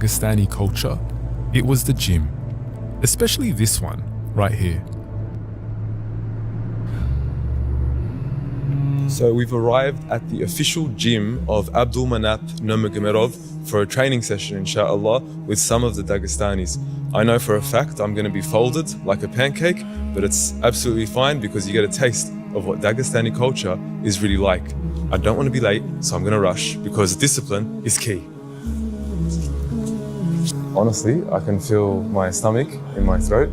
Dagestani culture, it was the gym. Especially this one, right here. So we've arrived at the official gym of Abdulmanap Nurmagomedov for a training session, inshallah, with some of the Dagestanis. I know for a fact I'm going to be folded like a pancake, but it's absolutely fine because you get a taste of what Dagestani culture is really like. I don't want to be late, so I'm going to rush because discipline is key. Honestly, I can feel my stomach in my throat.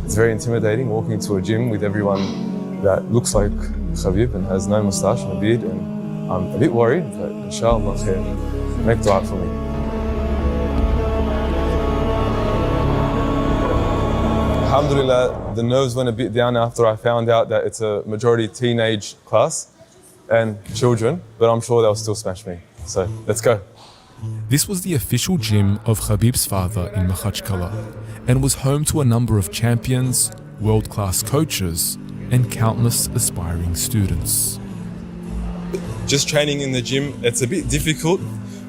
It's very intimidating walking to a gym with everyone that looks like Khabib and has no moustache and a beard, and I'm a bit worried, but inshallah khair. Make dua for me. Alhamdulillah, the nerves went a bit down after I found out that it's a majority teenage class and children, but I'm sure they'll still smash me. So let's go. This was the official gym of Khabib's father in Makhachkala and was home to a number of champions, world-class coaches, and countless aspiring students. Just training in the gym, it's a bit difficult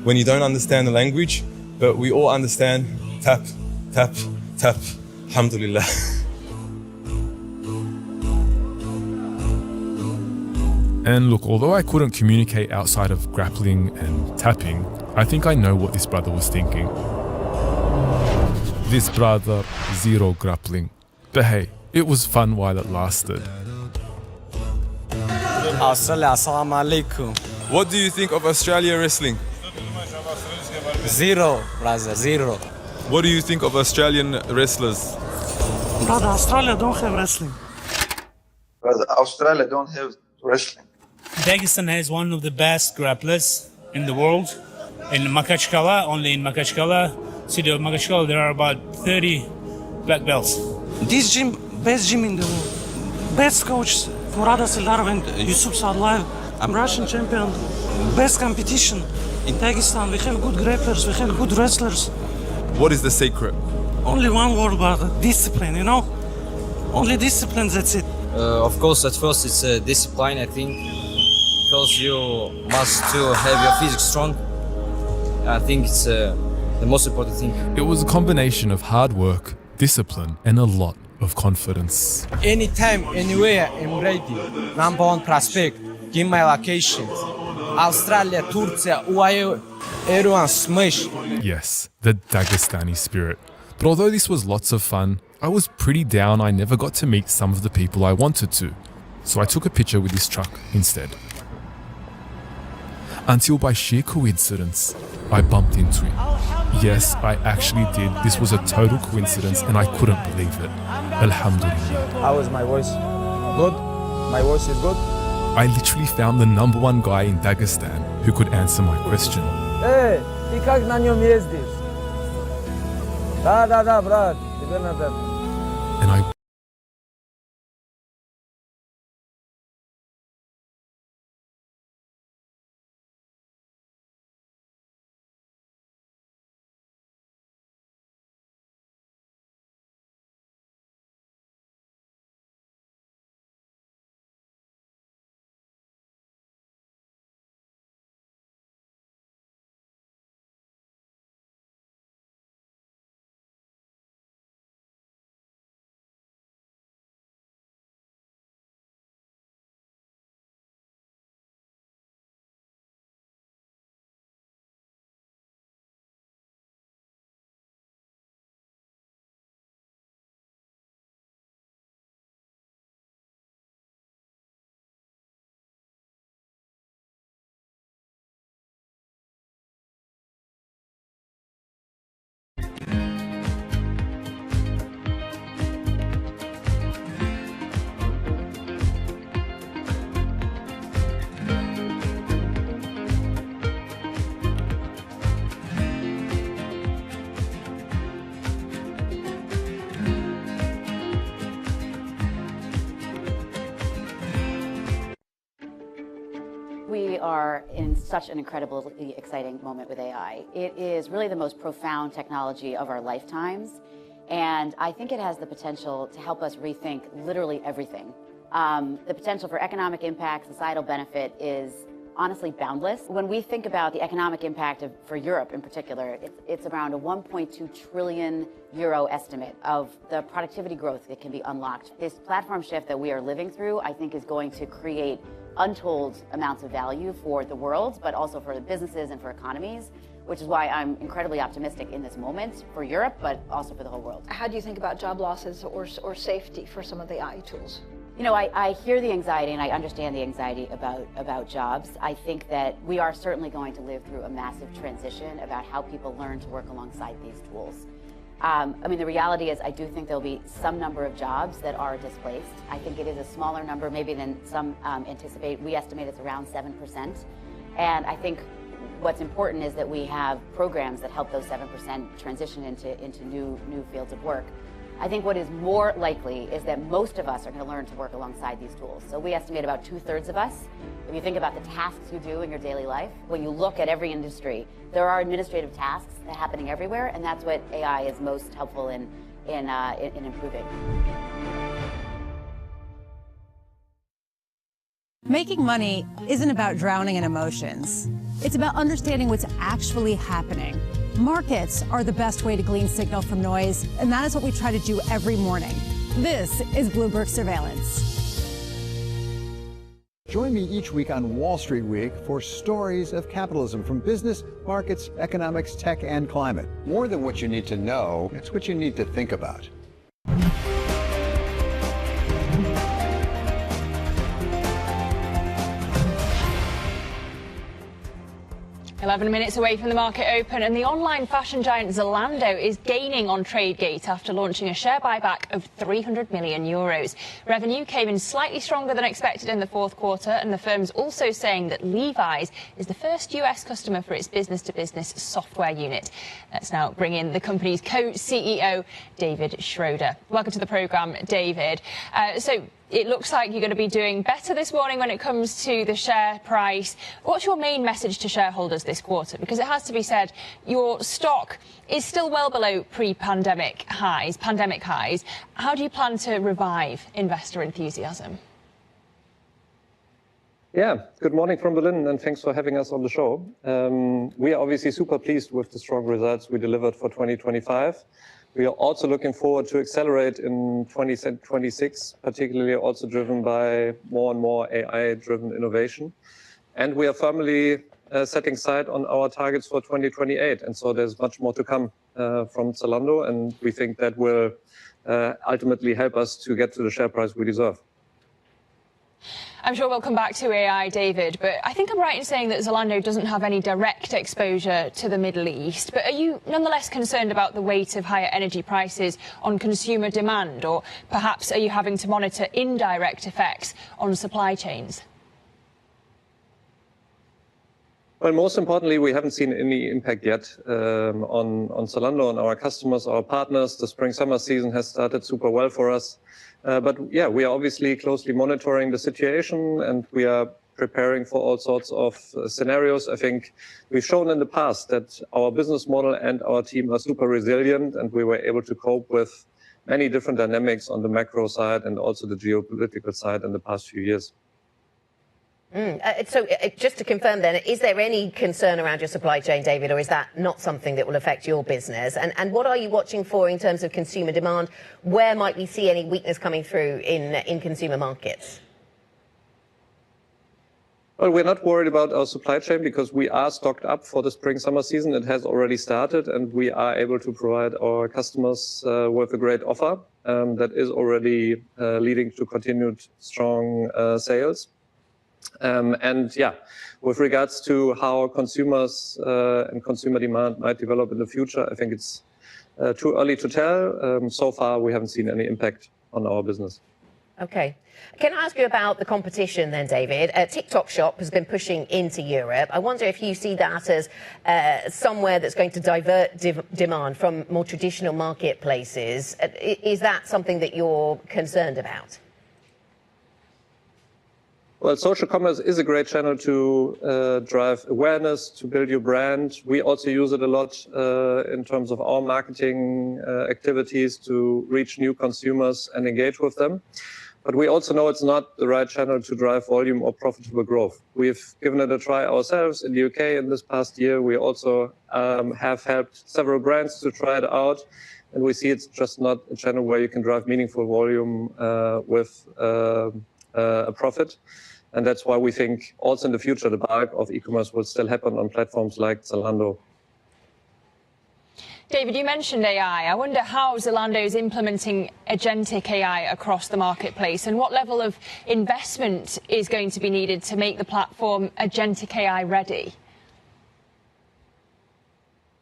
when you don't understand the language, but we all understand tap, tap, tap. Alhamdulillah. And look, although I couldn't communicate outside of grappling and tapping, I think I know what this brother was thinking. This brother, zero grappling. But hey, it was fun while it lasted. Assalamu alaikum. What do you think of Australia wrestling? Zero, brother, zero. What do you think of Australian wrestlers? Brother, Australia don't have wrestling. Brother, Australia don't have wrestling. Dagestan has one of the best grapplers in the world. In Makhachkala, only in Makhachkala, city of Makhachkala, there are about 30 black belts. This gym, best gym in the world. Best coach, Murad Sildarov and Yusuf Sadlaev. I'm Russian champion. Best competition in Dagestan. We have good grapplers, we have good wrestlers. What is the secret? Only one word, brother, discipline, you know? Only discipline, that's it. Of course, at first it's discipline, I think, because you must to have your physics strong. I think it's the most important thing. It was a combination of hard work, discipline, and a lot of confidence. Anytime, anywhere, I'm ready. Number one prospect. Give my location. Australia, Turkey, UAE, everyone smash. Yes, the Dagestani spirit. But although this was lots of fun, I was pretty down I never got to meet some of the people I wanted to. So I took a picture with this truck instead. Until by sheer coincidence, I bumped into him. Yes, I actually did. This was a total coincidence and I couldn't believe it. Alhamdulillah. How is my voice? Good? My voice is good? I literally found the #1 guy in Dagestan who could answer my question. Hey, ты как на нем ездишь? Да, брат, тебе надо. And I We are in such an incredibly exciting moment with AI. It is really the most profound technology of our lifetimes, and I think it has the potential to help us rethink literally everything. The potential for economic impact, societal benefit is honestly boundless. When we think about the economic impact for Europe in particular, it's around a 1.2 trillion euro estimate of the productivity growth that can be unlocked. This platform shift that we are living through, I think, is going to create untold amounts of value for the world, but also for the businesses and for economies, which is why I'm incredibly optimistic in this moment for Europe, but also for the whole world. How do you think about job losses or safety for some of the AI tools? You know, I hear the anxiety and I understand the anxiety about jobs. I think that we are certainly going to live through a massive transition about how people learn to work alongside these tools. I mean, the reality is I do think there'll be some number of jobs that are displaced. I think it is a smaller number maybe than some anticipate. We estimate it's around 7%. And I think what's important is that we have programs that help those 7% transition into new fields of work. I think what is more likely is that most of us are going to learn to work alongside these tools. So we estimate about 2/3 of us. If you think about the tasks you do in your daily life, when you look at every industry, there are administrative tasks happening everywhere, and that's what AI is most helpful in improving. Making money isn't about drowning in emotions. It's about understanding what's actually happening. Markets are the best way to glean signal from noise, and that is what we try to do every morning. This is Bloomberg Surveillance. Join me each week on Wall Street Week for stories of capitalism from business, markets, economics, tech, and climate. More than what you need to know, it's what you need to think about. 11 minutes away from the market open, and the online fashion giant Zalando is gaining on Tradegate after launching a share buyback of €300 million. Revenue came in slightly stronger than expected in the fourth quarter, and the firm's also saying that Levi's is the first US customer for its business-to-business software unit. Let's now bring in the company's co-CEO, David Schroeder. Welcome to the programme, David. It looks like you're going to be doing better this morning when it comes to the share price. What's your main message to shareholders this quarter? Because it has to be said, your stock is still well below pre-pandemic highs, pandemic highs. How do you plan to revive investor enthusiasm? Yeah, good morning from Berlin, and thanks for having us on the show. We are obviously super pleased with the strong results we delivered for 2025. We are also looking forward to accelerate in 2026, particularly also driven by more and more AI-driven innovation. And we are firmly setting sight on our targets for 2028. And so there's much more to come from Zalando, and we think that will ultimately help us to get to the share price we deserve. I'm sure we'll come back to AI, David, but I think I'm right in saying that Zalando doesn't have any direct exposure to the Middle East. But are you nonetheless concerned about the weight of higher energy prices on consumer demand, or perhaps are you having to monitor indirect effects on supply chains? Well, most importantly, we haven't seen any impact yet on Zalando, on our customers, our partners. The spring-summer season has started super well for us. But yeah, we are obviously closely monitoring the situation, and we are preparing for all sorts of scenarios. I think we've shown in the past that our business model and our team are super resilient, and we were able to cope with many different dynamics on the macro side and also the geopolitical side in the past few years. So just to confirm then, is there any concern around your supply chain, David, or is that not something that will affect your business? And what are you watching for in terms of consumer demand? Where might we see any weakness coming through in consumer markets? Well, we're not worried about our supply chain because we are stocked up for the spring-summer season. It has already started, and we are able to provide our customers with a great offer that is already leading to continued strong sales. And yeah, with regards to how consumers and consumer demand might develop in the future, I think it's too early to tell. So far, we haven't seen any impact on our business. Okay. Can I ask you about the competition then, David? TikTok Shop has been pushing into Europe. I wonder if you see that as somewhere that's going to divert demand from more traditional marketplaces. Is that something that you're concerned about? Well, social commerce is a great channel to drive awareness, to build your brand. We also use it a lot in terms of our marketing activities to reach new consumers and engage with them. But we also know it's not the right channel to drive volume or profitable growth. We've given it a try ourselves in the UK in this past year. We also have helped several brands to try it out. And we see it's just not a channel where you can drive meaningful volume with a profit. And that's why we think also in the future, the bulk of e-commerce will still happen on platforms like Zalando. David, you mentioned AI. I wonder how Zalando is implementing agentic AI across the marketplace and what level of investment is going to be needed to make the platform agentic AI ready?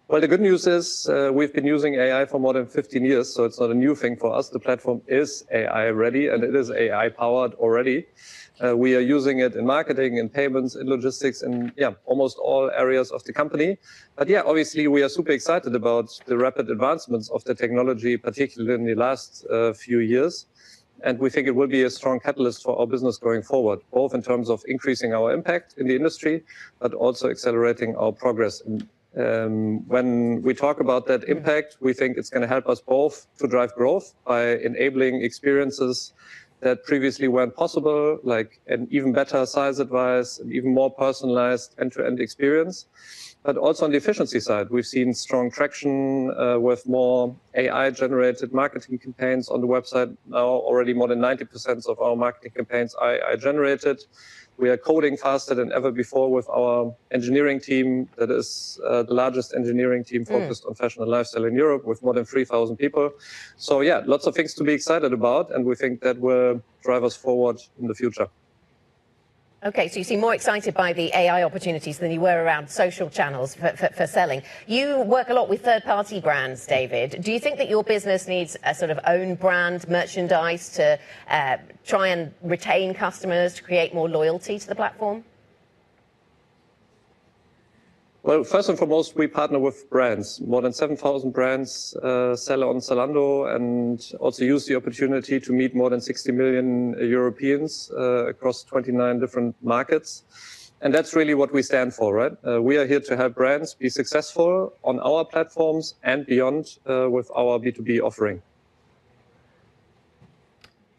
Well, the good news is we've been using AI for more than 15 years, so it's not a new thing for us. The platform is AI ready and it is AI powered already. We are using it in marketing, in payments, in logistics, in almost all areas of the company. But obviously we are super excited about the rapid advancements of the technology, particularly in the last few years. And we think it will be a strong catalyst for our business going forward, both in terms of increasing our impact in the industry, but also accelerating our progress. When we talk about that impact, we think it's going to help us both to drive growth by enabling experiences that previously weren't possible, like an even better size advice, an even more personalized end-to-end experience. But also on the efficiency side, we've seen strong traction with more AI-generated marketing campaigns on the website. Now already more than 90% of our marketing campaigns are AI-generated. We are coding faster than ever before with our engineering team. That is the largest engineering team focused on fashion and lifestyle in Europe with more than 3,000 people. So lots of things to be excited about. And we think that will drive us forward in the future. Okay, so you seem more excited by the AI opportunities than you were around social channels for selling. You work a lot with third-party brands, David. Do you think that your business needs a sort of own brand merchandise to try and retain customers, to create more loyalty to the platform? Well, first and foremost, we partner with brands. More than 7,000 brands sell on Zalando and also use the opportunity to meet more than 60 million Europeans across 29 different markets. And that's really what we stand for, right? We are here to help brands be successful on our platforms and beyond with our B2B offering.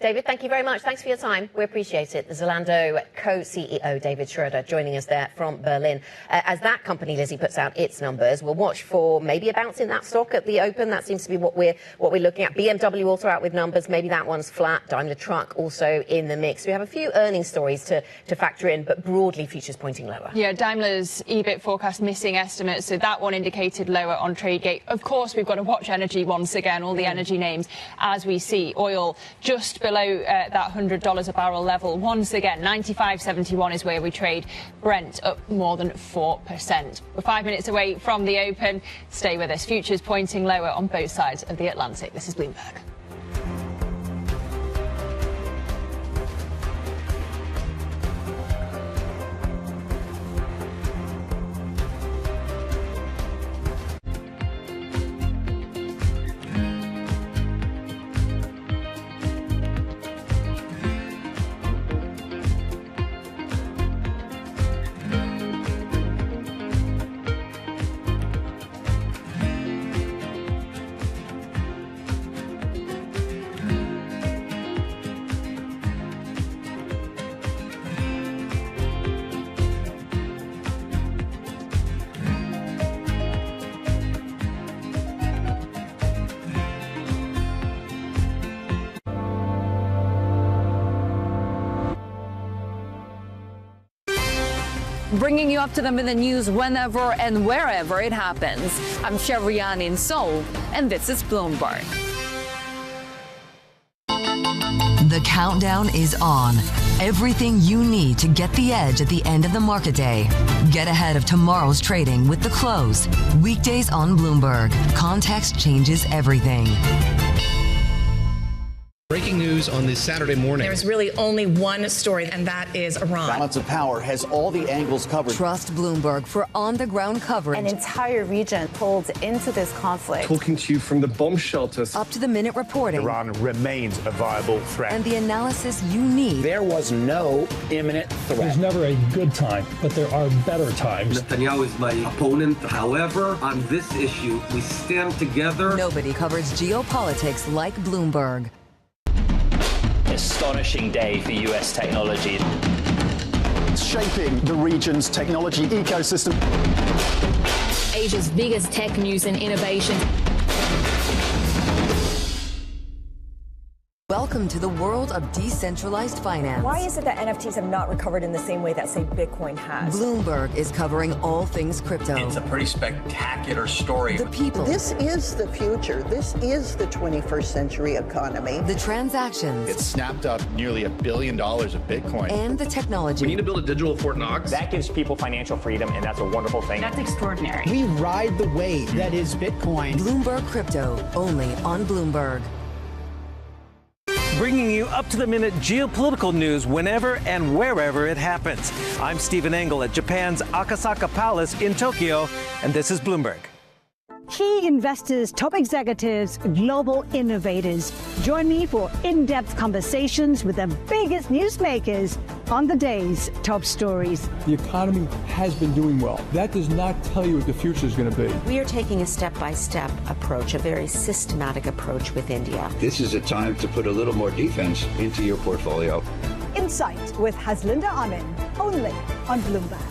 David, thank you very much. Thanks for your time. We appreciate it. The Zalando co-CEO, David Schroeder, joining us there from Berlin. As that company, Lizzie, puts out its numbers, we'll watch for maybe a bounce in that stock at the open. That seems to be what we're looking at. BMW also out with numbers. Maybe that one's flat. Daimler Truck also in the mix. We have a few earnings stories to factor in, but broadly futures pointing lower. Yeah, Daimler's EBIT forecast missing estimates, so that one indicated lower on TradeGate. Of course, we've got to watch energy once again, all the energy names, as we see oil just below that $100 a barrel level. Once again, 95.71 is where we trade. Brent up more than 4%. We're 5 minutes away from the open. Stay with us. Futures pointing lower on both sides of the Atlantic. This is Bloomberg. Bringing you up to them in the news whenever and wherever it happens. I'm Sherian in Seoul, and this is Bloomberg. The countdown is on. Everything you need to get the edge at the end of the market day. Get ahead of tomorrow's trading with The Close. Weekdays on Bloomberg. Context changes everything. Breaking news on this Saturday morning. There's really only one story, and that is Iran. Balance of Power has all the angles covered. Trust Bloomberg for on-the-ground coverage. An entire region pulled into this conflict. Talking to you from the bomb shelters. Up-to-the-minute reporting. Iran remains a viable threat. And the analysis you need. There was no imminent threat. There's never a good time, but there are better times. Netanyahu is my opponent. However, on this issue, we stand together. Nobody covers geopolitics like Bloomberg. astonishing day for US technology. Shaping the region's technology ecosystem. Asia's biggest tech news and innovation. Welcome to the world of decentralized finance. Why is it that NFTs have not recovered in the same way that, say, Bitcoin has? Bloomberg is covering all things crypto. It's a pretty spectacular story. The people. This is the future. This is the 21st century economy. The transactions. It snapped up nearly $1 billion of Bitcoin. And the technology. We need to build a digital Fort Knox. That gives people financial freedom, and that's a wonderful thing. That's extraordinary. We ride the wave that is Bitcoin. Bloomberg Crypto, only on Bloomberg. Bringing you up-to-the-minute geopolitical news whenever and wherever it happens. I'm Stephen Engel at Japan's Akasaka Palace in Tokyo, and this is Bloomberg. Key investors, top executives, global innovators. Join me for in-depth conversations with the biggest newsmakers on the day's top stories. The economy has been doing well. That does not tell you what the future is going to be. We are taking a step-by-step approach, a very systematic approach with India. This is a time to put a little more defense into your portfolio. Insight with Haslinda Amin, only on Bloomberg.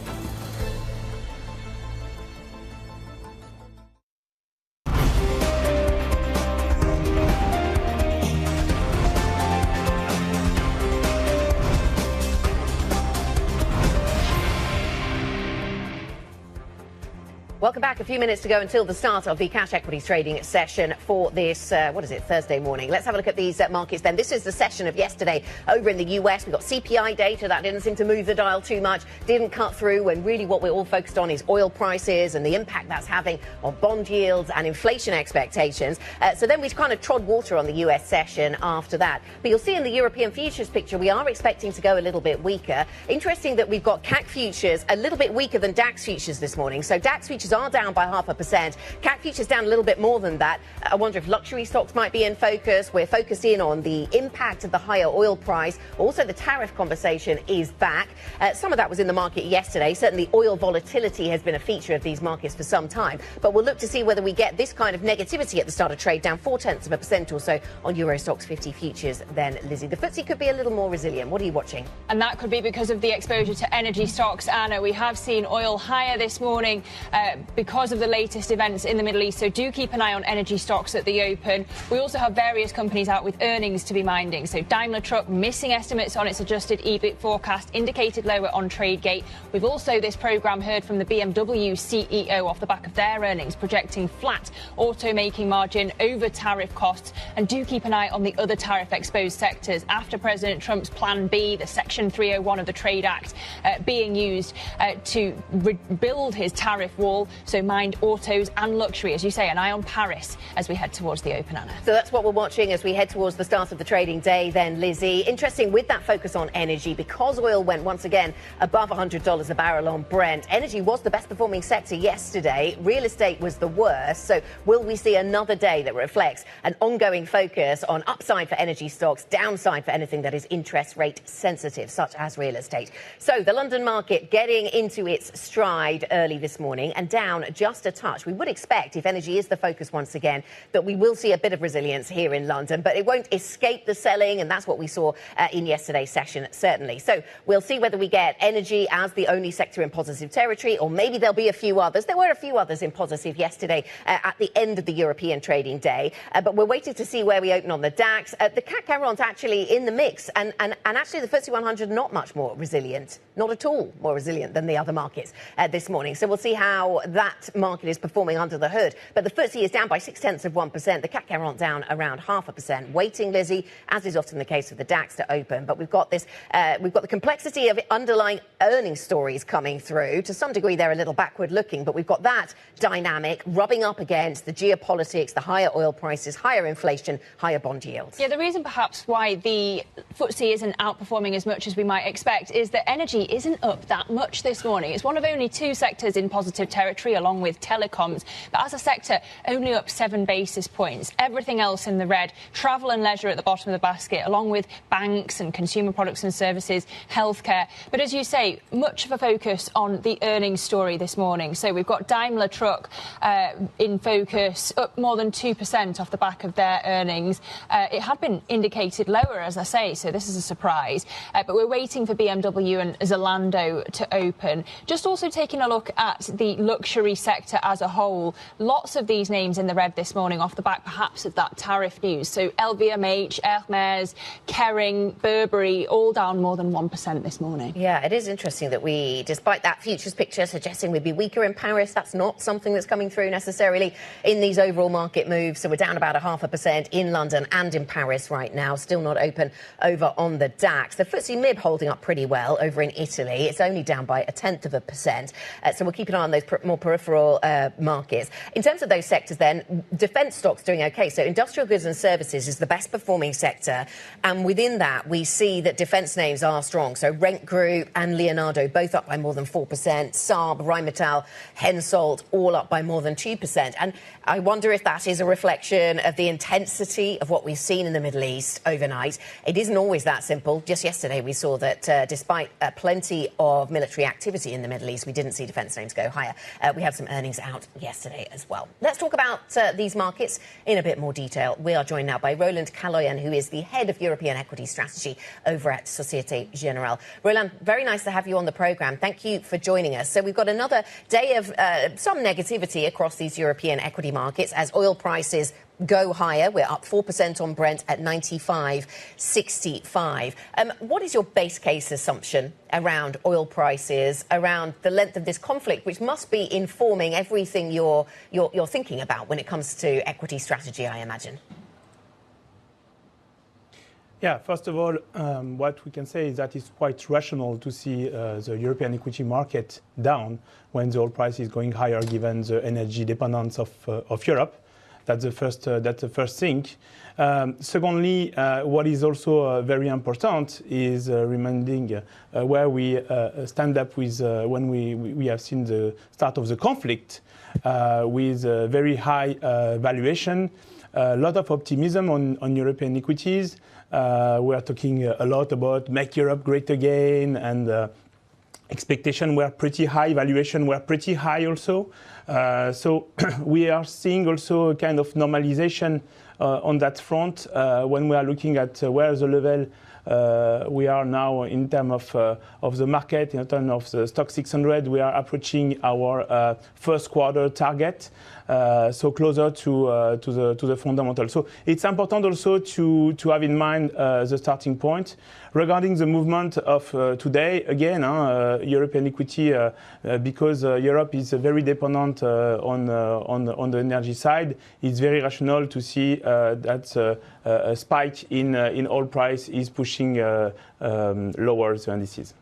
Welcome back. A few minutes to go until the start of the cash equities trading session for this, Thursday morning. Let's have a look at these markets then. This is the session of yesterday over in the US. We've got CPI data that didn't seem to move the dial too much, didn't cut through, when really what we're all focused on is oil prices and the impact that's having on bond yields and inflation expectations. So then we kind of trod water on the US session after that. But you'll see in the European futures picture, we are expecting to go a little bit weaker. Interesting that we've got CAC futures a little bit weaker than DAX futures this morning. So DAX futures are down by 0.5%. CAC futures down a little bit more than that. I wonder if luxury stocks might be in focus. We're focused in on the impact of the higher oil price. Also, the tariff conversation is back. Some of that was in the market yesterday. Certainly, oil volatility has been a feature of these markets for some time. But we'll look to see whether we get this kind of negativity at the start of trade, down 0.4% or so on Euro Stoxx 50 futures. Then, Lizzie, the FTSE could be a little more resilient. What are you watching? And that could be because of the exposure to energy stocks, Anna. We have seen oil higher this morning because of the latest events in the Middle East. So do keep an eye on energy stocks at the open. We also have various companies out with earnings to be minding. So Daimler Truck missing estimates on its adjusted EBIT forecast, indicated lower on TradeGate. We've also this programme heard from the BMW CEO off the back of their earnings, projecting flat automaking margin over tariff costs. And do keep an eye on the other tariff exposed sectors after President Trump's Plan B, the Section 301 of the Trade Act, being used to rebuild his tariff wall. So mind autos and luxury, as you say, an eye on Paris as we head towards the open, Anna. So that's what we're watching as we head towards the start of the trading day then, Lizzie. Interesting with that focus on energy, because oil went once again above $100 a barrel on Brent. Energy was the best performing sector yesterday. Real estate was the worst. So will we see another day that reflects an ongoing focus on upside for energy stocks, downside for anything that is interest rate sensitive, such as real estate? So the London market getting into its stride early this morning and down just a touch. We would expect, if energy is the focus once again, that we will see a bit of resilience here in London, but it won't escape the selling, and that's what we saw in yesterday's session, certainly. So we'll see whether we get energy as the only sector in positive territory, or maybe there'll be a few others. There were a few others in positive yesterday at the end of the European trading day, but we're waiting to see where we open on the DAX. The CAC 40 actually in the mix, and actually the FTSE 100 not much more resilient, not at all more resilient than the other markets this morning. So we'll see how that market is performing under the hood. But the FTSE is down by 0.6%. The CAC 40 down around 0.5%. Waiting, Lizzie, as is often the case with the DAX, to open. But we've got this, we've got the complexity of underlying earnings stories coming through. To some degree, they're a little backward looking, but we've got that dynamic rubbing up against the geopolitics, the higher oil prices, higher inflation, higher bond yields. Yeah, the reason perhaps why the FTSE isn't outperforming as much as we might expect is that energy isn't up that much this morning. It's one of only two sectors in positive territory, along with telecoms, but as a sector, only up 7 basis points. Everything else in the red. Travel and leisure at the bottom of the basket, along with banks and consumer products and services, healthcare. But as you say, much of a focus on the earnings story this morning. So we've got Daimler Truck in focus, up more than 2% off the back of their earnings. It had been indicated lower, as I say, so this is a surprise. But we're waiting for BMW and Zalando to open. Just also taking a look at the luxury sector as a whole. Lots of these names in the red this morning off the back perhaps of that tariff news. So LVMH, Hermes, Kering, Burberry, all down more than 1% this morning. Yeah, it is interesting that despite that futures picture suggesting we'd be weaker in Paris, that's not something that's coming through necessarily in these overall market moves. So we're down about 0.5% in London and in Paris right now, still not open over on the DAX. The FTSE MIB holding up pretty well over in Italy. It's only down by 0.1%. So we'll keep an eye on those more peripheral markets. In terms of those sectors then, defence stocks doing OK. So industrial goods and services is the best performing sector. And within that, we see that defence names are strong. So Rent Group and Leonardo both up by more than 4%. Saab, Rheinmetall, Hensoldt all up by more than 2%. And I wonder if that is a reflection of the intensity of what we've seen in the Middle East overnight. It isn't always that simple. Just yesterday we saw that despite plenty of military activity in the Middle East, we didn't see defence names go higher. We had some earnings out yesterday as well. Let's talk about these markets in a bit more detail. We are joined now by Roland Kaloyan, who is the head of European Equity Strategy over at Societe Generale. Roland, very nice to have you on the programme. Thank you for joining us. So we've got another day of some negativity across these European equity markets as oil prices go higher. We're up 4% on Brent at 95.65. What is your base case assumption around oil prices, around the length of this conflict, which must be informing everything you're thinking about when it comes to equity strategy, I imagine? Yeah, first of all, what we can say is that it's quite rational to see the European equity market down when the oil price is going higher, given the energy dependence of Europe. That's the first thing. Secondly, what is also very important is reminding where we stand up with when we have seen the start of the conflict with very high valuation, a lot of optimism on European equities. We are talking a lot about make Europe great again, and expectations were pretty high, valuation were pretty high also. So we are seeing also a kind of normalization on that front when we are looking at where the level we are now in terms of the market, in terms of the stock 600. We are approaching our first quarter target, so closer to the fundamental. So it's important also to have in mind the starting point. Regarding the movement of today, again, European equity, because Europe is very dependent on the energy side, it's very rational to see that a spike in oil price is pushing lower the indices.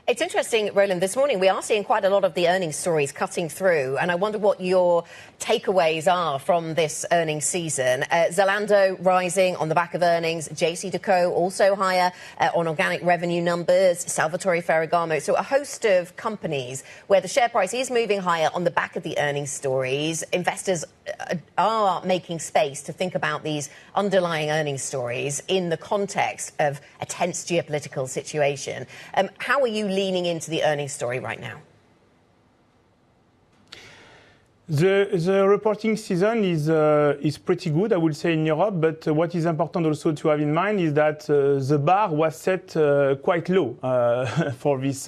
It's interesting, Roland, this morning we are seeing quite a lot of the earnings stories cutting through, and I wonder what your takeaways are from this earnings season. Zalando rising on the back of earnings, JC&Co also higher on organic revenue numbers, Salvatore Ferragamo. So a host of companies where the share price is moving higher on the back of the earnings stories. Investors are making space to think about these underlying earnings stories in the context of a tense geopolitical situation. How are you leaning into the earnings story right now? The reporting season is pretty good, I would say, in Europe. But what is important also to have in mind is that the bar was set quite low for this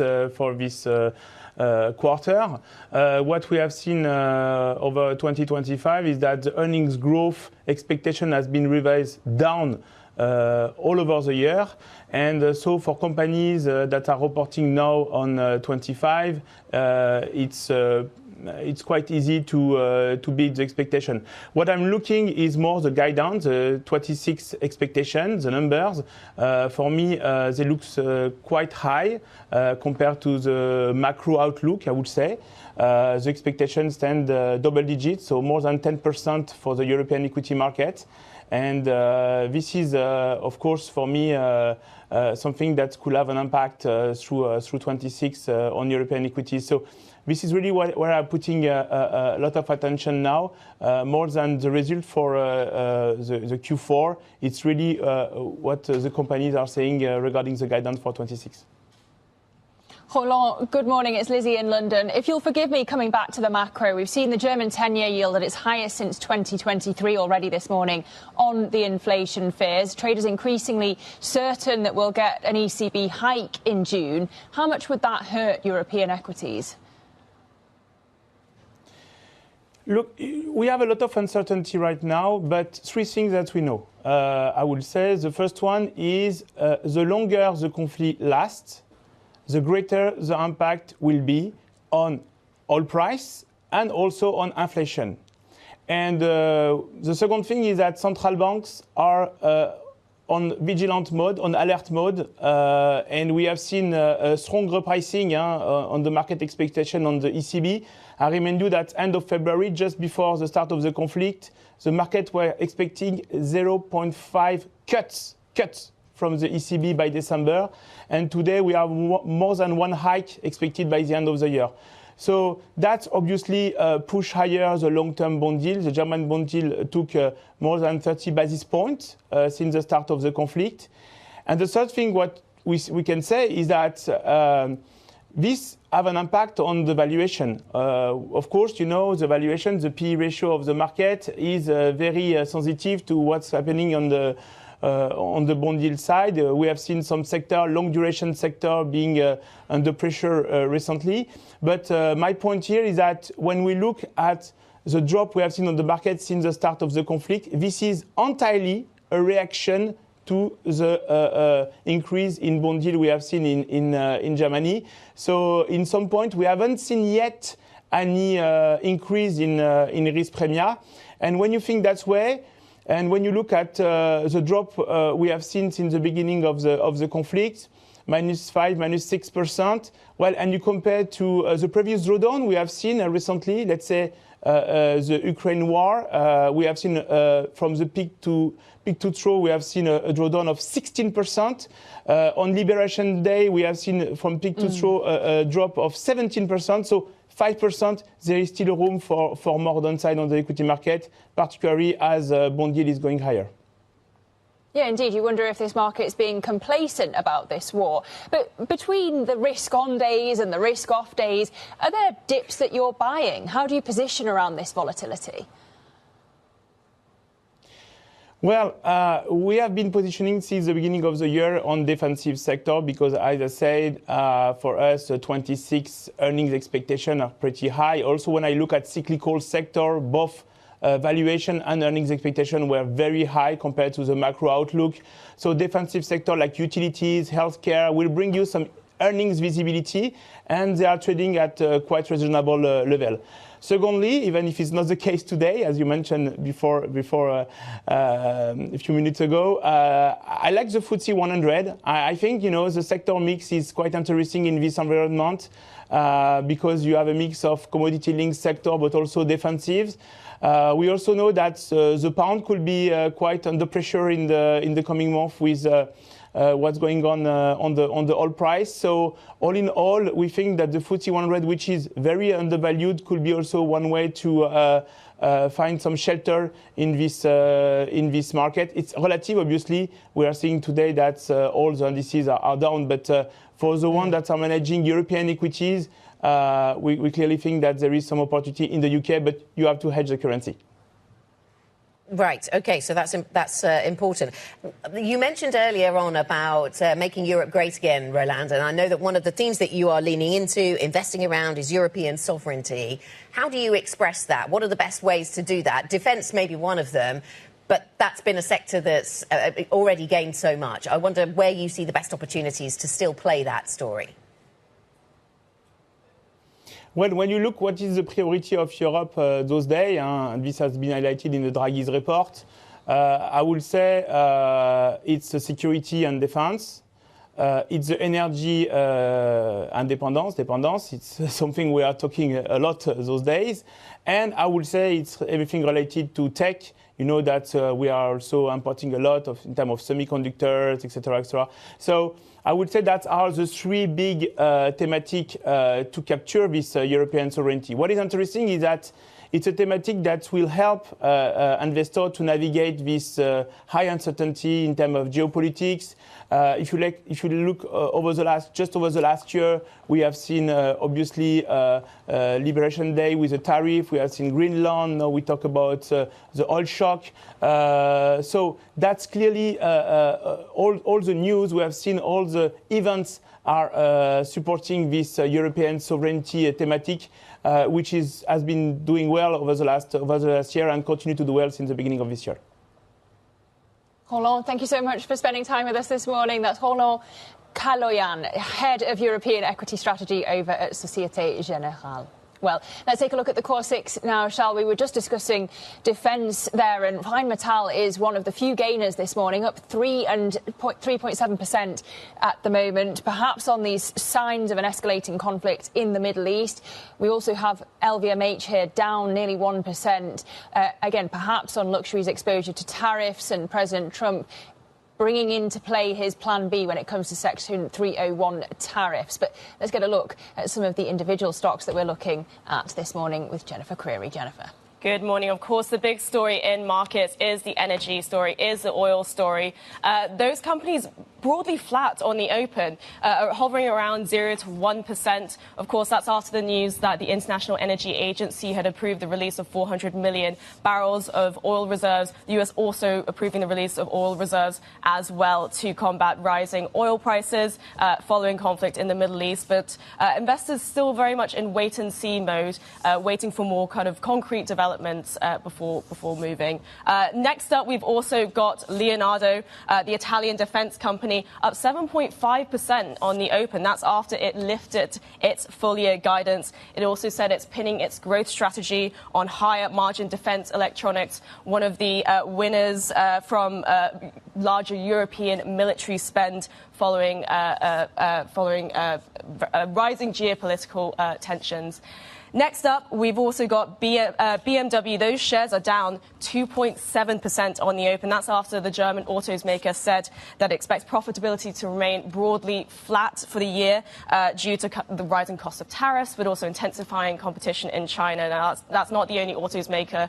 quarter. What we have seen over 2025 is that the earnings growth expectation has been revised down all over the year. And so for companies that are reporting now on 25, it's quite easy to beat the expectation. What I'm looking is more the guidance, the 26 expectations, the numbers. For me, they look quite high compared to the macro outlook, I would say. The expectations stand double digits, so more than 10% for the European equity market. And this is, of course, for me, something that could have an impact through 26 on European equities. So this is really where I'm putting a lot of attention now, more than the result for the Q4. It's really what the companies are saying regarding the guidance for 26. Roland, good morning. It's Lizzie in London. If you'll forgive me coming back to the macro, we've seen the German 10-year yield at its highest since 2023 already this morning on the inflation fears. Traders increasingly certain that we'll get an ECB hike in June. How much would that hurt European equities? Look, we have a lot of uncertainty right now, but three things that we know. I would say the first one is the longer the conflict lasts, the greater the impact will be on oil price and also on inflation. And the second thing is that central banks are on vigilant mode, on alert mode, and we have seen a strong repricing on the market expectation on the ECB. I remind you that end of February, just before the start of the conflict, the market were expecting 0.5 cuts from the ECB by December. And today we have more than one hike expected by the end of the year. So that's obviously push higher the long-term bond yield. The German bond yield took more than 30 basis points since the start of the conflict. And the third thing what we can say is that this have an impact on the valuation. Of course, you know, the valuation, the PE ratio of the market is very sensitive to what's happening on the bond yield side. We have seen some sector, long duration sector, being under pressure recently. But my point here is that when we look at the drop we have seen on the market since the start of the conflict, this is entirely a reaction to the increase in bond yield we have seen in Germany. So in some point, we haven't seen yet any increase in risk premia. And when you think that way, and when you look at the drop we have seen since the beginning of the conflict, -5%, -6%, well, and you compare to the previous drawdown we have seen recently, let's say the Ukraine war, we have seen from the peak to trough, we have seen a drawdown of 16%. On Liberation Day, we have seen from peak to trough a drop of 17%. So 5%, there is still room for more downside on the equity market, particularly as bond yield is going higher. Yeah, indeed. You wonder if this market is being complacent about this war. But between the risk-on days and the risk-off days, are there dips that you're buying? How do you position around this volatility? Well, we have been positioning since the beginning of the year on defensive sector because, as I said, for us, 26 earnings expectations are pretty high. Also, when I look at cyclical sector, both valuation and earnings expectation were very high compared to the macro outlook. So defensive sector like utilities, healthcare will bring you some earnings visibility, and they are trading at a quite reasonable level. Secondly, even if it's not the case today, as you mentioned before a few minutes ago, I like the FTSE 100. I think, you know, the sector mix is quite interesting in this environment because you have a mix of commodity-linked sector, but also defensives. We also know that the pound could be quite under pressure in the coming month with what's going on the oil price. So all in all, we think that the FTSE 100, which is very undervalued, could be also one way to find some shelter in this market. It's relative, obviously. We are seeing today that all the indices are down, but for the ones that are managing European equities, we clearly think that there is some opportunity in the UK, but you have to hedge the currency. Right. OK, so that's important. You mentioned earlier on about making Europe great again, Roland, and I know that one of the themes that you are leaning into, investing around, is European sovereignty. How do you express that? What are the best ways to do that? Defence may be one of them, but that's been a sector that's already gained so much. I wonder where you see the best opportunities to still play that story. Well, when you look what is the priority of Europe those days, and this has been highlighted in the Draghi's report, I would say it's the security and defense. It's the energy dependence. It's something we are talking a lot those days. And I would say it's everything related to tech. You know that we are also importing a lot in terms of semiconductors, etc., etc. So I would say that are the three big thematic to capture this European sovereignty. What is interesting is that it's a thematic that will help investors to navigate this high uncertainty in terms of geopolitics. If you look over the last year, we have seen obviously Liberation Day with a tariff. We have seen Greenland. Now we talk about the oil shock. So that's clearly all the news. We have seen all the events are supporting this European sovereignty thematic, which has been doing well over the last year and continue to do well since the beginning of this year. Roland, thank you so much for spending time with us this morning. That's Roland Kaloyan, Head of European Equity Strategy over at Société Générale. Well, let's take a look at the Core 6 now, shall we? We're just discussing defence there, and Rheinmetall is one of the few gainers this morning, up 3.7% at the moment, perhaps on these signs of an escalating conflict in the Middle East. We also have LVMH here down nearly 1%, again, perhaps on luxury's exposure to tariffs and President Trump bringing into play his plan B when it comes to Section 301 tariffs. But let's get a look at some of the individual stocks that we're looking at this morning with Jennifer Creary. Jennifer. Good morning. Of course, the big story in markets is the energy story, is the oil story. Those companies broadly flat on the open, hovering around 0 to 1%. Of course, that's after the news that the International Energy Agency had approved the release of 400 million barrels of oil reserves. The US also approving the release of oil reserves as well to combat rising oil prices following conflict in the Middle East. But investors still very much in wait-and-see mode, waiting for more kind of concrete developments before moving. Next up, we've also got Leonardo, the Italian defense company, up 7.5% on the open. That's after it lifted its full-year guidance. It also said it's pinning its growth strategy on higher margin defense electronics, one of the winners from larger European military spend following rising geopolitical tensions. Next up, we've also got BMW. Those shares are down 2.7% on the open. That's after the German autos maker said that it expects profitability to remain broadly flat for the year due to the rising cost of tariffs, but also intensifying competition in China. Now, that's not the only autos maker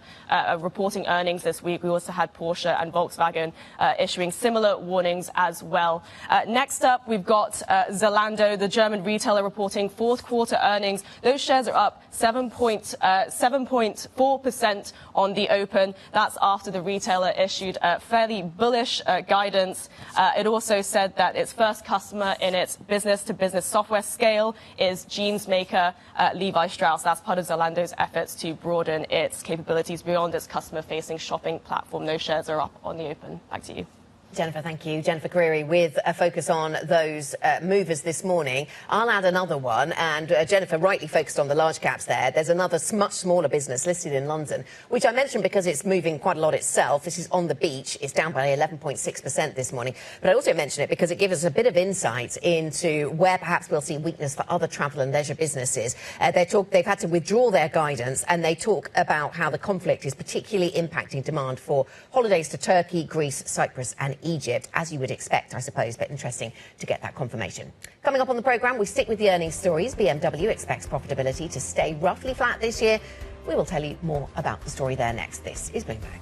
reporting earnings this week. We also had Porsche and Volkswagen issuing similar warnings as well. Next up, we've got Zalando, the German retailer, reporting fourth quarter earnings. Those shares are up 7.4% on the open. That's after the retailer issued a fairly bullish guidance. It also said that its first customer in its business-to-business software scale is jeans maker Levi Strauss. That's part of Zalando's efforts to broaden its capabilities beyond its customer-facing shopping platform. Those shares are up on the open. Back to you. Jennifer, thank you. Jennifer Creary with a focus on those movers this morning. I'll add another one, and Jennifer rightly focused on the large caps there. There's another much smaller business listed in London, which I mentioned because it's moving quite a lot itself. This is On the Beach. It's down by 11.6% this morning. But I also mention it because it gives us a bit of insight into where perhaps we'll see weakness for other travel and leisure businesses. They've had to withdraw their guidance, and they talk about how the conflict is particularly impacting demand for holidays to Turkey, Greece, Cyprus and Egypt, as you would expect, I suppose, but interesting to get that confirmation. Coming up on the programme, we stick with the earnings stories. BMW expects profitability to stay roughly flat this year. We will tell you more about the story there next. This is Bloomberg.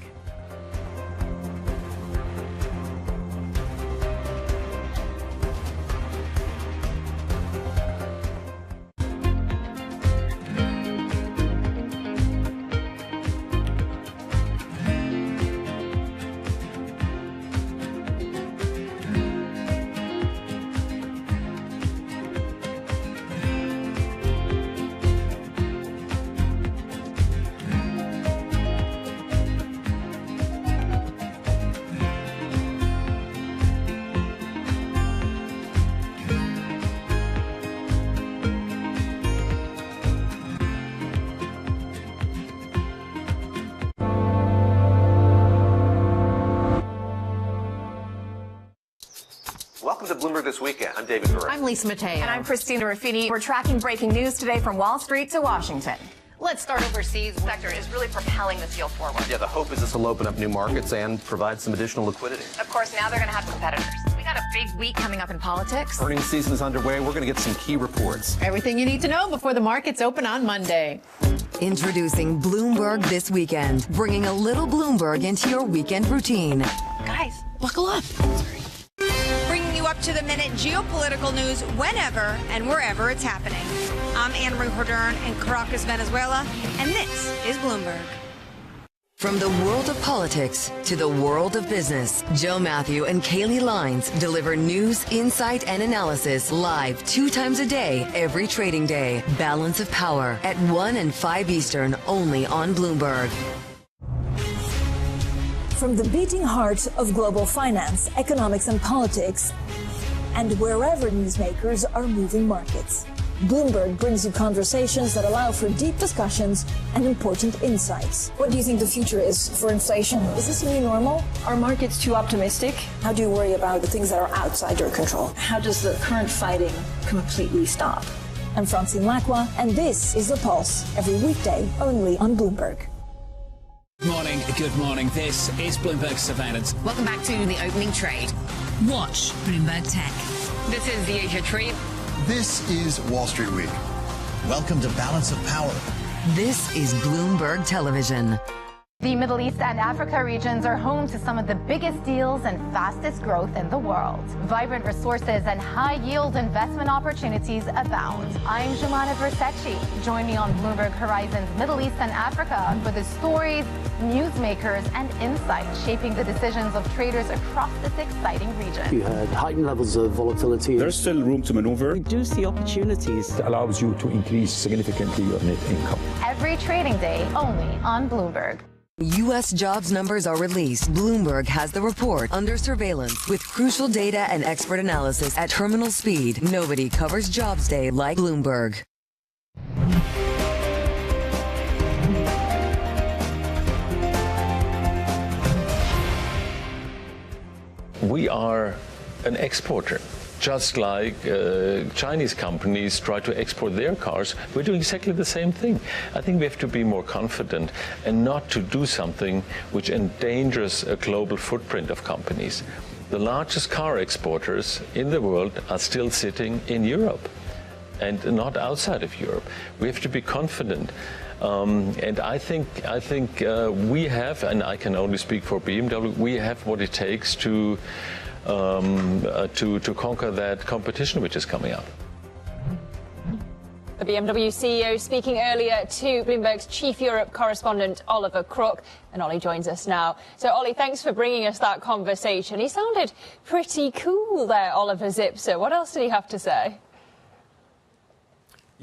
Welcome to Bloomberg This Weekend. I'm David Burr. I'm Lisa Mateo. And I'm Christina Ruffini. We're tracking breaking news today from Wall Street to Washington. Let's start overseas. The sector is really propelling this deal forward. Yeah, the hope is this will open up new markets and provide some additional liquidity. Of course, now they're going to have competitors. We got a big week coming up in politics. Earnings season is underway. We're going to get some key reports. Everything you need to know before the markets open on Monday. Introducing Bloomberg This Weekend, bringing a little Bloomberg into your weekend routine. Guys, buckle up. Bringing you up to the minute geopolitical news whenever and wherever it's happening. I'm Anne-Marie Hordern in Caracas, Venezuela, and this is Bloomberg. From the world of politics to the world of business, Joe Matthew and Kaylee Lines deliver news, insight, and analysis live 2 times a day, every trading day. Balance of Power at 1 and 5 Eastern, only on Bloomberg. From the beating heart of global finance, economics, and politics, and wherever newsmakers are moving markets, Bloomberg brings you conversations that allow for deep discussions and important insights. What do you think the future is for inflation? Is this a new normal? Are markets too optimistic? How do you worry about the things that are outside your control? How does the current fighting completely stop? I'm Francine Lacqua, and this is The Pulse, every weekday only on Bloomberg. Good morning. This is Bloomberg Surveillance. Welcome back to the opening trade. Watch Bloomberg Tech. This is the Asia Trade. This is Wall Street Week. Welcome to Balance of Power. This is Bloomberg Television. The Middle East and Africa regions are home to some of the biggest deals and fastest growth in the world. Vibrant resources and high-yield investment opportunities abound. I'm Jumana Versace. Join me on Bloomberg Horizon's Middle East and Africa for the stories, newsmakers, and insights shaping the decisions of traders across this exciting region. You had heightened levels of volatility. There's still room to maneuver. Reduce the opportunities. It allows you to increase significantly your net income. Every trading day, only on Bloomberg. U.S. jobs numbers are released. Bloomberg has the report under surveillance with crucial data and expert analysis at terminal speed. Nobody covers Jobs Day like Bloomberg. We are an exporter. Just like Chinese companies try to export their cars, we're doing exactly the same thing. I think we have to be more confident and not to do something which endangers a global footprint of companies. The largest car exporters in the world are still sitting in Europe and not outside of Europe. We have to be confident. And I think we have, and I can only speak for BMW, we have what it takes to conquer that competition which is coming up. The BMW CEO speaking earlier to Bloomberg's chief Europe correspondent, Oliver Crook. And Ollie joins us now. So, Ollie, thanks for bringing us that conversation. He sounded pretty cool there, Oliver Zipser. What else did he have to say?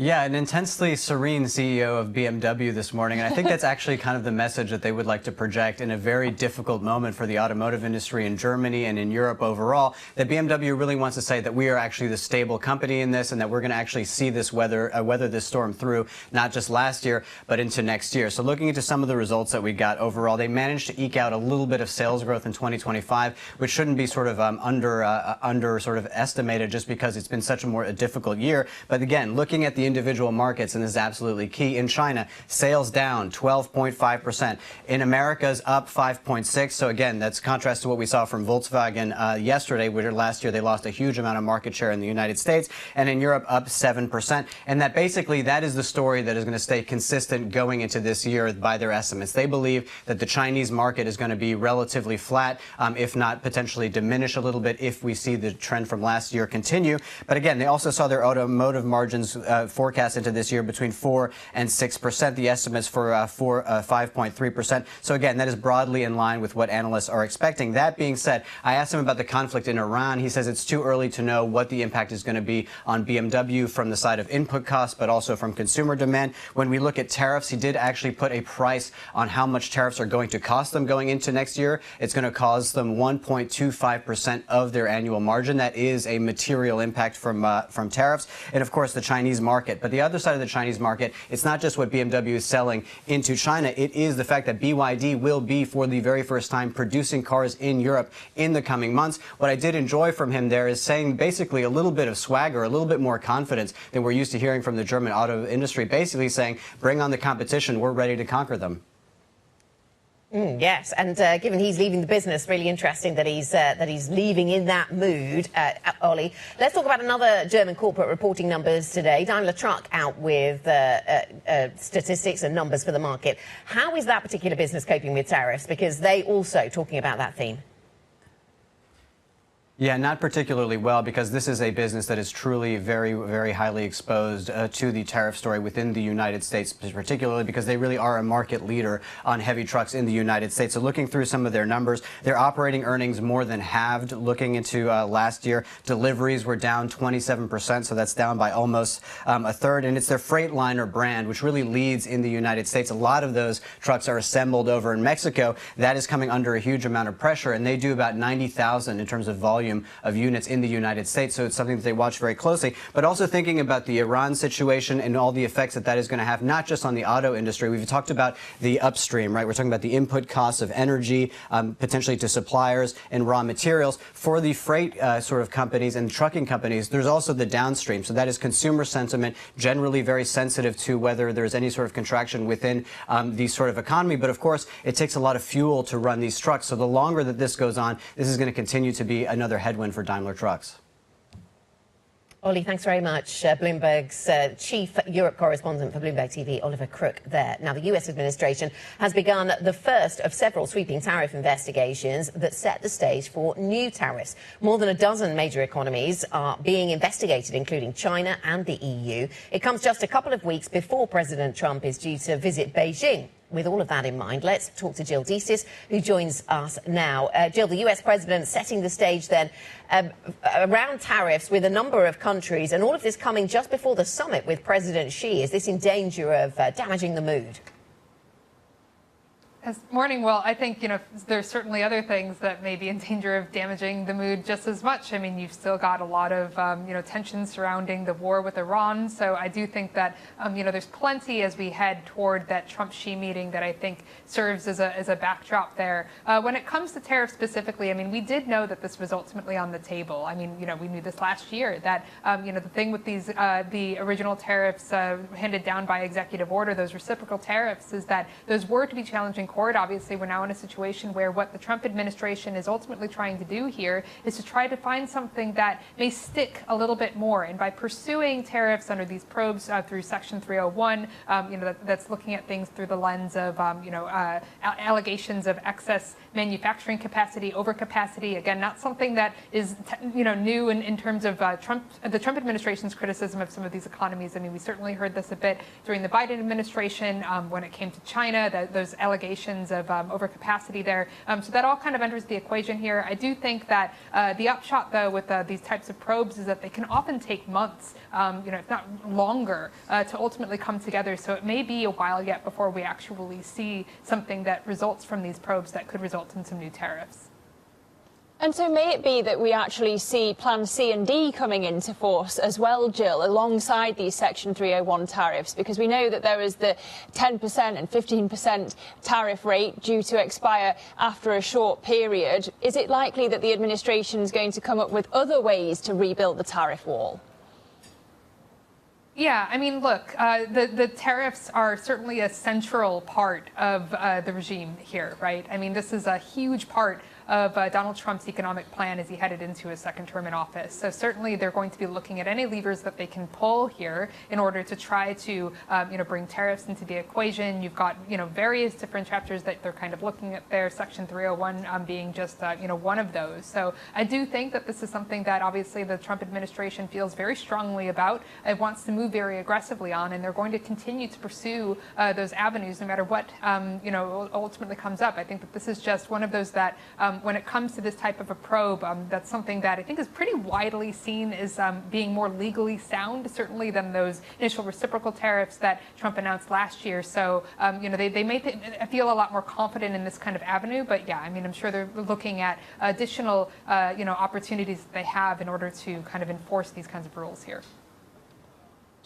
Yeah, an intensely serene CEO of BMW this morning, and I think that's actually kind of the message that they would like to project in a very difficult moment for the automotive industry in Germany and in Europe overall, that BMW really wants to say that we are actually the stable company in this and that we're going to actually see this weather this storm through, not just last year, but into next year. So looking into some of the results that we got overall, they managed to eke out a little bit of sales growth in 2025, which shouldn't be sort of under sort of estimated just because it's been such a difficult year. But again, looking at the individual markets, and this is absolutely key. In China, sales down 12.5%. In Americas, up 5.6%. So again, that's contrast to what we saw from Volkswagen yesterday, where last year they lost a huge amount of market share in the United States, and in Europe, up 7%. And that basically, that is the story that is going to stay consistent going into this year by their estimates. They believe that the Chinese market is going to be relatively flat, if not potentially diminish a little bit if we see the trend from last year continue. But again, they also saw their automotive margins forecast into this year between 4% and 6%. The estimates for 5.3%. So again, that is broadly in line with what analysts are expecting. That being said, I asked him about the conflict in Iran. He says it's too early to know what the impact is going to be on BMW from the side of input costs, but also from consumer demand. When we look at tariffs, he did actually put a price on how much tariffs are going to cost them going into next year. It's going to cost them 1.25% of their annual margin. That is a material impact from tariffs, and of course the Chinese market. But the other side of the Chinese market, it's not just what BMW is selling into China. It is the fact that BYD will be, for the very first time, producing cars in Europe in the coming months. What I did enjoy from him there is saying basically a little bit of swagger, a little bit more confidence than we're used to hearing from the German auto industry, basically saying, bring on the competition, we're ready to conquer them. Yes, and given he's leaving the business, really interesting that he's leaving in that mood. Ollie, let's talk about another German corporate reporting numbers today. Daimler Truck out with statistics and numbers for the market. How is that particular business coping with tariffs? Because they also talking about that theme. Yeah, not particularly well, because this is a business that is truly very, very highly exposed to the tariff story within the United States, particularly because they really are a market leader on heavy trucks in the United States. So looking through some of their numbers, their operating earnings more than halved looking into last year. Deliveries were down 27%, so that's down by almost a third. And it's their Freightliner brand, which really leads in the United States. A lot of those trucks are assembled over in Mexico. That is coming under a huge amount of pressure, and they do about 90,000 in terms of volume of units in the United States, so it's something that they watch very closely. But also thinking about the Iran situation and all the effects that that is going to have, not just on the auto industry. We've talked about the upstream, right? We're talking about the input costs of energy, potentially to suppliers and raw materials. For the freight sort of companies and trucking companies, there's also the downstream. So that is consumer sentiment, generally very sensitive to whether there's any sort of contraction within the sort of economy. But of course, it takes a lot of fuel to run these trucks. So the longer that this goes on, this is going to continue to be another headwind for Daimler Trucks. Ollie, thanks very much. Bloomberg's chief Europe correspondent for Bloomberg TV, Oliver Crook, there. Now, the U.S. administration has begun the first of several sweeping tariff investigations that set the stage for new tariffs. More than a dozen major economies are being investigated, including China and the EU. It comes just a couple of weeks before President Trump is due to visit Beijing. With all of that in mind, let's talk to Jill Deesis, who joins us now. Jill, the U.S. president setting the stage then around tariffs with a number of countries, and all of this coming just before the summit with President Xi. Is this in danger of damaging the mood? Morning. Well, I think, there's certainly other things that may be in danger of damaging the mood just as much. I mean, you've still got a lot of, tensions surrounding the war with Iran. So I do think that, there's plenty as we head toward that Trump-Xi meeting that I think serves as a backdrop there. When it comes to tariffs specifically, I mean, we did know that this was ultimately on the table. I mean, we knew this last year that, the thing with these, the original tariffs handed down by executive order, those reciprocal tariffs, is that those were to be challenged in court. Obviously, we're now in a situation where what the Trump administration is ultimately trying to do here is to try to find something that may stick a little bit more. And by pursuing tariffs under these probes through Section 301, that's looking at things through the lens of, allegations of excess manufacturing capacity, overcapacity. Again, not something that is, new in terms of the Trump administration's criticism of some of these economies. I mean, we certainly heard this a bit during the Biden administration when it came to China, those allegations of overcapacity there. So that all kind of enters the equation here. I do think that the upshot, though, with these types of probes is that they can often take months, if not longer, to ultimately come together. So it may be a while yet before we actually see something that results from these probes that could result in some new tariffs. And so may it be that we actually see Plan C and D coming into force as well, Jill, alongside these Section 301 tariffs? Because we know that there is the 10% and 15% tariff rate due to expire after a short period. Is it likely that the administration is going to come up with other ways to rebuild the tariff wall? Yeah, I mean, look, the tariffs are certainly a central part of the regime here, right? I mean, this is a huge part of Donald Trump's economic plan as he headed into his second term in office. So certainly they're going to be looking at any levers that they can pull here in order to try to, bring tariffs into the equation. You've got, various different chapters that they're kind of looking at there, Section 301 being just, one of those. So I do think that this is something that obviously the Trump administration feels very strongly about. It wants to move very aggressively on, and they're going to continue to pursue those avenues no matter what, ultimately comes up. I think that this is just one of those that, when it comes to this type of a probe, that's something that I think is pretty widely seen as being more legally sound, certainly than those initial reciprocal tariffs that Trump announced last year. So, they may feel a lot more confident in this kind of avenue. But yeah, I mean, I'm sure they're looking at additional, opportunities that they have in order to kind of enforce these kinds of rules here.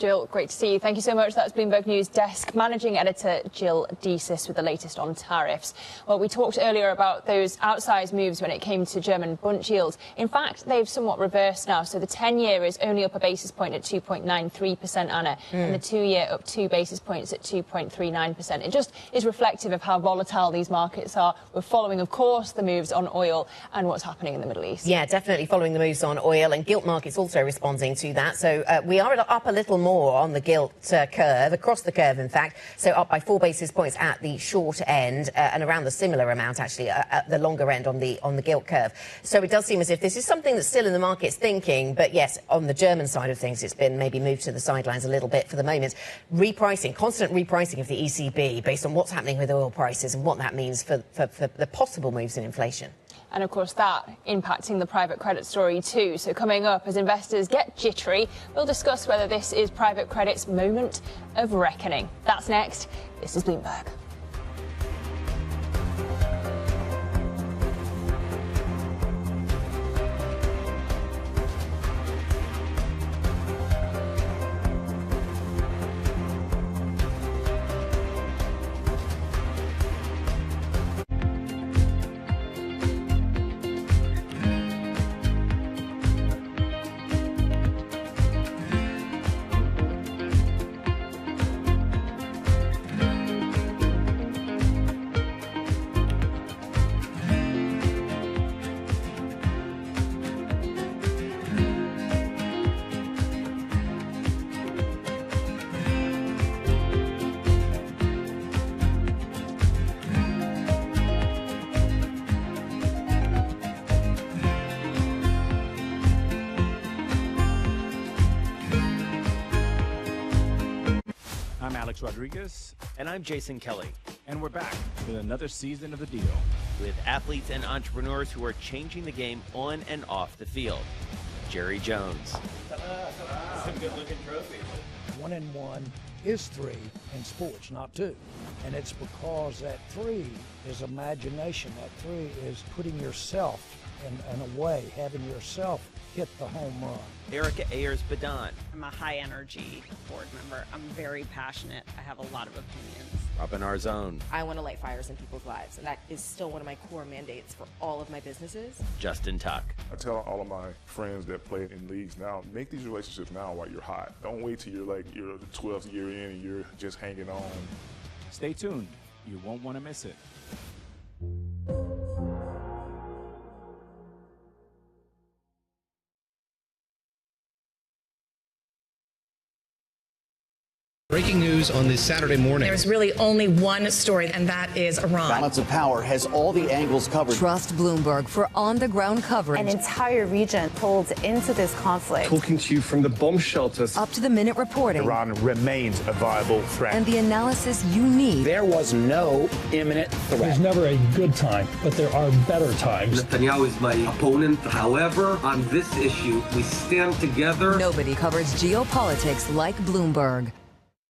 Jill, great to see you. Thank you so much. That's Bloomberg News Desk Managing Editor Jill Desis with the latest on tariffs. Well, we talked earlier about those outsized moves when it came to German bund yields. In fact, they've somewhat reversed now. So the 10-year is only up a basis point at 2.93%, Anna, and the 2-year up 2 basis points at 2.39%. It just is reflective of how volatile these markets are. We're following, of course, the moves on oil and what's happening in the Middle East. Yeah, definitely following the moves on oil, and gilt markets also responding to that. So we are up a little more on the gilt curve, across the curve, in fact. So up by 4 basis points at the short end and around the similar amount, actually, at the longer end on the gilt curve. So it does seem as if this is something that's still in the market's thinking. But yes, on the German side of things, it's been maybe moved to the sidelines a little bit for the moment. Repricing, constant repricing of the ECB based on what's happening with oil prices and what that means for the possible moves in inflation. And, of course, that impacting the private credit story too. So coming up, as investors get jittery, we'll discuss whether this is private credit's moment of reckoning. That's next. This is Bloomberg. I'm Alex Rodriguez. And I'm Jason Kelly. And we're back with another season of The Deal. With athletes and entrepreneurs who are changing the game on and off the field. Jerry Jones. Some good-looking trophy. 1 and 1 is 3 in sports, not 2. And it's because that 3 is imagination. That 3 is putting yourself in a way, having yourself hit the home run. Erica Ayers-Badon. I'm a high-energy board member. I'm very passionate. I have a lot of opinions. Robin Arzón. I want to light fires in people's lives, and that is still one of my core mandates for all of my businesses. Justin Tuck. I tell all of my friends that play in leagues now, make these relationships now while you're hot. Don't wait till you're your 12th year in and you're just hanging on. Stay tuned. You won't want to miss it. Breaking news on this Saturday morning. There's really only one story, and that is Iran. Balance of Power has all the angles covered. Trust Bloomberg for on-the-ground coverage. An entire region pulled into this conflict. Talking to you from the bomb shelters. Up-to-the-minute reporting. Iran remains a viable threat. And the analysis you need. There was no imminent threat. There's never a good time, but there are better times. Netanyahu is my opponent. However, on this issue, we stand together. Nobody covers geopolitics like Bloomberg.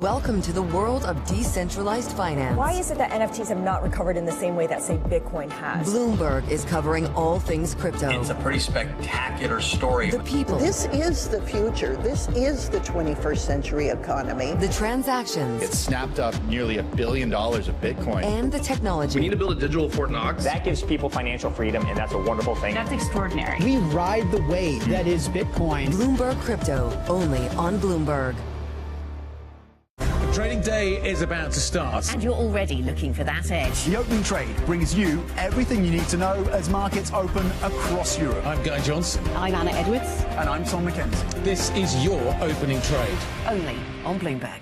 Welcome to the world of decentralized finance. Why is it that NFTs have not recovered in the same way that, say, Bitcoin has? Bloomberg is covering all things crypto. It's a pretty spectacular story. The people. This is the future. This is the 21st century economy. The transactions. It snapped up nearly $1 billion of Bitcoin. And the technology. We need to build a digital Fort Knox. That gives people financial freedom, and that's a wonderful thing. That's extraordinary. We ride the wave that is Bitcoin. Bloomberg Crypto, only on Bloomberg. Trading day is about to start. And you're already looking for that edge. The opening trade brings you everything you need to know as markets open across Europe. I'm Guy Johnson. I'm Anna Edwards. And I'm Tom McKenzie. This is your opening trade. Only on Bloomberg.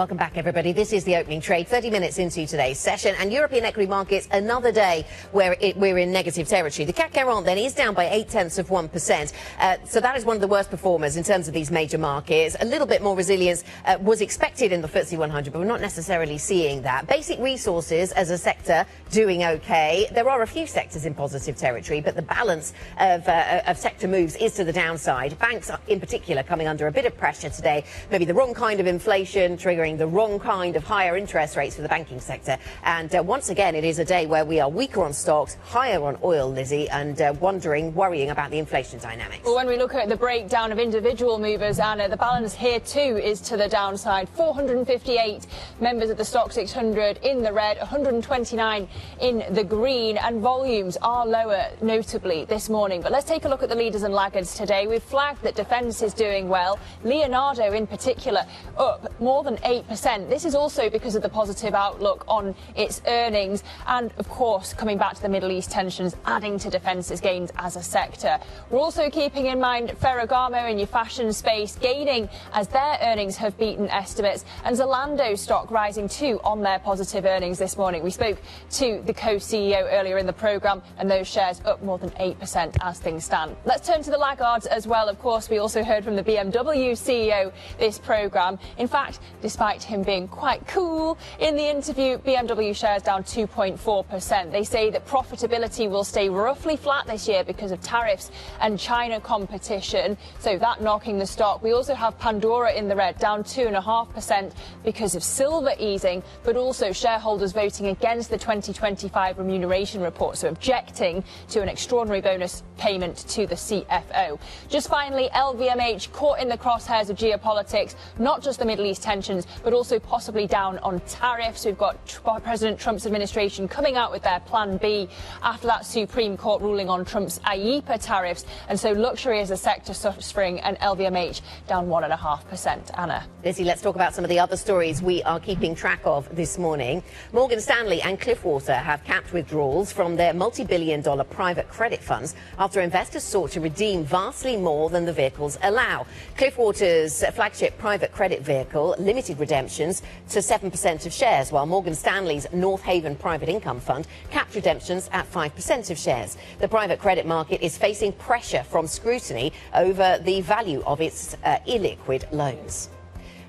Welcome back, everybody. This is the opening trade, 30 minutes into today's session, and European equity markets, another day where we're in negative territory. The CAC 40 then is down by 0.8%. So that is one of the worst performers in terms of these major markets. A little bit more resilience was expected in the FTSE 100, but we're not necessarily seeing that. Basic resources as a sector doing okay. There are a few sectors in positive territory, but the balance of sector moves is to the downside. Banks in particular coming under a bit of pressure today. Maybe the wrong kind of inflation triggering the wrong kind of higher interest rates for the banking sector. And once again, it is a day where we are weaker on stocks, higher on oil, Lizzie, and worrying about the inflation dynamics. Well, when we look at the breakdown of individual movers, Anna, the balance here too is to the downside. 458 members of the Stock 600 in the red, 129 in the green, and volumes are lower notably this morning. But let's take a look at the leaders and laggards today. We've flagged that defence is doing well. Leonardo in particular up more than 8%. This is also because of the positive outlook on its earnings and, of course, coming back to the Middle East tensions, adding to defence's gains as a sector. We're also keeping in mind Ferragamo in your fashion space gaining as their earnings have beaten estimates, and Zalando stock rising too on their positive earnings this morning. We spoke to the co-CEO earlier in the programme, and those shares up more than 8% as things stand. Let's turn to the laggards as well. Of course, we also heard from the BMW CEO this programme. In fact, despite him being quite cool in the interview, BMW shares down 2.4%. They say that profitability will stay roughly flat this year because of tariffs and China competition, so that knocking the stock. We also have Pandora in the red, down 2.5% because of silver easing, but also shareholders voting against the 2025 remuneration report, so objecting to an extraordinary bonus payment to the CFO. Just finally, LVMH caught in the crosshairs of geopolitics, not just the Middle East tensions, but also possibly down on tariffs. We've got President Trump's administration coming out with their plan B after that Supreme Court ruling on Trump's IEEPA tariffs, and so luxury as a sector suffering, and LVMH down 1.5%. Anna. Lizzie, let's talk about some of the other stories we are keeping track of this morning. Morgan Stanley and Cliffwater have capped withdrawals from their multi-billion-dollar private credit funds after investors sought to redeem vastly more than the vehicles allow. Cliffwater's flagship private credit vehicle limited redemptions to 7% of shares, while Morgan Stanley's North Haven Private Income Fund capped redemptions at 5% of shares. The private credit market is facing pressure from scrutiny over the value of its illiquid loans.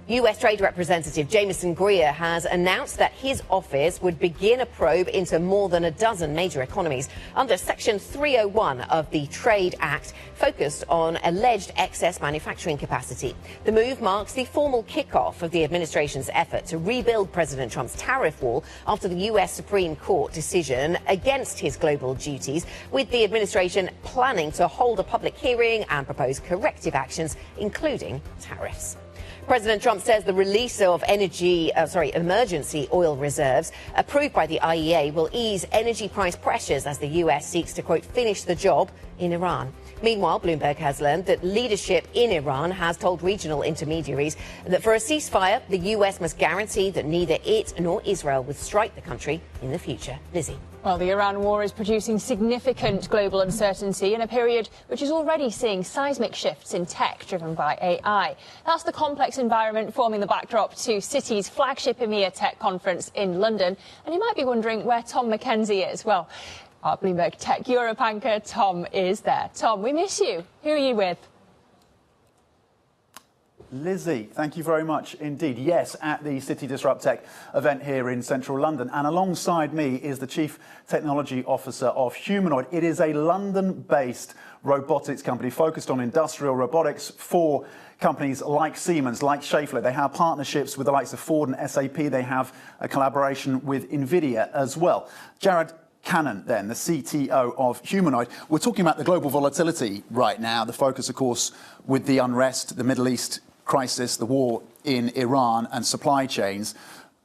US Trade Representative Jameson Greer has announced that his office would begin a probe into more than a dozen major economies under Section 301 of the Trade Act, focused on alleged excess manufacturing capacity. The move marks the formal kickoff of the administration's effort to rebuild President Trump's tariff wall after the US Supreme Court decision against his global duties, with the administration planning to hold a public hearing and propose corrective actions, including tariffs. President Trump says the release of emergency oil reserves approved by the IEA will ease energy price pressures as the US seeks to, quote, finish the job in Iran. Meanwhile, Bloomberg has learned that leadership in Iran has told regional intermediaries that for a ceasefire, the US must guarantee that neither it nor Israel would strike the country in the future. Lizzie. Well, the Iran war is producing significant global uncertainty in a period which is already seeing seismic shifts in tech driven by AI. That's the complex environment forming the backdrop to Citi's flagship EMEA Tech conference in London. And you might be wondering where Tom McKenzie is. Well, our Bloomberg Tech Europe anchor, Tom, is there. Tom, we miss you. Who are you with? Lizzie, thank you very much indeed. Yes, at the City Disrupt Tech event here in central London. And alongside me is the Chief Technology Officer of Humanoid. It is a London-based robotics company focused on industrial robotics for companies like Siemens, like Schaeffler. They have partnerships with the likes of Ford and SAP. They have a collaboration with NVIDIA as well. Jared Cannon, then, the CTO of Humanoid. We're talking about the global volatility right now. The focus, of course, with the unrest, the Middle East crisis, the war in Iran and supply chains,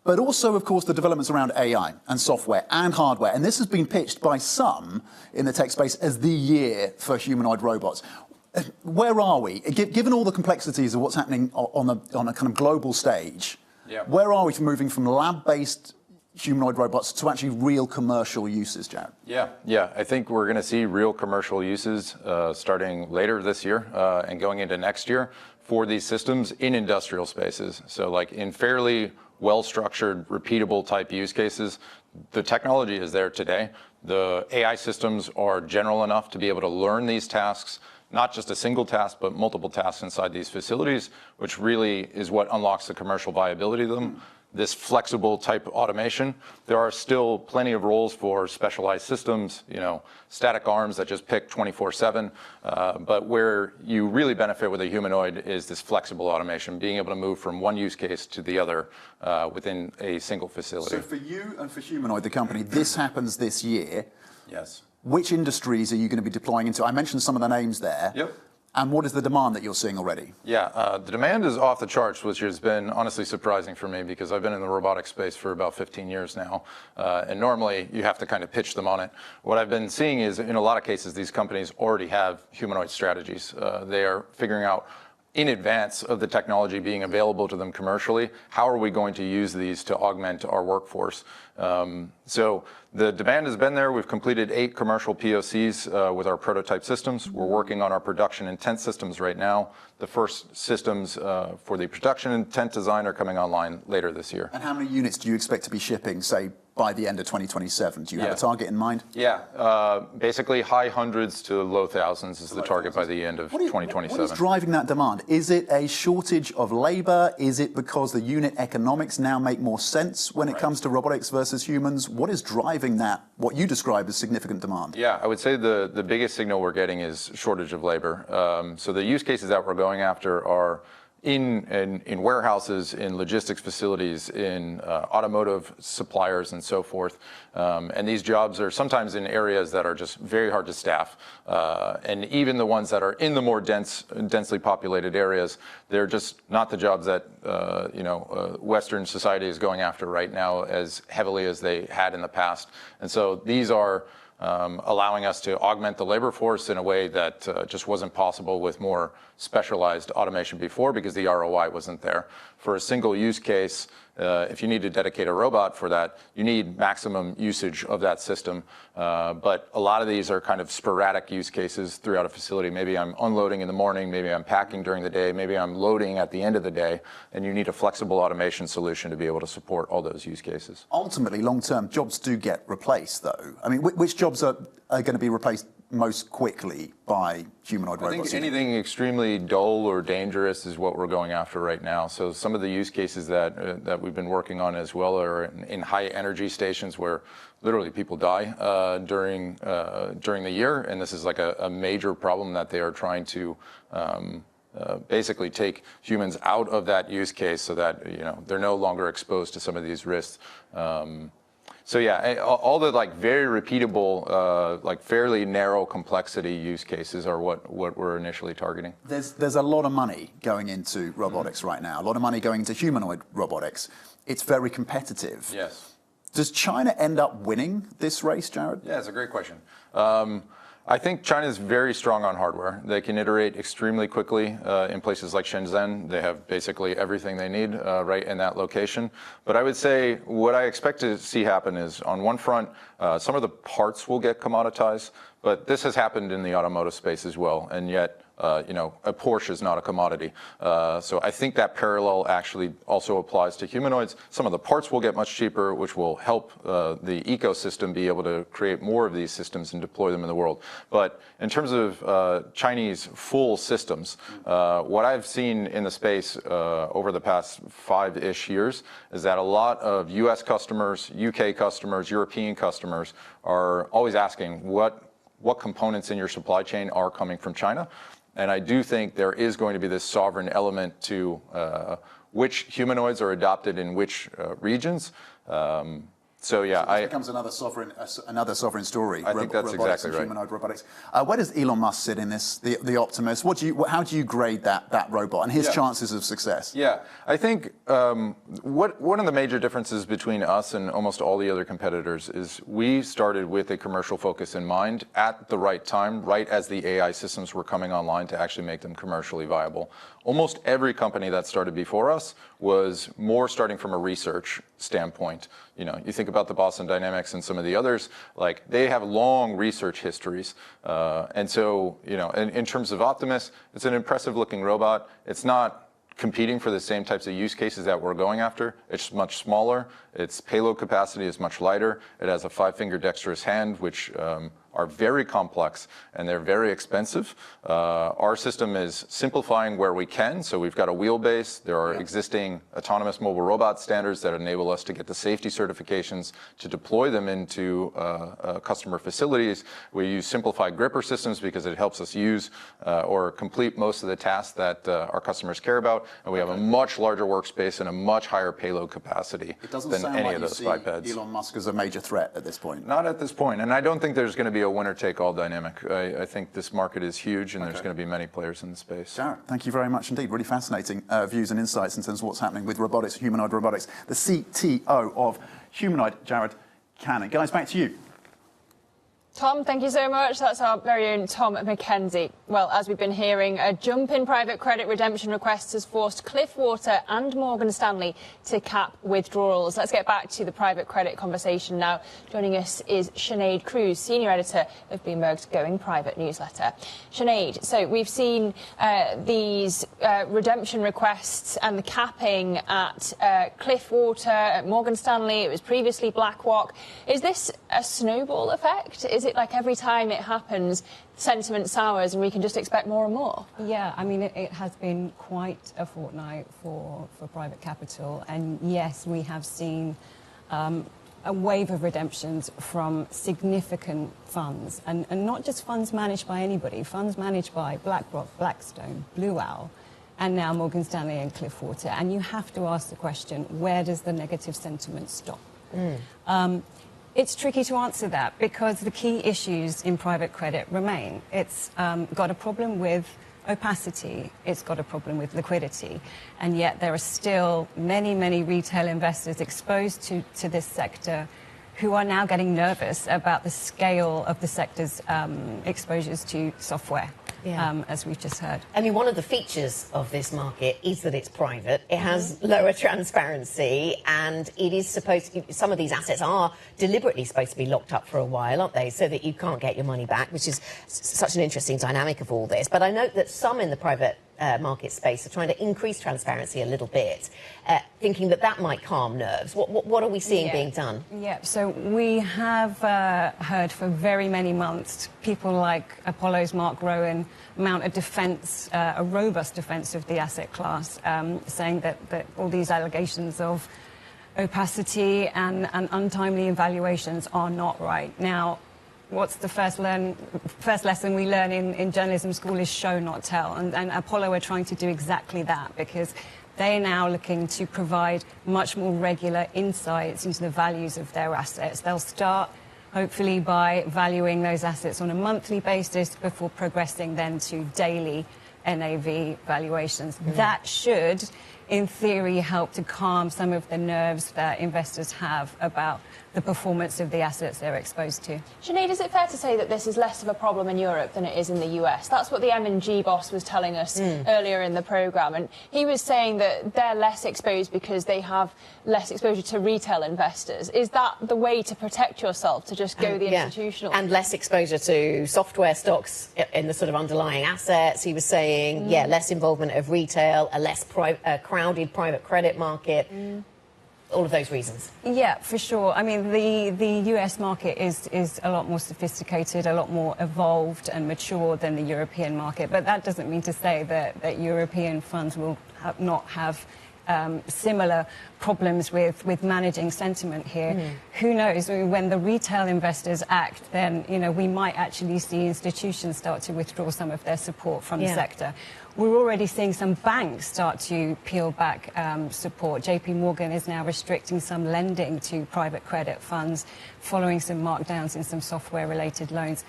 but also, of course, the developments around AI and software and hardware. And this has been pitched by some in the tech space as the year for humanoid robots. Where are we? Given all the complexities of what's happening on a kind of global stage, where are we from moving from lab-based humanoid robots to actually real commercial uses, Jared? Yeah. I think we're going to see real commercial uses starting later this year and going into next year for these systems in industrial spaces. So like in fairly well-structured, repeatable type use cases, the technology is there today. The AI systems are general enough to be able to learn these tasks, not just a single task, but multiple tasks inside these facilities, which really is what unlocks the commercial viability of them. This flexible type automation. There are still plenty of roles for specialized systems, static arms that just pick 24/7. But where you really benefit with a humanoid is this flexible automation, being able to move from one use case to the other within a single facility. So for you and for Humanoid, the company, this happens this year. Yes. Which industries are you going to be deploying into? I mentioned some of the names there. Yep. And what is the demand that you're seeing already? Yeah, the demand is off the charts, which has been honestly surprising for me because I've been in the robotics space for about 15 years now. And normally you have to kind of pitch them on it. What I've been seeing is in a lot of cases, these companies already have humanoid strategies. They are figuring out in advance of the technology being available to them commercially, how are we going to use these to augment our workforce? So the demand has been there. We've completed 8 commercial POCs with our prototype systems. We're working on our production intent systems right now. The first systems for the production intent design are coming online later this year. And how many units do you expect to be shipping, say, by the end of 2027? Do you have a target in mind? Yeah, basically high hundreds to low thousands is the target by the end of 2027. What is driving that demand? Is it a shortage of labor? Is it because the unit economics now make more sense when it comes to robotics versus humans? What is driving that, what you describe as significant demand? Yeah, I would say the biggest signal we're getting is shortage of labor. So the use cases that we're going after are in warehouses, in logistics facilities, in automotive suppliers and so forth. And these jobs are sometimes in areas that are just very hard to staff. And even the ones that are in the more densely populated areas, they're just not the jobs that Western society is going after right now as heavily as they had in the past. And so these are allowing us to augment the labor force in a way that just wasn't possible with more specialized automation before because the ROI wasn't there. For a single use case, if you need to dedicate a robot for that, you need maximum usage of that system. But a lot of these are kind of sporadic use cases throughout a facility. Maybe I'm unloading in the morning, maybe I'm packing during the day, maybe I'm loading at the end of the day, and you need a flexible automation solution to be able to support all those use cases. Ultimately, long-term, jobs do get replaced, though. I mean, which jobs are going to be replaced most quickly by humanoid robots? I think anything extremely dull or dangerous is what we're going after right now. So some of the use cases that we've been working on as well are in high energy stations where literally people die during the year, and this is like a major problem that they are trying to basically take humans out of that use case so that they're no longer exposed to some of these risks. So yeah, all the very repeatable, fairly narrow complexity use cases are what we're initially targeting. There's a lot of money going into robotics right now, a lot of money going into humanoid robotics. It's very competitive. Yes. Does China end up winning this race, Jared? Yeah, it's a great question. I think China is very strong on hardware. They can iterate extremely quickly in places like Shenzhen. They have basically everything they need right in that location. But I would say what I expect to see happen is on one front, some of the parts will get commoditized, but this has happened in the automotive space as well. And yet, a Porsche is not a commodity. So I think that parallel actually also applies to humanoids. Some of the parts will get much cheaper, which will help the ecosystem be able to create more of these systems and deploy them in the world. But in terms of Chinese full systems, what I've seen in the space over the past 5-ish years is that a lot of US customers, UK customers, European customers are always asking what components in your supply chain are coming from China. And I do think there is going to be this sovereign element to which humanoids are adopted in which regions. So yeah, this becomes another sovereign story. I think that's exactly right. Humanoid robotics. Where does Elon Musk sit in this? The Optimus. How do you grade that robot and his chances of success? Yeah, I think one of the major differences between us and almost all the other competitors is we started with a commercial focus in mind at the right time, right as the AI systems were coming online to actually make them commercially viable. Almost every company that started before us was more starting from a research standpoint you think about the Boston Dynamics and some of the others, like they have long research histories. And so, in terms of Optimus, it's an impressive looking robot. It's not competing for the same types of use cases that we're going after. It's much smaller. Its payload capacity is much lighter. It has a 5-finger dexterous hand, which are very complex and they're very expensive. Our system is simplifying where we can. So we've got a wheelbase. There are existing autonomous mobile robot standards that enable us to get the safety certifications to deploy them into customer facilities. We use simplified gripper systems because it helps us use or complete most of the tasks that our customers care about. And we have a much larger workspace and a much higher payload capacity than any of those bipeds. Elon Musk as a major threat at this point. Not at this point. And I don't think there's going to be a winner-take-all dynamic. I think this market is huge, and there's going to be many players in the space. Jared, thank you very much indeed. Really fascinating views and insights in terms of what's happening with robotics, humanoid robotics. The CTO of Humanoid, Jared Cannon. Guys, back to you. Tom, thank you so much. That's our very own Tom McKenzie. Well, as we've been hearing, a jump in private credit redemption requests has forced Cliffwater and Morgan Stanley to cap withdrawals. Let's get back to the private credit conversation now. Joining us is Sinead Cruz, senior editor of Bloomberg's Going Private newsletter. Sinead, so we've seen these redemption requests and the capping at Cliffwater, at Morgan Stanley. It was previously BlackRock. Is this a snowball effect? Is it like every time it happens, sentiment sours and we can just expect more and more? Yeah, I mean, it has been quite a fortnight for private capital. And yes, we have seen a wave of redemptions from significant funds. And not just funds managed by anybody, funds managed by BlackRock, Blackstone, Blue Owl, and now Morgan Stanley and Cliffwater. And you have to ask the question, where does the negative sentiment stop? It's tricky to answer that because the key issues in private credit remain. It's got a problem with opacity, it's got a problem with liquidity, and yet there are still many, many retail investors exposed to this sector who are now getting nervous about the scale of the sector's exposures to software. Yeah. As we've just heard. I mean, one of the features of this market is that it's private. It has lower transparency, and it is supposed to, some of these assets are deliberately supposed to be locked up for a while, aren't they, so that you can't get your money back, which is such an interesting dynamic of all this. But I note that some in the private market space are trying to increase transparency a little bit, thinking that that might calm nerves. What are we seeing being done? Yeah, so we have heard for very many months people like Apollo's Mark Rowan mount a defence, a robust defence of the asset class, saying that all these allegations of opacity and untimely evaluations are not right. Now, what's the first lesson we learn in journalism school is show, not tell. And Apollo are trying to do exactly that because they're now looking to provide much more regular insights into the values of their assets. They'll start, hopefully, by valuing those assets on a monthly basis before progressing then to daily NAV valuations. That should, in theory, help to calm some of the nerves that investors have about the performance of the assets they're exposed to. Sinead, is it fair to say that this is less of a problem in Europe than it is in the US? That's what the M&G boss was telling us earlier in the programme, and he was saying that they're less exposed because they have less exposure to retail investors. Is that the way to protect yourself, to just go the institutional? And less exposure to software stocks in the sort of underlying assets. He was saying, less involvement of retail, a less crowded private credit market. All of those reasons. Yeah, for sure. I mean, the US market is a lot more sophisticated, a lot more evolved and mature than the European market. But that doesn't mean to say that European funds will not have similar problems with managing sentiment here. Who knows? When the retail investors act, then we might actually see institutions start to withdraw some of their support from the sector. We're already seeing some banks start to peel back support. JP Morgan is now restricting some lending to private credit funds following some markdowns in some software-related loans.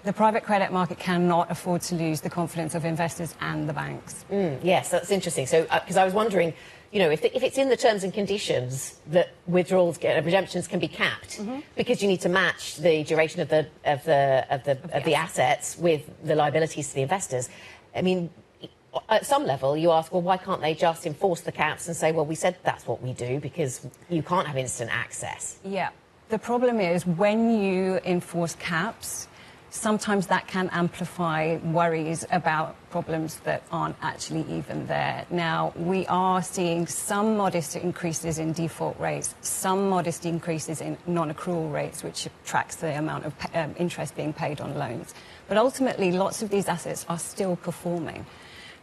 The private credit market cannot afford to lose the confidence of investors and the banks. Yes, that's interesting. So, because I was wondering, if it's in the terms and conditions that withdrawals, redemptions can be capped, because you need to match the duration of the assets with the liabilities to the investors. I mean, at some level, you ask, well, why can't they just enforce the caps and say, well, we said that's what we do because you can't have instant access? Yeah. The problem is when you enforce caps, sometimes that can amplify worries about problems that aren't actually even there. Now, we are seeing some modest increases in default rates, some modest increases in non-accrual rates, which tracks the amount of interest being paid on loans. But ultimately, lots of these assets are still performing.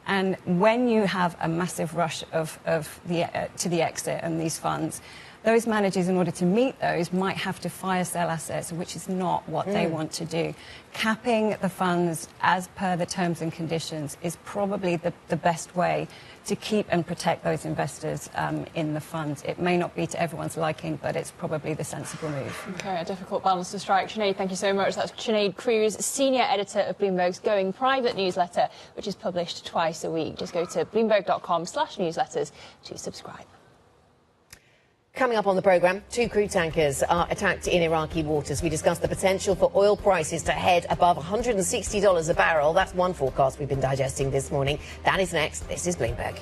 And when you have a massive rush to the exit and these funds, those managers, in order to meet those, might have to fire sale assets, which is not what they want to do. Capping the funds as per the terms and conditions is probably the best way to keep and protect those investors in the funds. It may not be to everyone's liking, but it's probably the sensible move. Okay, a difficult balance to strike. Sinead, thank you so much. That's Sinead Cruz, senior editor of Bloomberg's Going Private newsletter, which is published twice a week. Just go to bloomberg.com/newsletters to subscribe. Coming up on the programme, 2 crude tankers are attacked in Iraqi waters. We discussed the potential for oil prices to head above $160 a barrel. That's one forecast we've been digesting this morning. That is next. This is Bloomberg.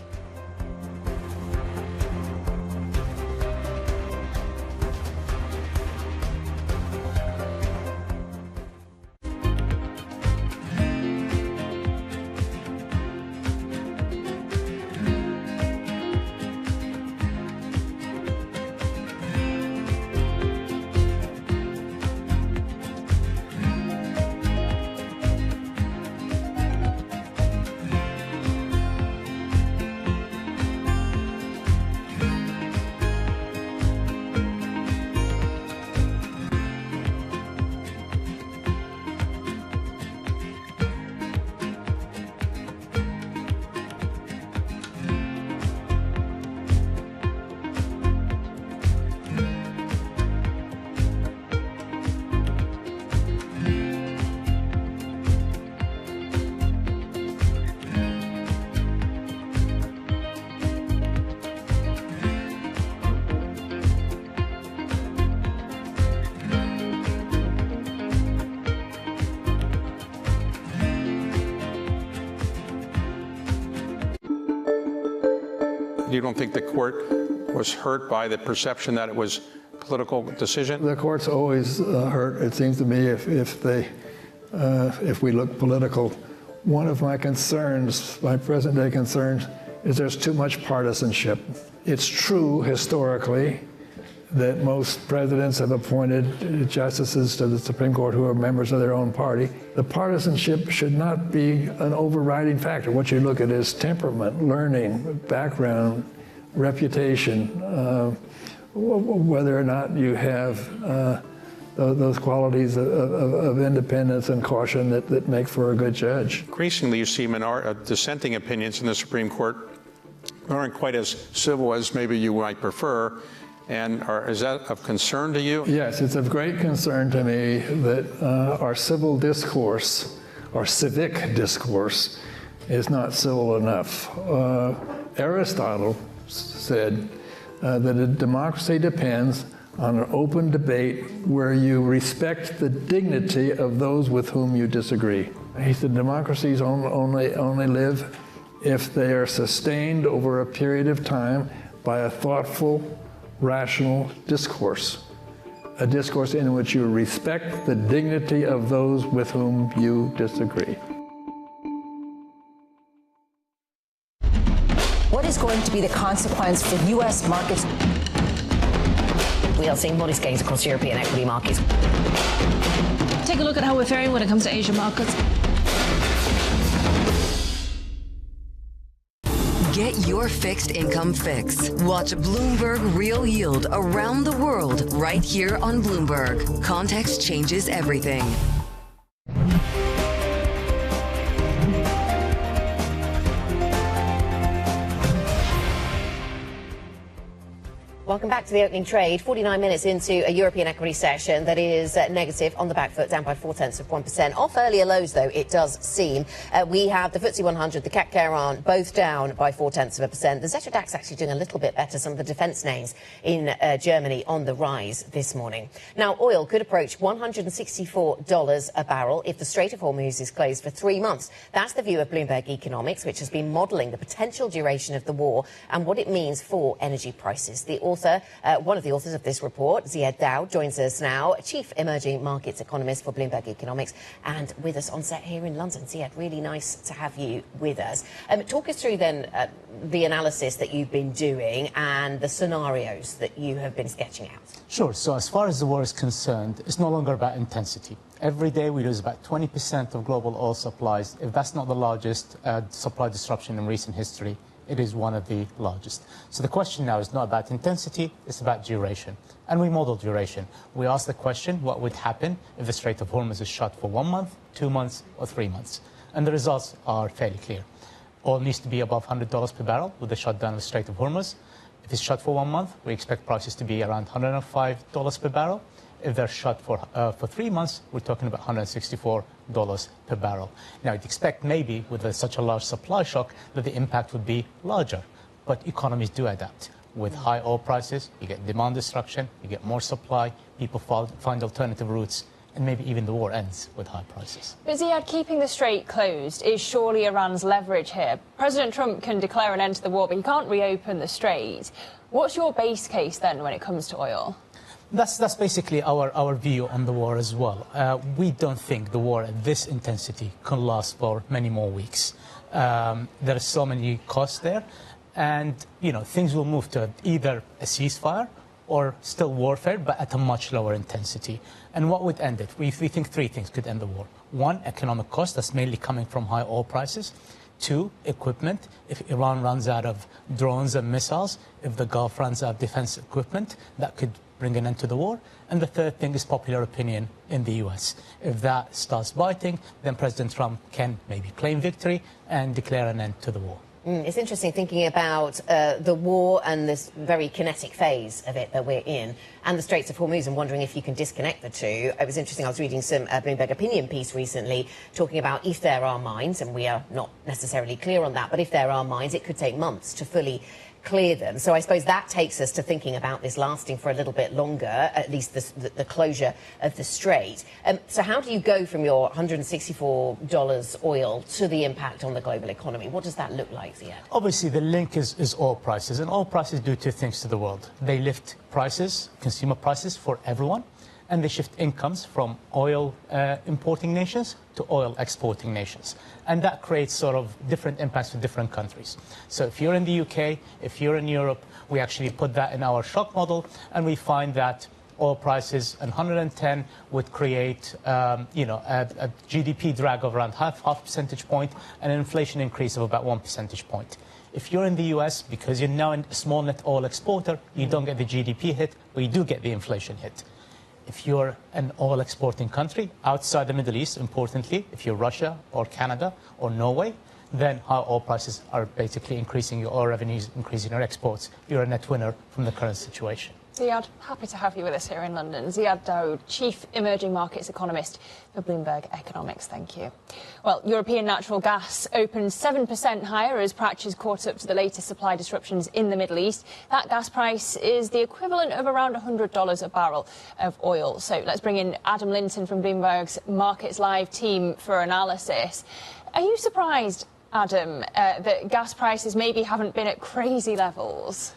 You don't think the court was hurt by the perception that it was a political decision? The court's always hurt, it seems to me, if we look political. One of my concerns, my present-day concerns, is there's too much partisanship. It's true historically that most presidents have appointed justices to the Supreme Court who are members of their own party. The partisanship should not be an overriding factor. What you look at is temperament, learning, background, reputation, whether or not you have those qualities of independence and caution that make for a good judge. Increasingly, you see dissenting opinions in the Supreme Court aren't quite as civil as maybe you might prefer. And is that of concern to you? Yes, it's of great concern to me that our civil discourse, our civic discourse, is not civil enough. Aristotle said that a democracy depends on an open debate where you respect the dignity of those with whom you disagree. He said democracies only live if they are sustained over a period of time by a thoughtful, rational discourse, a discourse in which you respect the dignity of those with whom you disagree. What is going to be the consequence for U.S. markets? We are seeing modest gains across European equity markets. Take a look at how we're faring when it comes to Asian markets. Get your fixed income fix. Watch Bloomberg Real Yield around the world right here on Bloomberg. Context changes everything. Welcome back to the opening trade. 49 minutes into a European equity session that is negative on the back foot, down by 0.4%. Off earlier lows, though, it does seem. We have the FTSE 100, the CAC 40, both down by 0.4%. The Xauusd DAX actually doing a little bit better. Some of the defence names in Germany on the rise this morning. Now, oil could approach $164 a barrel if the Strait of Hormuz is closed for 3 months. That's the view of Bloomberg Economics, which has been modelling the potential duration of the war and what it means for energy prices. The author, one of the authors of this report, Ziad Daoud, joins us now, Chief Emerging Markets Economist for Bloomberg Economics, and with us on set here in London. Ziad, really nice to have you with us. Talk us through then the analysis that you've been doing and the scenarios that you have been sketching out. Sure. So as far as the war is concerned, it's no longer about intensity. Every day we lose about 20% of global oil supplies. If that's not the largest supply disruption in recent history, it is one of the largest. So the question now is not about intensity, it's about duration. And we model duration. We ask the question, what would happen if the Strait of Hormuz is shut for 1 month, 2 months, or 3 months? And the results are fairly clear. Oil needs to be above $100 per barrel with the shutdown of the Strait of Hormuz. If it's shut for 1 month, we expect prices to be around $105 per barrel. If they're shut for 3 months, we're talking about $164 per barrel. Now, you'd expect maybe with such a large supply shock that the impact would be larger, but economies do adapt. With high oil prices, you get demand destruction, you get more supply, people find alternative routes, and maybe even the war ends with high prices. But Ziad, keeping the strait closed is surely Iran's leverage here. President Trump can declare an end to the war, but he can't reopen the strait. What's your base case then when it comes to oil? That's basically our view on the war as well. We don't think the war at this intensity can last for many more weeks. There are so many costs there, and things will move to either a ceasefire or still warfare, but at a much lower intensity. And what would end it? We think 3 things could end the war. 1, economic cost, that's mainly coming from high oil prices. 2, equipment. If Iran runs out of drones and missiles, if the Gulf runs out of defense equipment, that could bring an end to the war. And the 3rd thing is popular opinion in the US. If that starts biting, then President Trump can maybe claim victory and declare an end to the war. It's interesting thinking about the war and this very kinetic phase of it that we're in, and the Straits of Hormuz, and wondering if you can disconnect the two. It was interesting, I was reading some Bloomberg opinion piece recently talking about if there are mines, and we are not necessarily clear on that, but if there are mines, it could take months to fully clear them. So I suppose that takes us to thinking about this lasting for a little bit longer, at least the closure of the strait. So how do you go from your $164 oil to the impact on the global economy? What does that look like, Ziad? Obviously, the link is oil prices, and oil prices do 2 things to the world. They lift prices, consumer prices for everyone, and they shift incomes from oil importing nations to oil exporting nations. And that creates sort of different impacts for different countries. So if you're in the UK, if you're in Europe, we actually put that in our shock model, and we find that oil prices at 110 would create a GDP drag of around half percentage point and an inflation increase of about 1 percentage point. If you're in the US, because you're now a small net oil exporter, you don't get the GDP hit, but you do get the inflation hit. If you're an oil exporting country outside the Middle East, importantly, if you're Russia or Canada or Norway, then high oil prices are basically increasing your oil revenues, increasing your exports. You're a net winner from the current situation. Ziad, happy to have you with us here in London. Ziad Daoud, Chief Emerging Markets Economist for Bloomberg Economics. Thank you. Well, European natural gas opened 7% higher as prices caught up to the latest supply disruptions in the Middle East. That gas price is the equivalent of around $100 a barrel of oil. So let's bring in Adam Linton from Bloomberg's Markets Live team for analysis. Are you surprised, Adam, that gas prices maybe haven't been at crazy levels?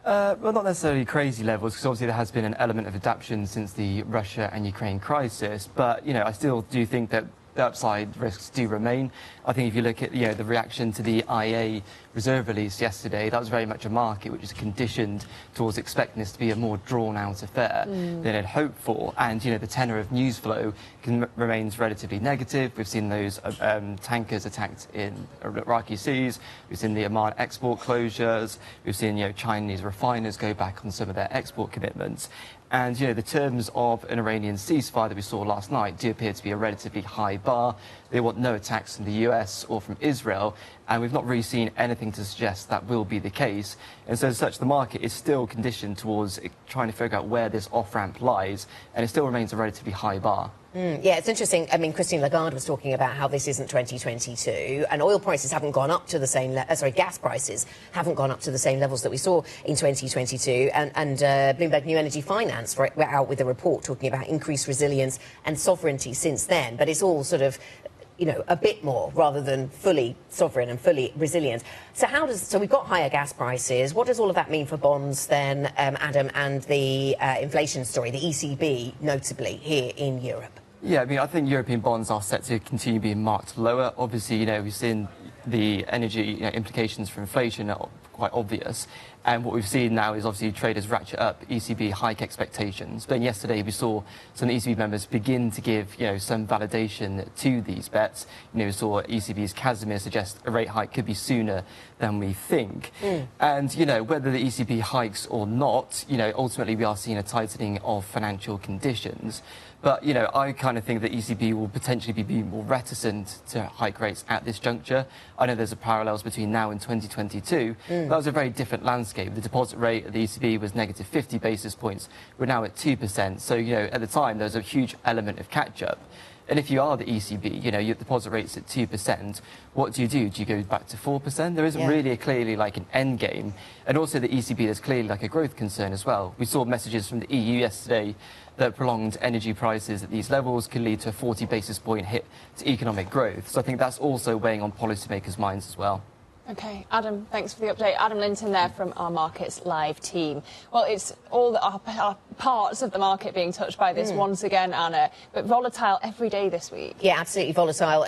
Well, not necessarily crazy levels, because obviously there has been an element of adaptation since the Russia and Ukraine crisis. But, I still do think that the upside risks do remain. I think if you look at the reaction to the IA reserve release yesterday, that was very much a market which is conditioned towards expecting this to be a more drawn-out affair than it hoped for. And, the tenor of news flow remains relatively negative. We've seen those tankers attacked in Iraqi seas. We've seen the Oman export closures. We've seen, Chinese refiners go back on some of their export commitments. And, the terms of an Iranian ceasefire that we saw last night do appear to be a relatively high bar. They want no attacks from the US or from Israel, and we've not really seen anything to suggest that will be the case. And so as such, the market is still conditioned towards trying to figure out where this off-ramp lies, and it still remains a relatively high bar. Yeah, it's interesting. I mean, Christine Lagarde was talking about how this isn't 2022, and oil prices haven't gone up to the same gas prices haven't gone up to the same levels that we saw in 2022. And Bloomberg New Energy Finance were out with a report talking about increased resilience and sovereignty since then. But it's all sort of, a bit more rather than fully sovereign and fully resilient. So we've got higher gas prices. What does all of that mean for bonds then, Adam, and the inflation story, the ECB notably here in Europe? Yeah, I mean, I think European bonds are set to continue being marked lower. Obviously, we've seen the energy implications for inflation are quite obvious. And what we've seen now is obviously traders ratchet up ECB hike expectations. But yesterday we saw some ECB members begin to give, some validation to these bets. We saw ECB's Casimir suggest a rate hike could be sooner than we think. And, whether the ECB hikes or not, ultimately we are seeing a tightening of financial conditions. But, I kind of think that ECB will potentially be more reticent to hike rates at this juncture. I know there's a parallels between now and 2022. That was a very different landscape. The deposit rate at the ECB was negative 50 basis points. We're now at 2%. So, at the time, there was a huge element of catch-up. And if you are the ECB, your deposit rate's at 2%, what do? Do you go back to 4%? There isn't really clearly like an end game. And also the ECB, there's clearly like a growth concern as well. We saw messages from the EU yesterday that prolonged energy prices at these levels can lead to a 40 basis point hit to economic growth. So I think that's also weighing on policymakers' minds as well. OK, Adam, thanks for the update. Adam Linton there from our Markets Live team. Well, it's all our parts of the market being touched by this once again, Anna, but volatile every day this week. Yeah, absolutely volatile.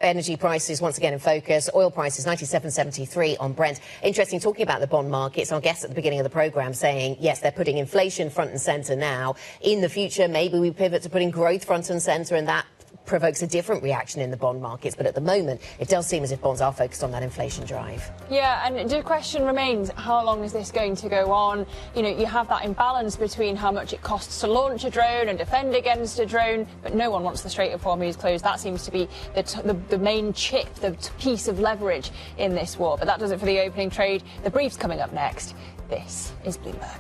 Energy prices once again in focus. Oil prices 97.73 on Brent. Interesting talking about the bond markets. Our guest at the beginning of the programme saying, yes, they're putting inflation front and centre now. In the future, maybe we pivot to putting growth front and centre, and that provokes a different reaction in the bond markets. But at the moment, it does seem as if bonds are focused on that inflation drive. Yeah, and the question remains, how long is this going to go on? You have that imbalance between how much it costs to launch a drone and defend against a drone, but no one wants the Strait of Hormuz closed. That seems to be the main chip, the piece of leverage in this war. But that does it for the opening trade. The brief's coming up next. This is Bloomberg.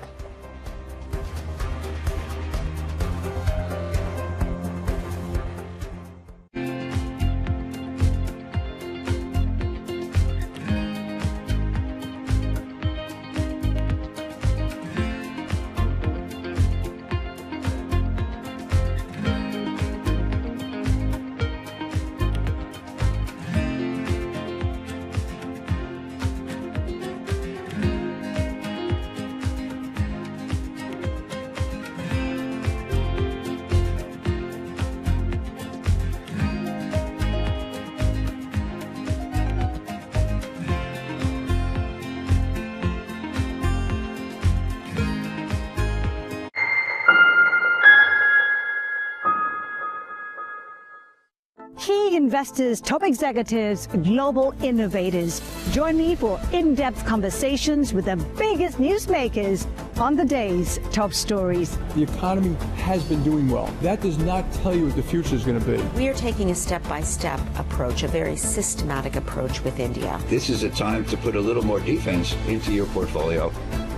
Key investors, top executives, global innovators. Join me for in-depth conversations with the biggest newsmakers on the day's top stories. The economy has been doing well. That does not tell you what the future is going to be. We are taking a step-by-step approach, a very systematic approach with India. This is a time to put a little more defense into your portfolio.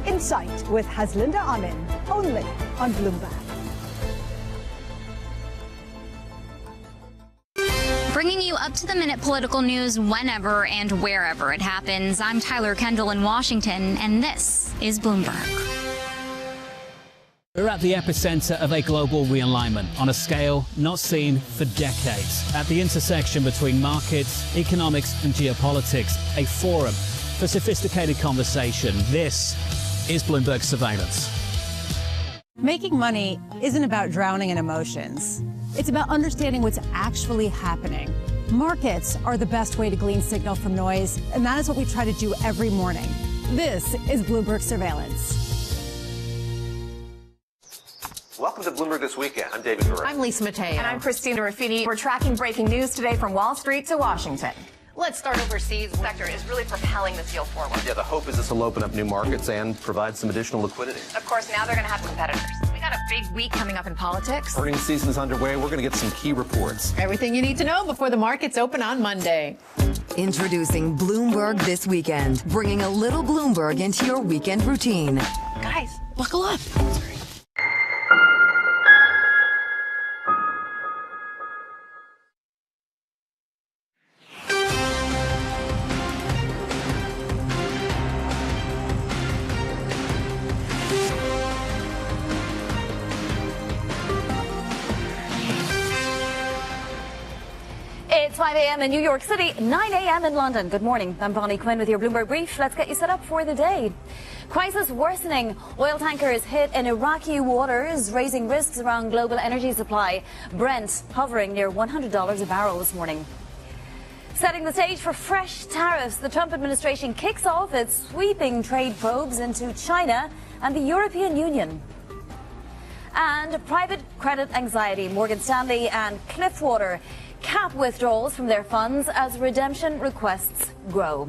Insight with Haslinda Amin, only on Bloomberg. Bringing you up-to-the-minute political news whenever and wherever it happens. I'm Tyler Kendall in Washington, and this is Bloomberg. We're at the epicenter of a global realignment on a scale not seen for decades. At the intersection between markets, economics, and geopolitics, a forum for sophisticated conversation. This is Bloomberg Surveillance. Making money isn't about drowning in emotions. It's about understanding what's actually happening. Markets are the best way to glean signal from noise, and that is what we try to do every morning. This is Bloomberg Surveillance. Welcome to Bloomberg This Weekend. I'm David Murray. I'm Lisa Mateo. And I'm Christina Ruffini. We're tracking breaking news today from Wall Street to Washington. Let's start overseas. The sector is really propelling this deal forward. Yeah, the hope is this will open up new markets and provide some additional liquidity. Of course, now they're going to have competitors. We got got a big week coming up in politics. Earnings season is underway. We're going to get some key reports. Everything you need to know before the markets open on Monday. Introducing Bloomberg This Weekend, bringing a little Bloomberg into your weekend routine. Guys, buckle up. It's 5 a.m. in New York City, 9 a.m. in London. Good morning. I'm Bonnie Quinn with your Bloomberg Brief. Let's get you set up for the day. Crisis worsening. Oil tankers hit in Iraqi waters, raising risks around global energy supply. Brent hovering near $100 a barrel this morning. Setting the stage for fresh tariffs, the Trump administration kicks off its sweeping trade probes into China and the European Union. And private credit anxiety. Morgan Stanley and Cliffwater cap withdrawals from their funds as redemption requests grow.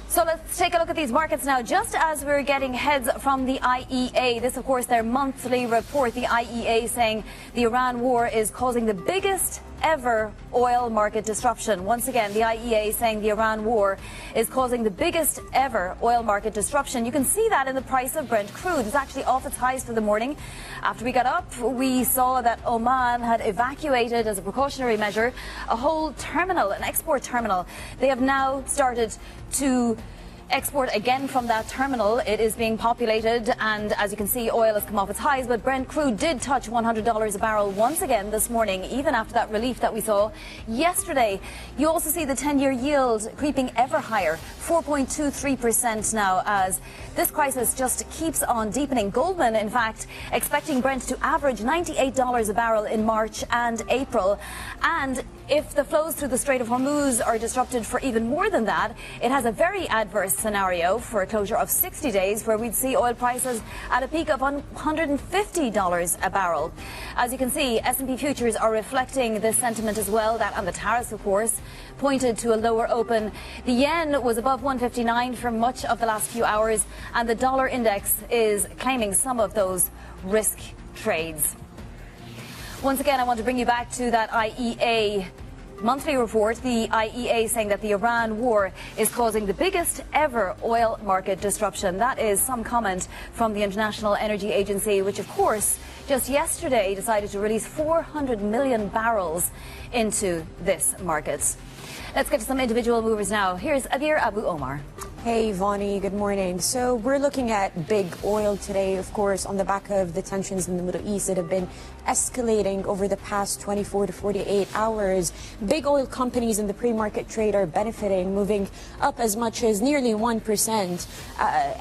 So let's take a look at these markets now, just as we're getting heads from the IEA. This, of course, their monthly report. The IEA saying the Iran war is causing the biggest ever oil market disruption. Once again, the IEA saying the Iran war is causing the biggest ever oil market disruption. You can see that in the price of Brent crude. It's actually off its highs for the morning. After we got up, we saw that Oman had evacuated, as a precautionary measure, a whole terminal, an export terminal. They have now started to export again from that terminal. It is being populated, and as you can see, oil has come off its highs, but Brent crude did touch $100 a barrel once again this morning, even after that relief that we saw yesterday. You also see the 10-year yield creeping ever higher, 4.23% now, as this crisis just keeps on deepening. Goldman, in fact, expecting Brent to average $98 a barrel in March and April, and if the flows through the Strait of Hormuz are disrupted for even more than that, it has a very adverse scenario for a closure of 60 days where we'd see oil prices at a peak of $150 a barrel. As you can see, S&P futures are reflecting this sentiment as well. That and the tariffs, of course, pointed to a lower open. The yen was above 159 for much of the last few hours, and the dollar index is claiming some of those risk trades. Once again, I want to bring you back to that IEA monthly report. The IEA saying that the Iran war is causing the biggest ever oil market disruption. That is some comment from the International Energy Agency, which, of course, just yesterday decided to release 400 million barrels into this market. Let's get to some individual movers now. Here's Adir Abu Omar. Hey, Vonnie, good morning. So we're looking at big oil today, of course, on the back of the tensions in the Middle East that have been escalating over the past 24 to 48 hours. Big oil companies in the pre-market trade are benefiting, moving up as much as nearly 1%.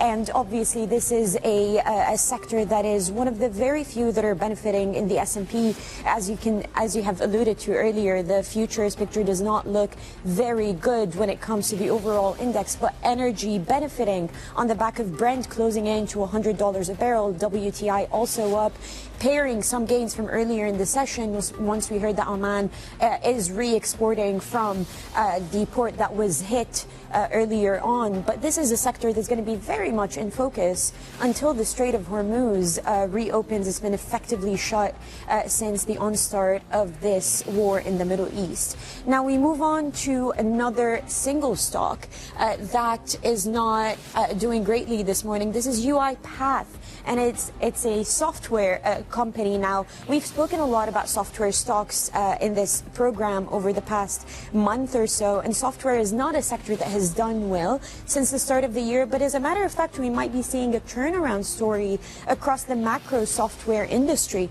And obviously, this is a sector that is one of the very few that are benefiting in the S&P. As you have alluded to earlier, the futures picture does not look very good when it comes to the overall index, but energy benefiting on the back of Brent closing in to $100 a barrel, WTI also up, pairing some gains from earlier in the session once we heard that Oman is re-exporting from the port that was hit earlier on. But this is a sector that's going to be very much in focus until the Strait of Hormuz reopens. It's been effectively shut since the onstart of this war in the Middle East. Now we move on to another single stock that is not doing greatly this morning. This is UiPath, and it's a software company. Now, we've spoken a lot about software stocks in this program over the past month or so, and software is not a sector that has done well since the start of the year, but as a matter of fact, we might be seeing a turnaround story across the macro software industry.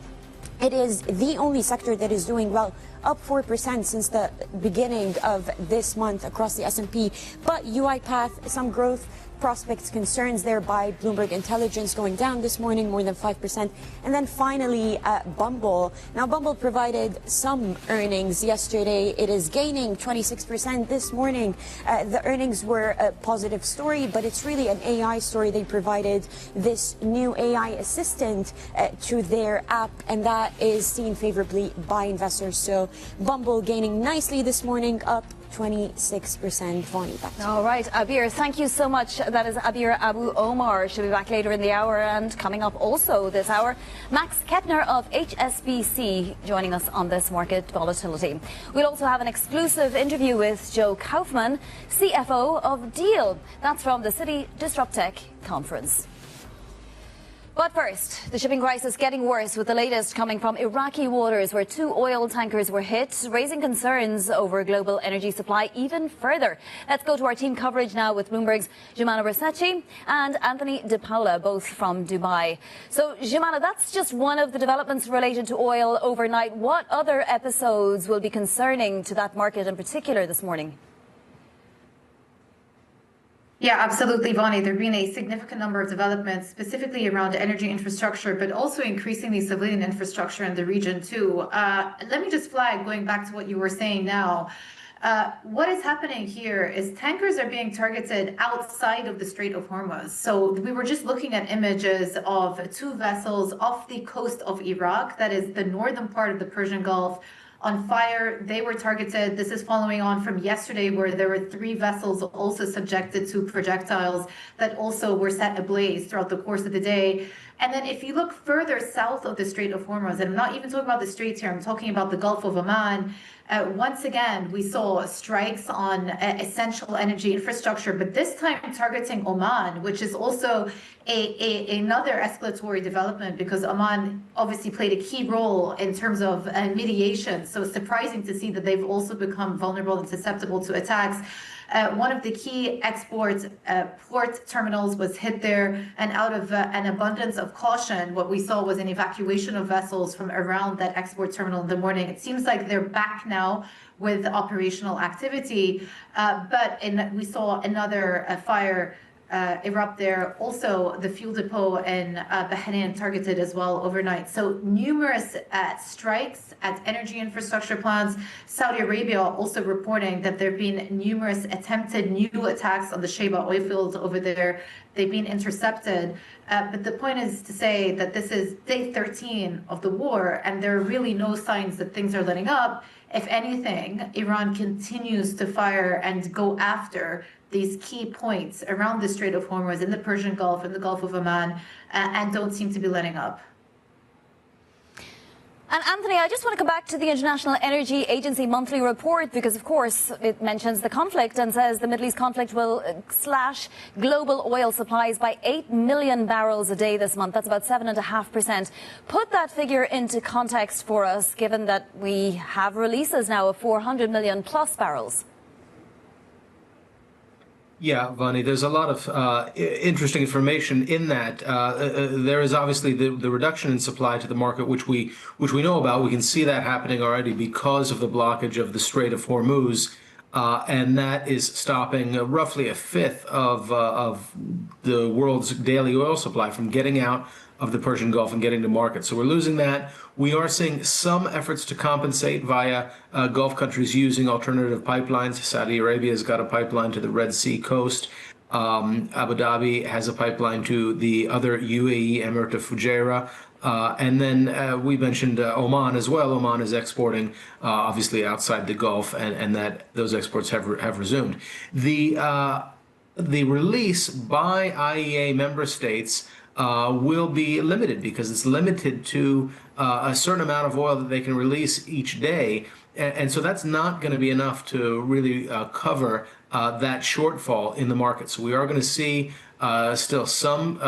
It is the only sector that is doing well, up 4% since the beginning of this month across the S&P. But UiPath, some growth prospects concerns there by Bloomberg Intelligence, going down this morning more than 5%. And then finally, Bumble. Now, Bumble provided some earnings yesterday. It is gaining 26% this morning. The earnings were a positive story, but it's really an AI story. They provided this new AI assistant to their app, and that is seen favorably by investors. So Bumble gaining nicely this morning, up 26%. Vonnie, back to you. All right, Abir, thank you so much. That is Abir Abu Omar. She'll be back later in the hour, and coming up also this hour, Max Kettner of HSBC joining us on this market volatility. We'll also have an exclusive interview with Joe Kaufman, CFO of Deal. That's from the City Disrupt Tech conference. But first, the shipping crisis getting worse, with the latest coming from Iraqi waters, where 2 oil tankers were hit, raising concerns over global energy supply even further. Let's go to our team coverage now with Bloomberg's Jumana Bersachi and Anthony De Paula, both from Dubai. So, Jumana, that's just one of the developments related to oil overnight. What other episodes will be concerning to that market in particular this morning? Yeah, absolutely, Vonnie. There have been a significant number of developments, specifically around energy infrastructure, but also increasingly civilian infrastructure in the region too. Let me just flag, going back to what you were saying now. What is happening here is tankers are being targeted outside of the Strait of Hormuz. So we were just looking at images of 2 vessels off the coast of Iraq, that is the northern part of the Persian Gulf, on fire. They were targeted. This is following on from yesterday, where there were 3 vessels also subjected to projectiles that also were set ablaze throughout the course of the day. And then if you look further south of the Strait of Hormuz, and I'm not even talking about the straits here, I'm talking about the Gulf of Oman, once again, we saw strikes on essential energy infrastructure, but this time targeting Oman, which is also another escalatory development, because Oman obviously played a key role in terms of mediation. So it's surprising to see that they've also become vulnerable and susceptible to attacks. One of the key export port terminals was hit there, and out of an abundance of caution, what we saw was an evacuation of vessels from around that export terminal in the morning. It seems like they're back now with operational activity, but we saw another fire erupt there. Also, the fuel depot in Bahrain targeted as well overnight. So numerous strikes at energy infrastructure plants. Saudi Arabia also reporting that there have been numerous attempted new attacks on the Sheba oil field over there. They've been intercepted. But the point is to say that this is day 13 of the war, and there are really no signs that things are letting up. If anything, Iran continues to fire and go after these key points around the Strait of Hormuz, in the Persian Gulf, in the Gulf of Oman, and don't seem to be letting up. And Anthony, I just want to come back to the International Energy Agency monthly report, because, of course, it mentions the conflict and says the Middle East conflict will slash global oil supplies by 8 million barrels a day this month. That's about 7.5%. Put that figure into context for us, given that we have releases now of 400 million plus barrels. Yeah, Vonnie, there's a lot of interesting information in that. There is obviously the reduction in supply to the market, which we know about. We can see that happening already because of the blockage of the Strait of Hormuz, and that is stopping roughly 1/5 of the world's daily oil supply from getting out of the Persian Gulf and getting to market. So we're losing that. We are seeing some efforts to compensate via Gulf countries using alternative pipelines. Saudi Arabia has got a pipeline to the Red Sea coast. Abu Dhabi has a pipeline to the other UAE Emirate of Fujairah. And then we mentioned Oman as well. Oman is exporting, obviously, outside the Gulf, and that those exports have resumed. The release by IEA member states will be limited, because it's limited to a certain amount of oil that they can release each day. And so that's not going to be enough to really cover that shortfall in the market. So we are going to see still some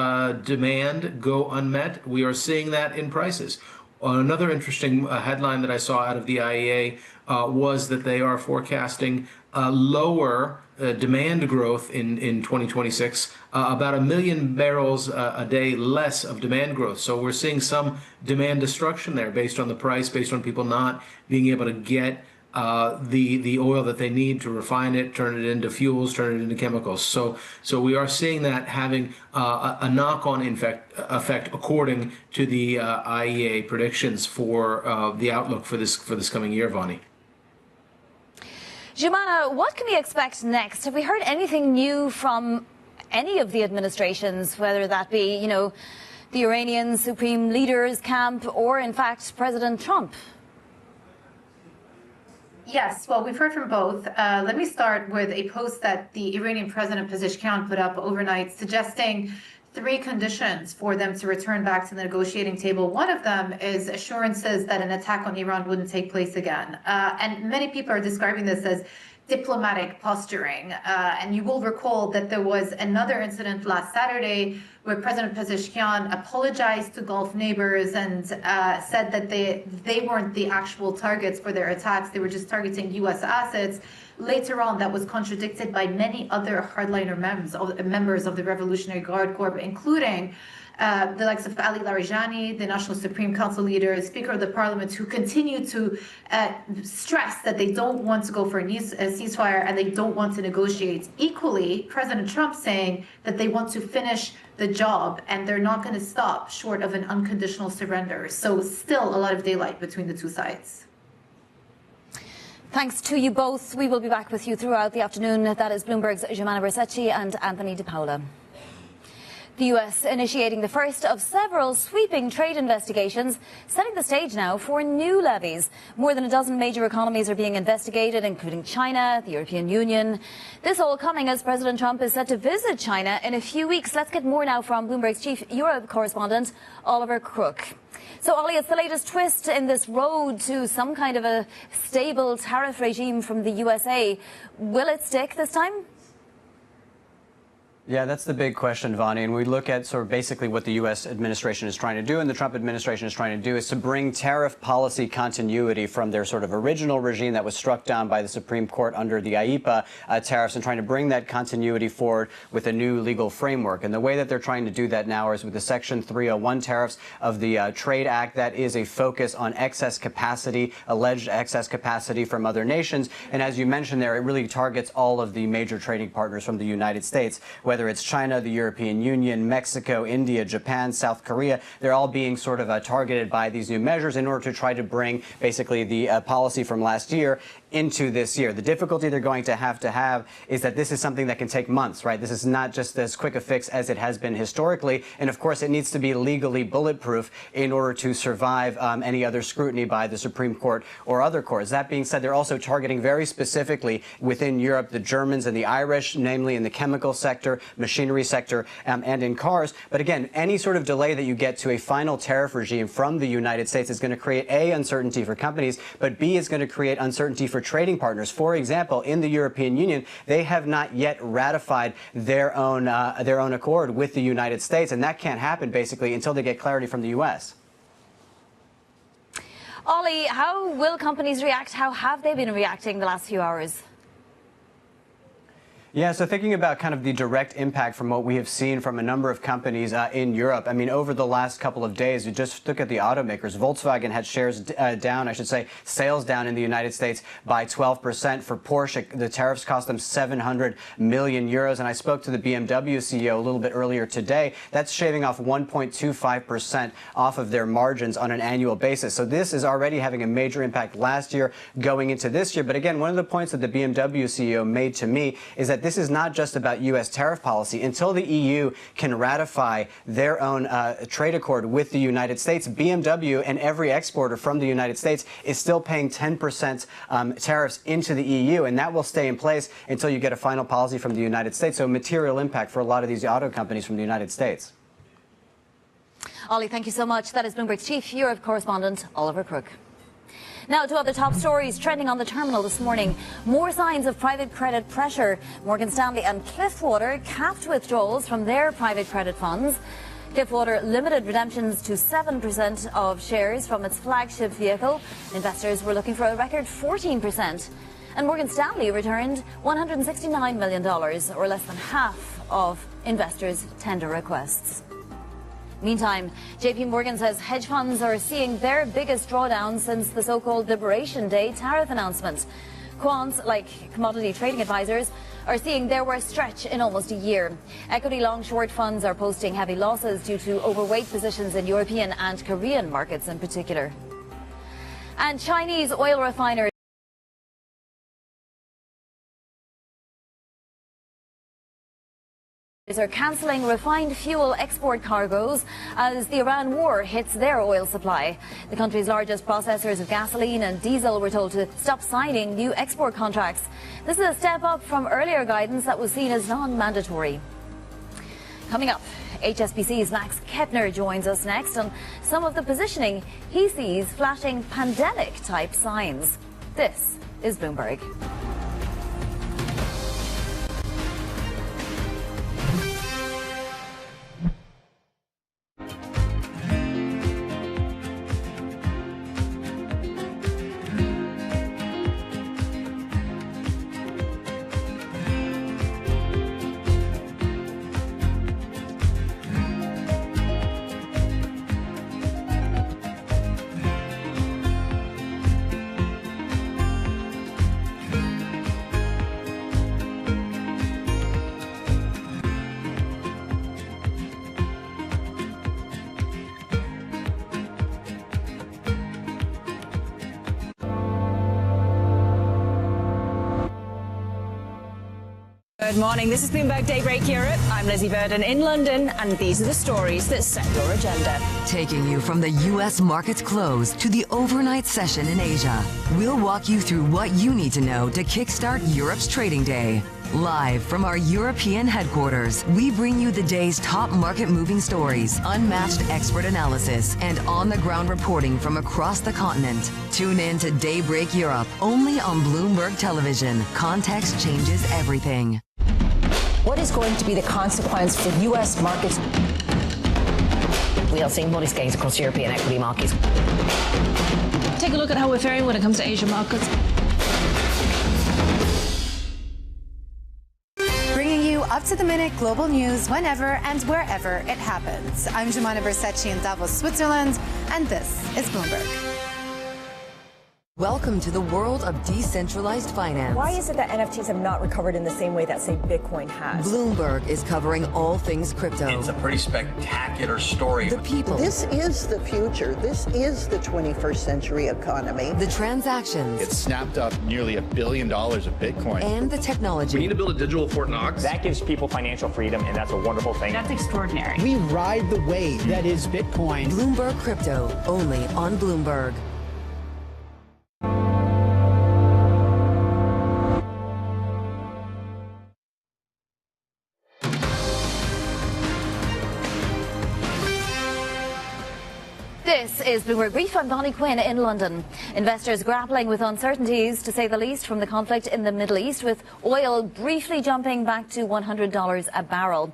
demand go unmet. We are seeing that in prices. Another interesting headline that I saw out of the IEA was that they are forecasting lower demand growth in 2026, about 1 million barrels a day less of demand growth. So we're seeing some demand destruction there based on the price, based on people not being able to get the oil that they need to refine it, turn it into fuels, turn it into chemicals. So we are seeing that having a knock-on effect according to the IEA predictions for the outlook for this coming year, Vonnie. Jumana, what can we expect next? Have we heard anything new from any of the administrations, whether that be, the Iranian Supreme Leader's camp or, in fact, President Trump? Yes, well, we've heard from both. Let me start with a post that the Iranian President Pezeshkian put up overnight suggesting three conditions for them to return back to the negotiating table. One of them is assurances that an attack on Iran wouldn't take place again. And many people are describing this as diplomatic posturing. And you will recall that there was another incident last Saturday where President Pezeshkian apologized to Gulf neighbors and said that they weren't the actual targets for their attacks. They were just targeting U.S. assets. Later on, that was contradicted by many other hardliner members of the Revolutionary Guard Corps, including the likes of Ali Larijani, the National Supreme Council leader, Speaker of the Parliament, who continue to stress that they don't want to go for a ceasefire and they don't want to negotiate. Equally, President Trump saying that they want to finish the job and they're not going to stop short of an unconditional surrender. So still a lot of daylight between the two sides. Thanks to you both. We will be back with you throughout the afternoon. That is Bloomberg's Giovanna Bersecci and Anthony De Paula. The U.S. initiating the first of several sweeping trade investigations, setting the stage now for new levies. More than a dozen major economies are being investigated, including China, the European Union. This all coming as President Trump is set to visit China in a few weeks. Let's get more now from Bloomberg's chief Europe correspondent, Oliver Crook. So, Ollie, it's the latest twist in this road to some kind of a stable tariff regime from the USA. Will it stick this time? Yeah, that's the big question, Vani. And we look at sort of basically what the U.S. administration is trying to do and the Trump administration is trying to do is to bring tariff policy continuity from their sort of original regime that was struck down by the Supreme Court under the IEEPA tariffs and trying to bring that continuity forward with a new legal framework. And the way that they're trying to do that now is with the Section 301 tariffs of the Trade Act. That is a focus on excess capacity, alleged excess capacity from other nations. And as you mentioned there, it really targets all of the major trading partners from the United States, whether it's China, the European Union, Mexico, India, Japan, South Korea. They're all being sort of targeted by these new measures in order to try to bring basically the policy from last year into this year. The difficulty they're going to have is that this is something that can take months, right? This is not just as quick a fix as it has been historically. And of course, it needs to be legally bulletproof in order to survive any other scrutiny by the Supreme Court or other courts. That being said, they're also targeting very specifically within Europe, the Germans and the Irish, namely in the chemical sector, machinery sector, and in cars. But again, any sort of delay that you get to a final tariff regime from the United States is going to create A, uncertainty for companies, but B, is going to create uncertainty for trading partners. For example, in the European Union, they have not yet ratified their own accord with the United States, and that can't happen basically until they get clarity from the U.S. Ollie, how will companies react? How have they been reacting the last few hours? Yeah, so thinking about kind of the direct impact from what we have seen from a number of companies in Europe. I mean, over the last couple of days, you just look at the automakers. Volkswagen had shares down, I should say, sales down in the United States by 12%. For Porsche, the tariffs cost them 700 million euros. And I spoke to the BMW CEO a little bit earlier today. That's shaving off 1.25% off of their margins on an annual basis. So this is already having a major impact last year going into this year. But again, one of the points that the BMW CEO made to me is that this is not just about U.S. tariff policy. Until the EU can ratify their own trade accord with the United States, BMW and every exporter from the United States is still paying 10% tariffs into the EU, and that will stay in place until you get a final policy from the United States. So material impact for a lot of these auto companies from the United States. Ollie, thank you so much. That is Bloomberg's chief Europe correspondent, Oliver Crook. Now to other top stories trending on the terminal this morning. More signs of private credit pressure. Morgan Stanley and Cliffwater capped withdrawals from their private credit funds. Cliffwater limited redemptions to 7% of shares from its flagship vehicle. Investors were looking for a record 14%. And Morgan Stanley returned $169 million, or less than half of investors' tender requests. Meantime, JP Morgan says hedge funds are seeing their biggest drawdown since the so-called Liberation Day tariff announcement. Quants, like commodity trading advisors, are seeing their worst stretch in almost a year. Equity long-short funds are posting heavy losses due to overweight positions in European and Korean markets in particular. And Chinese oil refiners Are cancelling refined fuel export cargoes as the Iran war hits their oil supply. The country's largest processors of gasoline and diesel were told to stop signing new export contracts. This is a step up from earlier guidance that was seen as non-mandatory. Coming up, HSBC's Max Kettner joins us next on some of the positioning he sees flashing pandemic-type signs. This is Bloomberg. Good morning. This is Bloomberg Daybreak Europe. I'm Lizzie Burden in London, and these are the stories that set your agenda. Taking you from the U.S. market's close to the overnight session in Asia, we'll walk you through what you need to know to kickstart Europe's trading day. Live from our European headquarters, we bring you the day's top market-moving stories, unmatched expert analysis, and on-the-ground reporting from across the continent. Tune in to Daybreak Europe, only on Bloomberg Television. Context changes everything. What is going to be the consequence for U.S. markets? We are seeing modest gains across European equity markets. Take a look at how we're faring when it comes to Asian markets. Bringing you up-to-the-minute global news whenever and wherever it happens. I'm Jemana Bersecci in Davos, Switzerland, and this is Bloomberg. Welcome to the world of decentralized finance. Why is it that NFTs have not recovered in the same way that, say, Bitcoin has? Bloomberg is covering all things crypto. It's a pretty spectacular story. The people. This is the future. This is the 21st century economy. The transactions. It snapped up nearly $1 billion of Bitcoin. And the technology. We need to build a digital Fort Knox. That gives people financial freedom, and that's a wonderful thing. That's extraordinary. We ride the wave that is Bitcoin. Bloomberg Crypto, only on Bloomberg. This is Bloomberg Brief. I'm Bonnie Quinn in London. Investors grappling with uncertainties, to say the least, from the conflict in the Middle East, with oil briefly jumping back to $100 a barrel.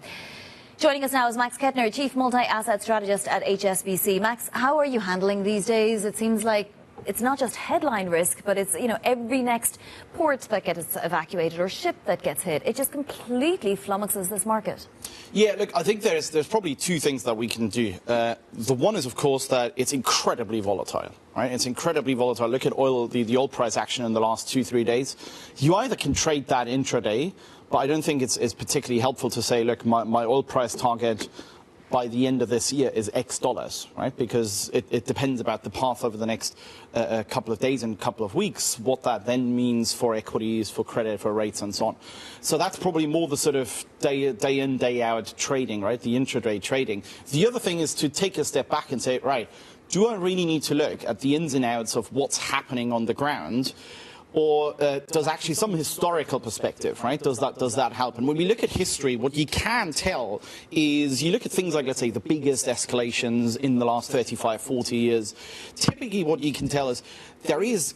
Joining us now is Max Kettner, Chief Multi-Asset Strategist at HSBC. Max, how are you handling these days? It seems like it's not just headline risk, but it's, every next port that gets evacuated or ship that gets hit. It just completely flummoxes this market. Yeah, look, I think there's probably two things that we can do. The one is, of course, that it's incredibly volatile, right? It's incredibly volatile. Look at oil, the oil price action in the last 2-3 days. You either can trade that intraday, but I don't think it's particularly helpful to say, look, my oil price target by the end of this year is X dollars, right? Because it depends about the path over the next couple of days and couple of weeks, what that then means for equities, for credit, for rates, and so on. So that's probably more the sort of day in, day out trading, right? The intraday trading. The other thing is to take a step back and say, right, do I really need to look at the ins and outs of what's happening on the ground? Or does actually some historical perspective, right? Does that help? And when we look at history, what you can tell is you look at things like, let's say, the biggest escalations in the last 35, 40 years. Typically, what you can tell is there is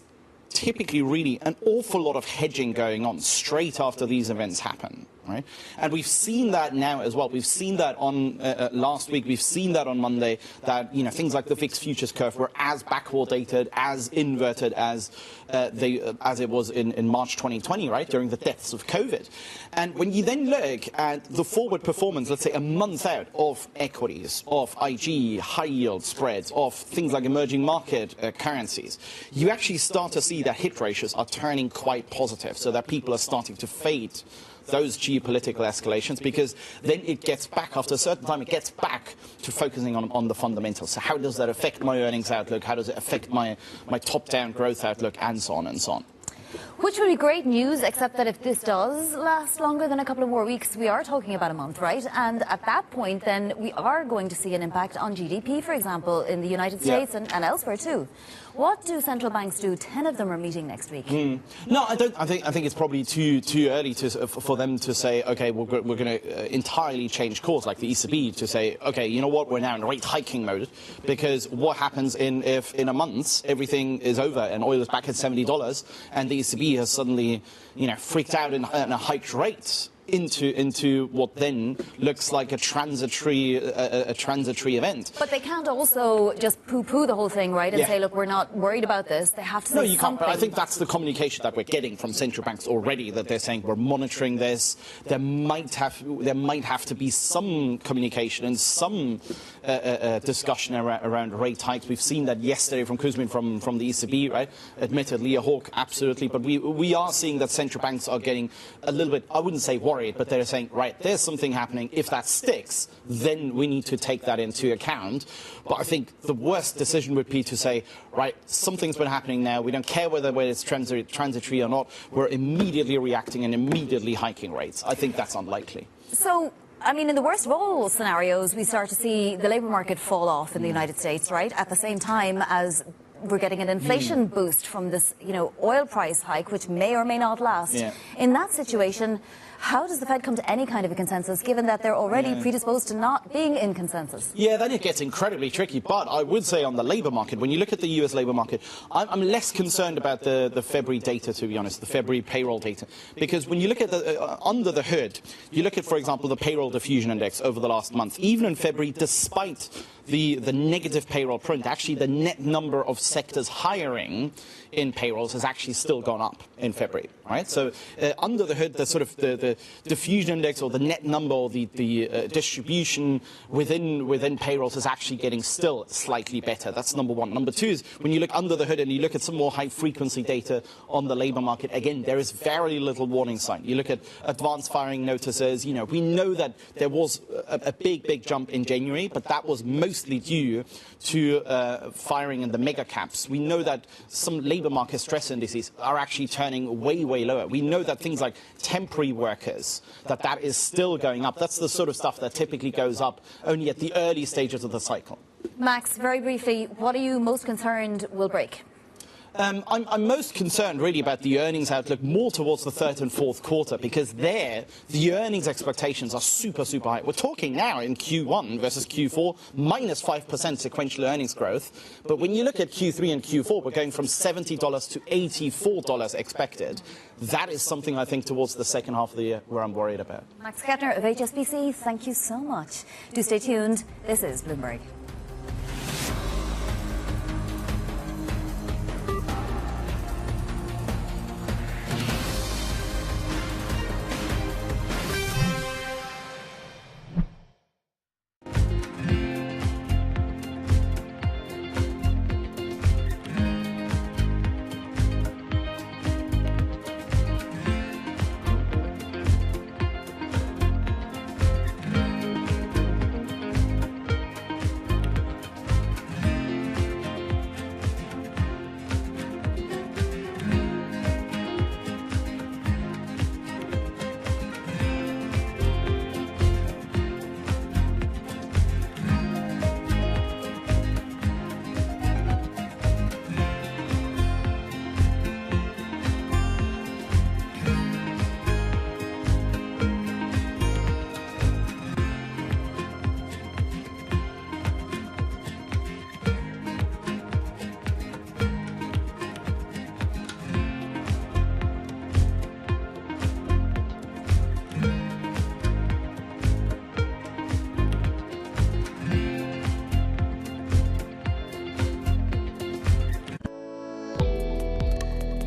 typically really an awful lot of hedging going on straight after these events happen, right? And we've seen that now as well. We've seen that on last week. We've seen that on Monday, that things like the VIX futures curve were as backward dated, as inverted as it was in March 2020, right, during the depths of COVID. And when you then look at the forward performance, let's say a month out, of equities, of IG, high yield spreads, of things like emerging market currencies, you actually start to see that hit ratios are turning quite positive, so that people are starting to fade those geopolitical escalations, because then it gets back, after a certain time, it gets back to focusing on the fundamentals. So how does that affect my earnings outlook? How does it affect my top-down growth outlook, and so on and so on? Which would be great news, except that if this does last longer than a couple of more weeks, we are talking about a month, right? And at that point, then we are going to see an impact on GDP, for example, in the United States and elsewhere too. What do central banks do? 10 of them are meeting next week. No, I don't. I think it's probably too early for them to say, okay, we're going to entirely change course, like the ECB, to say, okay, you know what, we're now in rate hiking mode, because what happens if in a month everything is over and oil is back at $70 and the ECB has suddenly, freaked out in a hiked rate into what then looks like a transitory event. But they can't also just poo-poo the whole thing, right, and say, look, we're not worried about this. They have to say something. No, you can't. But I think that's the communication that we're getting from central banks already, that they're saying we're monitoring this. There might have to be some communication and some discussion around rate hikes. We've seen that yesterday from Kuzmin from the ECB, right? Admittedly, a hawk, absolutely. But we are seeing that central banks are getting a little bit, I wouldn't say worried, but they're saying, right, there's something happening. If that sticks, then we need to take that into account. But I think the worst decision would be to say, right, something's been happening now. We don't care whether it's transitory or not. We're immediately reacting and immediately hiking rates. I think that's unlikely. So, I mean, in the worst of all scenarios, we start to see the labour market fall off in the United States, right, at the same time as we're getting an inflation boost from this, oil price hike, which may or may not last. In that situation, how does the Fed come to any kind of a consensus, given that they're already predisposed to not being in consensus? Yeah, then it gets incredibly tricky. But I would say on the labour market, when you look at the US labour market, I'm less concerned about the February data, to be honest, the February payroll data. Because when you look at under the hood, you look at, for example, the payroll diffusion index over the last month. Even in February, despite the negative payroll print, actually the net number of sectors hiring in payrolls has actually still gone up in February, right? So under the hood, the sort of the diffusion index, or the net number, or the distribution within payrolls is actually getting still slightly better. That's number one. Number two is when you look under the hood and you look at some more high frequency data on the labour market, again, there is very little warning sign. You look at advanced firing notices, we know that there was a big jump in January, but that was mostly due to firing in the mega caps. We know that some labour market stress indices are actually turning way lower. We know that things like temporary workers, that is still going up. That's the sort of stuff that typically goes up only at the early stages of the cycle. Max, very briefly, what are you most concerned will break? I'm most concerned really about the earnings outlook more towards the third and fourth quarter, because there the earnings expectations are super high. We're talking now in Q1 versus Q4, minus 5% sequential earnings growth. But when you look at Q3 and Q4, we're going from $70 to $84 expected. That is something I think towards the second half of the year where I'm worried about. Max Kettner of HSBC, thank you so much. Do stay tuned. This is Bloomberg.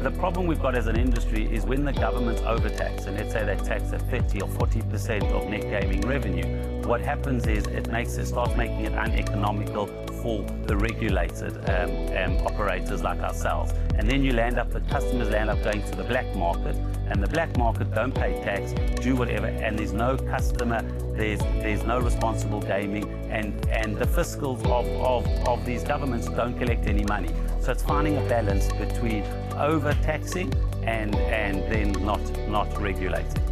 The problem we've got as an industry is when the government's overtax, and let's say they tax at 30 or 40% of net gaming revenue, what happens is it starts making it uneconomical for the regulated operators like ourselves. And then the customers land up going to the black market, and the black market don't pay tax, do whatever, and there's no customer, there's no responsible gaming, and the fiscals of these governments don't collect any money. So it's finding a balance between overtaxing and then not regulating.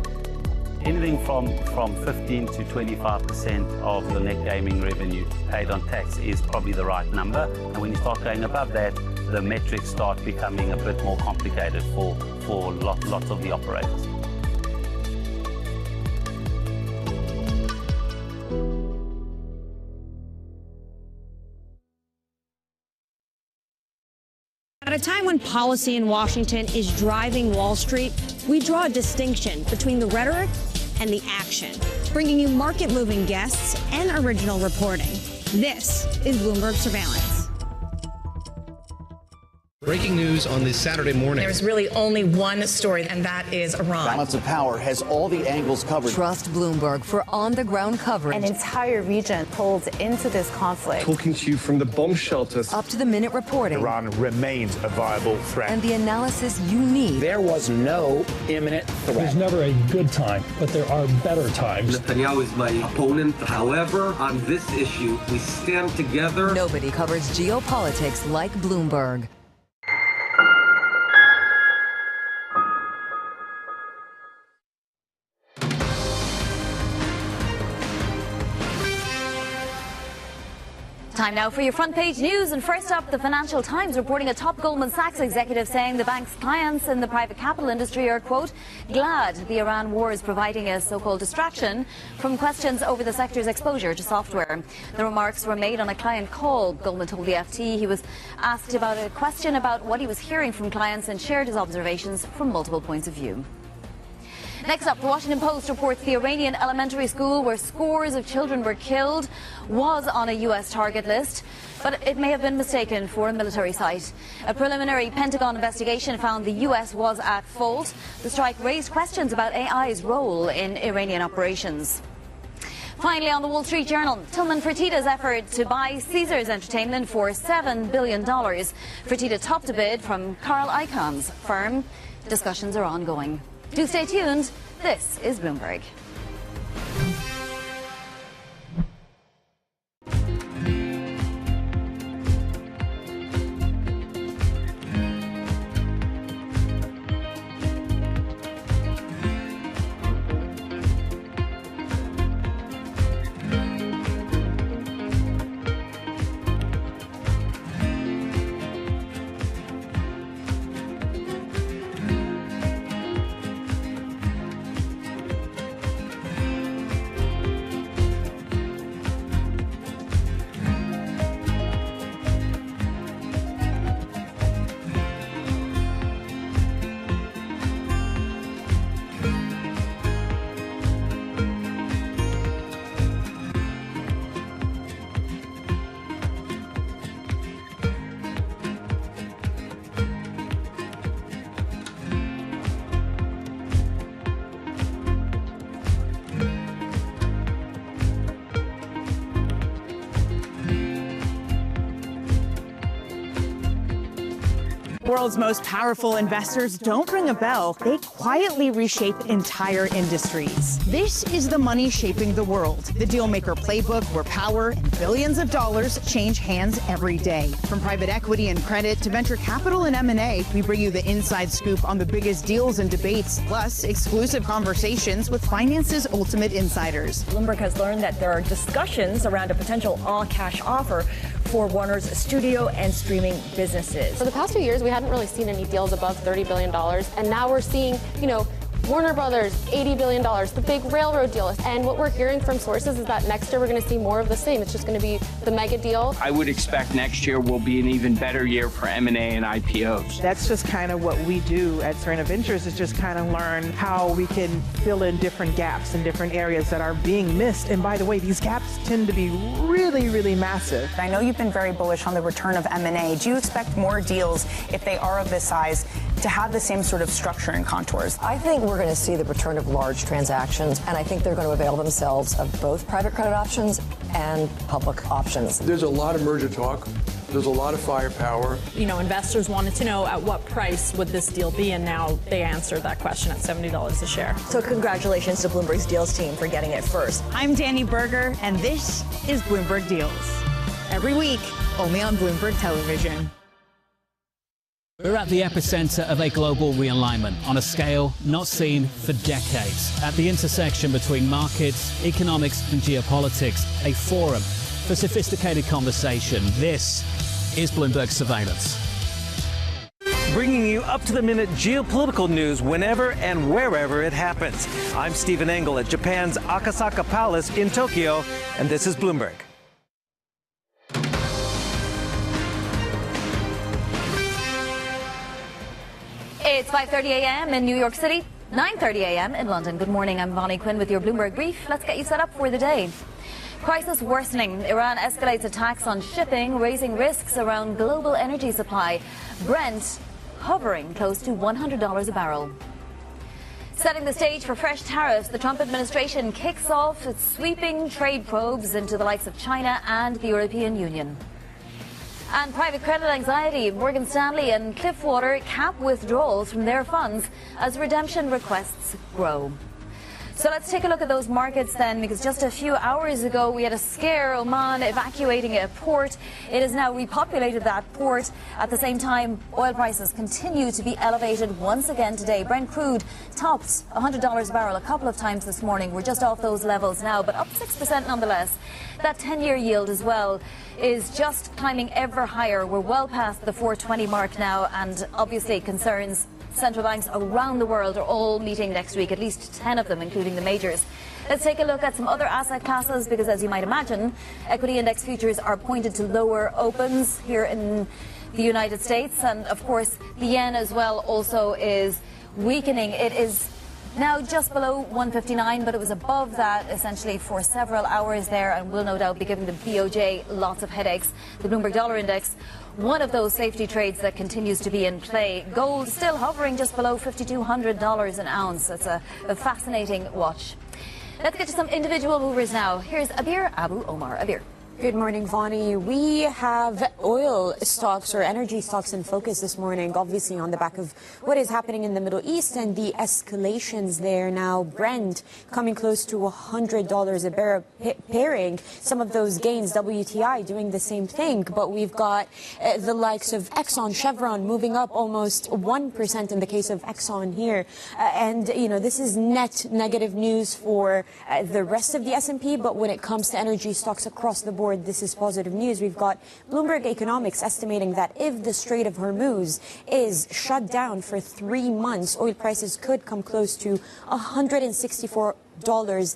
Anything from 15 to 25% of the net gaming revenue paid on tax is probably the right number. And when you start going above that, the metrics start becoming a bit more complicated for lots of the operators. At a time when policy in Washington is driving Wall Street, we draw a distinction between the rhetoric and the action, bringing you market-moving guests and original reporting. This is Bloomberg Surveillance. Breaking news on this Saturday morning. There's really only one story, and that is Iran. Balance of Power has all the angles covered. Trust Bloomberg for on-the-ground coverage. An entire region pulled into this conflict. Talking to you from the bomb shelters. Up-to-the-minute reporting. Iran remains a viable threat. And the analysis you need. There was no imminent threat. There's never a good time, but there are better times. Netanyahu is my opponent. However, on this issue, we stand together. Nobody covers geopolitics like Bloomberg. Time now for your front page news. And first up, the Financial Times reporting a top Goldman Sachs executive saying the bank's clients in the private capital industry are, quote, glad the Iran war is providing a so-called distraction from questions over the sector's exposure to software. The remarks were made on a client call. Goldman told the FT he was asked about a question about what he was hearing from clients and shared his observations from multiple points of view. Next up, the Washington Post reports the Iranian elementary school where scores of children were killed was on a U.S. target list, but it may have been mistaken for a military site. A preliminary Pentagon investigation found the U.S. was at fault. The strike raised questions about AI's role in Iranian operations. Finally, on the Wall Street Journal, Tillman Fertitta's effort to buy Caesars Entertainment for $7 billion. Fertitta topped a bid from Carl Icahn's firm. Discussions are ongoing. Do stay tuned. This is Bloomberg. World's most powerful investors don't ring a bell. They quietly reshape entire industries. This is the money shaping the world. The Dealmaker playbook, where power and billions of dollars change hands every day. From private equity and credit to venture capital and M&A, we bring you the inside scoop on the biggest deals and debates, plus exclusive conversations with finance's ultimate insiders. Bloomberg has learned that there are discussions around a potential all-cash offer for Warner's studio and streaming businesses. For the past few years, we hadn't really seen any deals above $30 billion. And now we're seeing, Warner Brothers, $80 billion, the big railroad deal. And what we're hearing from sources is that next year we're going to see more of the same. It's just going to be the mega deal. I would expect next year will be an even better year for M&A and IPOs. That's just kind of what we do at Serena Ventures, is just kind of learn how we can fill in different gaps in different areas that are being missed. And by the way, these gaps tend to be really, really massive. I know you've been very bullish on the return of M&A. Do you expect more deals, if they are of this size, to have the same sort of structure and contours? I think we're going to see the return of large transactions, and I think they're going to avail themselves of both private credit options and public options. There's a lot of merger talk. There's a lot of firepower. Investors wanted to know at what price would this deal be, and now they answered that question at $70 a share. So congratulations to Bloomberg's Deals team for getting it first. I'm Danny Berger, and this is Bloomberg Deals. Every week, only on Bloomberg Television. We're at the epicenter of a global realignment on a scale not seen for decades. At the intersection between markets, economics and geopolitics, a forum for sophisticated conversation. This is Bloomberg Surveillance. Bringing you up-to-the-minute geopolitical news whenever and wherever it happens. I'm Stephen Engel at Japan's Akasaka Palace in Tokyo, and this is Bloomberg. It's 5:30 a.m. in New York City, 9:30 a.m. in London. Good morning, I'm Bonnie Quinn with your Bloomberg Brief. Let's get you set up for the day. Crisis worsening. Iran escalates attacks on shipping, raising risks around global energy supply. Brent hovering close to $100 a barrel. Setting the stage for fresh tariffs, the Trump administration kicks off its sweeping trade probes into the likes of China and the European Union. And private credit anxiety. Morgan Stanley and Cliffwater cap withdrawals from their funds as redemption requests grow. So let's take a look at those markets then, because just a few hours ago we had a scare, Oman evacuating a port. It has now repopulated that port. At the same time, oil prices continue to be elevated once again today. Brent crude topped $100 a barrel a couple of times this morning. We're just off those levels now, but up 6% nonetheless. That 10-year yield as well is just climbing ever higher. We're well past the 420 mark now, and obviously concerns. Central banks around the world are all meeting next week, at least 10 of them, including the majors. Let's take a look at some other asset classes, because as you might imagine, equity index futures are pointed to lower opens here in the United States. And of course, the yen as well also is weakening. It is now just below 159, but it was above that essentially for several hours there, and will no doubt be giving the BOJ lots of headaches. The Bloomberg Dollar Index, one of those safety trades that continues to be in play. Gold still hovering just below $5,200 an ounce. It's a fascinating watch. Let's get to some individual movers now. Here's Abir Abu Omar. Abir. Good morning, Vonnie. We have oil stocks or energy stocks in focus this morning, obviously on the back of what is happening in the Middle East and the escalations there. Now, Brent coming close to $100 a barrel, pairing some of those gains, WTI doing the same thing. But we've got the likes of Exxon, Chevron moving up almost 1% in the case of Exxon here. And, you know, this is net negative news for the rest of the S&P. But when it comes to energy stocks across the board, this is positive news. We've got Bloomberg Economics estimating that if the Strait of Hormuz is shut down for 3 months, oil prices could come close to $164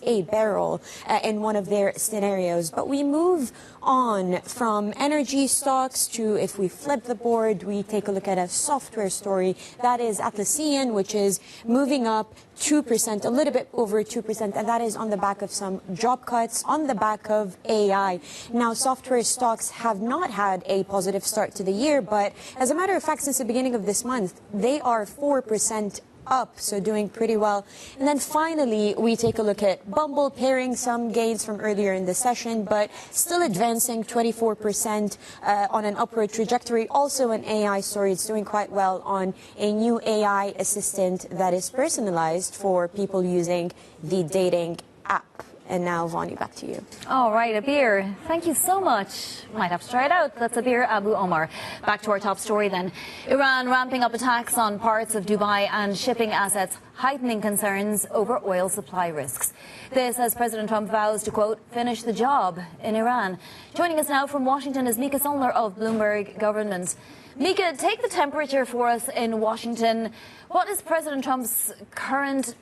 a barrel in one of their scenarios. But we move on from energy stocks to, if we flip the board, we take a look at a software story. That is Atlassian, which is moving up 2%, a little bit over 2%, and that is on the back of some job cuts, on the back of AI. Now, software stocks have not had a positive start to the year, but as a matter of fact, since the beginning of this month, they are 4% up, so doing pretty well. And then finally, we take a look at Bumble, pairing some gains from earlier in the session, but still advancing 24% on an upward trajectory. Also an AI story. It's doing quite well on a new AI assistant that is personalized for people using the dating app. And now, Vonnie, back to you. All right, Abir, thank you so much. Might have to try it out. That's Abir Abu Omar. Back to our top story then. Iran ramping up attacks on parts of Dubai and shipping assets, heightening concerns over oil supply risks. This as President Trump vows to, quote, finish the job in Iran. Joining us now from Washington is Mika Sumler of Bloomberg Government. Mika, take the temperature for us in Washington. What is President Trump's current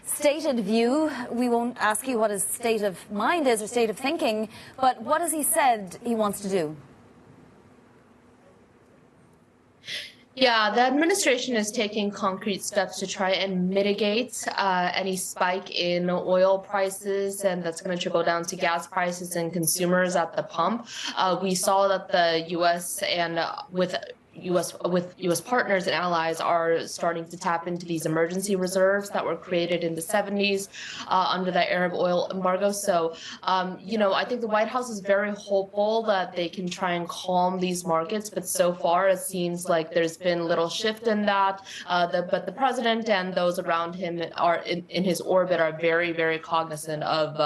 stated view? We won't ask you what his state of mind is or state of thinking, but what has he said he wants to do? Yeah, the administration is taking concrete steps to try and mitigate any spike in oil prices, and that's going to trickle down to gas prices and consumers at the pump. We saw that the U.S. and with U.S. partners and allies are starting to tap into these emergency reserves that were created in the 70s under the Arab oil embargo. So, I think the White House is very hopeful that they can try and calm these markets. But so far, it seems like there's been little shift in that. But the president and those around him are in his orbit are very, very cognizant of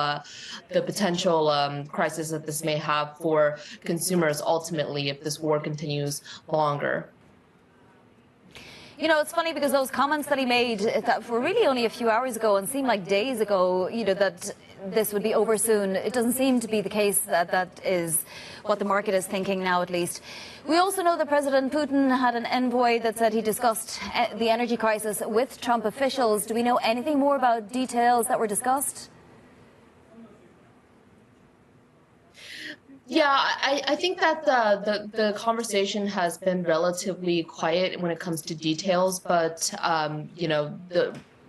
the potential crisis that this may have for consumers ultimately if this war continues longer. You know, it's funny because those comments that he made that were really only a few hours ago and seemed like days ago, you know, that this would be over soon. It doesn't seem to be the case that that is what the market is thinking now, at least. We also know that President Putin had an envoy that said he discussed the energy crisis with Trump officials. Do we know anything more about details that were discussed? Yeah, I think that the conversation has been relatively quiet when it comes to details, but you know,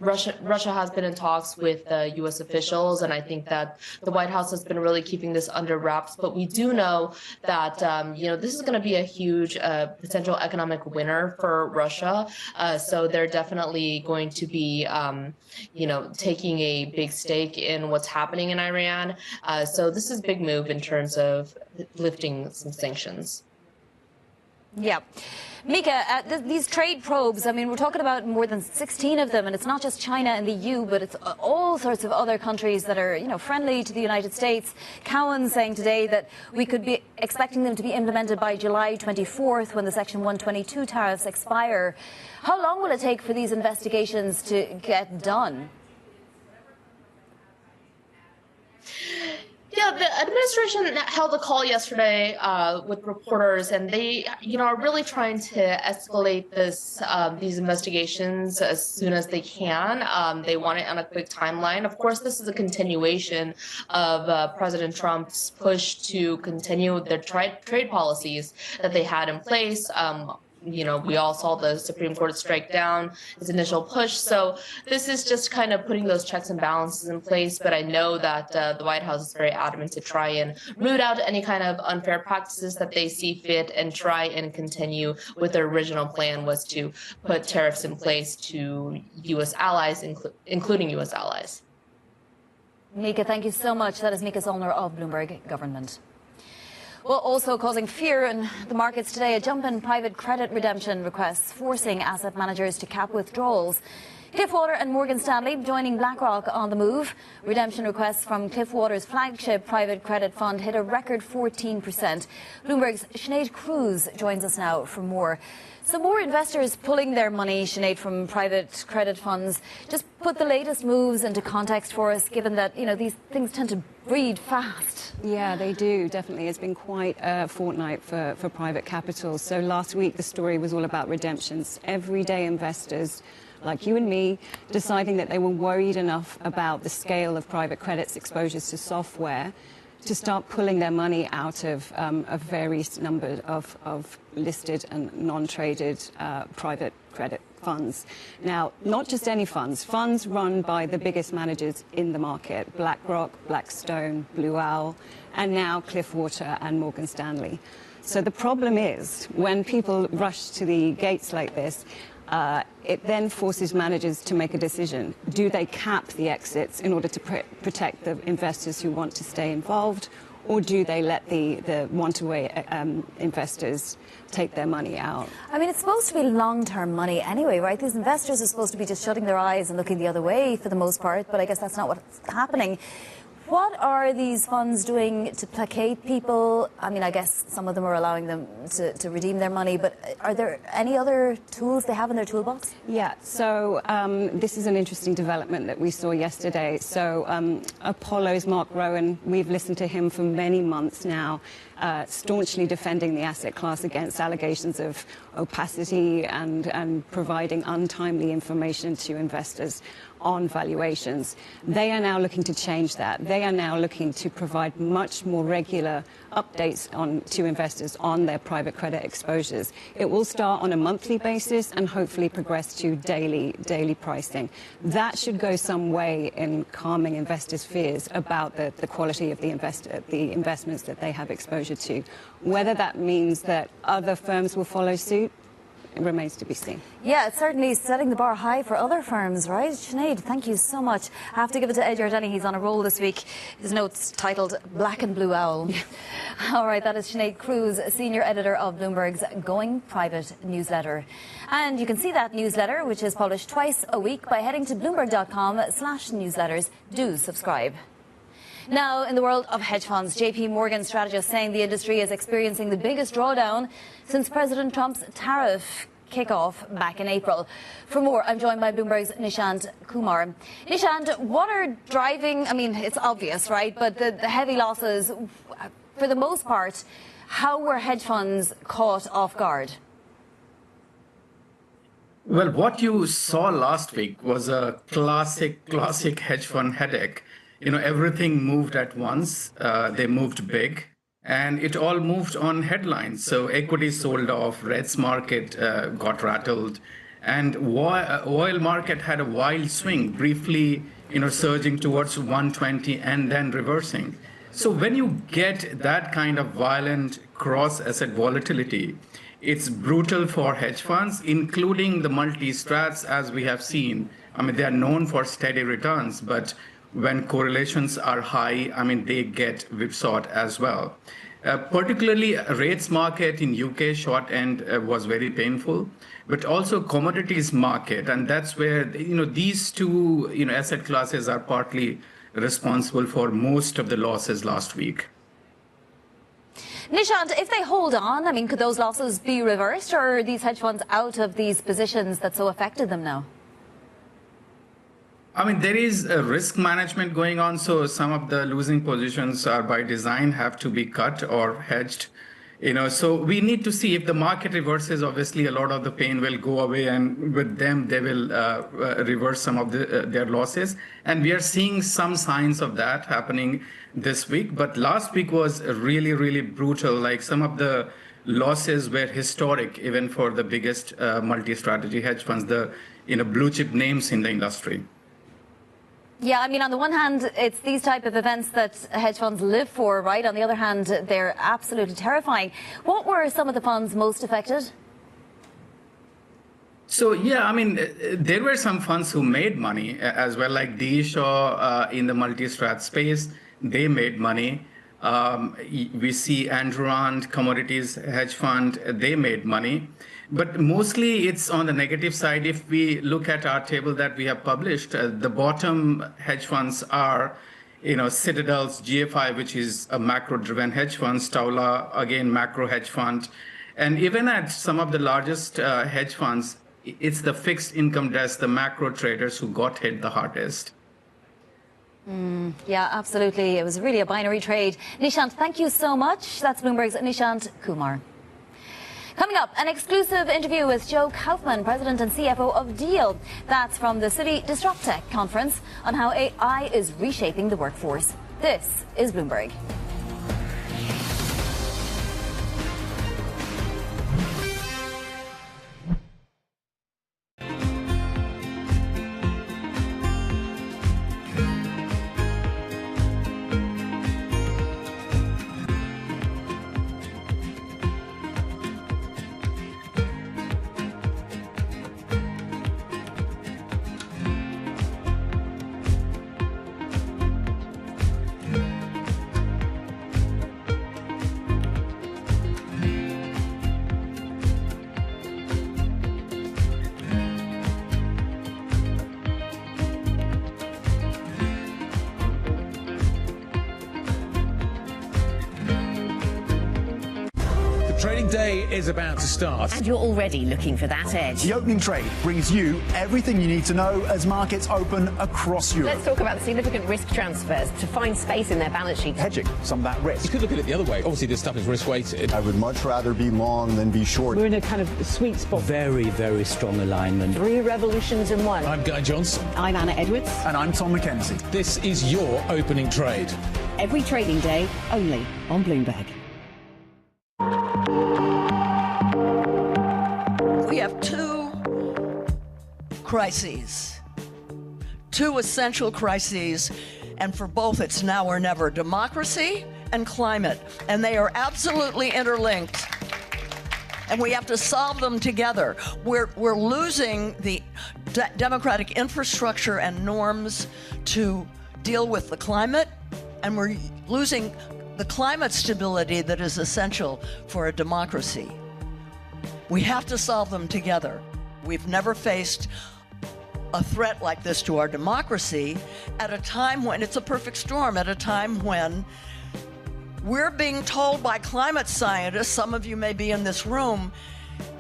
Russia has been in talks with U.S. officials, and I think that the White House has been really keeping this under wraps. But we do know that you know, this is going to be a huge potential economic winner for Russia. So they're definitely going to be you know, taking a big stake in what's happening in Iran. So this is a big move in terms of lifting some sanctions. Yeah. Mika, these trade probes, I mean, we're talking about more than 16 of them, and it's not just China and the EU, but it's all sorts of other countries that are, you know, friendly to the United States. Cowen saying today that we could be expecting them to be implemented by July 24th when the Section 122 tariffs expire. How long will it take for these investigations to get done? Yeah, the administration held a call yesterday with reporters, and they, you know, are really trying to escalate these investigations as soon as they can. They want it on a quick timeline. Of course, this is a continuation of President Trump's push to continue the trade policies that they had in place. You know, we all saw the Supreme Court strike down its initial push. So this is just kind of putting those checks and balances in place. But I know that the White House is very adamant to try and root out any kind of unfair practices that they see fit and try and continue with their original plan, was to put tariffs in place to U.S. allies, including U.S. allies. Mika, thank you so much. That is Mika Zollner of Bloomberg Government. Well, also causing fear in the markets today, a jump in private credit redemption requests, forcing asset managers to cap withdrawals. Cliffwater and Morgan Stanley joining BlackRock on the move. Redemption requests from Cliffwater's flagship private credit fund hit a record 14%. Bloomberg's Sinead Cruz joins us now for more. So more investors pulling their money, Sinead, from private credit funds. Just put the latest moves into context for us, given that, you know, these things tend to breed fast. Yeah, they do, definitely. It's been quite a fortnight for private capital. So last week, the story was all about redemptions. Everyday investors, like you and me, deciding that they were worried enough about the scale of private credit's exposures to software to start pulling their money out of a various number of listed and non-traded private credit funds. Now, not just any funds run by the biggest managers in the market: BlackRock, Blackstone, Blue Owl, and now Cliffwater and Morgan Stanley. So the problem is, when people rush to the gates like this, it then forces managers to make a decision. Do they cap the exits in order to protect the investors who want to stay involved, or do they let the want-away investors take their money out? I mean, it's supposed to be long-term money anyway, right? These investors are supposed to be just shutting their eyes and looking the other way for the most part, but I guess that's not what's happening. What are these funds doing to placate people? I mean, I guess some of them are allowing them to redeem their money, but are there any other tools they have in their toolbox? Yeah, so this is an interesting development that we saw yesterday. So Apollo's Mark Rowan, we've listened to him for many months now, staunchly defending the asset class against allegations of opacity and providing untimely information to investors on valuations. They are now looking to change that. They are now looking to provide much more regular updates to investors on their private credit exposures. It will start on a monthly basis and hopefully progress to daily pricing. That should go some way in calming investors' fears about the quality of the investments that they have exposure to. Whether that means that other firms will follow suit, it remains to be seen. Yeah, it's certainly setting the bar high for other firms, right? Sinead, thank you so much. I have to give it to Ed Yardeni. He's on a roll this week. His note's titled Black and Blue Owl. All right, that is Sinead Cruz, senior editor of Bloomberg's Going Private newsletter. And you can see that newsletter, which is published twice a week, by heading to bloomberg.com/newsletters. Do subscribe. Now, in the world of hedge funds, JP Morgan strategists saying the industry is experiencing the biggest drawdown since President Trump's tariff kick off back in April. For more, I'm joined by Bloomberg's Nishant Kumar. Nishant, what are driving, I mean, it's obvious, right, but the heavy losses, for the most part, how were hedge funds caught off guard? Well, what you saw last week was a classic hedge fund headache. Everything moved at once. They moved big, and it all moved on headlines. So equities sold off, rates market got rattled, and oil market had a wild swing, briefly, surging towards 120 and then reversing. So when you get that kind of violent cross-asset volatility, it's brutal for hedge funds, including the multi-strats, as we have seen. I mean, they are known for steady returns, but when correlations are high, I mean, they get whipsawed as well. Particularly rates market in UK short end was very painful, but also commodities market. And that's where, these two, asset classes are partly responsible for most of the losses last week. Nishant, if they hold on, I mean, could those losses be reversed, or are these hedge funds out of these positions that so affected them now? I mean, there is a risk management going on, so some of the losing positions are by design have to be cut or hedged. So we need to see if the market reverses. Obviously, a lot of the pain will go away, and with them, they will reverse some of their losses. And we are seeing some signs of that happening this week. But last week was really, really brutal. Like, some of the losses were historic, even for the biggest multi-strategy hedge funds, the blue chip names in the industry. Yeah, I mean, on the one hand, it's these type of events that hedge funds live for, right? On the other hand, they're absolutely terrifying. What were some of the funds most affected? So, yeah, I mean, there were some funds who made money as well, like D. Shaw in the multi-strat space. They made money. We see Andurand Commodities Hedge Fund, they made money. But mostly it's on the negative side. If we look at our table that we have published, the bottom hedge funds are, Citadel's GFI, which is a macro-driven hedge fund, Staula, again, macro hedge fund. And even at some of the largest hedge funds, it's the fixed income desk, the macro traders who got hit the hardest. Yeah, absolutely. It was really a binary trade. Nishant, thank you so much. That's Bloomberg's Nishant Kumar. Coming up, an exclusive interview with Joe Kaufman, President and CFO of Deal. That's from the City DisruptTech conference on how AI is reshaping the workforce. This is Bloomberg. Trading day is about to start. And you're already looking for that edge. The opening trade brings you everything you need to know as markets open across Europe. Let's talk about the significant risk transfers to find space in their balance sheet. Hedging some of that risk. You could look at it the other way. Obviously, this stuff is risk-weighted. I would much rather be long than be short. We're in a kind of sweet spot. Very, very strong alignment. 3 revolutions in 1. I'm Guy Johnson. I'm Anna Edwards. And I'm Tom McKenzie. This is your opening trade. Every trading day, only on Bloomberg. We have 2 crises, 2 essential crises, and for both it's now or never: democracy and climate, and they are absolutely interlinked, and we have to solve them together. We're losing the democratic infrastructure and norms to deal with the climate, and we're losing the climate stability that is essential for a democracy. We have to solve them together. We've never faced a threat like this to our democracy at a time when it's a perfect storm, at a time when we're being told by climate scientists, some of you may be in this room,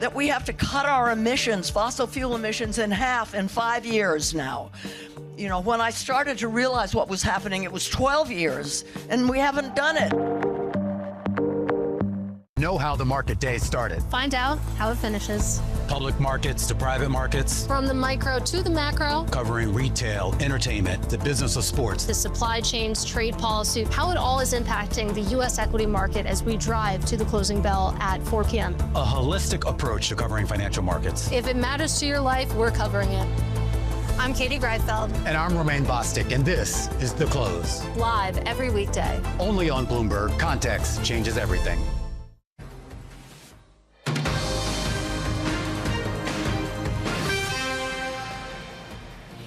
that we have to cut our emissions, fossil fuel emissions, in half in 5 years now. You know, when I started to realize what was happening, it was 12 years, and we haven't done it. Know how the market day started. Find out how it finishes. Public markets to private markets. From the micro to the macro. Covering retail, entertainment, the business of sports. The supply chains, trade policy, how it all is impacting the U.S. equity market as we drive to the closing bell at 4 p.m. A holistic approach to covering financial markets. If it matters to your life, we're covering it. I'm Katie Greifeld. And I'm Romaine Bostic, and this is The Close. Live every weekday. Only on Bloomberg. Context changes everything.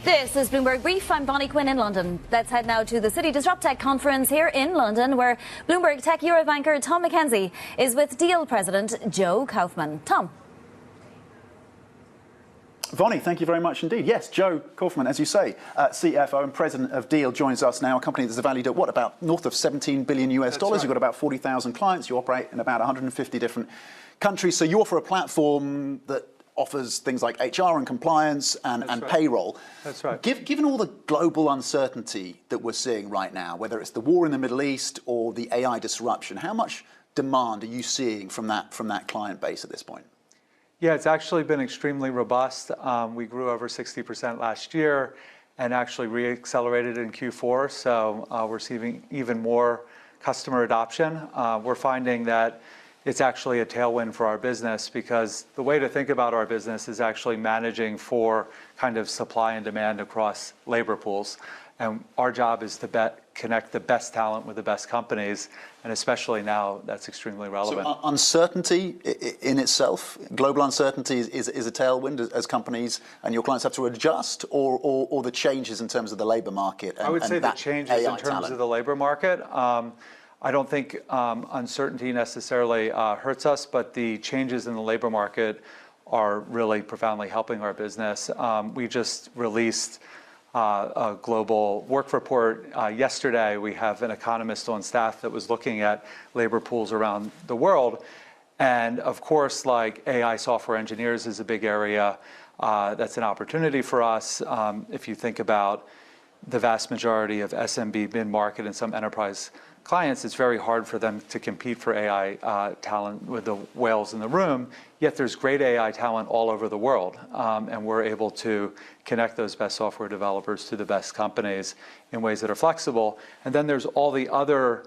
This is Bloomberg Brief. I'm Bonnie Quinn in London. Let's head now to the City Disrupt Tech conference here in London, where Bloomberg Tech Europe anchor Tom McKenzie is with Deal President Joe Kaufman. Tom. Bonnie, thank you very much indeed. Yes, Joe Kaufman, as you say, CFO and president of Deal, joins us now, a company that's valued at, what, about north of $17 billion US dollars. Right. You've got about 40,000 clients. You operate in about 150 different countries. So you offer a platform that offers things like HR and compliance and right. payroll. That's right. Given all the global uncertainty that we're seeing right now, whether it's the war in the Middle East or the AI disruption, how much demand are you seeing from that client base at this point? Yeah, it's actually been extremely robust. We grew over 60% last year and actually re-accelerated in Q4. So we're seeing even more customer adoption. We're finding that it's actually a tailwind for our business, because the way to think about our business is actually managing for kind of supply and demand across labor pools. And our job is to connect the best talent with the best companies, and especially now, that's extremely relevant. So uncertainty in itself, global uncertainty is a tailwind as companies and your clients have to adjust, or the changes in terms of the labor market? I would say the changes in terms of the labor market. I don't think uncertainty necessarily hurts us, but the changes in the labor market are really profoundly helping our business. We just released a global work report yesterday. We have an economist on staff that was looking at labor pools around the world. And of course, like AI software engineers is a big area. That's an opportunity for us. If you think about the vast majority of SMB, mid-market, and some enterprise clients, it's very hard for them to compete for AI talent with the whales in the room, yet there's great AI talent all over the world. And we're able to connect those best software developers to the best companies in ways that are flexible. And then there's all the other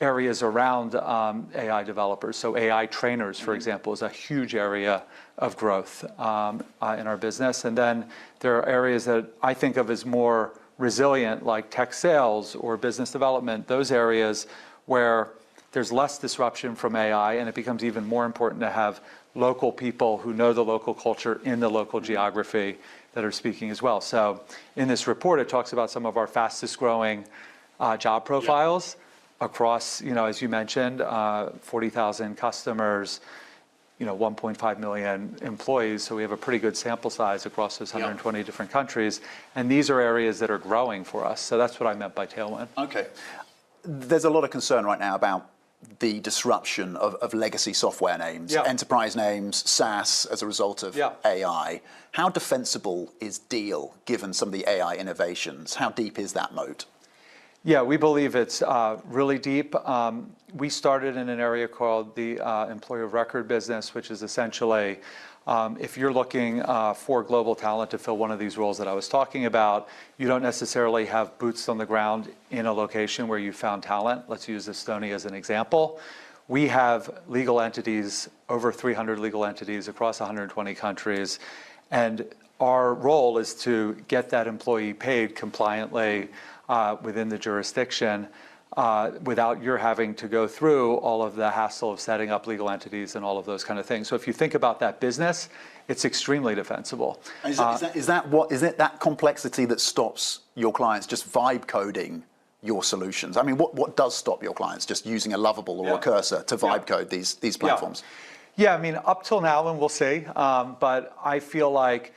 areas around AI developers. So AI trainers, for example, is a huge area of growth in our business. And then there are areas that I think of as more resilient, like tech sales or business development, those areas where there's less disruption from AI, and it becomes even more important to have local people who know the local culture in the local geography that are speaking as well. So in this report, it talks about some of our fastest growing job profiles across, as you mentioned, 40,000 customers, 1.5 million employees. So we have a pretty good sample size across those 120 different countries. And these are areas that are growing for us. So that's what I meant by tailwind. Okay. There's a lot of concern right now about the disruption of legacy software names, enterprise names, SaaS, as a result of AI. How defensible is Deal, given some of the AI innovations? How deep is that moat? Yeah, we believe it's really deep. We started in an area called the employer of record business, which is essentially, if you're looking for global talent to fill one of these roles that I was talking about, you don't necessarily have boots on the ground in a location where you found talent. Let's use Estonia as an example. We have legal entities, over 300 legal entities across 120 countries. And our role is to get that employee paid compliantly within the jurisdiction without your having to go through all of the hassle of setting up legal entities and all of those kind of things. So if you think about that business, it's extremely defensible. Is it that complexity that stops your clients just vibe coding your solutions? I mean, what does stop your clients just using a Lovable or a Cursor to vibe code these platforms? Yeah, I mean, up till now, and we'll see, but I feel like,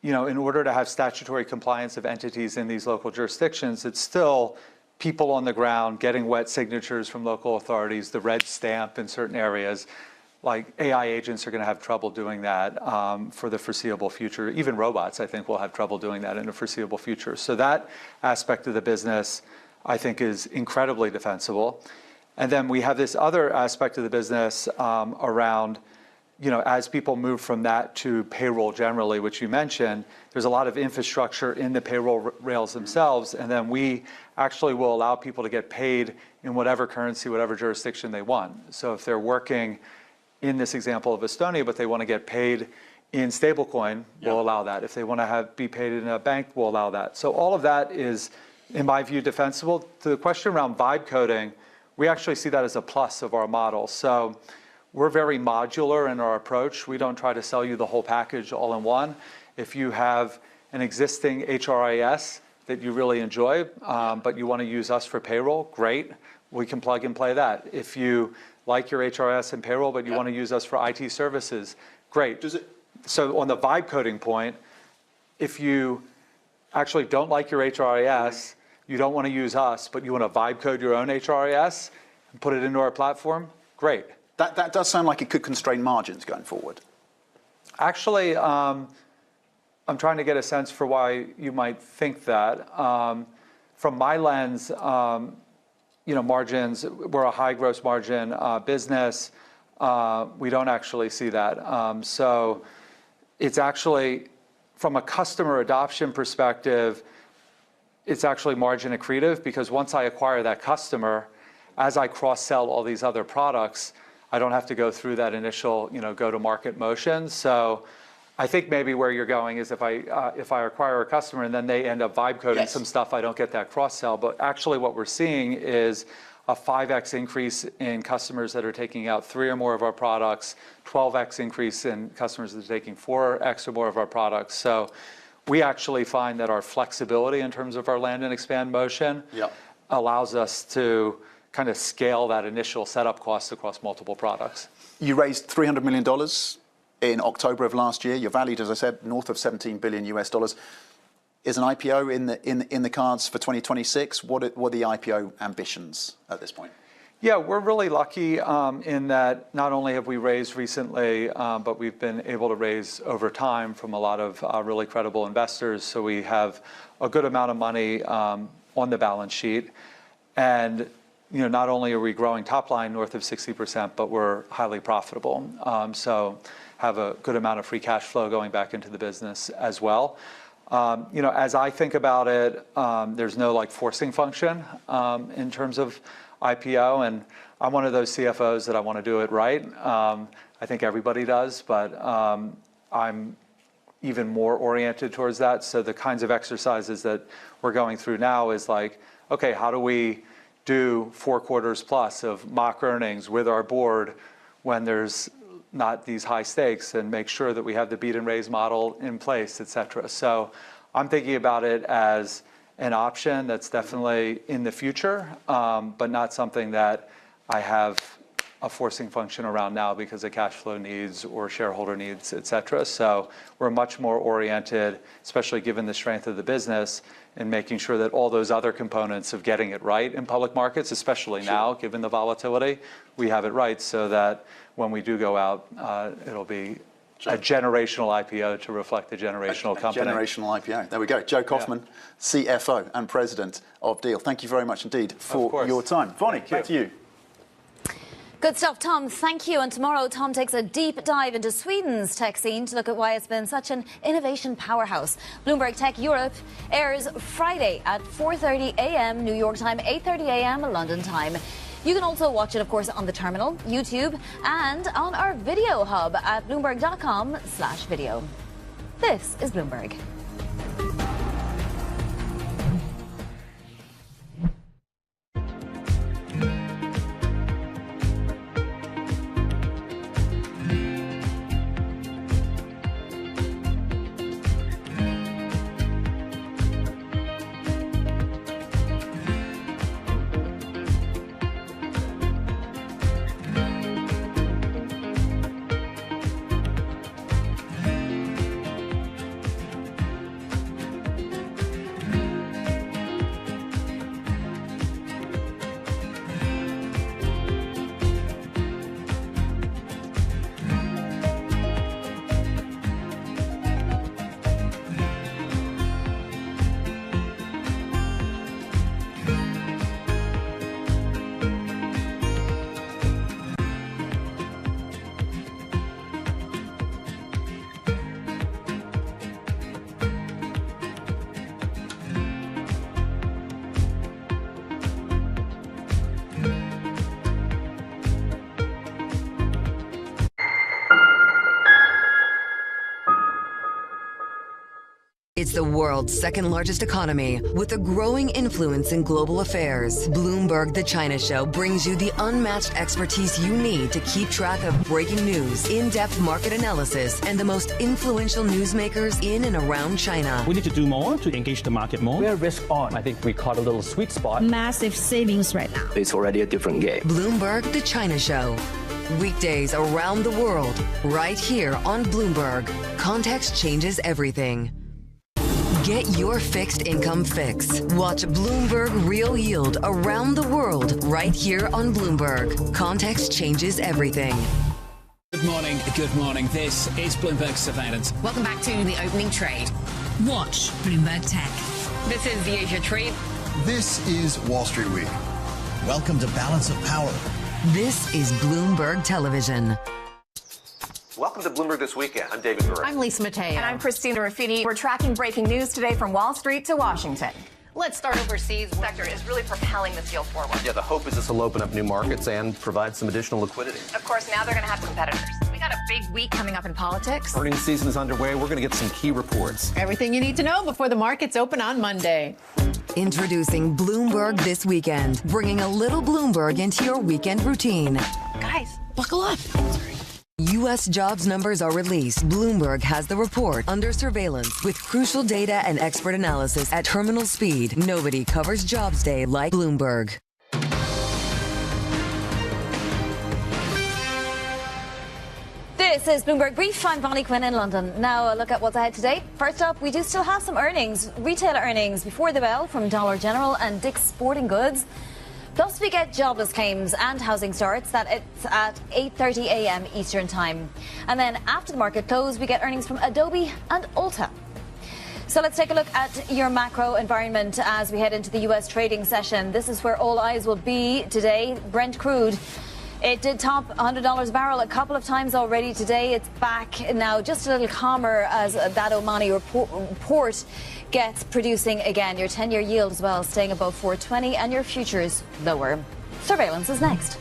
in order to have statutory compliance of entities in these local jurisdictions, it's still people on the ground getting wet signatures from local authorities, the red stamp in certain areas. like AI agents are going to have trouble doing that for the foreseeable future. Even robots, I think, will have trouble doing that in the foreseeable future. So that aspect of the business, I think, is incredibly defensible. And then we have this other aspect of the business around, as people move from that to payroll generally, which you mentioned, there's a lot of infrastructure in the payroll rails themselves, and then we actually will allow people to get paid in whatever currency, whatever jurisdiction they want. So if they're working in this example of Estonia, but they want to get paid in stablecoin, we'll allow that. If they want to be paid in a bank, we'll allow that. So all of that is, in my view, defensible. To the question around vibe coding, we actually see that as a plus of our model. So we're very modular in our approach. We don't try to sell you the whole package all in one. If you have an existing HRIS that you really enjoy, but you want to use us for payroll, great. We can plug and play that. If you like your HRIS and payroll, but you want to use us for IT services, great. So on the vibe coding point, if you actually don't like your HRIS, you don't want to use us, but you want to vibe code your own HRIS and put it into our platform, great. That does sound like it could constrain margins going forward. Actually, I'm trying to get a sense for why you might think that. From my lens, margins, we're a high gross margin business. We don't actually see that. So it's actually, from a customer adoption perspective, it's actually margin accretive, because once I acquire that customer, as I cross-sell all these other products, I don't have to go through that initial, go-to-market motion. So I think maybe where you're going is if I acquire a customer and then they end up vibe coding some stuff, I don't get that cross-sell. But actually what we're seeing is a 5x increase in customers that are taking out 3 or more of our products, 12x increase in customers that are taking 4x or more of our products. So we actually find that our flexibility in terms of our land and expand motion allows us to kind of scale that initial setup cost across multiple products. You raised $300 million in October of last year. You're valued, as I said, north of $17 billion US. Is an IPO in the cards for 2026? What are the IPO ambitions at this point? Yeah, we're really lucky in that not only have we raised recently, but we've been able to raise over time from a lot of really credible investors. So we have a good amount of money on the balance sheet. And not only are we growing top line north of 60%, but we're highly profitable. So have a good amount of free cash flow going back into the business as well. As I think about it, there's no forcing function in terms of IPO, and I'm one of those CFOs that I want to do it right. I think everybody does, but I'm even more oriented towards that. So the kinds of exercises that we're going through now is okay, how do we do 4 quarters plus of mock earnings with our board when there's not these high stakes, and make sure that we have the beat and raise model in place, et cetera. So I'm thinking about it as an option that's definitely in the future, but not something that I have a forcing function around now because of cash flow needs or shareholder needs, et cetera. So we're much more oriented, especially given the strength of the business, in making sure that all those other components of getting it right in public markets, especially now, given the volatility, we have it right so that when we do go out, it'll be a generational IPO to reflect the generational company. Generational IPO. There we go. Joe Kaufman, CFO and President of Deal. Thank you very much indeed for your time. Vonnie, back to you. Good stuff, Tom. Thank you. And tomorrow, Tom takes a deep dive into Sweden's tech scene to look at why it's been such an innovation powerhouse. Bloomberg Tech Europe airs Friday at 4:30 a.m. New York time, 8:30 a.m. London time. You can also watch it, of course, on the terminal, YouTube, and on our video hub at bloomberg.com/video. This is Bloomberg. It's the world's second largest economy with a growing influence in global affairs. Bloomberg The China Show brings you the unmatched expertise you need to keep track of breaking news, in-depth market analysis, and the most influential newsmakers in and around China. We need to do more to engage the market more. We're risk on. I think we caught a little sweet spot. Massive savings right now. It's already a different game. Bloomberg The China Show. Weekdays around the world, right here on Bloomberg. Context changes everything. Get your fixed income fix. Watch Bloomberg Real Yield around the world right here on Bloomberg. Context changes everything. Good morning. Good morning. This is Bloomberg Surveillance. Welcome back to the opening trade. Watch Bloomberg Tech. This is the Asia Trade. This is Wall Street Week. Welcome to Balance of Power. This is Bloomberg Television. Welcome to Bloomberg This Weekend. I'm David Gura. I'm Lisa Mateo. And I'm Christina Ruffini. We're tracking breaking news today from Wall Street to Washington. Let's start overseas. The sector is really propelling this deal forward. Yeah, the hope is this will open up new markets and provide some additional liquidity. Of course, now they're going to have competitors. We got a big week coming up in politics. Earnings season is underway. We're going to get some key reports. Everything you need to know before the markets open on Monday. Introducing Bloomberg This Weekend, bringing a little Bloomberg into your weekend routine. Guys, buckle up. U.S. jobs numbers are released. Bloomberg has the report under surveillance with crucial data and expert analysis at terminal speed. Nobody covers Jobs Day like Bloomberg. This is Bloomberg Brief. I'm Bonnie Quinn in London. Now a look at what's ahead today. First up, we do still have some earnings, retail earnings before the bell from Dollar General and Dick's Sporting Goods. Plus, we get jobless claims and housing starts. It's at 8:30 a.m. Eastern Time. And then after the market close, we get earnings from Adobe and Ulta. So let's take a look at your macro environment as we head into the U.S. trading session. This is where all eyes will be today. Brent crude. It did top $100 a barrel a couple of times already today. It's back now, just a little calmer as that Omani report gets producing again. Your 10-year yield as well staying above 420 and your futures lower. Surveillance is next.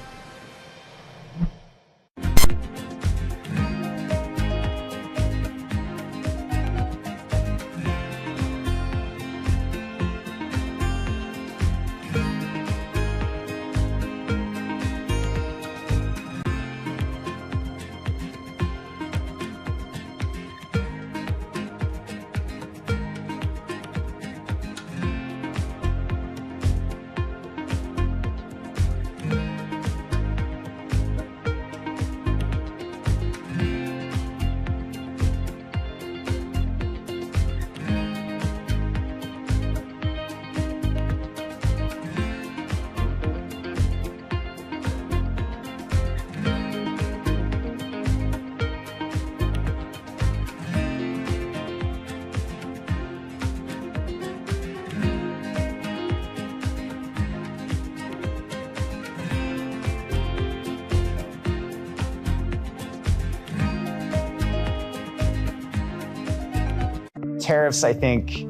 Tariffs, I think,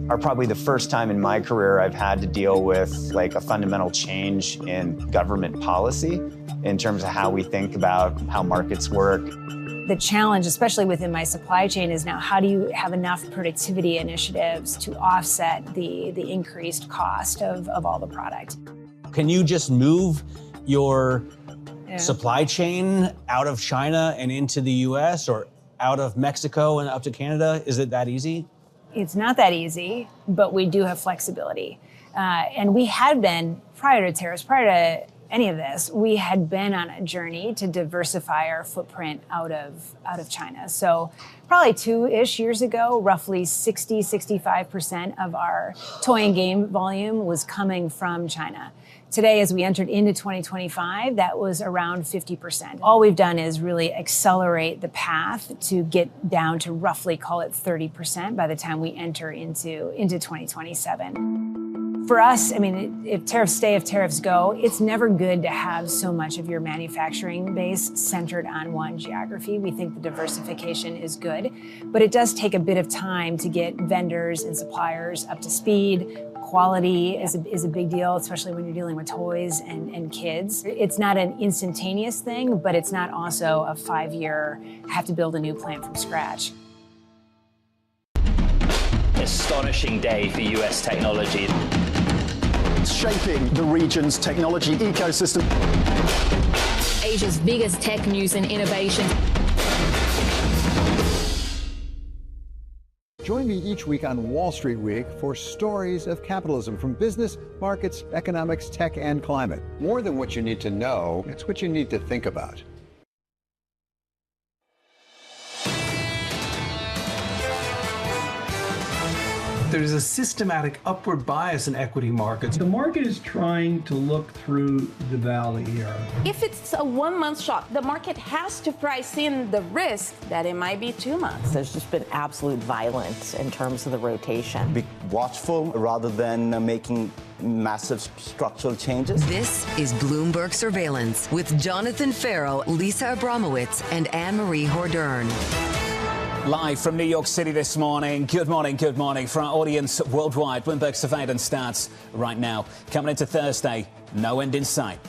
are probably the first time in my career I've had to deal with like a fundamental change in government policy in terms of how we think about how markets work. The challenge, especially within my supply chain, is now how do you have enough productivity initiatives to offset the increased cost of all the product? Can you just move your supply chain out of China and into the US or out of Mexico and up to Canada? Is it that easy? It's not that easy, but we do have flexibility. And we had been, prior to tariffs, prior to any of this, we had been on a journey to diversify our footprint out of China. So probably 2-ish years ago, roughly 65% of our toy and game volume was coming from China. Today, as we entered into 2025, that was around 50%. All we've done is really accelerate the path to get down to roughly, call it 30% by the time we enter into 2027. For us, I mean, if tariffs stay, if tariffs go, it's never good to have so much of your manufacturing base centered on one geography. We think the diversification is good, but it does take a bit of time to get vendors and suppliers up to speed. Quality is a big deal, especially when you're dealing with toys and kids. It's not an instantaneous thing, but it's not also a 5-year, have to build a new plant from scratch. astonishing day for US technology. Shaping the region's technology ecosystem. Asia's biggest tech news and innovation. Join me each week on Wall Street Week for stories of capitalism from business, markets, economics, tech, and climate. More than what you need to know, it's what you need to think about. There's a systematic upward bias in equity markets. The market is trying to look through the valley here. If it's a 1 month shock, the market has to price in the risk that it might be 2 months. There's just been absolute violence in terms of the rotation. Be watchful rather than making massive structural changes. This is Bloomberg Surveillance with Jonathan Farrow, Lisa Abramowitz, and Anne-Marie Hordern. Live from New York City this morning. Good morning, good morning. For our audience worldwide, Bloomberg Surveillance starts right now. Coming into Thursday, no end in sight.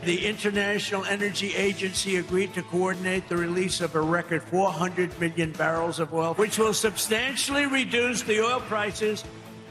The International Energy Agency agreed to coordinate the release of a record 400 million barrels of oil, which will substantially reduce the oil prices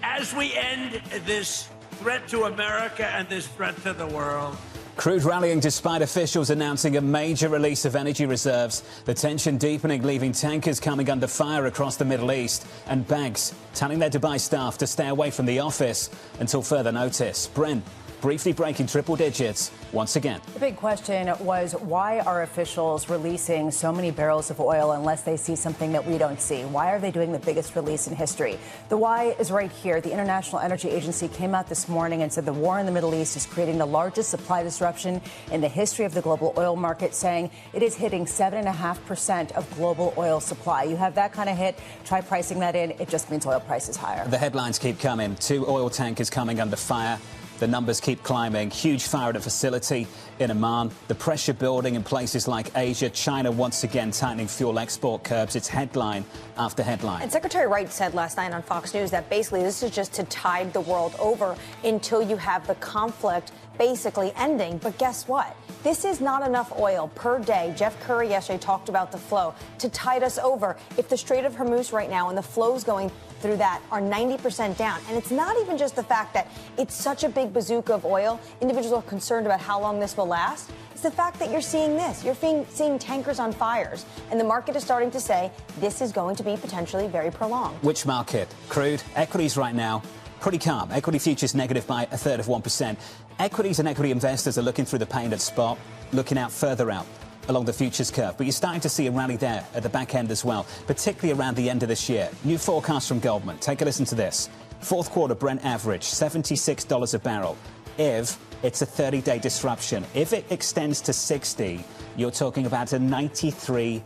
as we end this threat to America and this threat to the world. Crude rallying despite officials announcing a major release of energy reserves. The tension deepening, leaving tankers coming under fire across the Middle East, and banks telling their Dubai staff to stay away from the office until further notice. Brent briefly breaking triple digits once again. The big question was, why are officials releasing so many barrels of oil unless they see something that we don't see? Why are they doing the biggest release in history? The why is right here. The International Energy Agency came out this morning and said the war in the Middle East is creating the largest supply disruption in the history of the global oil market, saying it is hitting 7.5% of global oil supply. You have that kind of hit, try pricing that in, it just means oil price is higher. The headlines keep coming. 2 oil tankers coming under fire. The numbers keep climbing. Huge fire at a facility in Oman. The pressure building in places like Asia. China once again tightening fuel export curbs. It's headline after headline. And Secretary Wright said last night on Fox News that basically this is just to tide the world over until you have the conflict basically ending. But guess what? This is not enough oil per day. Jeff Curry yesterday talked about the flow to tide us over. If the Strait of Hormuz right now and the flows going through that are 90% down. And it's not even just the fact that it's such a big bazooka of oil. Individuals are concerned about how long this will last. It's the fact that you're seeing this. You're seeing tankers on fires. And the market is starting to say this is going to be potentially very prolonged. Which market? Crude? Equities right now, pretty calm. Equity futures negative by 1/3%. Equities and equity investors are looking through the pain at spot, looking out further out along the futures curve. But you're starting to see a rally there at the back end as well, particularly around the end of this year. New forecast from Goldman. Take a listen to this. Fourth quarter Brent average, $76 a barrel. If it's a 30-day disruption, if it extends to 60, you're talking about a $93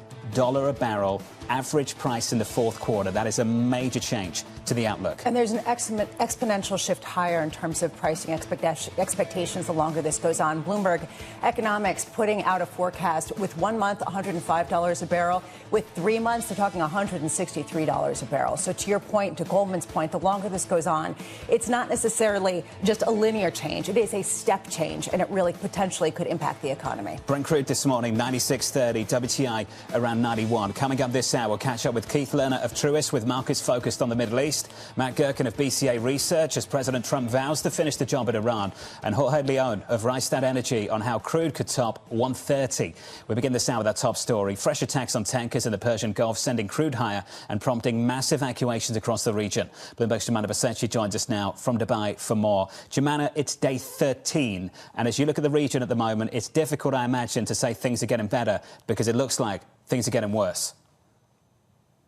a barrel average price in the fourth quarter. That is a major change to the outlook. And there's an exponential shift higher in terms of pricing expectations the longer this goes on. Bloomberg Economics putting out a forecast with 1 month, $105 a barrel. With 3 months, they're talking $163 a barrel. So to your point, to Goldman's point, the longer this goes on, it's not necessarily just a linear change. It is a step change, and it really potentially could impact the economy. Brent crude this morning, 96.30, WTI around 91. Coming up this hour, we'll catch up with Keith Lerner of Truist with markets focused on the Middle East. Matt Gerken of BCA Research as President Trump vows to finish the job in Iran. And Jorge Leon of Rystad Energy on how crude could top 130. We begin this hour with our top story. Fresh attacks on tankers in the Persian Gulf sending crude higher and prompting massive evacuations across the region. Bloomberg's Jemana Basenji joins us now from Dubai for more. Jemana, it's day 13. And as you look at the region at the moment, it's difficult, I imagine, to say things are getting better because it looks like things are getting worse.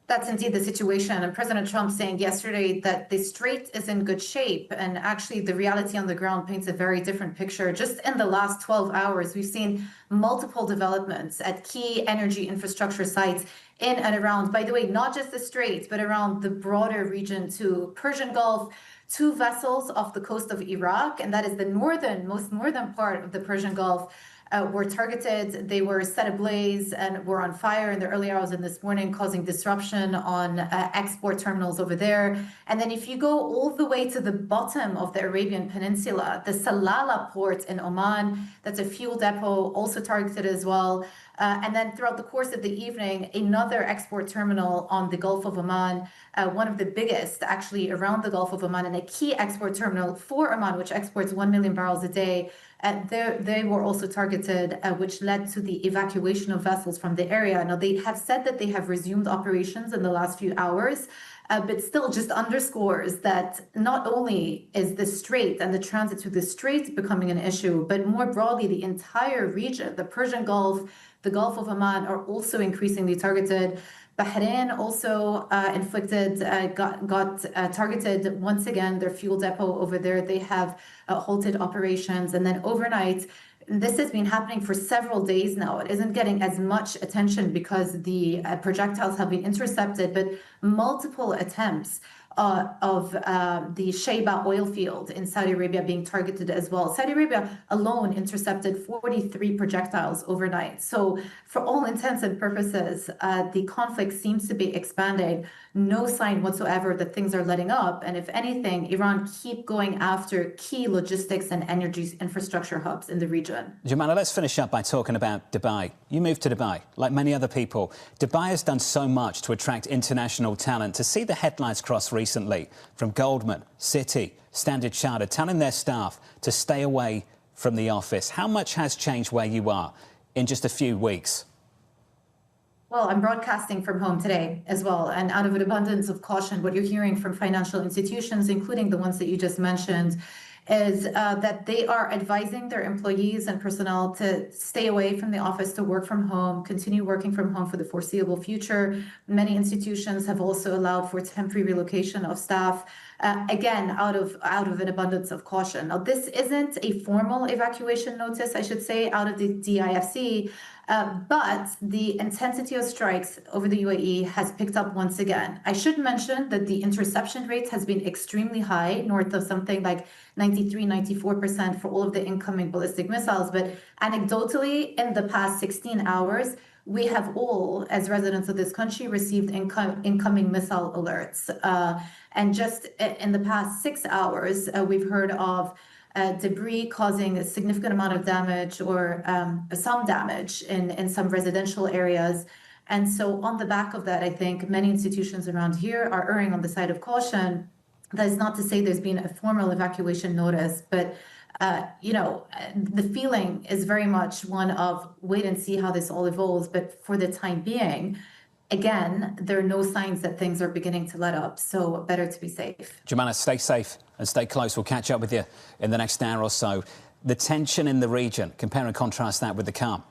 That's indeed the situation. And President Trump saying yesterday that the strait is in good shape. And actually, the reality on the ground paints a very different picture. Just in the last 12 hours, we've seen multiple developments at key energy infrastructure sites in and around, by the way, not just the strait, but around the broader region to Persian Gulf. 2 vessels off the coast of Iraq, and that is the most northern part of the Persian Gulf, were targeted. They were set ablaze and were on fire in the early hours of this morning, causing disruption on export terminals over there. And then if you go all the way to the bottom of the Arabian Peninsula, the Salalah port in Oman, that's a fuel depot, also targeted as well. And then throughout the course of the evening, another export terminal on the Gulf of Oman, one of the biggest actually around the Gulf of Oman, and a key export terminal for Oman, which exports 1 million barrels a day. They were also targeted, which led to the evacuation of vessels from the area. Now, they have said that they have resumed operations in the last few hours, but still just underscores that not only is the strait and the transit through the strait becoming an issue, but more broadly, the entire region, the Persian Gulf, the Gulf of Oman are also increasingly targeted. Bahrain also got targeted once again, their fuel depot over there. They have halted operations. And then overnight, this has been happening for several days now. It isn't getting as much attention because the projectiles have been intercepted, but multiple attempts of the Shaiba oil field in Saudi Arabia being targeted as well. Saudi Arabia alone intercepted 43 projectiles overnight. So for all intents and purposes, the conflict seems to be expanding. No sign whatsoever that things are letting up. And if anything, Iran keep going after key logistics and energy infrastructure hubs in the region. Jumana, let's finish up by talking about Dubai. You moved to Dubai, like many other people. Dubai has done so much to attract international talent. To see the headlines cross recently from Goldman, Citi, Standard Chartered, telling their staff to stay away from the office. How much has changed where you are in just a few weeks? Well, I'm broadcasting from home today as well. And out of an abundance of caution, what you're hearing from financial institutions, including the ones that you just mentioned, is that they are advising their employees and personnel to stay away from the office, to work from home, continue working from home for the foreseeable future. Many institutions have also allowed for temporary relocation of staff, again, out of an abundance of caution. Now, this isn't a formal evacuation notice, I should say, out of the DIFC, but the intensity of strikes over the UAE has picked up once again. I should mention that the interception rate has been extremely high, north of something like 93, 94% for all of the incoming ballistic missiles. But anecdotally, in the past 16 hours, we have all, as residents of this country, received incoming missile alerts. And just in the past 6 hours, we've heard of debris causing a significant amount of damage or some damage in some residential areas. And so on the back of that, I think many institutions around here are erring on the side of caution. That is not to say there's been a formal evacuation notice, but the feeling is very much one of wait and see how this all evolves. But for the time being, again, there are no signs that things are beginning to let up. So better to be safe. Jumana, stay safe and stay close. We'll catch up with you in the next hour or so. The tension in the region, compare and contrast that with the calm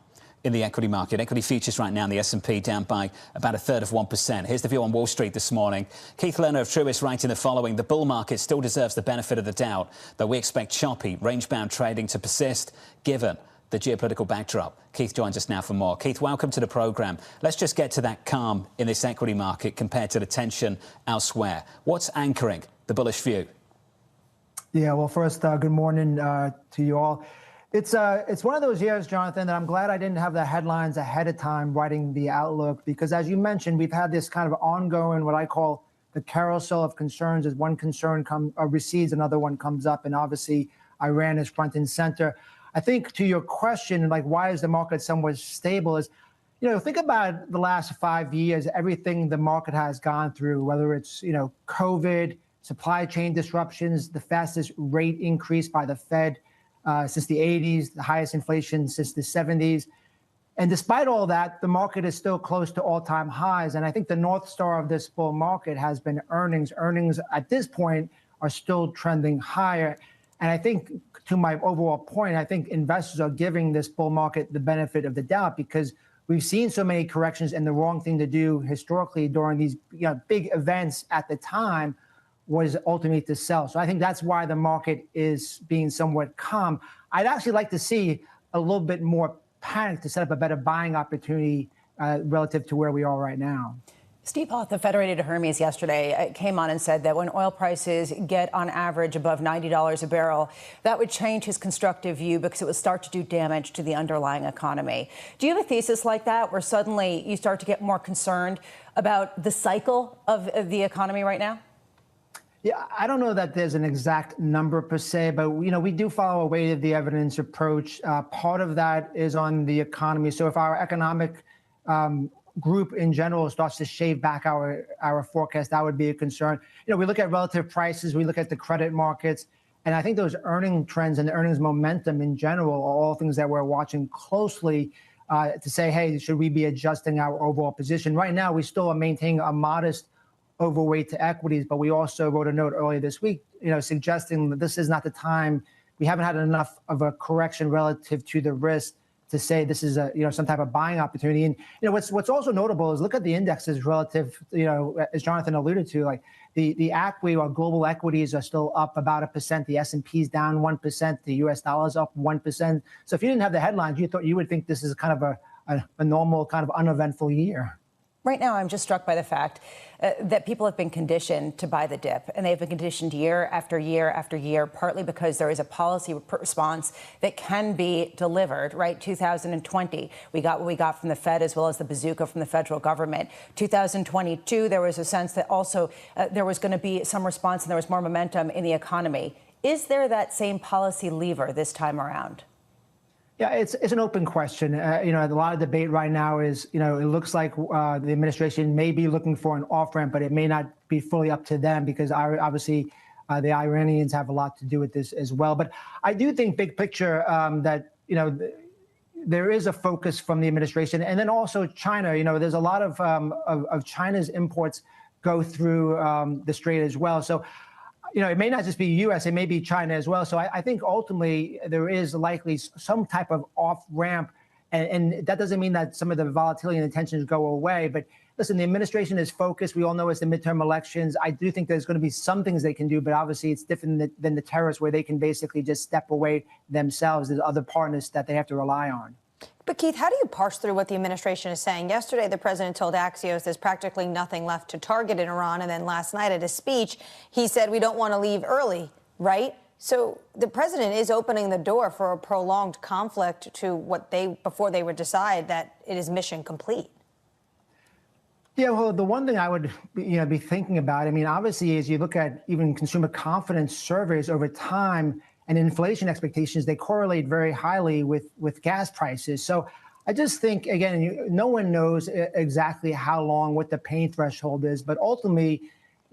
in the equity market. Equity futures right now in the S&P down by about 1/3 of 1%. Here's the view on Wall Street this morning. Keith Lerner of Truist writing the following: the bull market still deserves the benefit of the doubt, though we expect choppy, range-bound trading to persist given the geopolitical backdrop. Keith joins us now for more. Keith, welcome to the programme. Let's just get to that calm in this equity market compared to the tension elsewhere. What's anchoring the bullish view? Yeah, well, first, good morning to you all. It's one of those years, Jonathan, that I'm glad I didn't have the headlines ahead of time writing the outlook, because as you mentioned, we've had this kind of ongoing, what I call the carousel of concerns. As one concern recedes, another one comes up, and obviously Iran is front and center. I think to your question, like why is the market somewhat stable, is, think about the last 5 years, everything the market has gone through, whether it's, COVID, supply chain disruptions, the fastest rate increase by the Fed since the 80s, the highest inflation since the 70s. And despite all that, the market is still close to all-time highs. And I think the North Star of this bull market has been earnings. Earnings at this point are still trending higher. And I think, to my overall point, I think investors are giving this bull market the benefit of the doubt, because we've seen so many corrections, and the wrong thing to do historically during these big events at the time was ultimately to sell. So I think that's why the market is being somewhat calm. I'd actually like to see a little bit more panic to set up a better buying opportunity relative to where we are right now. Steve Hoth, the Federated Hermes, yesterday came on and said that when oil prices get on average above $90 a barrel, that would change his constructive view, because it would start to do damage to the underlying economy. Do you have a thesis like that, where suddenly you start to get more concerned about the cycle of the economy right now? Yeah, I don't know that there's an exact number per se, but we do follow a weight of the evidence approach. Part of that is on the economy. So if our economic group in general starts to shave back our forecast, that would be a concern. We look at relative prices, we look at the credit markets, and I think those earning trends and the earnings momentum in general are all things that we're watching closely to say, hey, should we be adjusting our overall position? Right now, we still are maintaining a modest overweight to equities, but we also wrote a note earlier this week, suggesting that this is not the time. We haven't had enough of a correction relative to the risk to say this is some type of buying opportunity. And what's also notable is look at the indexes relative, as Jonathan alluded to, like the ACWI or global equities are still up about 1%. The S&P's down 1%. The US dollar's up 1%. So if you didn't have the headlines, you would think this is kind of a normal kind of uneventful year. Right now, I'm just struck by the fact that people have been conditioned to buy the dip, and they've been conditioned year after year after year, partly because there is a policy response that can be delivered, right? 2020, we got what we got from the Fed as well as the bazooka from the federal government. 2022, there was a sense that also there was going to be some response and there was more momentum in the economy. Is there that same policy lever this time around? Yeah, it's an open question. A lot of debate right now is, it looks like the administration may be looking for an off-ramp, but it may not be fully up to them because obviously the Iranians have a lot to do with this as well. But I do think big picture that, there is a focus from the administration. And then also China, there's a lot of China's imports go through the strait as well. So it may not just be U.S., it may be China as well. So I think ultimately there is likely some type of off-ramp. And that doesn't mean that some of the volatility and tensions go away. But listen, the administration is focused. We all know it's the midterm elections. I do think there's going to be some things they can do, but obviously it's different than the terrorists where they can basically just step away themselves. There's other partners that they have to rely on. But Keith, how do you parse through what the administration is saying? Yesterday, the president told Axios there's practically nothing left to target in Iran. And then last night at his speech, he said we don't want to leave early, right? So the president is opening the door for a prolonged conflict to before they would decide that it is mission complete. Yeah, well, the one thing I would be thinking about, obviously, as you look at even consumer confidence surveys over time, and inflation expectations, they correlate very highly with gas prices. So I just think, again, no one knows exactly how long, what the pain threshold is, but ultimately,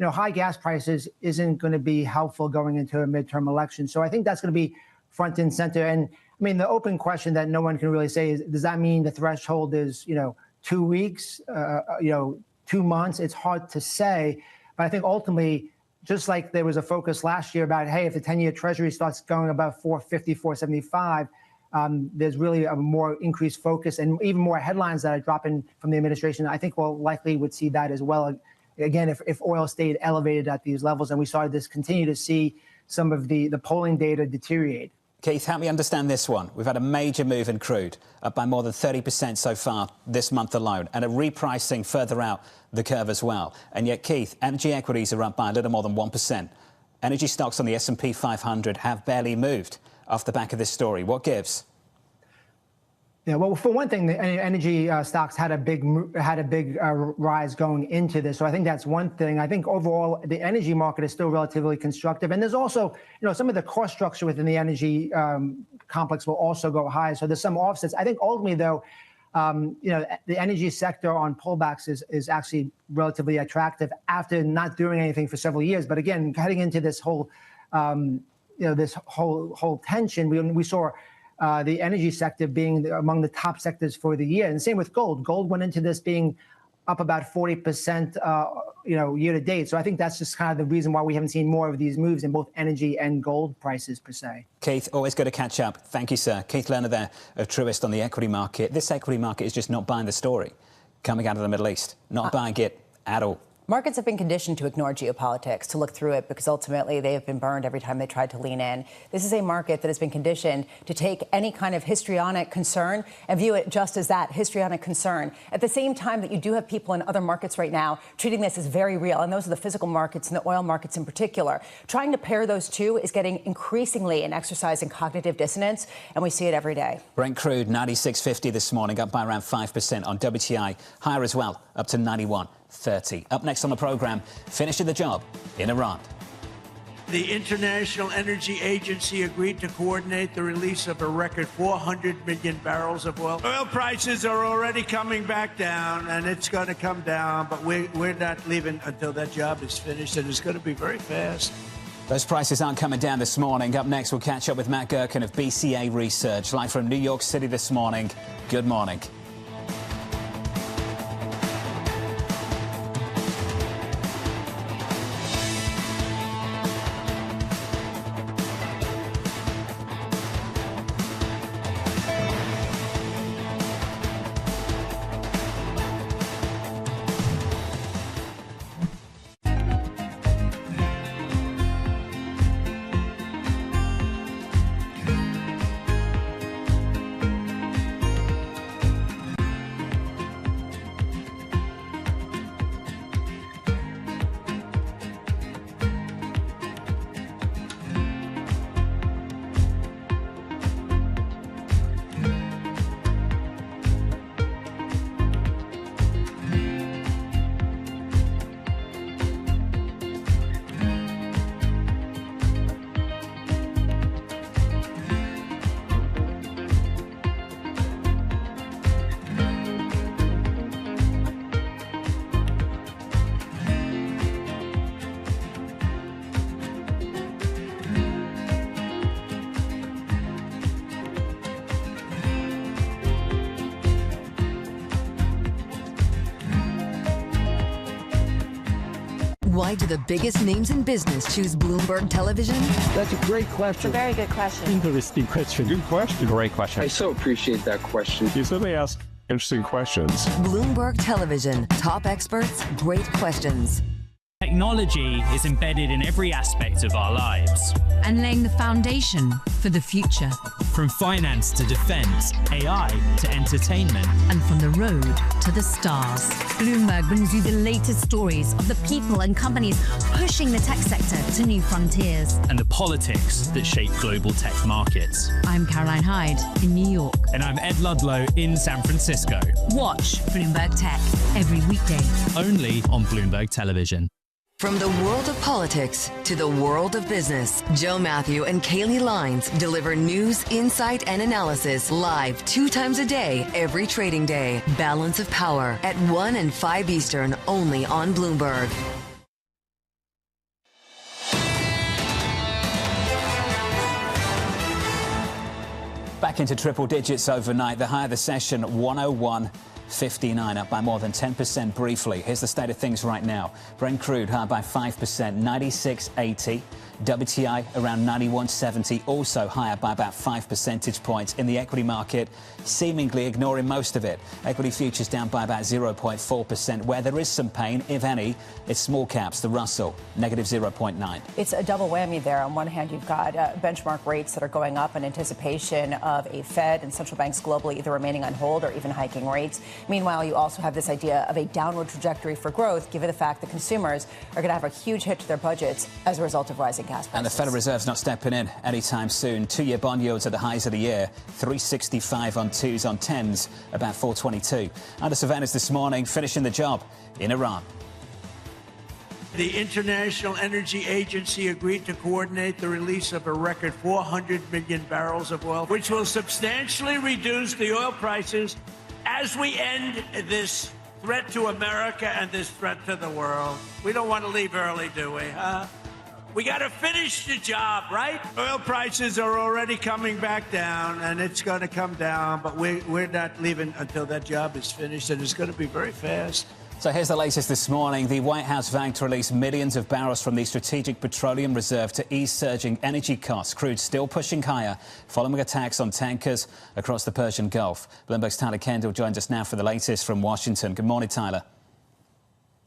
high gas prices isn't going to be helpful going into a midterm election. So I think that's going to be front and center. And the open question that no one can really say is, does that mean the threshold is, 2 weeks, 2 months? It's hard to say. But I think ultimately, just like there was a focus last year about, hey, if the 10-year Treasury starts going about 450, 475, there's really a more increased focus and even more headlines that are dropping from the administration. I think we'll likely would see that as well. Again, if oil stayed elevated at these levels and we started to continue to see some of the polling data deteriorate. Keith, help me understand this one. We've had a major move in crude, up by more than 30% so far this month alone, and a repricing further out the curve as well. And yet, Keith, energy equities are up by a little more than 1%. Energy stocks on the S&P 500 have barely moved off the back of this story. What gives? Yeah, well, for one thing, the energy stocks had a big rise going into this. So I think that's one thing. I think overall, the energy market is still relatively constructive. And there's also, some of the cost structure within the energy complex will also go high. So there's some offsets. I think ultimately, though, the energy sector on pullbacks is actually relatively attractive after not doing anything for several years. But again, heading into this whole, this whole tension, we saw the energy sector being among the top sectors for the year. And same with gold. Gold went into this being up about 40%, year to date. So I think that's just kind of the reason why we haven't seen more of these moves in both energy and gold prices per se. Keith, always good to catch up. Thank you, sir. Keith Lerner there of Truist on the equity market. This equity market is just not buying the story coming out of the Middle East. Not buying it at all. Markets have been conditioned to ignore geopolitics, to look through it, because ultimately they have been burned every time they tried to lean in. This is a market that has been conditioned to take any kind of histrionic concern and view it just as that, histrionic concern. At the same time that you do have people in other markets right now treating this as very real, and those are the physical markets and the oil markets in particular. Trying to pair those two is getting increasingly an exercise in cognitive dissonance, and we see it every day. Brent crude, 96.50 this morning, up by around 5% on WTI. Higher as well, up to 91.30. Up next on the programme, finishing the job in Iran. The International Energy Agency agreed to coordinate the release of a record 400 million barrels of oil. Oil prices are already coming back down, and it's going to come down, but we're not leaving until that job is finished, and it's going to be very fast. Those prices aren't coming down this morning. Up next, we'll catch up with Matt Gerken of BCA Research, live from New York City this morning. Good morning. Why do the biggest names in business choose Bloomberg Television? That's a great question. It's a very good question. Interesting question. Good question. Great question. I so appreciate that question. You certainly ask interesting questions. Bloomberg Television. Top experts, great questions. Technology is embedded in every aspect of our lives and laying the foundation for the future. From finance to defense, AI to entertainment, and from the road to the stars. Bloomberg brings you the latest stories of the people and companies pushing the tech sector to new frontiers. and the politics that shape global tech markets. I'm Caroline Hyde in New York. And I'm Ed Ludlow in San Francisco. Watch Bloomberg Tech every weekday. Only on Bloomberg Television. From the world of politics to the world of business, Joe Matthew and Kaylee Lines deliver news, insight, and analysis live 2 times a day, every trading day. Balance of Power at 1 and 5 Eastern, only on Bloomberg. Back into triple digits overnight. The high of the session, 101.59, up by more than 10% briefly. Here's the state of things right now. Brent crude higher by 5%, 96.80. WTI around 91.70, also higher by about 5 percentage points. In the equity market, seemingly ignoring most of it. Equity futures down by about 0.4%. Where there is some pain, if any, it's small caps. The Russell, negative 0.9. It's a double whammy there. On one hand, you've got benchmark rates that are going up in anticipation of a Fed and central banks globally either remaining on hold or even hiking rates. Meanwhile, you also have this idea of a downward trajectory for growth, given the fact that consumers are going to have a huge hit to their budgets as a result of rising gas prices. And the Federal Reserve's not stepping in anytime soon. 2-year bond yields at the highs of the year, 365 on 2s, on 10s, about 422. Under Savannah's this morning, finishing the job in Iran. The International Energy Agency agreed to coordinate the release of a record 400 million barrels of oil, which will substantially reduce the oil prices as we end this threat to America and this threat to the world. We don't want to leave early, do we, huh? We got to finish the job, right? Oil prices are already coming back down, and it's going to come down, but we're not leaving until that job is finished, and it's going to be very fast. So here's the latest this morning. The White House vowed to release millions of barrels from the Strategic Petroleum Reserve to ease surging energy costs. Crude still pushing higher following attacks on tankers across the Persian Gulf. Bloomberg's Tyler Kendall joins us now for the latest from Washington. Good morning, Tyler.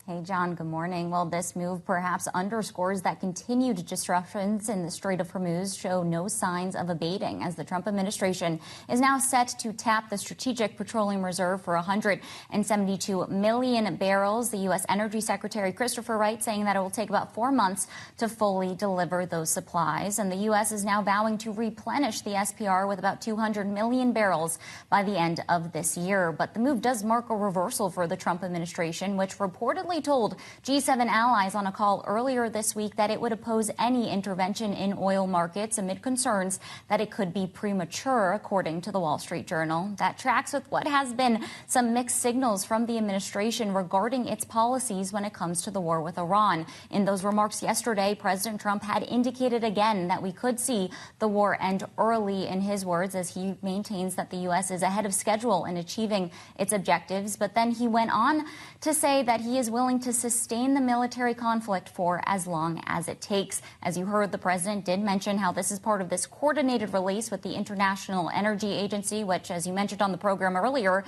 Hey, John, good morning. Well, this move perhaps underscores that continued disruptions in the Strait of Hormuz show no signs of abating, as the Trump administration is now set to tap the Strategic Petroleum Reserve for 172 million barrels. The U.S. Energy Secretary Christopher Wright saying that it will take about 4 months to fully deliver those supplies. And the U.S. is now vowing to replenish the SPR with about 200 million barrels by the end of this year. But the move does mark a reversal for the Trump administration, which reportedly reportedly told G7 allies on a call earlier this week that it would oppose any intervention in oil markets amid concerns that it could be premature, according to the Wall Street Journal. That tracks with what has been some mixed signals from the administration regarding its policies when it comes to the war with Iran. In those remarks yesterday, President Trump had indicated again that we could see the war end early, in his words, as he maintains that the U.S. is ahead of schedule in achieving its objectives. But then he went on to say that he is willing to sustain the military conflict for as long as it takes. As you heard, the president did mention how this is part of this coordinated release with the International Energy Agency, which, as you mentioned on the program earlier,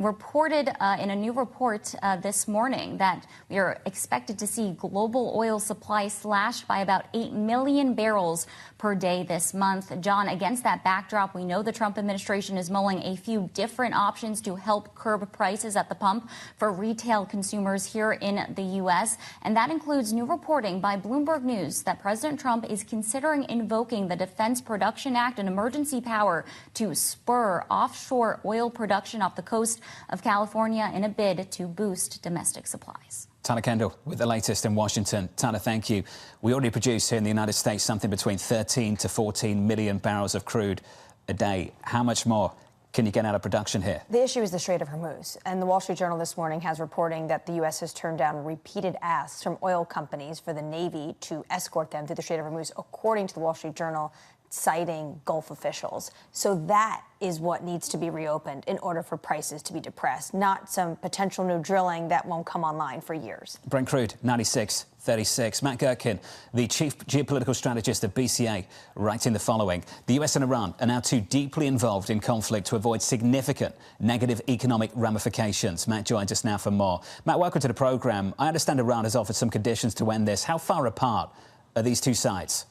reported in a new report this morning that we are expected to see global oil supply slashed by about 8 million barrels per day this month. John, against that backdrop, we know the Trump administration is mulling a few different options to help curb prices at the pump for retail consumers here in the U.S. And that includes new reporting by Bloomberg News that President Trump is considering invoking the Defense Production Act and emergency power to spur offshore oil production off the coast of California in a bid to boost domestic supplies. Tyler Kendall with the latest in Washington. Tyler, thank you. We already produce here in the United States something between 13 to 14 million barrels of crude a day. How much more can you get out of production here? The issue is the Strait of Hormuz. And the Wall Street Journal this morning has reporting that the U.S. has turned down repeated asks from oil companies for the Navy to escort them through the Strait of Hormuz, according to the Wall Street Journal, citing Gulf officials. So that is what needs to be reopened in order for prices to be depressed, not some potential new drilling that won't come online for years. Brent crude, 96.36. Matt Gertkin, the chief geopolitical strategist of BCA, writing the following. The US and Iran are now too deeply involved in conflict to avoid significant negative economic ramifications. Matt joins us now for more. Matt, welcome to the programme. I understand Iran has offered some conditions to end this. How far apart are these two sides?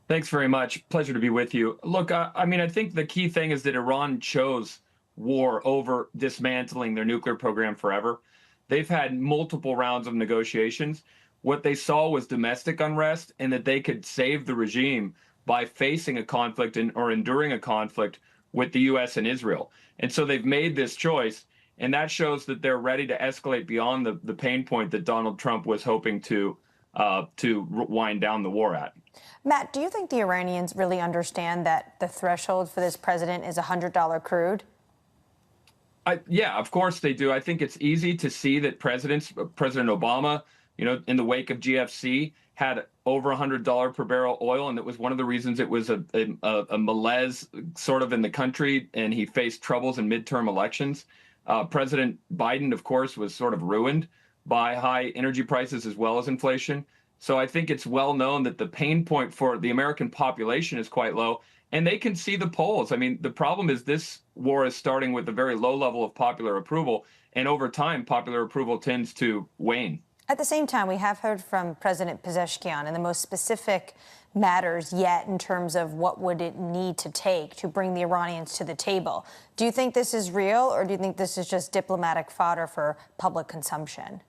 Thanks very much. Pleasure to be with you. Look, I think the key thing is that Iran chose war over dismantling their nuclear program forever. They've had multiple rounds of negotiations. What they saw was domestic unrest and that they could save the regime by facing a conflict or enduring a conflict with the U.S. and Israel. And so they've made this choice, and that shows that they're ready to escalate beyond the pain point that Donald Trump was hoping to wind down the war at. Matt, do you think the Iranians really understand that the threshold for this president is $100 crude? Yeah, of course they do. I think it's easy to see that President Obama, in the wake of GFC, had over $100 per barrel oil, and it was one of the reasons it was a malaise sort of in the country, and he faced troubles in midterm elections. President Biden, of course, was sort of ruined by high energy prices as well as inflation. So I think it's well known that the pain point for the American population is quite low, and they can see the polls. I mean, the problem is this war is starting with a very low level of popular approval, and over time, popular approval tends to wane. At the same time, we have heard from President Pezeshkian in the most specific matters yet in terms of what would it need to take to bring the Iranians to the table. Do you think this is real, or do you think this is just diplomatic fodder for public consumption?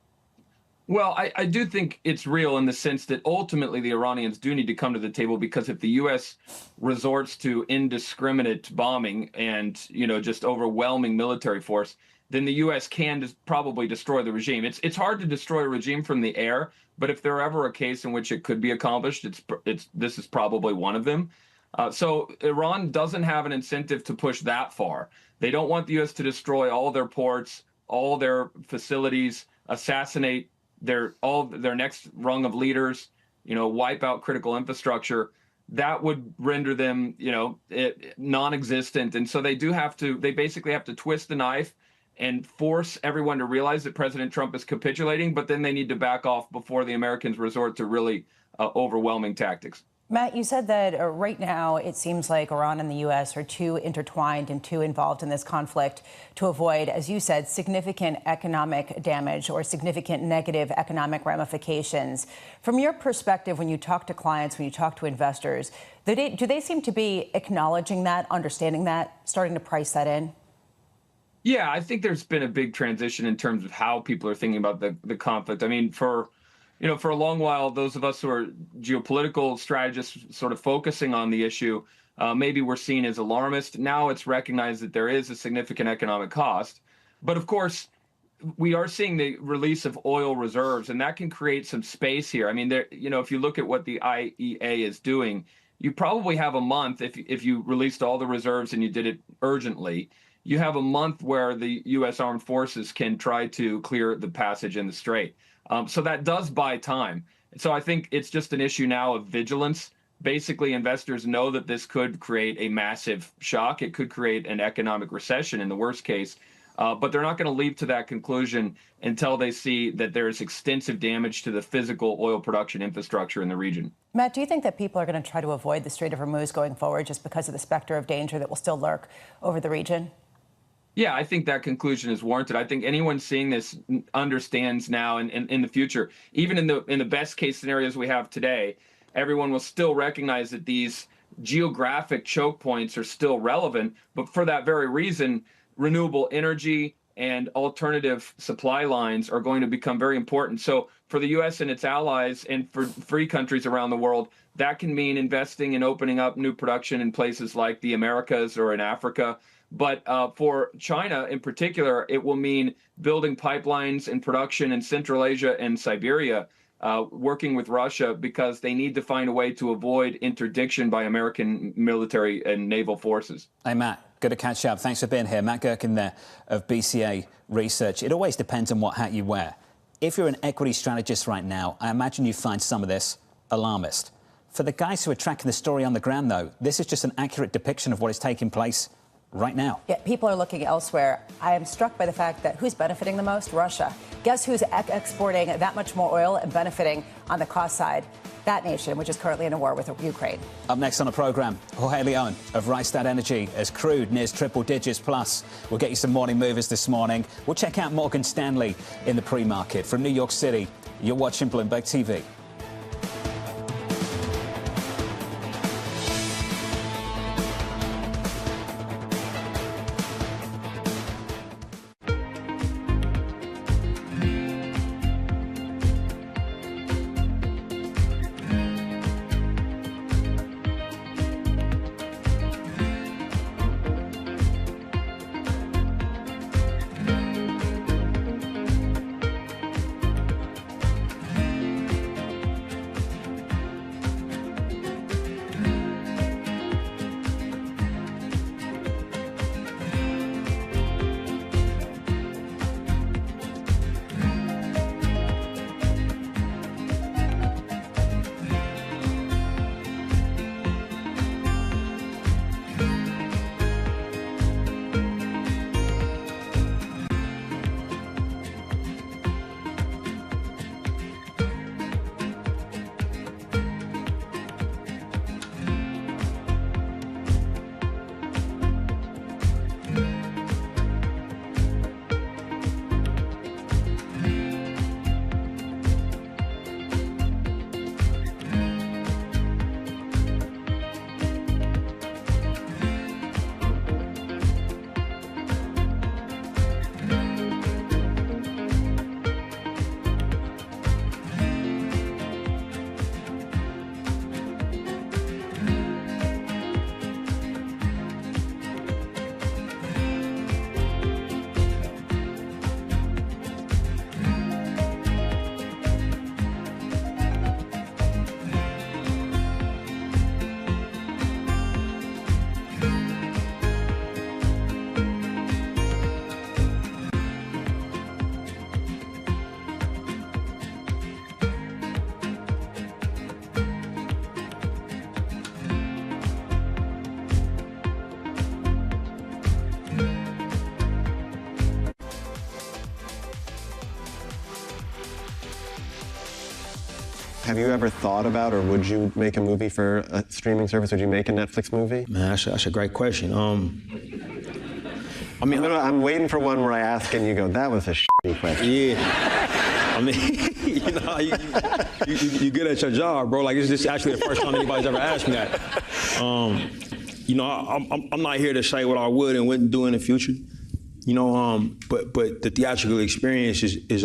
Well, I do think it's real in the sense that ultimately the Iranians do need to come to the table, because if the U.S. resorts to indiscriminate bombing and, just overwhelming military force, then the U.S. can probably destroy the regime. It's hard to destroy a regime from the air, but if there ever a case in which it could be accomplished, this is probably one of them. So Iran doesn't have an incentive to push that far. They don't want the U.S. to destroy all their ports, all their facilities, assassinate all their next rung of leaders, wipe out critical infrastructure. That would render them, non-existent. And so they basically have to twist the knife and force everyone to realize that President Trump is capitulating, but then they need to back off before the Americans resort to really overwhelming tactics. Matt, you said that right now it seems like Iran and the U.S. are too intertwined and too involved in this conflict to avoid, as you said, significant economic damage or significant negative economic ramifications. From your perspective, when you talk to clients, when you talk to investors, do they seem to be acknowledging that, understanding that, starting to price that in? Yeah, I think there's been a big transition in terms of how people are thinking about the conflict. I mean, for a long while, those of us who are geopolitical strategists sort of focusing on the issue, maybe we're seen as alarmist. Now it's recognized that there is a significant economic cost. But of course, we are seeing the release of oil reserves, and that can create some space here. I mean, there, if you look at what the IEA is doing, you probably have a month if you released all the reserves and you did it urgently. You have a month where the U.S. Armed Forces can try to clear the passage in the Strait. So that does buy time. So I think it's just an issue now of vigilance. Basically, investors know that this could create a massive shock. It could create an economic recession in the worst case. But they're not going to leap to that conclusion until they see that there is extensive damage to the physical oil production infrastructure in the region. Matt, do you think that people are going to try to avoid the Strait of Hormuz going forward just because of the specter of danger that will still lurk over the region? Yeah, I think that conclusion is warranted. I think anyone seeing this understands now and in the future, even in the best case scenarios we have today, everyone will still recognize that these geographic choke points are still relevant. But for that very reason, renewable energy and alternative supply lines are going to become very important. So for the U.S. and its allies and for free countries around the world, that can mean investing and opening up new production in places like the Americas or in Africa. But for China in particular, it will mean building pipelines and production in Central Asia and Siberia, working with Russia because they need to find a way to avoid interdiction by American military and naval forces. Hey, Matt, good to catch up. Thanks for being here. Matt Gerken there of BCA Research. It always depends on what hat you wear. If you're an equity strategist right now, I imagine you find some of this alarmist. For the guys who are tracking the story on the ground, though, this is just an accurate depiction of what is taking place right now. Yeah, people are looking elsewhere. I am struck by the fact that who's benefiting the most? Russia. Guess who's exporting that much more oil and benefiting on the cost side? That nation, which is currently in a war with Ukraine. Up next on the programme, Jorge Leon of Rystad Energy as crude nears triple digits plus. We'll get you some morning movers this morning. We'll check out Morgan Stanley in the pre-market. From New York City, you're watching Bloomberg TV. Have you ever thought about, or would you make a movie for a streaming service? Would you make a Netflix movie? Man, that's a great question. I mean, I'm waiting for one where I ask and you go, that was a shitty question. Yeah. I mean, you good at your job, bro. Like, this is actually the first time anybody's ever asked me that. I'm not here to say what I would and wouldn't do in the future. But the theatrical experience is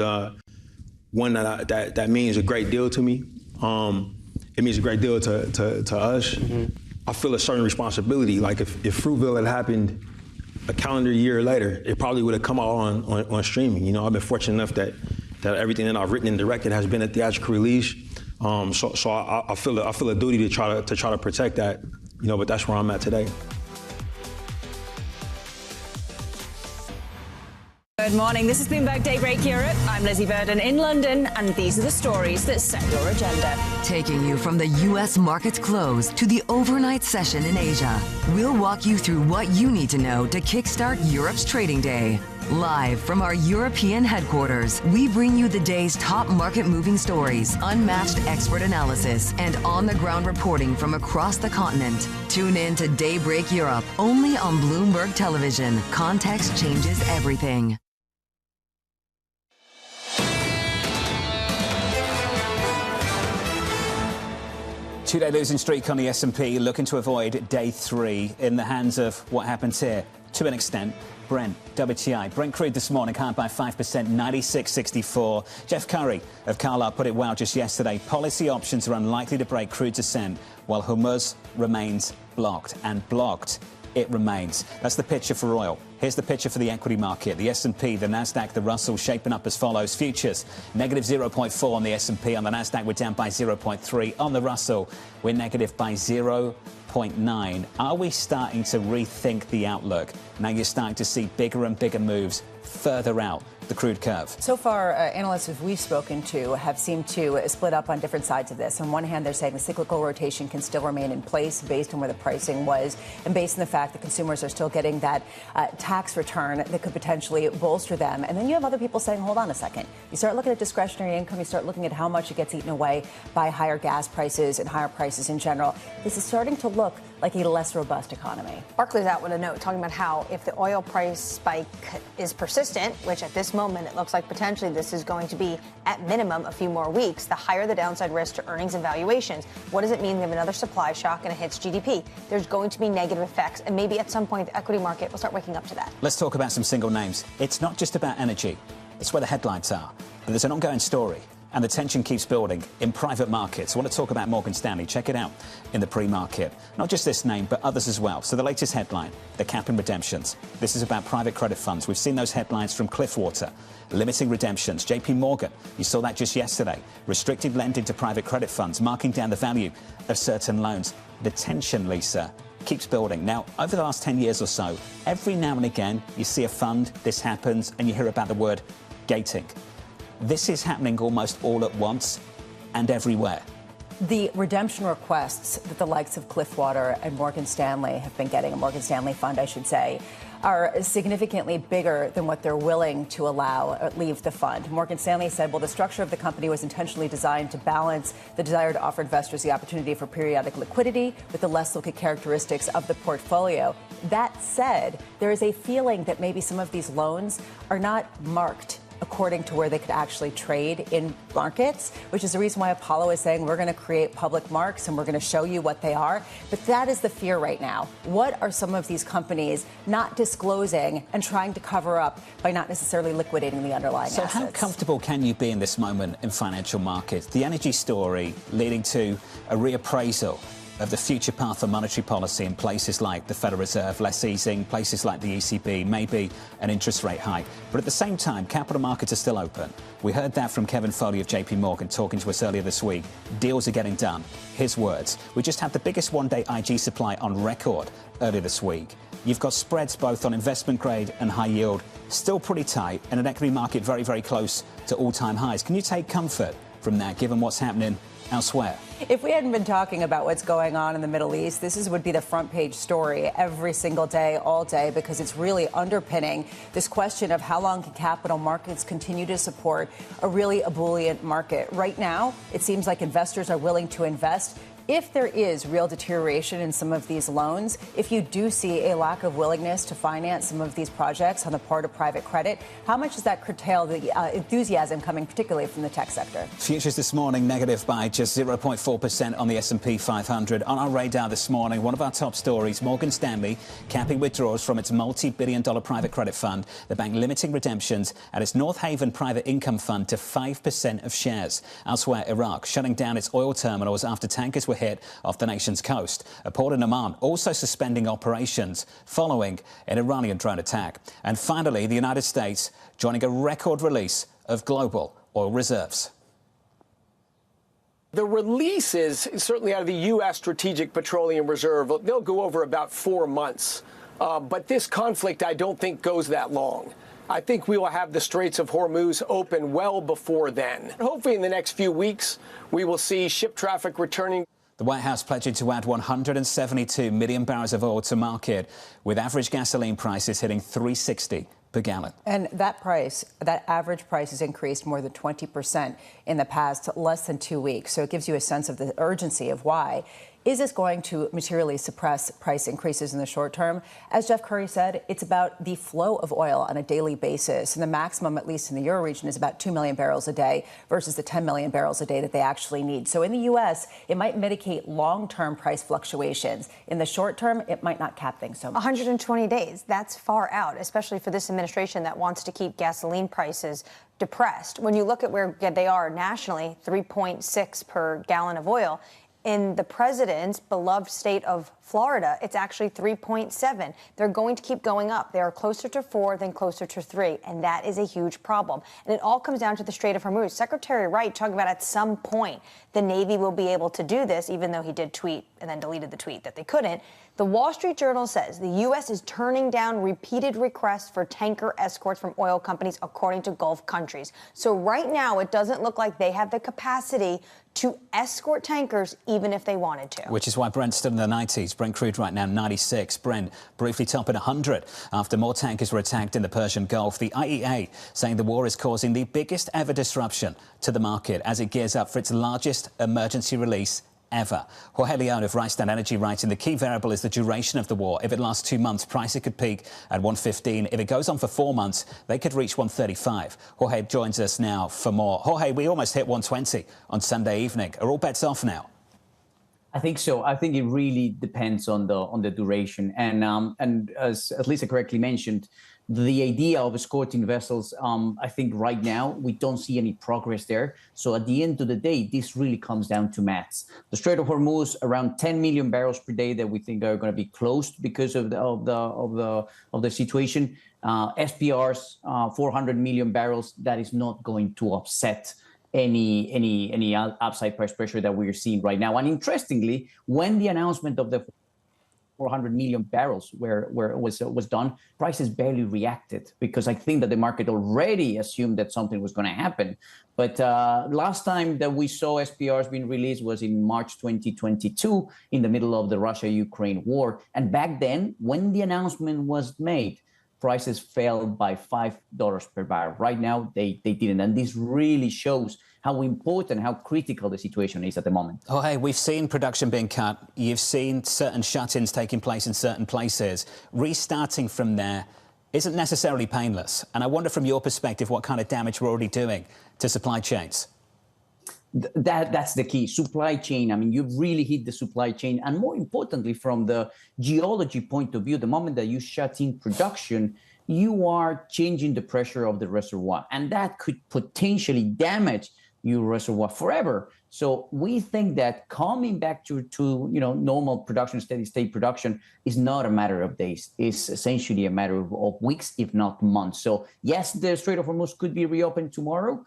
one that means a great deal to me. It means a great deal to us. Mm-hmm. I feel a certain responsibility. Like if Fruitville had happened a calendar year later, it probably would have come out on streaming. You know, I've been fortunate enough that everything that I've written and directed has been a theatrical release. So I feel a duty to try to protect that. You know, but that's where I'm at today. Good morning. This is Bloomberg Daybreak Europe. I'm Lizzie Burden in London, and these are the stories that set your agenda. Taking you from the U.S. markets close to the overnight session in Asia, we'll walk you through what you need to know to kickstart Europe's trading day. Live from our European headquarters, we bring you the day's top market-moving stories, unmatched expert analysis, and on-the-ground reporting from across the continent. Tune in to Daybreak Europe, only on Bloomberg Television. Context changes everything. 2-day losing streak on the S&P, looking to avoid day 3 in the hands of what happens here. To an extent, Brent, WTI. Brent crude this morning higher by 5%, 96.64. Jeff Curry of Carlyle put it well just yesterday. Policy options are unlikely to break crude's ascent, while Hormuz remains blocked. And blocked it remains. That's the picture for oil. Here's the picture for the equity market. The S&P, the Nasdaq, the Russell shaping up as follows. Futures, negative 0.4 on the S&P. On the Nasdaq, we're down by 0.3. On the Russell, we're negative by 0.9. Are we starting to rethink the outlook? Now you're starting to see bigger and bigger moves further out the crude curve. So far, analysts who we've spoken to have seemed to split up on different sides of this. On one hand, they're saying the cyclical rotation can still remain in place based on where the pricing was and based on the fact that consumers are still getting that tax return that could potentially bolster them. And then you have other people saying, hold on a second. You start looking at discretionary income, you start looking at how much it gets eaten away by higher gas prices and higher prices in general. This is starting to look like a less robust economy. Barclays out with a note talking about how if the oil price spike is persistent, which at this moment it looks like potentially this is going to be at minimum a few more weeks, the higher the downside risk to earnings and valuations. What does it mean? We have another supply shock and it hits GDP. There's going to be negative effects, and maybe at some point the equity market will start waking up to that. Let's talk about some single names. It's not just about energy. It's where the headlines are. But there's an ongoing story. And the tension keeps building in private markets. I want to talk about Morgan Stanley. Check it out in the pre-market. Not just this name, but others as well. So the latest headline, they're capping redemptions. This is about private credit funds. We've seen those headlines from Cliffwater, limiting redemptions. JP Morgan, you saw that just yesterday. Restricted lending to private credit funds, marking down the value of certain loans. The tension, Lisa, keeps building. Now, over the last 10 years or so, every now and again, you see a fund, this happens, and you hear about the word gating. This is happening almost all at once and everywhere. The redemption requests that the likes of Cliffwater and Morgan Stanley have been getting, a Morgan Stanley fund, I should say, are significantly bigger than what they're willing to allow or leave the fund. Morgan Stanley said, well, the structure of the company was intentionally designed to balance the desire to offer investors the opportunity for periodic liquidity with the less liquid characteristics of the portfolio. That said, there is a feeling that maybe some of these loans are not marked according to where they could actually trade in markets, which is the reason why Apollo is saying we're going to create public marks and we're going to show you what they are. But that is the fear right now. What are some of these companies not disclosing and trying to cover up by not necessarily liquidating the underlying assets? So how comfortable can you be in this moment in financial markets? The energy story leading to a reappraisal of the future path of monetary policy in places like the Federal Reserve, less easing, places like the ECB, maybe an interest rate hike. But at the same time, capital markets are still open. We heard that from Kevin Foley of JP Morgan talking to us earlier this week. Deals are getting done. His words. We just had the biggest one-day IG supply on record earlier this week. You've got spreads both on investment grade and high yield still pretty tight, and an equity market very, very close to all-time highs. Can you take comfort from that, given what's happening elsewhere? If we hadn't been talking about what's going on in the Middle East, would be the front page story every single day, all day, because it's really underpinning this question of how long can capital markets continue to support a really ebullient market. Right now, it seems like investors are willing to invest. If there is real deterioration in some of these loans, if you do see a lack of willingness to finance some of these projects on the part of private credit, how much does that curtail the enthusiasm coming particularly from the tech sector? Futures this morning negative by just 0.4% on the S&P 500. On our radar this morning, one of our top stories, Morgan Stanley capping withdrawals from its multi-billion-dollar private credit fund. The bank limiting redemptions at its North Haven private income fund to 5% of shares. Elsewhere, Iraq shutting down its oil terminals after tankers were hit off the nation's coast. A port in Oman also suspending operations following an Iranian drone attack. And finally, the United States joining a record release of global oil reserves. The releases, certainly out of the U.S. Strategic Petroleum Reserve, they'll go over about 4 months. But this conflict, I don't think, goes that long. I think we will have the Straits of Hormuz open well before then. Hopefully in the next few weeks, we will see ship traffic returning. The White House pledging to add 172 million barrels of oil to market, with average gasoline prices hitting $3.60 per gallon. And that price, that average price has increased more than 20% in the past less than 2 weeks. So it gives you a sense of the urgency of why. Is this going to materially suppress price increases in the short term? As Jeff Curry said, it's about the flow of oil on a daily basis. And the maximum, at least in the Euro region, is about 2 million barrels a day versus the 10 million barrels a day that they actually need. So in the U.S., it might mitigate long-term price fluctuations. In the short term, it might not cap things so much. 120 days, that's far out, especially for this administration that wants to keep gasoline prices depressed. When you look at where they are nationally, 3.6 per gallon of oil. In the president's beloved state of Florida, it's actually 3.7. They're going to keep going up. They are closer to 4 than closer to 3, and that is a huge problem. And it all comes down to the Strait of Hormuz. Secretary Wright talking about at some point the Navy will be able to do this, even though he did tweet and then deleted the tweet that they couldn't. The Wall Street Journal says the U.S. is turning down repeated requests for tanker escorts from oil companies, according to Gulf countries. So right now, it doesn't look like they have the capacity to escort tankers, even if they wanted to. Which is why Brent's still in the 90s. Brent crude right now 96. Brent briefly topping 100 after more tankers were attacked in the Persian Gulf. The IEA saying the war is causing the biggest ever disruption to the market as it gears up for its largest emergency release ever. Jorge Leone of Rystad Energy writing the key variable is the duration of the war. If it lasts 2 months, prices could peak at 115. If it goes on for 4 months, they could reach 135. Jorge joins us now for more. Jorge, we almost hit 120 on Sunday evening. Are all bets off now? I think so. I think it really depends on the duration. And as Lisa correctly mentioned, the idea of escorting vessels, I think right now we don't see any progress there. So at the end of the day, this really comes down to maths. The Strait of Hormuz, around 10 million barrels per day that we think are going to be closed because of the situation. SPRs, 400 million barrels. That is not going to upset any upside price pressure that we're seeing right now. And interestingly, when the announcement of the 400 million barrels where it was done, prices barely reacted because I think that the market already assumed that something was going to happen. But last time that we saw SPRs being released was in March 2022 in the middle of the Russia-Ukraine war. And back then, when the announcement was made, prices fell by $5 per barrel. Right now, they didn't. And this really shows how important, how critical the situation is at the moment. Oh, hey, we've seen production being cut. You've seen certain shut-ins taking place in certain places. Restarting from there isn't necessarily painless. And I wonder from your perspective what kind of damage we're already doing to supply chains. That's the key. Supply chain. I mean, you've really hit the supply chain. And more importantly, from the geology point of view, the moment that you shut in production, you are changing the pressure of the reservoir. And that could potentially damage your reservoir forever. So we think that coming back to normal production, steady state production is not a matter of days. It's essentially a matter of weeks, if not months. So yes, the Strait of Hormuz could be reopened tomorrow.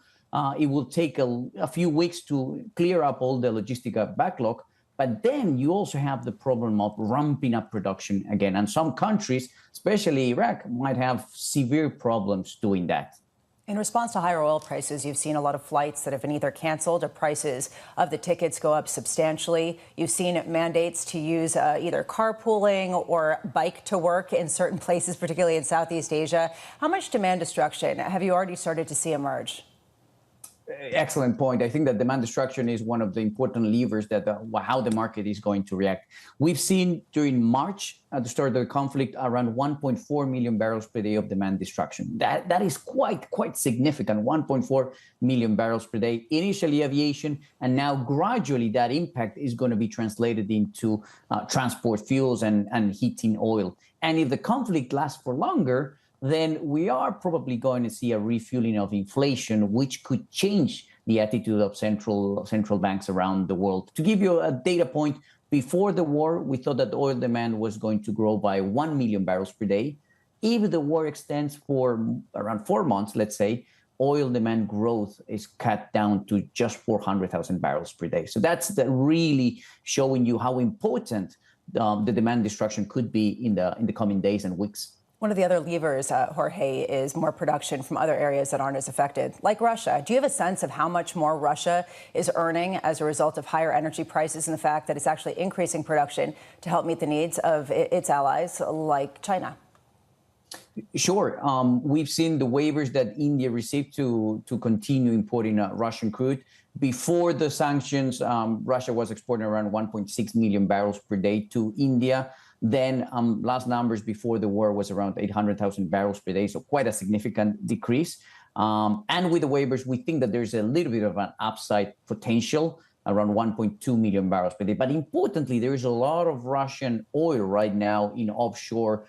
It will take a few weeks to clear up all the logistic backlog. But then you also have the problem of ramping up production again. And some countries, especially Iraq, might have severe problems doing that. In response to higher oil prices, you've seen a lot of flights that have been either canceled or prices of the tickets go up substantially. You've seen mandates to use either carpooling or bike to work in certain places, particularly in Southeast Asia. How much demand destruction have you already started to see emerge? Excellent point. I think that demand destruction is one of the important levers that how the market is going to react. We've seen during March, at the start of the conflict, around 1.4 million barrels per day of demand destruction. That is quite significant, 1.4 million barrels per day. Initially aviation, and now gradually that impact is going to be translated into transport fuels and heating oil. And if the conflict lasts for longer, then we are probably going to see a refueling of inflation, which could change the attitude of central banks around the world. To give you a data point, before the war, we thought that oil demand was going to grow by 1 million barrels per day. If the war extends for around 4 months, let's say, oil demand growth is cut down to just 400,000 barrels per day. So that's really showing you how important the demand destruction could be in the coming days and weeks. One of the other levers, Jorge, is more production from other areas that aren't as affected, like Russia. Do you have a sense of how much more Russia is earning as a result of higher energy prices and the fact that it's actually increasing production to help meet the needs of its allies like China? Sure. We've seen the waivers that India received to continue importing Russian crude. Before the sanctions, Russia was exporting around 1.6 million barrels per day to India. Then last numbers before the war was around 800,000 barrels per day, so quite a significant decrease. And with the waivers, we think that there's a little bit of an upside potential, around 1.2 million barrels per day. But importantly, there is a lot of Russian oil right now in offshore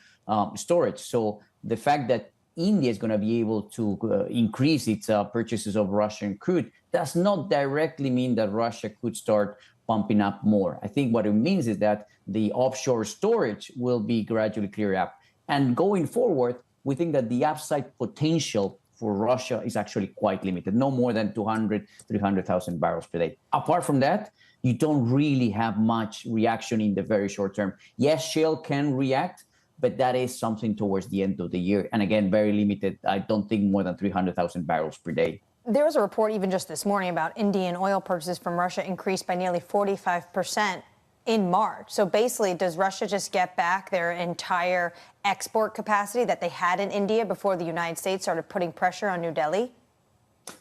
storage. So the fact that India is going to be able to increase its purchases of Russian crude does not directly mean that Russia could start pumping up more. I think what it means is that the offshore storage will be gradually cleared up. And going forward, we think that the upside potential for Russia is actually quite limited, no more than 200, 300,000 barrels per day. Apart from that, you don't really have much reaction in the very short term. Yes, shale can react, but that is something towards the end of the year. And again, very limited. I don't think more than 300,000 barrels per day. There was a report even just this morning about Indian oil purchases from Russia increased by nearly 45% in March. So basically, does Russia just get back their entire export capacity that they had in India before the United States started putting pressure on New Delhi?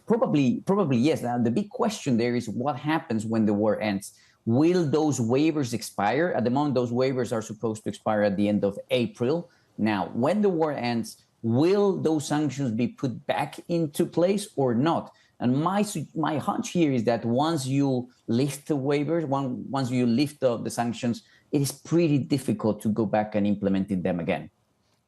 Probably yes. Now, the big question there is what happens when the war ends. Will those waivers expire? At the moment, those waivers are supposed to expire at the end of April. Now, when the war ends, will those sanctions be put back into place or not? And my hunch here is that once you lift the waivers, once you lift the sanctions, it is pretty difficult to go back and implementing them again.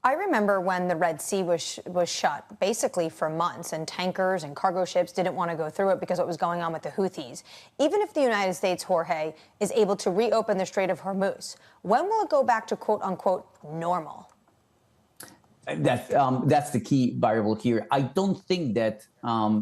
I remember when the Red Sea was shut basically for months, and tankers and cargo ships didn't want to go through it because of what was going on with the Houthis. Even if the United States, Jorge, is able to reopen the Strait of Hormuz, when will it go back to quote unquote normal? That's the key variable here. I don't think that,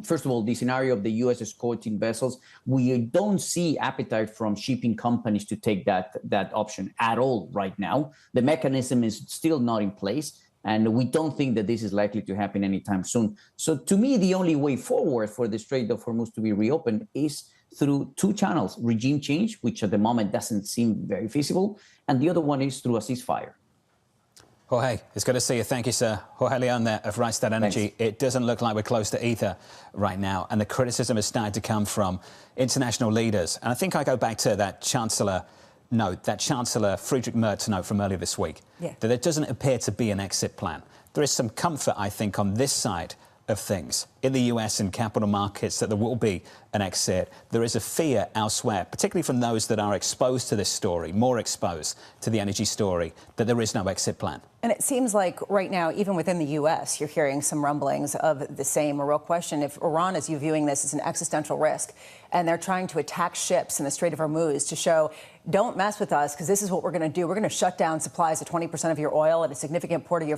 first of all, the scenario of the U.S. escorting vessels, we don't see appetite from shipping companies to take that option at all right now. The mechanism is still not in place, and we don't think that this is likely to happen anytime soon. So to me, the only way forward for the Strait of Hormuz to be reopened is through two channels: regime change, which at the moment doesn't seem very feasible, and the other one is through a ceasefire. Jorge, it's good to see you. Thank you, sir. Jorge Leon there of Rystad Energy. Thanks. It doesn't look like we're close to either right now, and the criticism has started to come from international leaders. And I think I go back to that Chancellor Friedrich Merz note from earlier this week, that there doesn't appear to be an exit plan. There is some comfort, I think, on this side of things in the US and capital markets that there will be an exit. There is a fear elsewhere, particularly from those that are exposed to this story, more exposed to the energy story, that there is no exit plan. And it seems like right now, even within the U.S., you're hearing some rumblings of the same. A real question, if Iran is viewing this as an existential risk and they're trying to attack ships in the Strait of Hormuz to show, don't mess with us because this is what we're going to do. We're going to shut down supplies of 20% of your oil and a significant part of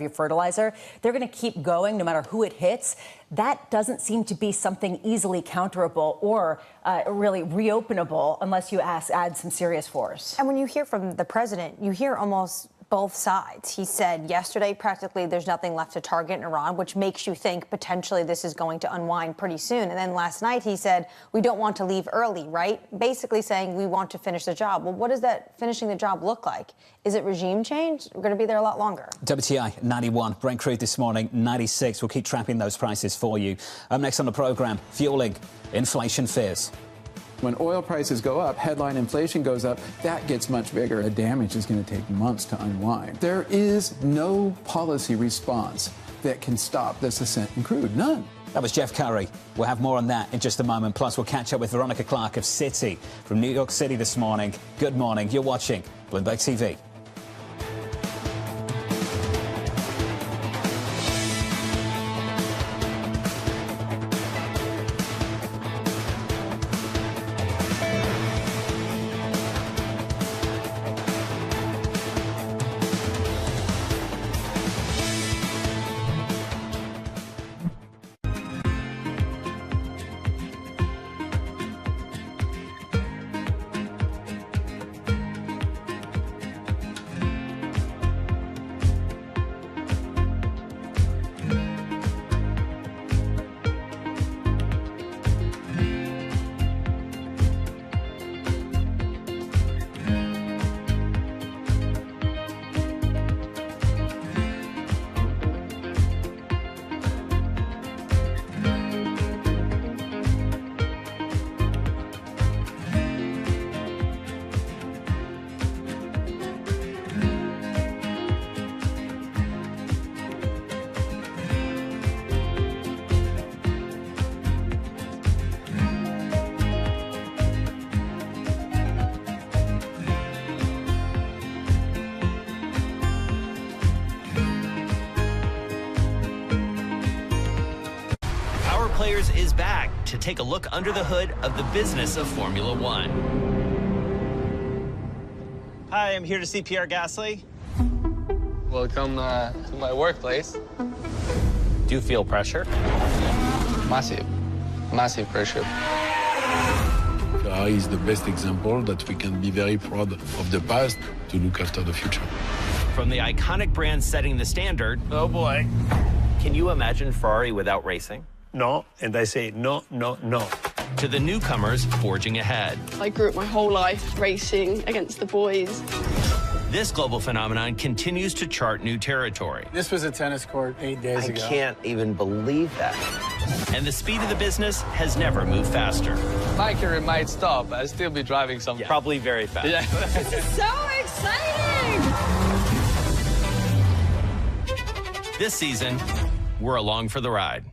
your fertilizer. They're going to keep going no matter who it hits. That doesn't seem to be something easily counterable or really reopenable unless you add some serious force. And when you hear from the president, you hear almost both sides. He said yesterday practically there's nothing left to target in Iran, which makes you think potentially this is going to unwind pretty soon. And then last night he said we don't want to leave early, right? Basically saying we want to finish the job. Well, what does that finishing the job look like? Is it regime change? We're going to be there a lot longer. WTI 91, Brent crude this morning 96. We'll keep tracking those prices for you. Up next on the programme, fueling inflation fears. When oil prices go up, headline inflation goes up, that gets much bigger. The damage is going to take months to unwind. There is no policy response that can stop this ascent in crude. None. That was Jeff Curry. We'll have more on that in just a moment. Plus, we'll catch up with Veronica Clark of Citi from New York City this morning. Good morning. You're watching Bloomberg TV. Motors is back to take a look under the hood of the business of Formula One. Hi, I'm here to see Pierre Gasly. Welcome to my workplace. Do you feel pressure? Massive pressure. Ferrari is the best example that we can be very proud of the past to look after the future. From the iconic brand setting the standard. Oh boy. Can you imagine Ferrari without racing? No, and I say no, no, no. To the newcomers forging ahead. I grew up my whole life racing against the boys. This global phenomenon continues to chart new territory. This was a tennis court 8 days ago. I can't even believe that. And the speed of the business has never moved faster. My career might stop, but I'll still be driving some. Yeah. Probably very fast. Yeah. This is so exciting! This season, we're along for the ride.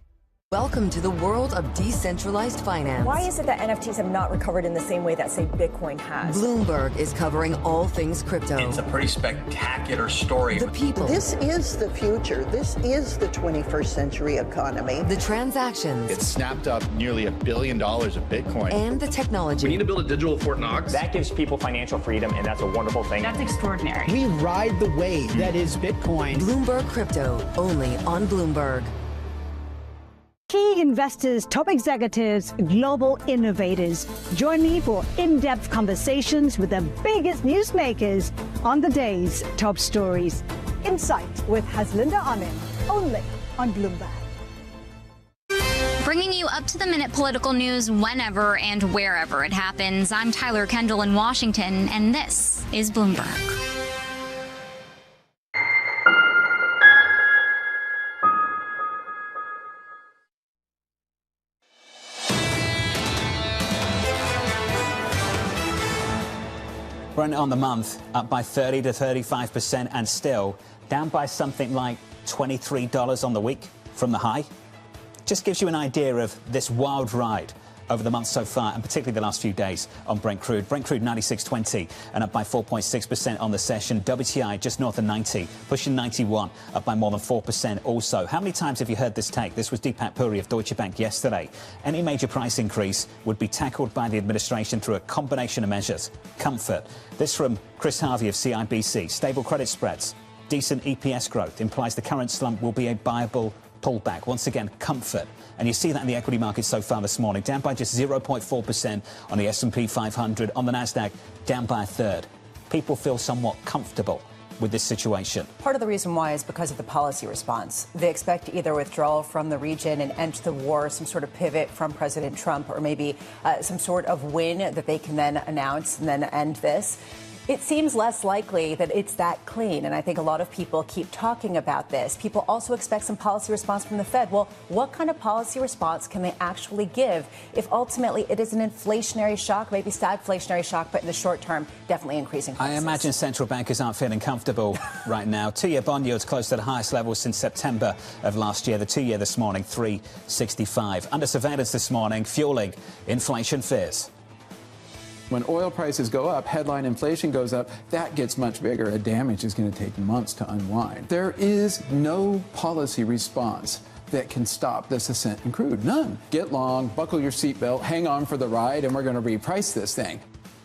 Welcome to the world of decentralized finance. Why is it that NFTs have not recovered in the same way that, say, Bitcoin has? Bloomberg is covering all things crypto. It's a pretty spectacular story. The people. This is the future. This is the 21st century economy. The transactions. It snapped up nearly $1 billion of Bitcoin. And the technology. We need to build a digital Fort Knox. That gives people financial freedom, and that's a wonderful thing. That's extraordinary. We ride the wave that is Bitcoin. Bloomberg Crypto, only on Bloomberg. Key investors, top executives, global innovators. Join me for in-depth conversations with the biggest newsmakers on the day's top stories. Insight with Haslinda Amin, only on Bloomberg. Bringing you up-to-the-minute political news whenever and wherever it happens. I'm Tyler Kendall in Washington, and this is Bloomberg. Brent on the month up by 30 to 35% and still down by something like $23 on the week from the high. Just gives you an idea of this wild ride over the month so far, and particularly the last few days on Brent crude. Brent crude 96.20 and up by 4.6% on the session. WTI just north of 90, pushing 91, up by more than 4% also. How many times have you heard this take? This was Deepak Puri of Deutsche Bank yesterday. Any major price increase would be tackled by the administration through a combination of measures. Comfort. This from Chris Harvey of CIBC. Stable credit spreads, decent EPS growth implies the current slump will be a buyable pullback. Once again, comfort. And you see that in the equity market so far this morning, down by just 0.4% on the S&P 500. On the NASDAQ, down by a third. People feel somewhat comfortable with this situation. Part of the reason why is because of the policy response. They expect either withdrawal from the region and end the war, some sort of pivot from President Trump, or maybe some sort of win that they can then announce and then end this. It seems less likely that it's that clean, and I think a lot of people keep talking about this. People also expect some policy response from the Fed. Well, what kind of policy response can they actually give if ultimately it is an inflationary shock, maybe stagflationary shock, but in the short term, definitely increasing prices? I imagine central bankers aren't feeling comfortable right now. Two-year bond yields close to the highest level since September of last year. The two-year this morning, 3.65. Under surveillance this morning, fueling inflation fears. When oil prices go up, headline inflation goes up, that gets much bigger. A damage is going to take months to unwind. There is no policy response that can stop this ascent in crude. None. Get long, buckle your seatbelt, hang on for the ride, and we're going to reprice this thing.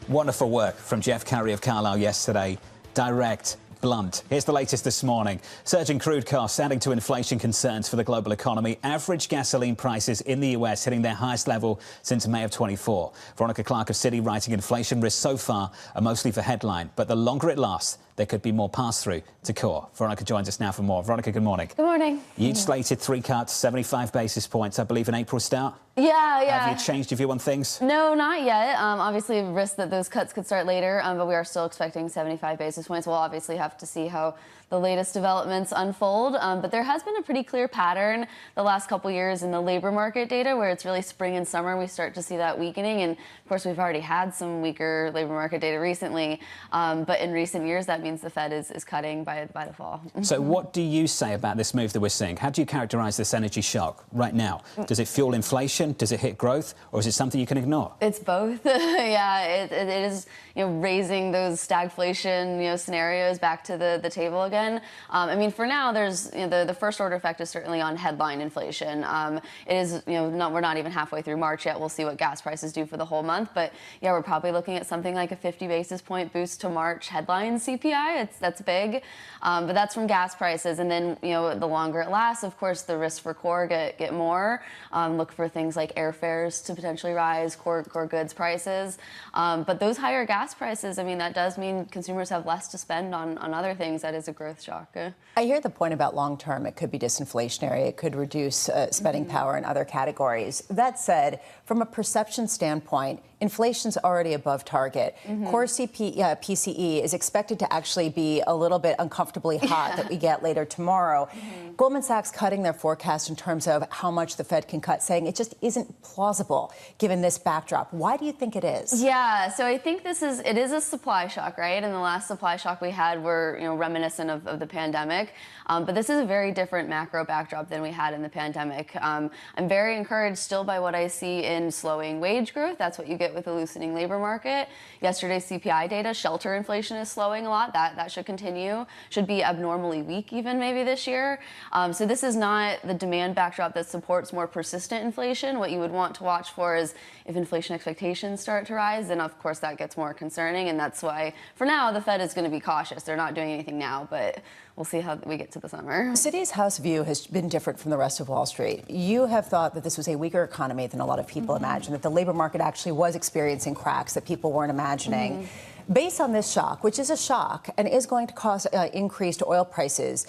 Wonderful work from Jeff Carey of Carlisle yesterday. Direct, blunt. Here's the latest this morning. Surging crude costs adding to inflation concerns for the global economy. Average gasoline prices in the US hitting their highest level since May of 24. Veronica Clark of Citi writing inflation risks so far are mostly for headline, but the longer it lasts, there could be more pass-through to core. Veronica joins us now for more. Veronica, good morning. Good morning. You'd slated 3 cuts, 75 basis points, I believe, an April start. Yeah. Have you changed your view on things? No, not yet. Obviously, risk that those cuts could start later, but we are still expecting 75 basis points. We'll obviously have to see how the latest developments unfold, but there has been a pretty clear pattern the last couple years in the labor market data where it's really spring and summer we start to see that weakening, and of course we've already had some weaker labor market data recently, but in recent years that means the Fed is cutting by the fall. So what do you say about this move that we're seeing? How do you characterize this energy shock right now? Does it fuel inflation? Does it hit growth? Or is it something you can ignore? It's both. Yeah, it is, raising those stagflation, scenarios back to the table again. I mean, for now, there's, the first order effect is certainly on headline inflation. It is, we're not even halfway through March yet. We'll see what gas prices do for the whole month. But yeah, we're probably looking at something like a 50 basis point boost to March headline CPI. That's big. But that's from gas prices. And then, the longer it lasts, of course, the risks for core get more. Look for things like airfares to potentially rise, core goods prices. But those higher gas prices, I mean, that does mean consumers have less to spend on other things. That is a growth shock. I hear the point about long term. It could be disinflationary. It could reduce spending power in other categories. That said, from a perception standpoint, inflation's already above target. Core PCE is expected to actually be a little bit uncomfortably hot that we get later tomorrow. Goldman Sachs cutting their forecast in terms of how much the Fed can cut, saying it just isn't plausible given this backdrop. Why do you think it is? Yeah, so I think it is a supply shock, right? And the last supply shock we had were, reminiscent of the pandemic. But this is a very different macro backdrop than we had in the pandemic. I'm very encouraged still by what I see in slowing wage growth. That's what you get with a loosening labor market. Yesterday's CPI data, shelter inflation is slowing a lot. That should continue. Should be abnormally weak even maybe this year. So this is not the demand backdrop that supports more persistent inflation. What you would want to watch for is if inflation expectations start to rise, then of course that gets more concerning. And that's why for now the Fed is going to be cautious. They're not doing anything now, but we'll see how we get to the summer. Citi's house view has been different from the rest of Wall Street. You have thought that this was a weaker economy than a lot of people imagined, that the labor market actually was experiencing cracks that people weren't imagining. Based on this shock, which is a shock and is going to cause increased oil prices,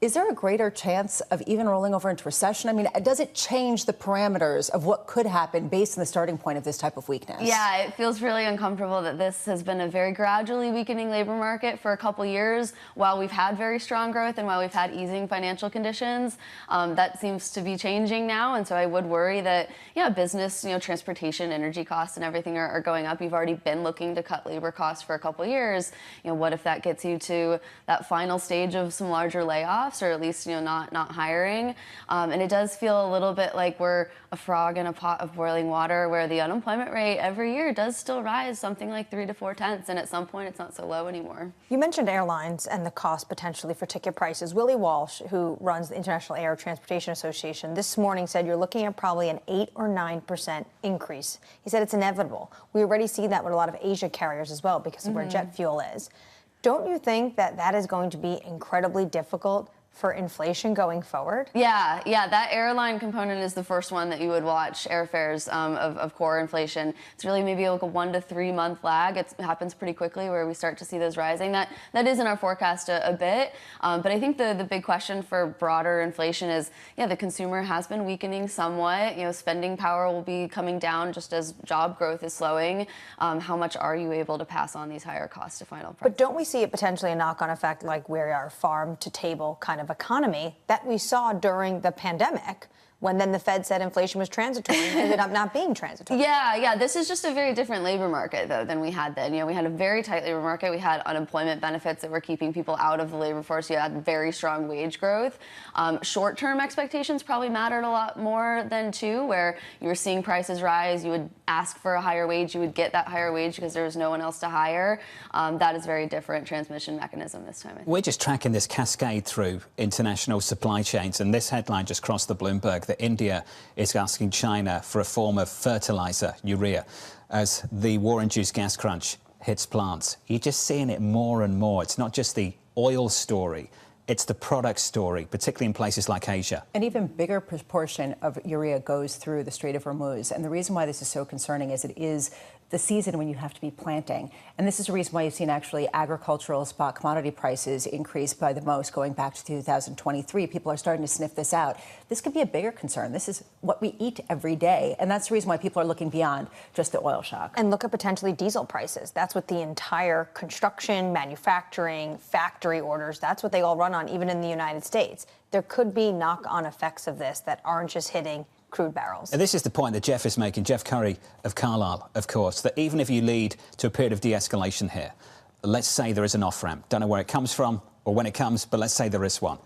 is there a greater chance of even rolling over into recession? I mean, does it change the parameters of what could happen based on the starting point of this type of weakness? Yeah, it feels really uncomfortable that this has been a very gradually weakening labor market for a couple years while we've had very strong growth and while we've had easing financial conditions. That seems to be changing now. And so I would worry that, business, transportation, energy costs and everything are going up. You've already been looking to cut labor costs for a couple years. What if that gets you to that final stage of some larger layoffs? Or at least, not hiring. And it does feel a little bit like we're a frog in a pot of boiling water where the unemployment rate every year does still rise something like 3 to 4 tenths. And at some point, it's not so low anymore. You mentioned airlines and the cost potentially for ticket prices. Willie Walsh, who runs the International Air Transportation Association, this morning said you're looking at probably an 8 or 9% increase. He said it's inevitable. We already see that with a lot of Asia carriers as well because of where jet fuel is. Don't you think that is going to be incredibly difficult for inflation going forward? Yeah, that airline component is the first one that you would watch, airfares of core inflation. It's really maybe like a 1 to 3 month lag. It happens pretty quickly where we start to see those rising. That is in our forecast a bit. But I think the big question for broader inflation is, the consumer has been weakening somewhat. Spending power will be coming down just as job growth is slowing. How much are you able to pass on these higher costs to final price? But don't we see it potentially a knock-on effect like where our farm to table kind of economy that we saw during the pandemic when then the Fed said inflation was transitory and ended up not being transitory? Yeah. This is just a very different labor market, though, than we had then. We had a very tight labor market. We had unemployment benefits that were keeping people out of the labor force. You had very strong wage growth. Short-term expectations probably mattered a lot more than where you were seeing prices rise. You would ask for a higher wage. You would get that higher wage because there was no one else to hire. That is a very different transmission mechanism this time. We're just tracking this cascade through international supply chains, and this headline just crossed the Bloomberg that India is asking China for a form of fertilizer, urea, as the war-induced gas crunch hits plants. You're just seeing it more and more. It's not just the oil story. It's the product story, particularly in places like Asia. An even bigger proportion of urea goes through the Strait of Hormuz. And the reason why this is so concerning is it is the season when you have to be planting. And this is the reason why you've seen actually agricultural spot commodity prices increase by the most going back to 2023. People are starting to sniff this out. This could be a bigger concern. This is what we eat every day. And that's the reason why people are looking beyond just the oil shock. And look at potentially diesel prices. That's what the entire construction, manufacturing, factory orders, that's what they all run on, even in the United States. There could be knock-on effects of this that aren't just hitting crude barrels. And this is the point that Jeff is making, Jeff Curry of Carlyle, of course, that even if you lead to a period of de-escalation here, let's say there is an off-ramp. Don't know where it comes from or when it comes, but let's say there is one.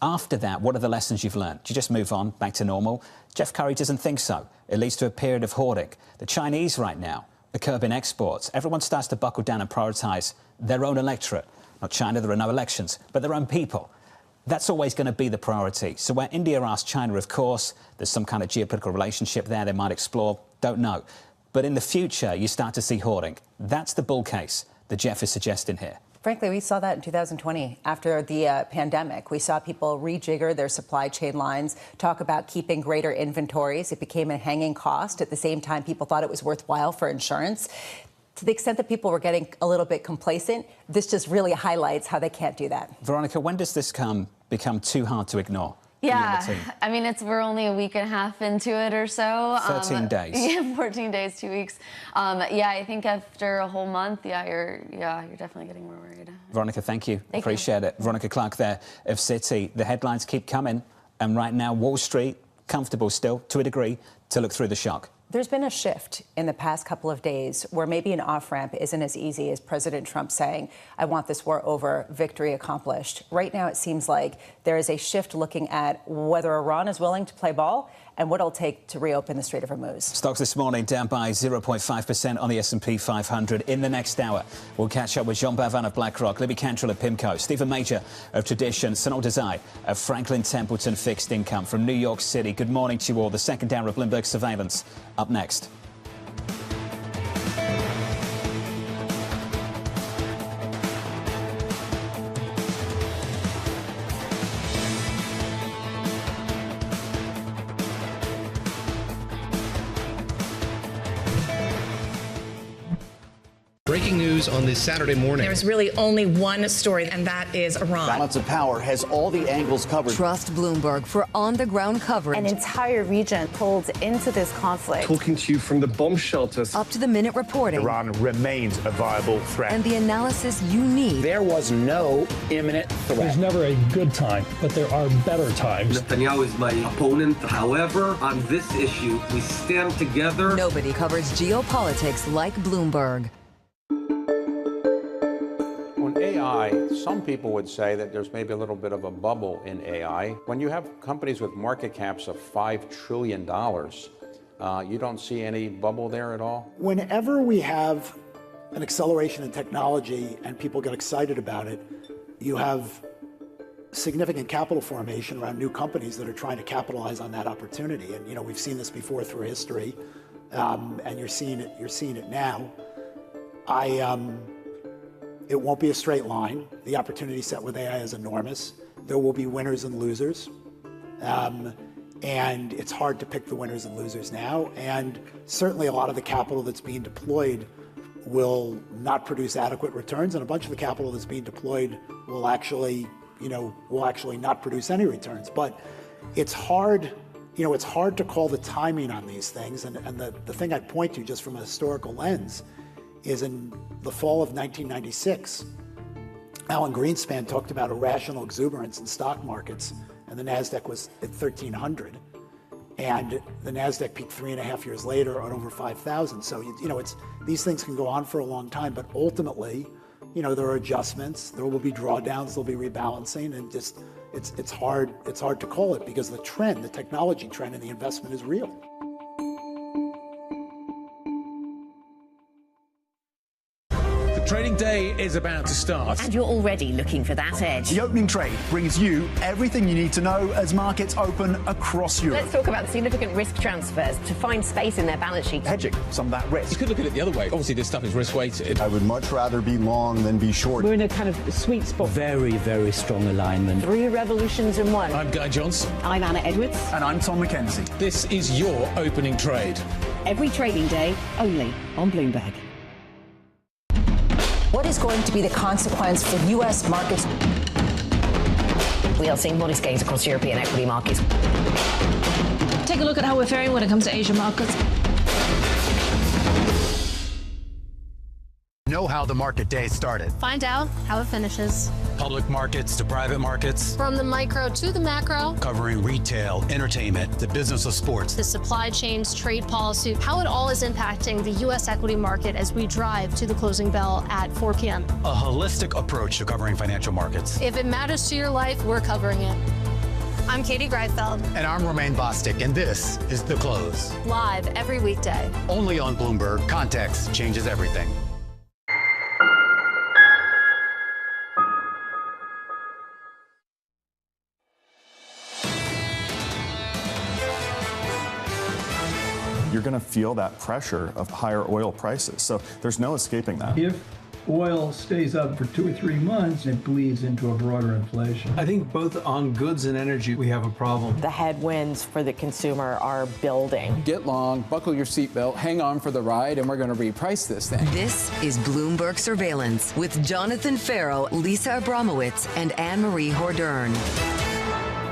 After that, what are the lessons you've learned? Do you just move on, back to normal? Jeff Curry doesn't think so. It leads to a period of hoarding. The Chinese right now are curbing exports. Everyone starts to buckle down and prioritise their own electorate. Not China, there are no elections, but their own people. That's always going to be the priority. So where India asks China, of course, there's some kind of geopolitical relationship there they might explore, don't know. But in the future, you start to see hoarding. That's the bull case that Jeff is suggesting here. Frankly, we saw that in 2020 after the pandemic. We saw people rejigger their supply chain lines, talk about keeping greater inventories. It became a hanging cost. At the same time, people thought it was worthwhile for insurance. To the extent that people were getting a little bit complacent, this just really highlights how they can't do that. Veronica, when does this become too hard to ignore? Yeah, I mean, we're only a week and a half into it or so. 13 days. Yeah, 14 days, 2 weeks. Yeah, I think after a whole month, you're definitely getting more worried. Veronica, thank you. Appreciate it. Veronica Clark there of Citi. The headlines keep coming, and right now Wall Street, comfortable still, to a degree, to look through the shock. There's been a shift in the past couple of days where maybe an off-ramp isn't as easy as President Trump saying, I want this war over, victory accomplished. Right now, it seems like there is a shift looking at whether Iran is willing to play ball and what it'll take to reopen the Strait of Hormuz. Stocks this morning down by 0.5% on the S&P 500. In the next hour, we'll catch up with Jean Bavin of BlackRock, Libby Cantrell of PIMCO, Stephen Major of Tradition, Sunil Desai of Franklin Templeton Fixed Income from New York City. Good morning to you all. The second hour of Bloomberg Surveillance up next. Breaking news on this Saturday morning. There's really only one story, and that is Iran. Balance of Power has all the angles covered. Trust Bloomberg for on-the-ground coverage. An entire region pulled into this conflict. Talking to you from the bomb shelters. Up-to-the-minute reporting. Iran remains a viable threat. And the analysis you need. There was no imminent threat. There's never a good time, but there are better times. Netanyahu is my opponent. However, on this issue, we stand together. Nobody covers geopolitics like Bloomberg. AI, some people would say that there's maybe a little bit of a bubble in AI. When you have companies with market caps of $5 trillion, you don't see any bubble there at all? Whenever we have an acceleration in technology and people get excited about it, you have significant capital formation around new companies that are trying to capitalize on that opportunity. And, you know, we've seen this before through history, and you're seeing it now. It won't be a straight line. The opportunity set with AI is enormous. There will be winners and losers. And it's hard to pick the winners and losers now. And certainly a lot of the capital that's being deployed will not produce adequate returns. And a bunch of the capital that's being deployed will actually not produce any returns. But it's hard, it's hard to call the timing on these things. And the thing I'd point to just from a historical lens is in the fall of 1996, Alan Greenspan talked about irrational exuberance in stock markets, and the NASDAQ was at 1,300. And the NASDAQ peaked 3.5 years later at over 5,000. So, these things can go on for a long time, but ultimately, there are adjustments, there will be drawdowns, there'll be rebalancing, and just, it's hard to call it because the technology trend and the investment is real. Trading day is about to start. And you're already looking for that edge. The opening trade brings you everything you need to know as markets open across Europe. Let's talk about the significant risk transfers to find space in their balance sheet. Hedging some of that risk. You could look at it the other way. Obviously, this stuff is risk-weighted. I would much rather be long than be short. We're in a kind of sweet spot. Very, very strong alignment. 3 revolutions in one. I'm Guy Johnson. I'm Anna Edwards. And I'm Tom McKenzie. This is your opening trade. Every trading day, only on Bloomberg. What is going to be the consequence for U.S. markets? We are seeing modest gains across European equity markets. Take a look at how we're faring when it comes to Asian markets. Know how the market day started. Find out how it finishes. public markets to private markets. From the micro to the macro. Covering retail, entertainment, the business of sports. The supply chains, trade policy, how it all is impacting the U.S. equity market as we drive to the closing bell at 4 p.m. A holistic approach to covering financial markets. If it matters to your life, we're covering it. I'm Katie Greifeld. And I'm Romaine Bostic, and this is The Close. Live every weekday. Only on Bloomberg. Context changes everything. You're going to feel that pressure of higher oil prices. So there's no escaping that. If oil stays up for 2 or 3 months, it bleeds into a broader inflation. I think both on goods and energy, we have a problem. The headwinds for the consumer are building. Get long, buckle your seatbelt, hang on for the ride, and we're going to reprice this thing. This is Bloomberg Surveillance with Jonathan Farrow, Lisa Abramowitz, and Anne-Marie Hordern.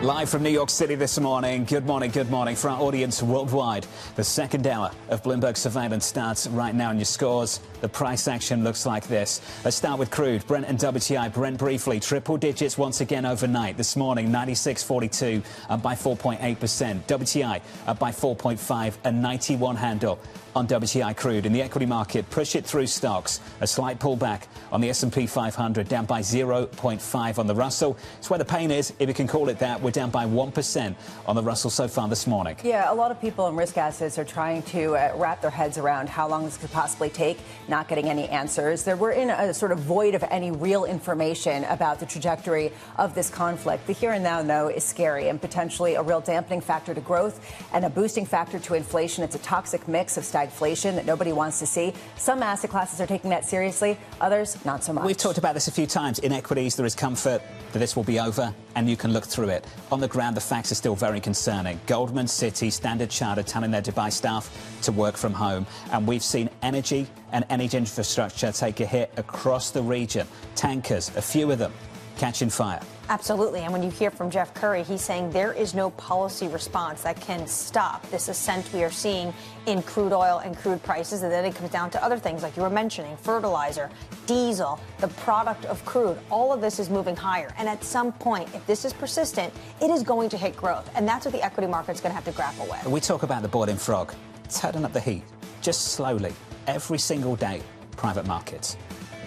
Live from New York City this morning. Good morning for our audience worldwide. The second hour of Bloomberg Surveillance starts right now, and your scores. The price action looks like this. Let's start with crude. Brent and WTI. Brent briefly, triple digits once again overnight. This morning, 96.42, up by 4.8%. WTI up by 4.5, a 91 handle on WTI crude. In the equity market, push it through stocks. A slight pullback on the S&P 500, down by 0.5 on the Russell. It's where the pain is, if you can call it that. We're down by 1% on the Russell so far this morning. Yeah, a lot of people in risk assets are trying to wrap their heads around how long this could possibly take, not getting any answers. We're in a sort of void of any real information about the trajectory of this conflict. The here and now, though, is scary and potentially a real dampening factor to growth and a boosting factor to inflation. It's a toxic mix of stagflation that nobody wants to see. Some asset classes are taking that seriously, others not so much. We've talked about this a few times. In equities, there is comfort that this will be over, and you can look through it. On the ground, the facts are still very concerning. Goldman, Citi, Standard Chartered telling their Dubai staff to work from home. And we've seen energy and energy infrastructure take a hit across the region. Tankers, a few of them, catching fire. Absolutely. And when you hear from Jeff Curry, he's saying there is no policy response that can stop this ascent we are seeing in crude oil and crude prices. And then it comes down to other things like you were mentioning, fertilizer, diesel, the product of crude. All of this is moving higher. And at some point, if this is persistent, it is going to hit growth. And that's what the equity market's going to have to grapple with. We talk about the boiling frog. Turning up the heat, just slowly, every single day, private markets.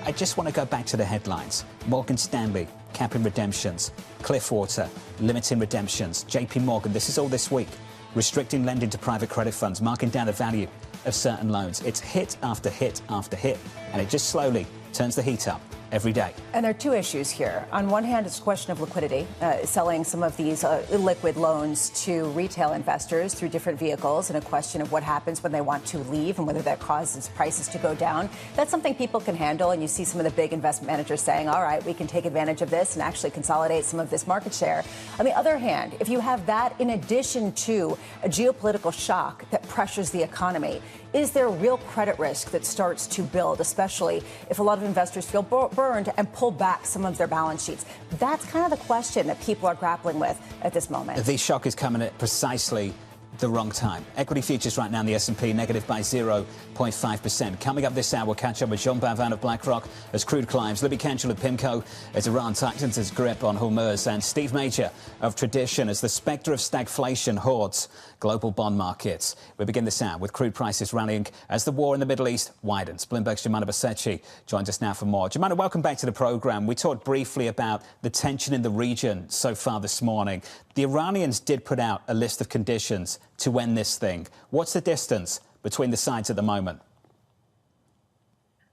I just want to go back to the headlines. Morgan Stanley capping redemptions, Cliffwater limiting redemptions, JP Morgan, this is all this week, restricting lending to private credit funds, marking down the value of certain loans. It's hit after hit after hit, and it just slowly turns the heat up every day. And there are two issues here. On one hand, it's a question of liquidity, selling some of these illiquid loans to retail investors through different vehicles, and a question of what happens when they want to leave and whether that causes prices to go down. That's something people can handle, and you see some of the big investment managers saying, all right, we can take advantage of this and actually consolidate some of this market share. On the other hand, if you have that in addition to a geopolitical shock that pressures the economy, is there real credit risk that starts to build, especially if a lot of investors feel burned and pull back some of their balance sheets? That's kind of the question that people are grappling with at this moment. The shock is coming at precisely the wrong time. Equity futures right now in the S&P negative by 0.5%. Coming up this hour, we'll catch up with Jean Bavin of BlackRock as crude climbs, Libby Cantrell of PIMCO as Iran tightens its grip on Hormuz, and Steve Major of Tradition as the spectre of stagflation hoards global bond markets. We begin this hour with crude prices rallying as the war in the Middle East widens. Bloomberg's Jemana Basechi joins us now for more. Jemana, welcome back to the program. We talked briefly about the tension in the region so far this morning. The Iranians did put out a list of conditions to end this thing. What's the distance between the sides at the moment?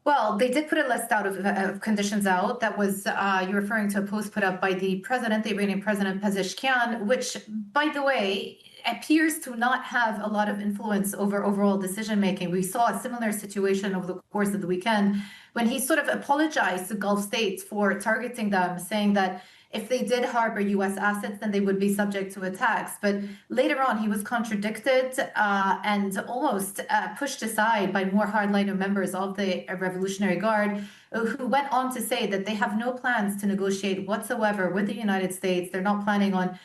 Well, they did put a list out of conditions out. That was, you're referring to a post put up by the Iranian President Pezeshkian, which, by the way, appears to not have a lot of influence over overall decision making. We saw a similar situation over the course of the weekend when he sort of apologized to Gulf states for targeting them, saying that if they did harbor U.S. assets, then they would be subject to attacks. But later on, he was contradicted and almost pushed aside by more hardliner members of the Revolutionary Guard, who went on to say that they have no plans to negotiate whatsoever with the United States. They're not planning on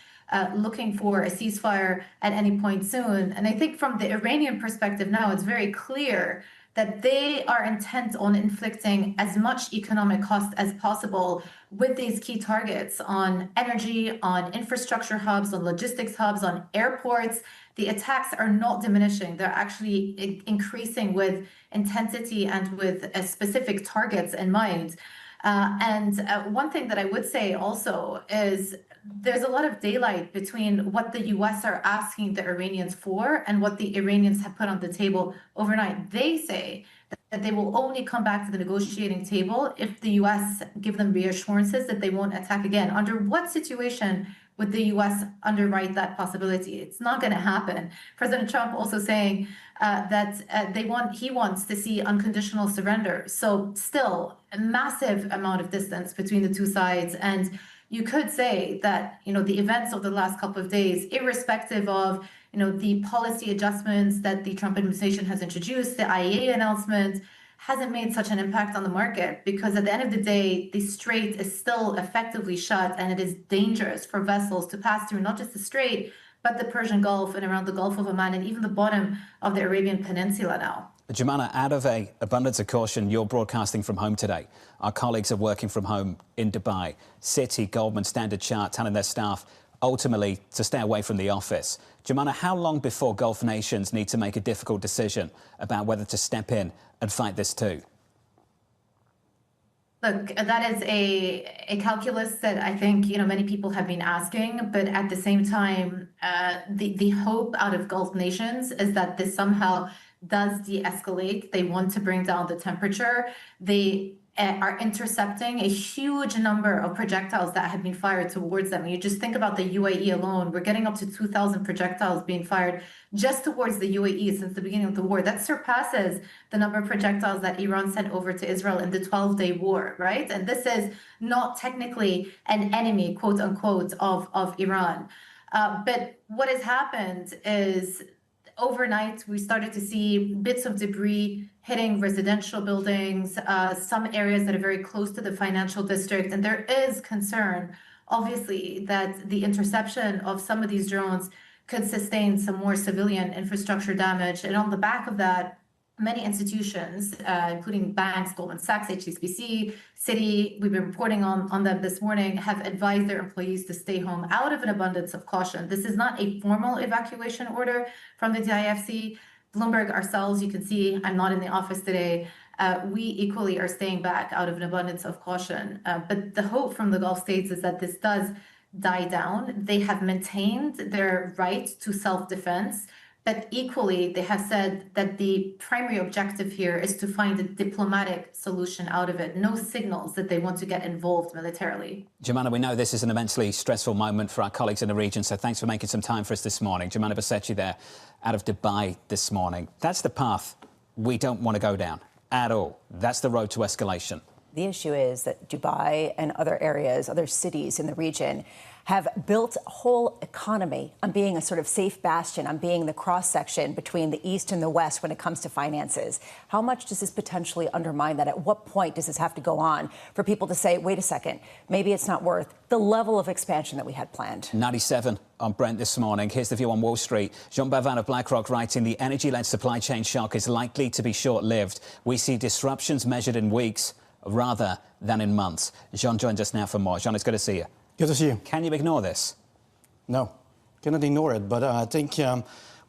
looking for a ceasefire at any point soon. And I think from the Iranian perspective now, it's very clear that they are intent on inflicting as much economic cost as possible with these key targets on energy, on infrastructure hubs, on logistics hubs, on airports. The attacks are not diminishing. They're actually increasing with intensity and with specific targets in mind. One thing that I would say also is there's a lot of daylight between what the US are asking the Iranians for and what the Iranians have put on the table overnight. They say that they will only come back to the negotiating table if the US give them reassurances that they won't attack again. Under what situation would the US underwrite that possibility? It's not going to happen. President Trump also saying that he wants to see unconditional surrender. So still a massive amount of distance between the two sides. And you could say that, the events of the last couple of days, irrespective of, the policy adjustments that the Trump administration has introduced, the IEA announcement, hasn't made such an impact on the market, because at the end of the day, the strait is still effectively shut, and it is dangerous for vessels to pass through not just the strait, but the Persian Gulf and around the Gulf of Oman and even the bottom of the Arabian Peninsula now. Jumana, out of an abundance of caution, you're broadcasting from home today. Our colleagues are working from home in Dubai. Citi, Goldman, Standard Chartered telling their staff ultimately to stay away from the office. Jumana, how long before Gulf nations need to make a difficult decision about whether to step in and fight this too? Look, that is a calculus that I think, many people have been asking. But at the same time, the hope out of Gulf nations is that this somehow does de-escalate. They want to bring down the temperature. They are intercepting a huge number of projectiles that have been fired towards them. You just think about the UAE alone. We're getting up to 2,000 projectiles being fired just towards the UAE since the beginning of the war. That surpasses the number of projectiles that Iran sent over to Israel in the 12-day war, right? And this is not technically an enemy, quote unquote, of Iran. But what has happened is overnight, we started to see bits of debris hitting residential buildings, some areas that are very close to the financial district. And there is concern, obviously, that the interception of some of these drones could sustain some more civilian infrastructure damage. And on the back of that, many institutions, including banks, Goldman Sachs, HSBC, Citi, we've been reporting on them this morning, have advised their employees to stay home out of an abundance of caution. This is not a formal evacuation order from the DIFC. Bloomberg ourselves, you can see I'm not in the office today. We equally are staying back out of an abundance of caution. But the hope from the Gulf states is that this does die down. They have maintained their right to self-defense. But equally, they have said that the primary objective here is to find a diplomatic solution out of it. No signals that they want to get involved militarily. Jumana, we know this is an immensely stressful moment for our colleagues in the region, so thanks for making some time for us this morning. Jumana Basechi there out of Dubai this morning. That's the path we don't want to go down at all. That's the road to escalation. The issue is that Dubai and other areas, other cities in the region have built a whole economy on being a sort of safe bastion, on being the cross-section between the East and the West when it comes to finances. How much does this potentially undermine that? At what point does this have to go on for people to say, wait a second, maybe it's not worth the level of expansion that we had planned? 97 on Brent this morning. Here's the view on Wall Street. Jean Bavin of BlackRock writing, the energy-led supply chain shock is likely to be short-lived. We see disruptions measured in weeks rather than in months. Jean joins us now for more. Jean, it's good to see you. Good to see you. Can you ignore this? No, cannot ignore it. But I think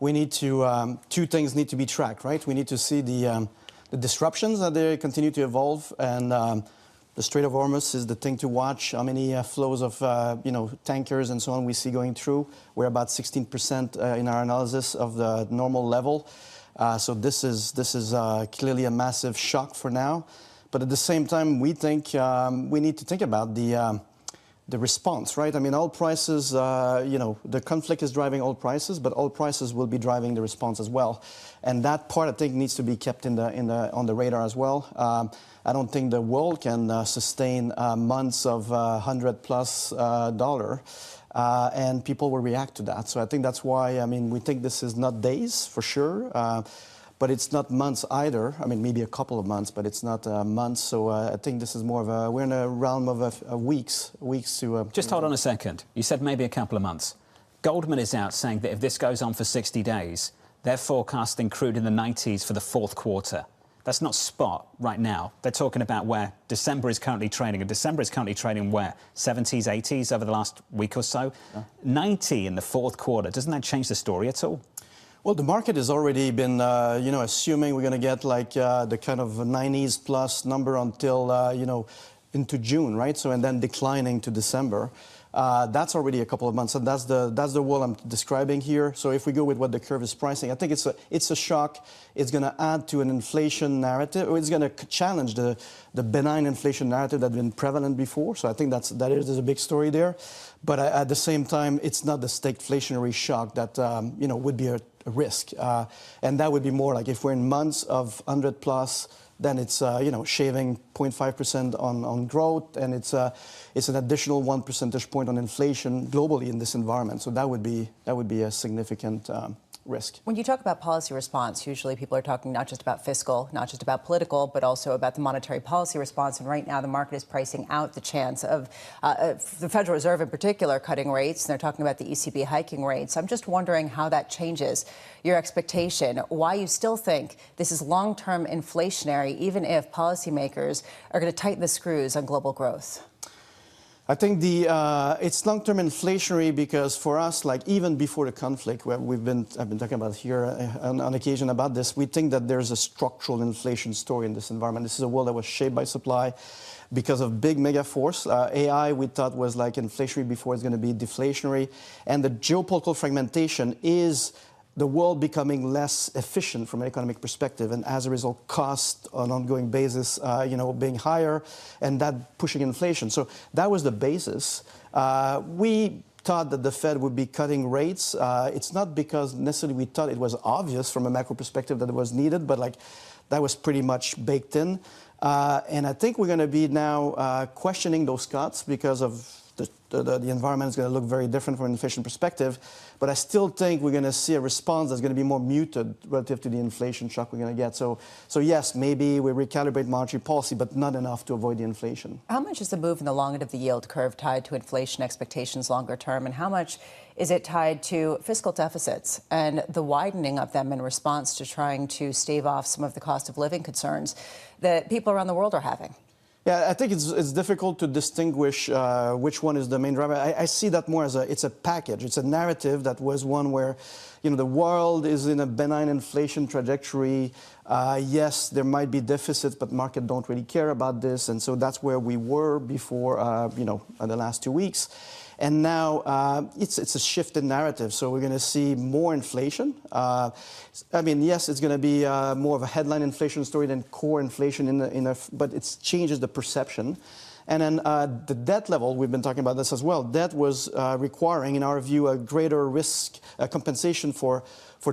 we need to, two things need to be tracked, right? We need to see the disruptions that they continue to evolve, and the Strait of Hormuz is the thing to watch. How many flows of tankers and so on we see going through? We're about 16% in our analysis of the normal level. So this is clearly a massive shock for now. But at the same time, we think we need to think about the response, right? I mean, oil prices, the conflict is driving oil prices, but oil prices will be driving the response as well. And that part, I think, needs to be kept on the radar as well. I don't think the world can sustain months of $100+ and people will react to that. So I think that's why, we think this is not days for sure. But it's not months either. I mean, maybe a couple of months, but it's not months. So I think this is more of we're in a realm of weeks to... Just hold on a second. You said maybe a couple of months. Goldman is out saying that if this goes on for 60 days, they're forecasting crude in the 90s for the fourth quarter. That's not spot right now. They're talking about where December is currently trading, and December is currently trading where? 70s, 80s over the last week or so? Yeah. 90 in the fourth quarter. Doesn't that change the story at all? Well, the market has already been, assuming we're going to get like the kind of 90s plus number until, into June, right? So, and then declining to December. That's already a couple of months, and that's the wall I'm describing here. So if we go with what the curve is pricing, I think it's a shock. It's going to add to an inflation narrative, or it's going to challenge the benign inflation narrative that's been prevalent before. So I think that is a big story there. But at the same time, it's not the stagflationary shock that would be a risk, and that would be more like if we're in months of 100 plus. Then it's shaving 0.5% on growth, and it's an additional 1 percentage point on inflation globally in this environment. So that would be a significant risk. When you talk about policy response, usually people are talking not just about fiscal, not just about political, but also about the monetary policy response. And right now, the market is pricing out the chance of the Federal Reserve in particular cutting rates. And they're talking about the ECB hiking rates. I'm just wondering how that changes your expectation, why you still think this is long-term inflationary, even if policymakers are going to tighten the screws on global growth. I think it's long-term inflationary because for us, like even before the conflict, where I've been talking about here on occasion about this, we think that there's a structural inflation story in this environment. This is a world that was shaped by supply because of big mega force. AI we thought was like inflationary before, it's going to be deflationary, and the geopolitical fragmentation is the world becoming less efficient from an economic perspective, and as a result, costs on an ongoing basis, being higher, and that pushing inflation. So that was the basis. We thought that the Fed would be cutting rates. It's not because necessarily we thought it was obvious from a macro perspective that it was needed, but like that was pretty much baked in. And I think we're going to be now questioning those cuts because of the environment is going to look very different from an inflation perspective. But I still think we're going to see a response that's going to be more muted relative to the inflation shock we're going to get. So yes, maybe we recalibrate monetary policy, but not enough to avoid the inflation. How much is the move in the long end of the yield curve tied to inflation expectations longer term? And how much is it tied to fiscal deficits and the widening of them in response to trying to stave off some of the cost of living concerns that people around the world are having? Yeah, I think it's difficult to distinguish which one is the main driver. I see that more as it's a package. It's a narrative that was one where, the world is in a benign inflation trajectory. Yes, there might be deficits, but market don't really care about this. And so that's where we were before, the last 2 weeks. And now it's a shift in narrative. So we're going to see more inflation. Yes, it's going to be more of a headline inflation story than core inflation, but it changes the perception. And then the debt level, we've been talking about this as well. Debt was requiring, in our view, a greater risk compensation for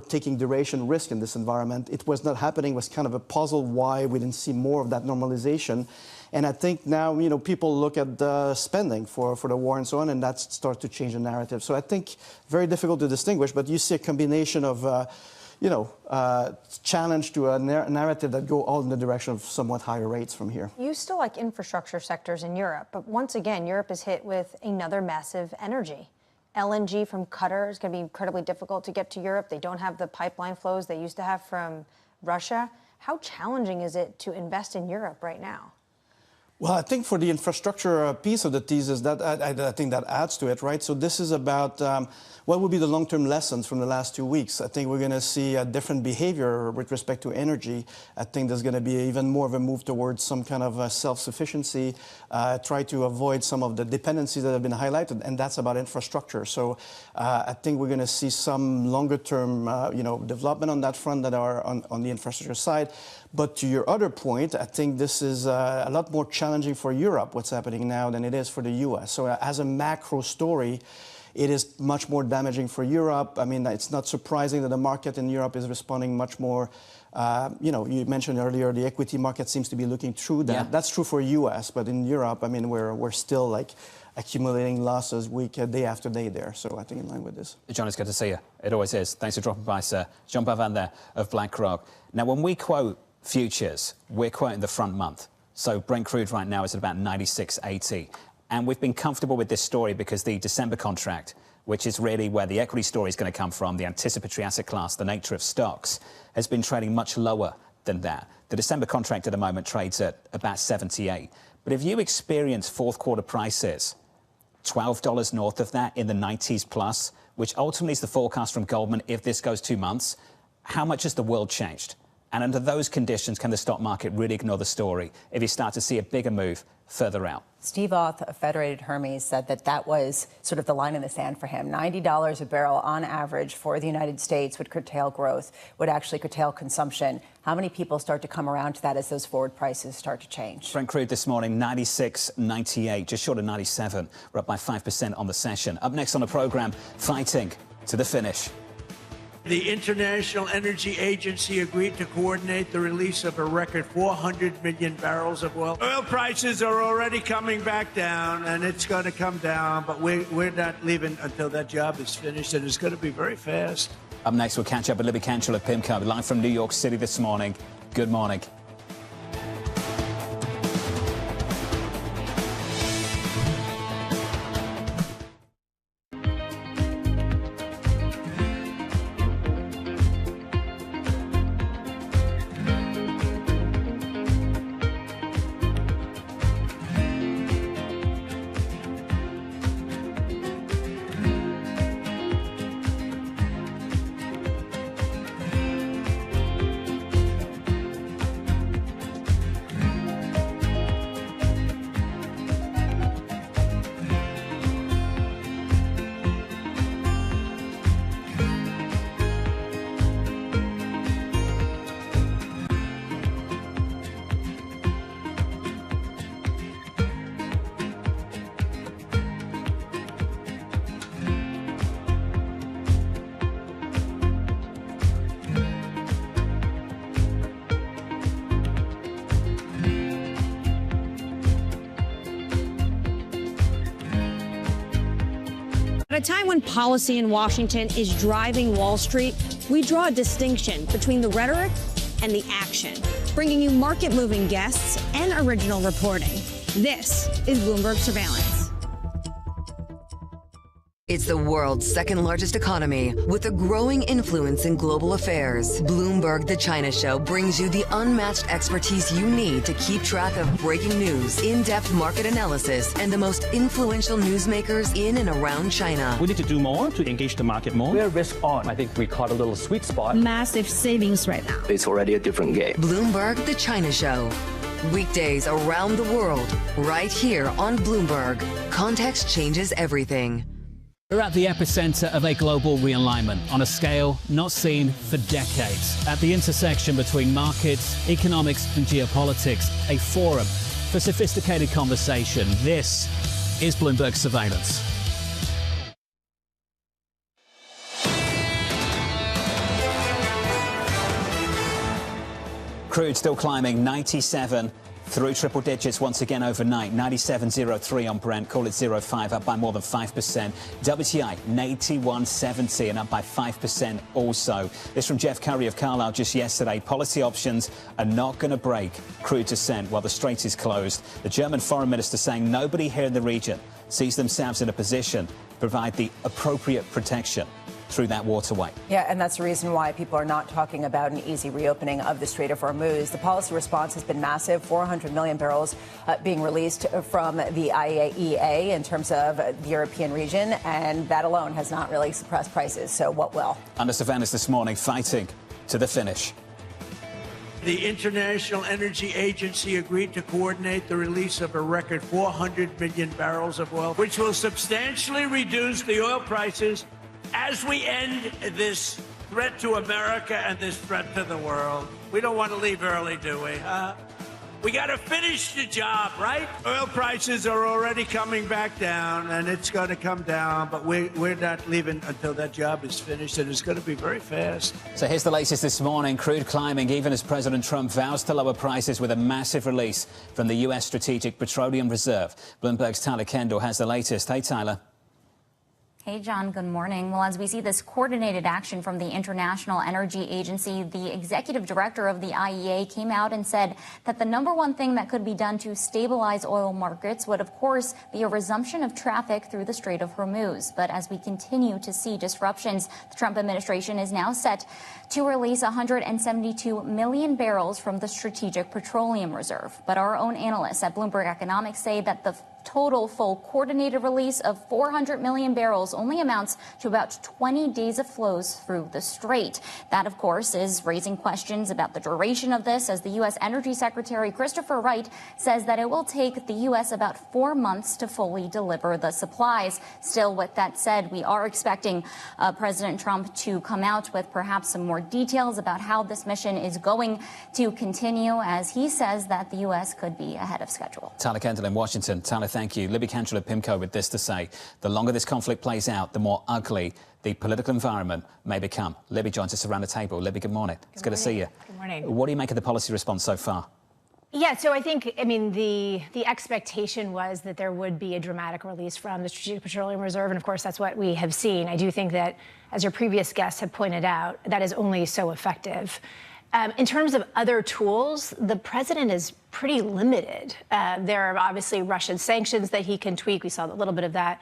taking duration risk in this environment. It was not happening. It was kind of a puzzle why we didn't see more of that normalization. And I think now, people look at the spending for the war and so on, and that starts to change the narrative. So I think very difficult to distinguish, but you see a combination of, challenge to a narrative that go all in the direction of somewhat higher rates from here. You still like infrastructure sectors in Europe, but once again, Europe is hit with another massive energy. LNG from Qatar is going to be incredibly difficult to get to Europe. They don't have the pipeline flows they used to have from Russia. How challenging is it to invest in Europe right now? Well, I think for the infrastructure piece of the thesis, that I think that adds to it, right? So this is about what will be the long-term lessons from the last 2 weeks. I think we're going to see a different behavior with respect to energy. I think there's going to be even more of a move towards some kind of self-sufficiency, try to avoid some of the dependencies that have been highlighted, and that's about infrastructure. So I think we're going to see some longer-term, development on that front that are on the infrastructure side. But to your other point, I think this is a lot more challenging for Europe, what's happening now, than it is for the U.S. So as a macro story, it is much more damaging for Europe. It's not surprising that the market in Europe is responding much more. You mentioned earlier the equity market seems to be looking through that. Yeah. That's true for U.S., but in Europe, we're still like accumulating losses day after day there. So I think in line with this. John, it's good to see you. It always is. Thanks for dropping by, sir. John Pavan there of BlackRock. Now, when we quote futures, we're quoting the front month. So Brent crude right now is at about 96.80. And we've been comfortable with this story because the December contract, which is really where the equity story is going to come from, the anticipatory asset class, the nature of stocks, has been trading much lower than that. The December contract at the moment trades at about 78. But if you experience fourth quarter prices, $12 north of that, in the 90s plus, which ultimately is the forecast from Goldman if this goes 2 months, how much has the world changed? And under those conditions, can the stock market really ignore the story if you start to see a bigger move further out? Steve Auth of Federated Hermes said that that was sort of the line in the sand for him. $90 a barrel on average for the United States would curtail growth, would actually curtail consumption. How many people start to come around to that as those forward prices start to change? Brent crude this morning, 96.98, just short of 97. We're up by 5% on the session. Up next on the program, fighting to the finish. The International Energy Agency agreed to coordinate the release of a record 400 million barrels of oil. Oil prices are already coming back down, and it's going to come down, but we're not leaving until that job is finished, and it's going to be very fast. Up next, we'll catch up with Libby Cantrell of PIMCO, live from New York City this morning. Good morning. At a time when policy in Washington is driving Wall Street, we draw a distinction between the rhetoric and the action, bringing you market-moving guests and original reporting. This is Bloomberg Surveillance. It's the world's second largest economy with a growing influence in global affairs. Bloomberg The China Show brings you the unmatched expertise you need to keep track of breaking news, in-depth market analysis, and the most influential newsmakers in and around China. We need to do more to engage the market more. We're risk on. I think we caught a little sweet spot. Massive savings right now. It's already a different game. Bloomberg The China Show. Weekdays around the world, right here on Bloomberg. Context changes everything. We're at the epicenter of a global realignment on a scale not seen for decades. At the intersection between markets, economics and geopolitics, a forum for sophisticated conversation. This is Bloomberg Surveillance. Crude still climbing, 97 through triple digits once again overnight. 97.03 on Brent, call it 0.5, up by more than 5%. WTI 81.70 and up by 5% also. This from Jeff Curry of Carlyle just yesterday. Policy options are not going to break crude descent while the Strait is closed. The German foreign minister saying nobody here in the region sees themselves in a position to provide the appropriate protection through that waterway. Yeah, and that's the reason why people are not talking about an easy reopening of the Strait of Hormuz. The policy response has been massive, 400 million barrels being released from the IEA in terms of the European region, and that alone has not really suppressed prices. So what will? Under surveillance this morning, fighting to the finish. The International Energy Agency agreed to coordinate the release of a record 400 million barrels of oil, which will substantially reduce the oil prices as we end this threat to America and this threat to the world. We don't want to leave early, do we? We got to finish the job, right? Oil prices are already coming back down, and it's going to come down, but we're not leaving until that job is finished, and it's going to be very fast. So here's the latest this morning. Crude climbing even as President Trump vows to lower prices with a massive release from the U.S. Strategic Petroleum Reserve. Bloomberg's Tyler Kendall has the latest. Hey, Tyler. Hey, John, good morning. Well, as we see this coordinated action from the International Energy Agency, the executive director of the IEA came out and said that the number one thing that could be done to stabilize oil markets would, of course, be a resumption of traffic through the Strait of Hormuz. But as we continue to see disruptions, the Trump administration is now set to release 172 million barrels from the Strategic Petroleum Reserve. But our own analysts at Bloomberg Economics say that the total full coordinated release of 400 million barrels only amounts to about 20 days of flows through the strait. That, of course, is raising questions about the duration of this, as the U.S. Energy Secretary Christopher Wright says that it will take the U.S. about 4 months to fully deliver the supplies. Still, with that said, we are expecting President Trump to come out with perhaps some more details about how this mission is going to continue, as he says that the U.S. could be ahead of schedule. Tyler Kendall in Washington. Tyler, thank you. Libby Cantrell at PIMCO with this to say: the longer this conflict plays out, the more ugly the political environment may become. Libby joins us around the table. Libby, good morning. It's good to see you. Good morning. What do you make of the policy response so far? Yeah, so I think, the expectation was that there would be a dramatic release from the Strategic Petroleum Reserve, and of course that's what we have seen. I do think that, as your previous guests have pointed out, that is only so effective. In terms of other tools, the president is pretty limited. There are obviously Russian sanctions that he can tweak. We saw a little bit of that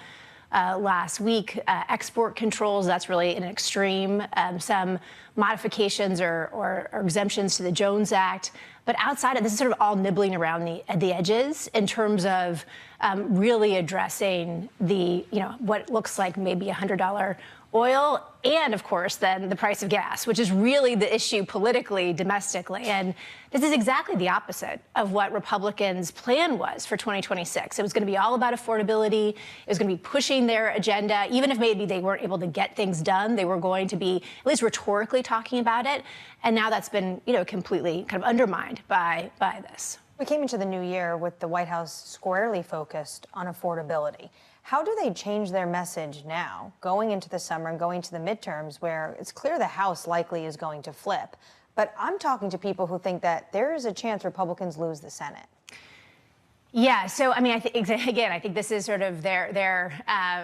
last week. Export controls, that's really an extreme. Some modifications or exemptions to the Jones Act. But outside of this, is sort of all nibbling around the edges in terms of really addressing the, what looks like maybe $100 oil, and of course then the price of gas, which is really the issue politically, domestically. And this is exactly the opposite of what Republicans' plan was for 2026. It was going to be all about affordability. It was going to be pushing their agenda. Even if maybe they weren't able to get things done, they were going to be at least rhetorically talking about it. And now that's been, completely kind of undermined by this. We came into the new year with the White House squarely focused on affordability. How do they change their message now, going into the summer and going to the midterms, where it's clear the House likely is going to flip? But I'm talking to people who think that there is a chance Republicans lose the Senate. Yeah, so I think this is sort of their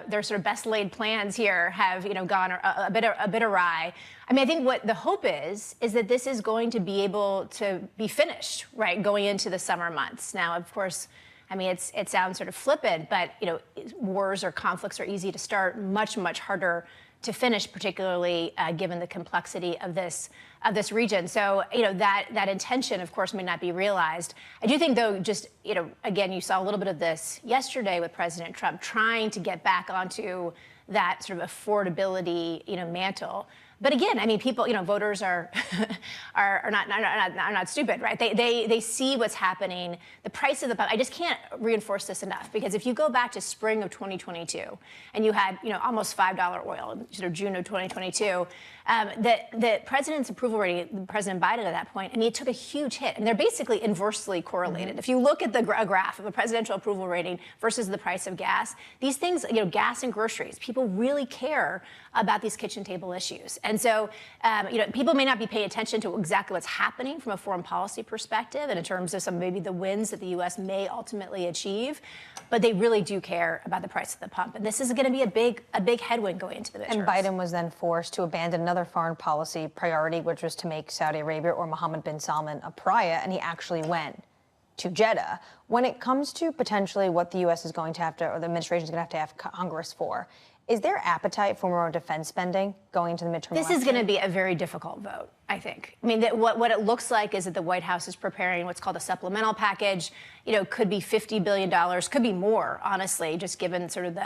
sort of best laid plans here have gone a bit awry. I think what the hope is that this is going to be able to be finished, right, going into the summer months. Now, of course, it sounds sort of flippant, but wars or conflicts are easy to start, much harder to finish, particularly given the complexity of this region. So that intention, of course, may not be realized. I do think, though, just again, you saw a little bit of this yesterday with President Trump trying to get back onto that sort of affordability mantle. But again, people, voters are not stupid, right? They see what's happening. The price of the pump. I just can't reinforce this enough, because if you go back to spring of 2022 and you had almost $5 oil in sort of June of 2022, the president's approval rating, President Biden at that point, it took a huge hit. And they're basically inversely correlated. Mm-hmm. If you look at the graph of a presidential approval rating versus the price of gas, these things, gas and groceries, people really care about these kitchen table issues. And so, people may not be paying attention to exactly what's happening from a foreign policy perspective and in terms of maybe the wins that the U.S. may ultimately achieve, but they really do care about the price of the pump. And this is going to be a big headwind going into the midterms. And Biden was then forced to abandon another foreign policy priority, which was to make Saudi Arabia or Mohammed bin Salman a pariah, and he actually went to Jeddah. When it comes to potentially what the U.S. is going to have to, or the administration is going to have Congress for, is there appetite for more defense spending going into the midterm election? This is going to be a very difficult vote, I think. What it looks like is that the White House is preparing what's called a supplemental package. Could be $50 billion, could be more, honestly, just given sort of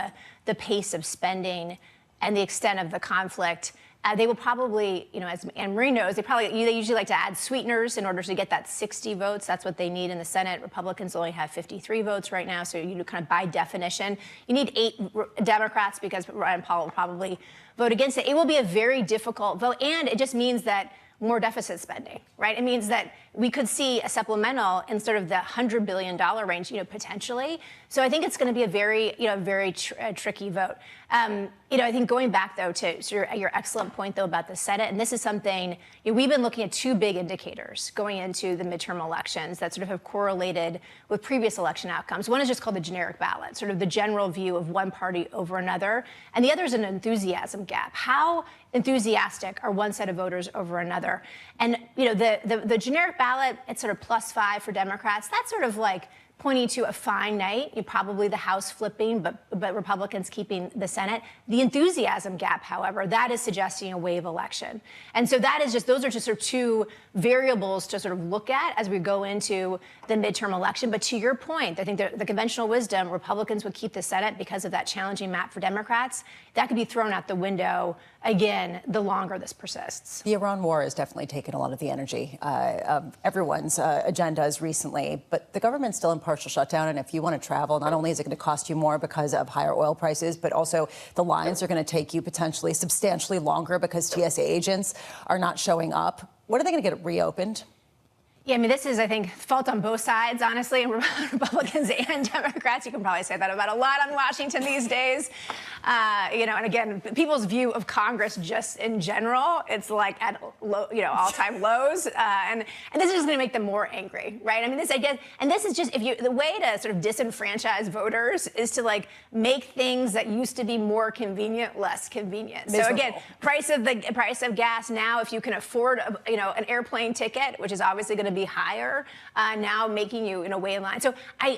the pace of spending and the extent of the conflict. They will probably, as Anne Marie knows, they usually like to add sweeteners in order to get that 60 votes. That's what they need in the Senate. Republicans only have 53 votes right now, so kind of by definition, you need 8 Democrats, because Rand Paul will probably vote against it. It will be a very difficult vote, and it just means that more deficit spending, right? It means that we could see a supplemental in sort of the $100 billion range, potentially. So I think it's going to be a very tricky vote. I think going back, though, to your excellent point, though, about the Senate, and this is something, we've been looking at two big indicators going into the midterm elections that sort of have correlated with previous election outcomes. One is just called the generic ballot, sort of the general view of one party over another, and the other is an enthusiasm gap. How enthusiastic are one set of voters over another? And, the generic ballot, it's sort of +5 for Democrats. That's sort of like pointing to a fine night, probably the House flipping, but Republicans keeping the Senate. The enthusiasm gap, however, that is suggesting a wave election. And so those are just sort of two variables to sort of look at as we go into the midterm election. But to your point, I think the conventional wisdom, Republicans would keep the Senate because of that challenging map for Democrats. That could be thrown out the window, again, the longer this persists. The Iran war has definitely taken a lot of the energy of everyone's agendas recently, but the government's still in partial shutdown, and if you want to travel, not only is it going to cost you more because of higher oil prices, but also the lines are going to take you potentially substantially longer because TSA agents are not showing up. When are they going to get it reopened? Yeah, this is, I think, fault on both sides, honestly, Republicans and Democrats. You can probably say that about a lot on Washington these days. And again, people's view of Congress just in general, it's like at all-time lows. And this is just going to make them more angry, right? This is just, the way to sort of disenfranchise voters is to make things that used to be more convenient less convenient. Miserable. So again, price of gas now, if you can afford an airplane ticket, which is obviously going to be higher, now making you wait in line. So I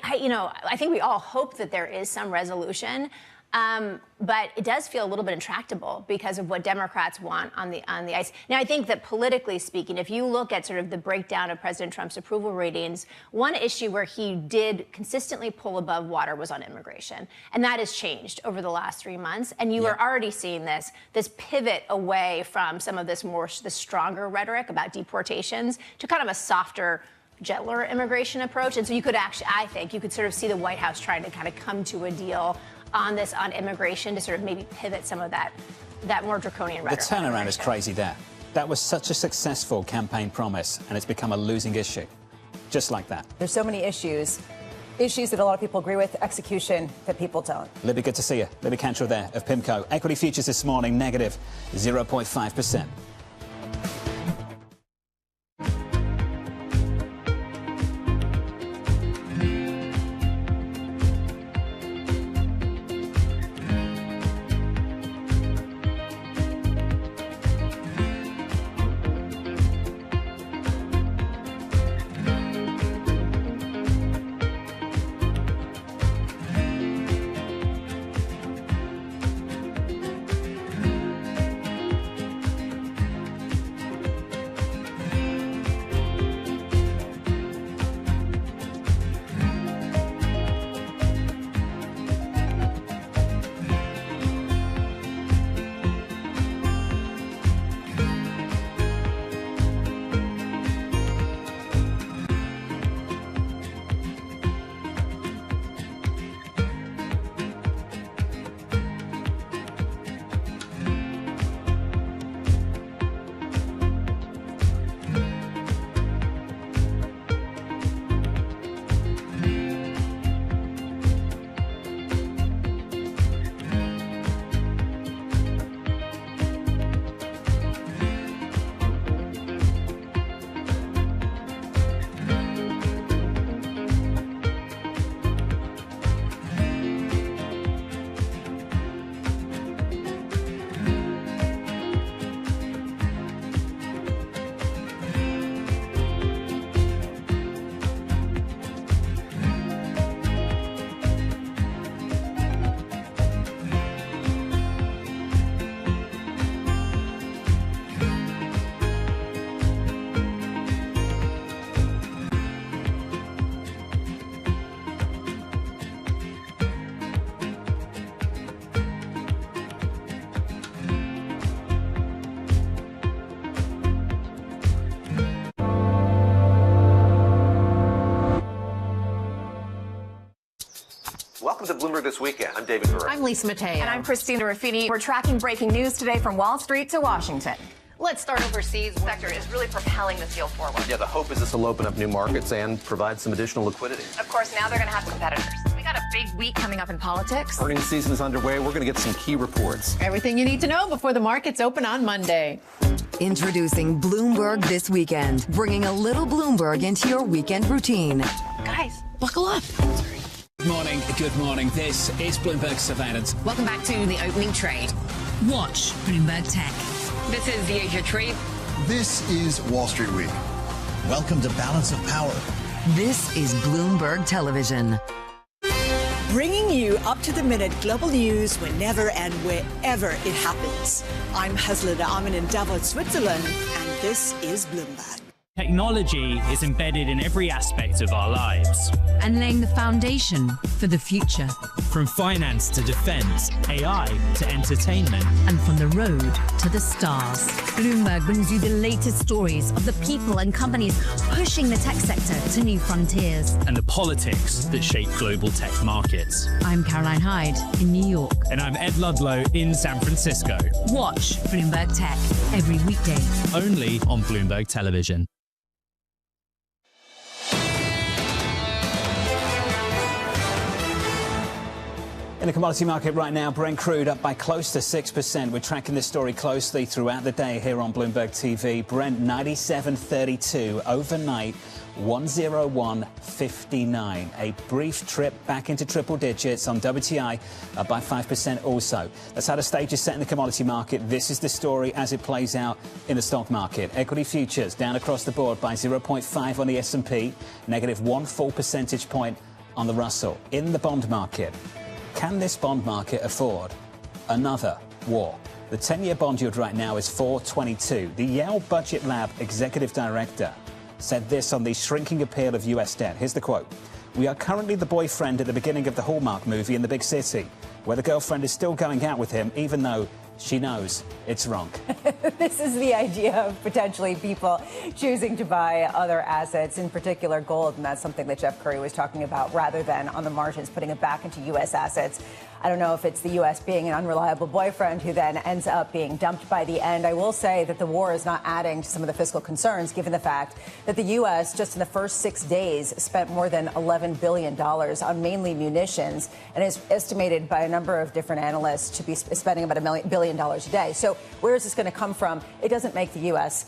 think we all hope that there is some resolution. But it does feel a little bit intractable because of what Democrats want on the ice. Now, I think that politically speaking, if you look at sort of the breakdown of President Trump's approval ratings, one issue where he did consistently pull above water was on immigration. And that has changed over the last 3 months. And you are already seeing this pivot away from some of the stronger rhetoric about deportations to kind of a softer, gentler immigration approach. And so you could I think you could sort of see the White House trying to kind of come to a deal on immigration to sort of maybe pivot some of that more draconian rhetoric. The turnaround is crazy there. That was such a successful campaign promise, and it's become a losing issue. Just like that. There's so many issues that a lot of people agree with, execution that people don't. Libby, good to see you. Libby Cantrell there of PIMCO. Equity futures this morning, negative 0.5%. Welcome to Bloomberg This Weekend. I'm David Burr. I'm Lisa Mateo. And I'm Christina Ruffini. We're tracking breaking news today from Wall Street to Washington. Let's start overseas. The sector is really propelling this deal forward. Yeah, the hope is this will open up new markets and provide some additional liquidity. Of course, now they're going to have competitors. We got got a big week coming up in politics. Earnings season is underway. We're going to get some key reports. Everything you need to know before the markets open on Monday. Introducing Bloomberg This Weekend, bringing a little Bloomberg into your weekend routine. Guys, buckle up. Good morning. Good morning. This is Bloomberg Surveillance. Welcome back to the opening trade. Watch Bloomberg Tech. This is the Asia trade. This is Wall Street Week. Welcome to Balance of Power. This is Bloomberg Television. Bringing you up-to-the-minute global news whenever and wherever it happens. I'm Hazlida Amin in Davos, Switzerland, and this is Bloomberg. Technology is embedded in every aspect of our lives. And laying the foundation for the future. From finance to defense, AI to entertainment. And from the road to the stars. Bloomberg brings you the latest stories of the people and companies pushing the tech sector to new frontiers. And the politics that shape global tech markets. I'm Caroline Hyde in New York. And I'm Ed Ludlow in San Francisco. Watch Bloomberg Tech every weekday. Only on Bloomberg Television. In the commodity market right now, Brent crude up by close to 6%. We're tracking this story closely throughout the day here on Bloomberg TV. Brent 97.32 overnight, 101.59. A brief trip back into triple digits on WTI, up by 5% also. That's how the stage is set in the commodity market. This is the story as it plays out in the stock market. Equity futures down across the board by 0.5 on the S&P, negative 1 full percentage point on the Russell. In the bond market, can this bond market afford another war? The 10-year bond yield right now is 4.22. The Yale Budget Lab executive director said this on the shrinking appeal of U.S. debt. Here's the quote. "We are currently the boyfriend at the beginning of the Hallmark movie in the big city, where the girlfriend is still going out with him, even though she knows it's wrong." This is the idea of potentially people choosing to buy other assets, in particular gold, and that's something that Jeff Curry was talking about, rather than on the margins putting it back into U.S. assets. I don't know if it's the U.S. being an unreliable boyfriend who then ends up being dumped by the end. I will say that the war is not adding to some of the fiscal concerns, given the fact that the U.S. just in the first 6 days spent more than $11 billion on mainly munitions, and is estimated by a number of different analysts to be spending about $1 billion a day. So where is this going to come from? It doesn't make the U.S.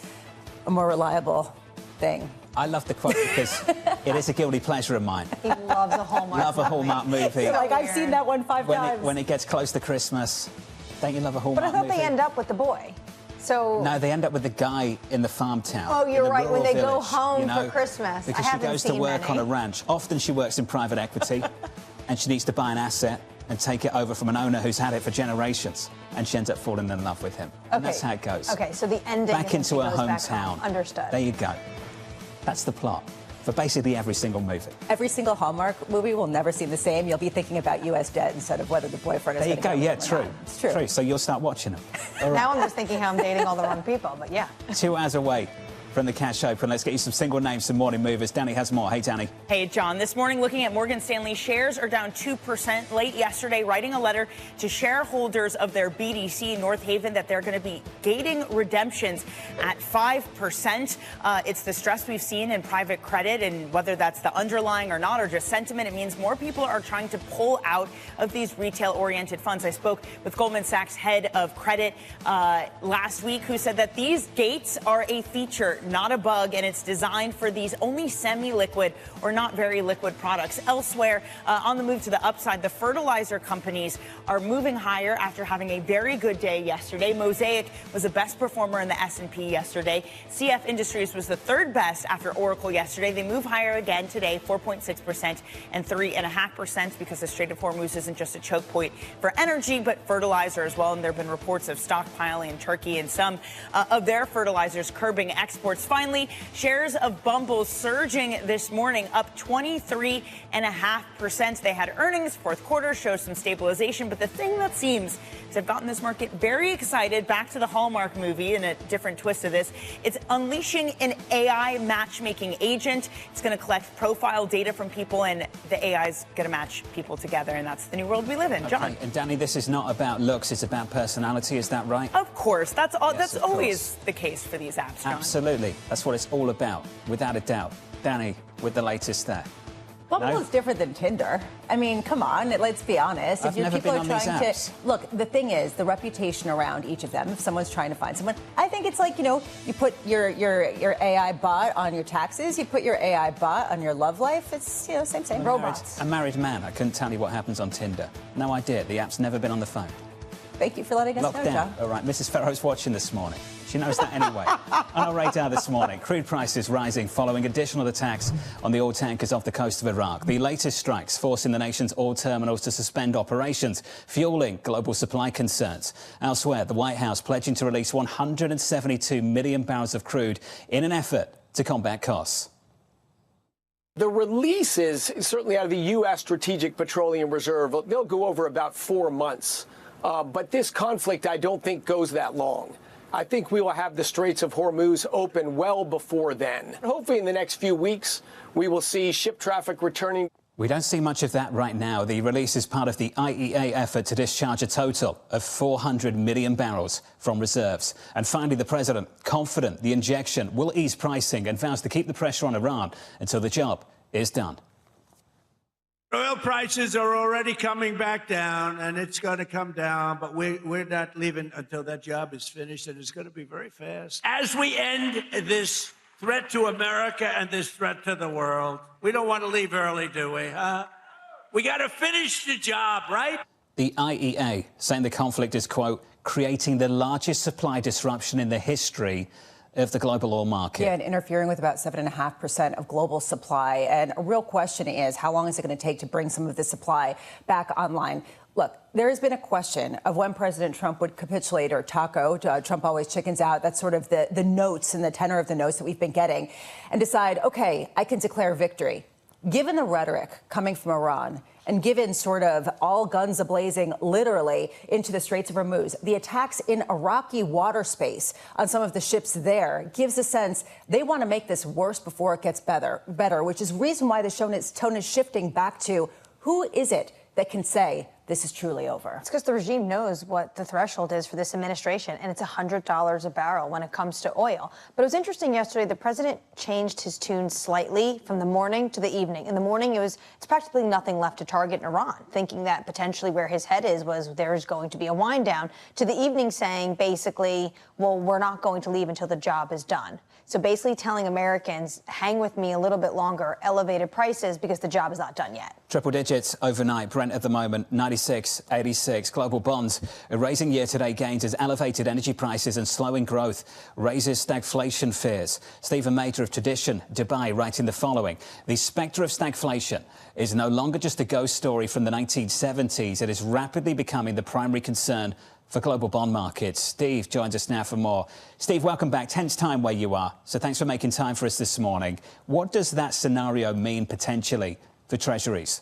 a more reliable thing. I love the quote because it is a guilty pleasure of mine. He loves a Hallmark Love a Hallmark movie. Like, I've seen that one five times. When it gets close to Christmas, don't you love a Hallmark movie? But I thought they end up with the boy. So no, they end up with the guy in the farm town. Oh, you're right. When they village, go home you know, for Christmas. Because she goes to work on a ranch. Often she works in private equity and she needs to buy an asset and take it over from an owner who's had it for generations. And she ends up falling in love with him. And that's how it goes. Okay, so the ending back into her hometown. Understood. There you go. That's the plot for basically every single movie. Every single Hallmark movie will never seem the same. You'll be thinking about U.S. debt instead of whether the boyfriend is. There you go. Yeah, true. It's true. True. So you'll start watching them. All right. Now I'm just thinking how I'm dating all the wrong people, but yeah. 2 hours away from the cash open. Let's get you some single names, some morning movers. Danny has more. Hey, Danny. Hey, John. This morning, looking at Morgan Stanley, shares are down 2% late yesterday, writing a letter to shareholders of their BDC, North Haven, that they're going to be gating redemptions at 5%. It's the stress we've seen in private credit, and whether that's the underlying or not, or just sentiment, it means more people are trying to pull out of these retail-oriented funds. I spoke with Goldman Sachs head of credit last week, who said that these gates are a feature, not a bug, and it's designed for these only semi-liquid or not very liquid products. Elsewhere, on the move to the upside, the fertilizer companies are moving higher after having a very good day yesterday. Mosaic was the best performer in the S&P yesterday. CF Industries was the third best after Oracle yesterday. They move higher again today, 4.6% and 3.5%, because the Strait of Hormuz isn't just a choke point for energy, but fertilizer as well. And there have been reports of stockpiling in Turkey and some of their fertilizers curbing exports. Finally, shares of Bumble surging this morning, up 23.5%. They had earnings. Fourth quarter shows some stabilization. But the thing that seems to have gotten this market very excited, back to the Hallmark movie in a different twist of this, it's unleashing an AI matchmaking agent. It's going to collect profile data from people, and the AI is going to match people together. And that's the new world we live in. John. Okay. And Danny, this is not about looks. It's about personality. Is that right? Of course. That's all. Yes, that's always course. the case for these apps, John. Absolutely. That's what it's all about, without a doubt. Danny, with the latest there. Bumble is different than Tinder. I mean, come on, let's be honest. I've never been on these apps. Look, the thing is, the reputation around each of them, if someone's trying to find someone, I think it's like, you put your AI bot on your taxes, you put your AI bot on your love life, it's, same. Robots. A married man, I couldn't tell you what happens on Tinder. No idea. The app's never been on the phone. Thank you for letting us know, John. All right, Mrs. Farrow's watching this morning. She knows that anyway. On our radar this morning, crude prices rising following additional attacks on the oil tankers off the coast of Iraq. The latest strikes forcing the nation's oil terminals to suspend operations, fueling global supply concerns. Elsewhere, the White House pledging to release 172 million barrels of crude in an effort to combat costs. The releases, certainly out of the U.S. Strategic Petroleum Reserve, they'll go over about 4 months. But this conflict, I don't think, goes that long. I think we will have the Straits of Hormuz open well before then. Hopefully in the next few weeks, we will see ship traffic returning. We don't see much of that right now. The release is part of the IEA effort to discharge a total of 400 million barrels from reserves. And finally, the president, confident the injection will ease pricing and vows to keep the pressure on Iran until the job is done. Oil prices are already coming back down, and it's going to come down, but we're not leaving until that job is finished, and it's going to be very fast. As we end this threat to America and this threat to the world, we don't want to leave early, do we? We got to finish the job, right? The IEA saying the conflict is, quote, creating the largest supply disruption in the history of the global oil market. Yeah, and interfering with about 7.5% of global supply. And a real question is, how long is it going to take to bring some of this supply back online? Look, there has been a question of when President Trump would capitulate or taco. Trump always chickens out. That's sort of the notes and the tenor of the notes that we've been getting, and decide, OK, I can declare victory. Given the rhetoric coming from Iran, and given sort of all guns a-blazing, literally, into the Straits of Hormuz, the attacks in Iraqi water space on some of the ships there gives a sense they want to make this worse before it gets better, which is reason why the tone is shifting back to who is it that can say this is truly over. It's because the regime knows what the threshold is for this administration, and it's $100 a barrel when it comes to oil. But it was interesting yesterday, the president changed his tune slightly from the morning to the evening. In the morning, it's practically nothing left to target in Iran, thinking that potentially where his head was there's going to be a wind down. To the evening saying basically, well, we're not going to leave until the job is done. So basically telling Americans, hang with me a little bit longer, elevated prices because the job is not done yet. Triple digits overnight. Brent at the moment, 96.86. Global bonds are raising year-to-date gains as elevated energy prices and slowing growth raises stagflation fears. Stephen Mater of Tradition Dubai writing the following. The spectre of stagflation is no longer just a ghost story from the 1970s. It is rapidly becoming the primary concern for global bond markets. Steve joins us now for more. Steve, welcome back. Tense time where you are, so thanks for making time for us this morning. What does that scenario mean potentially for Treasuries?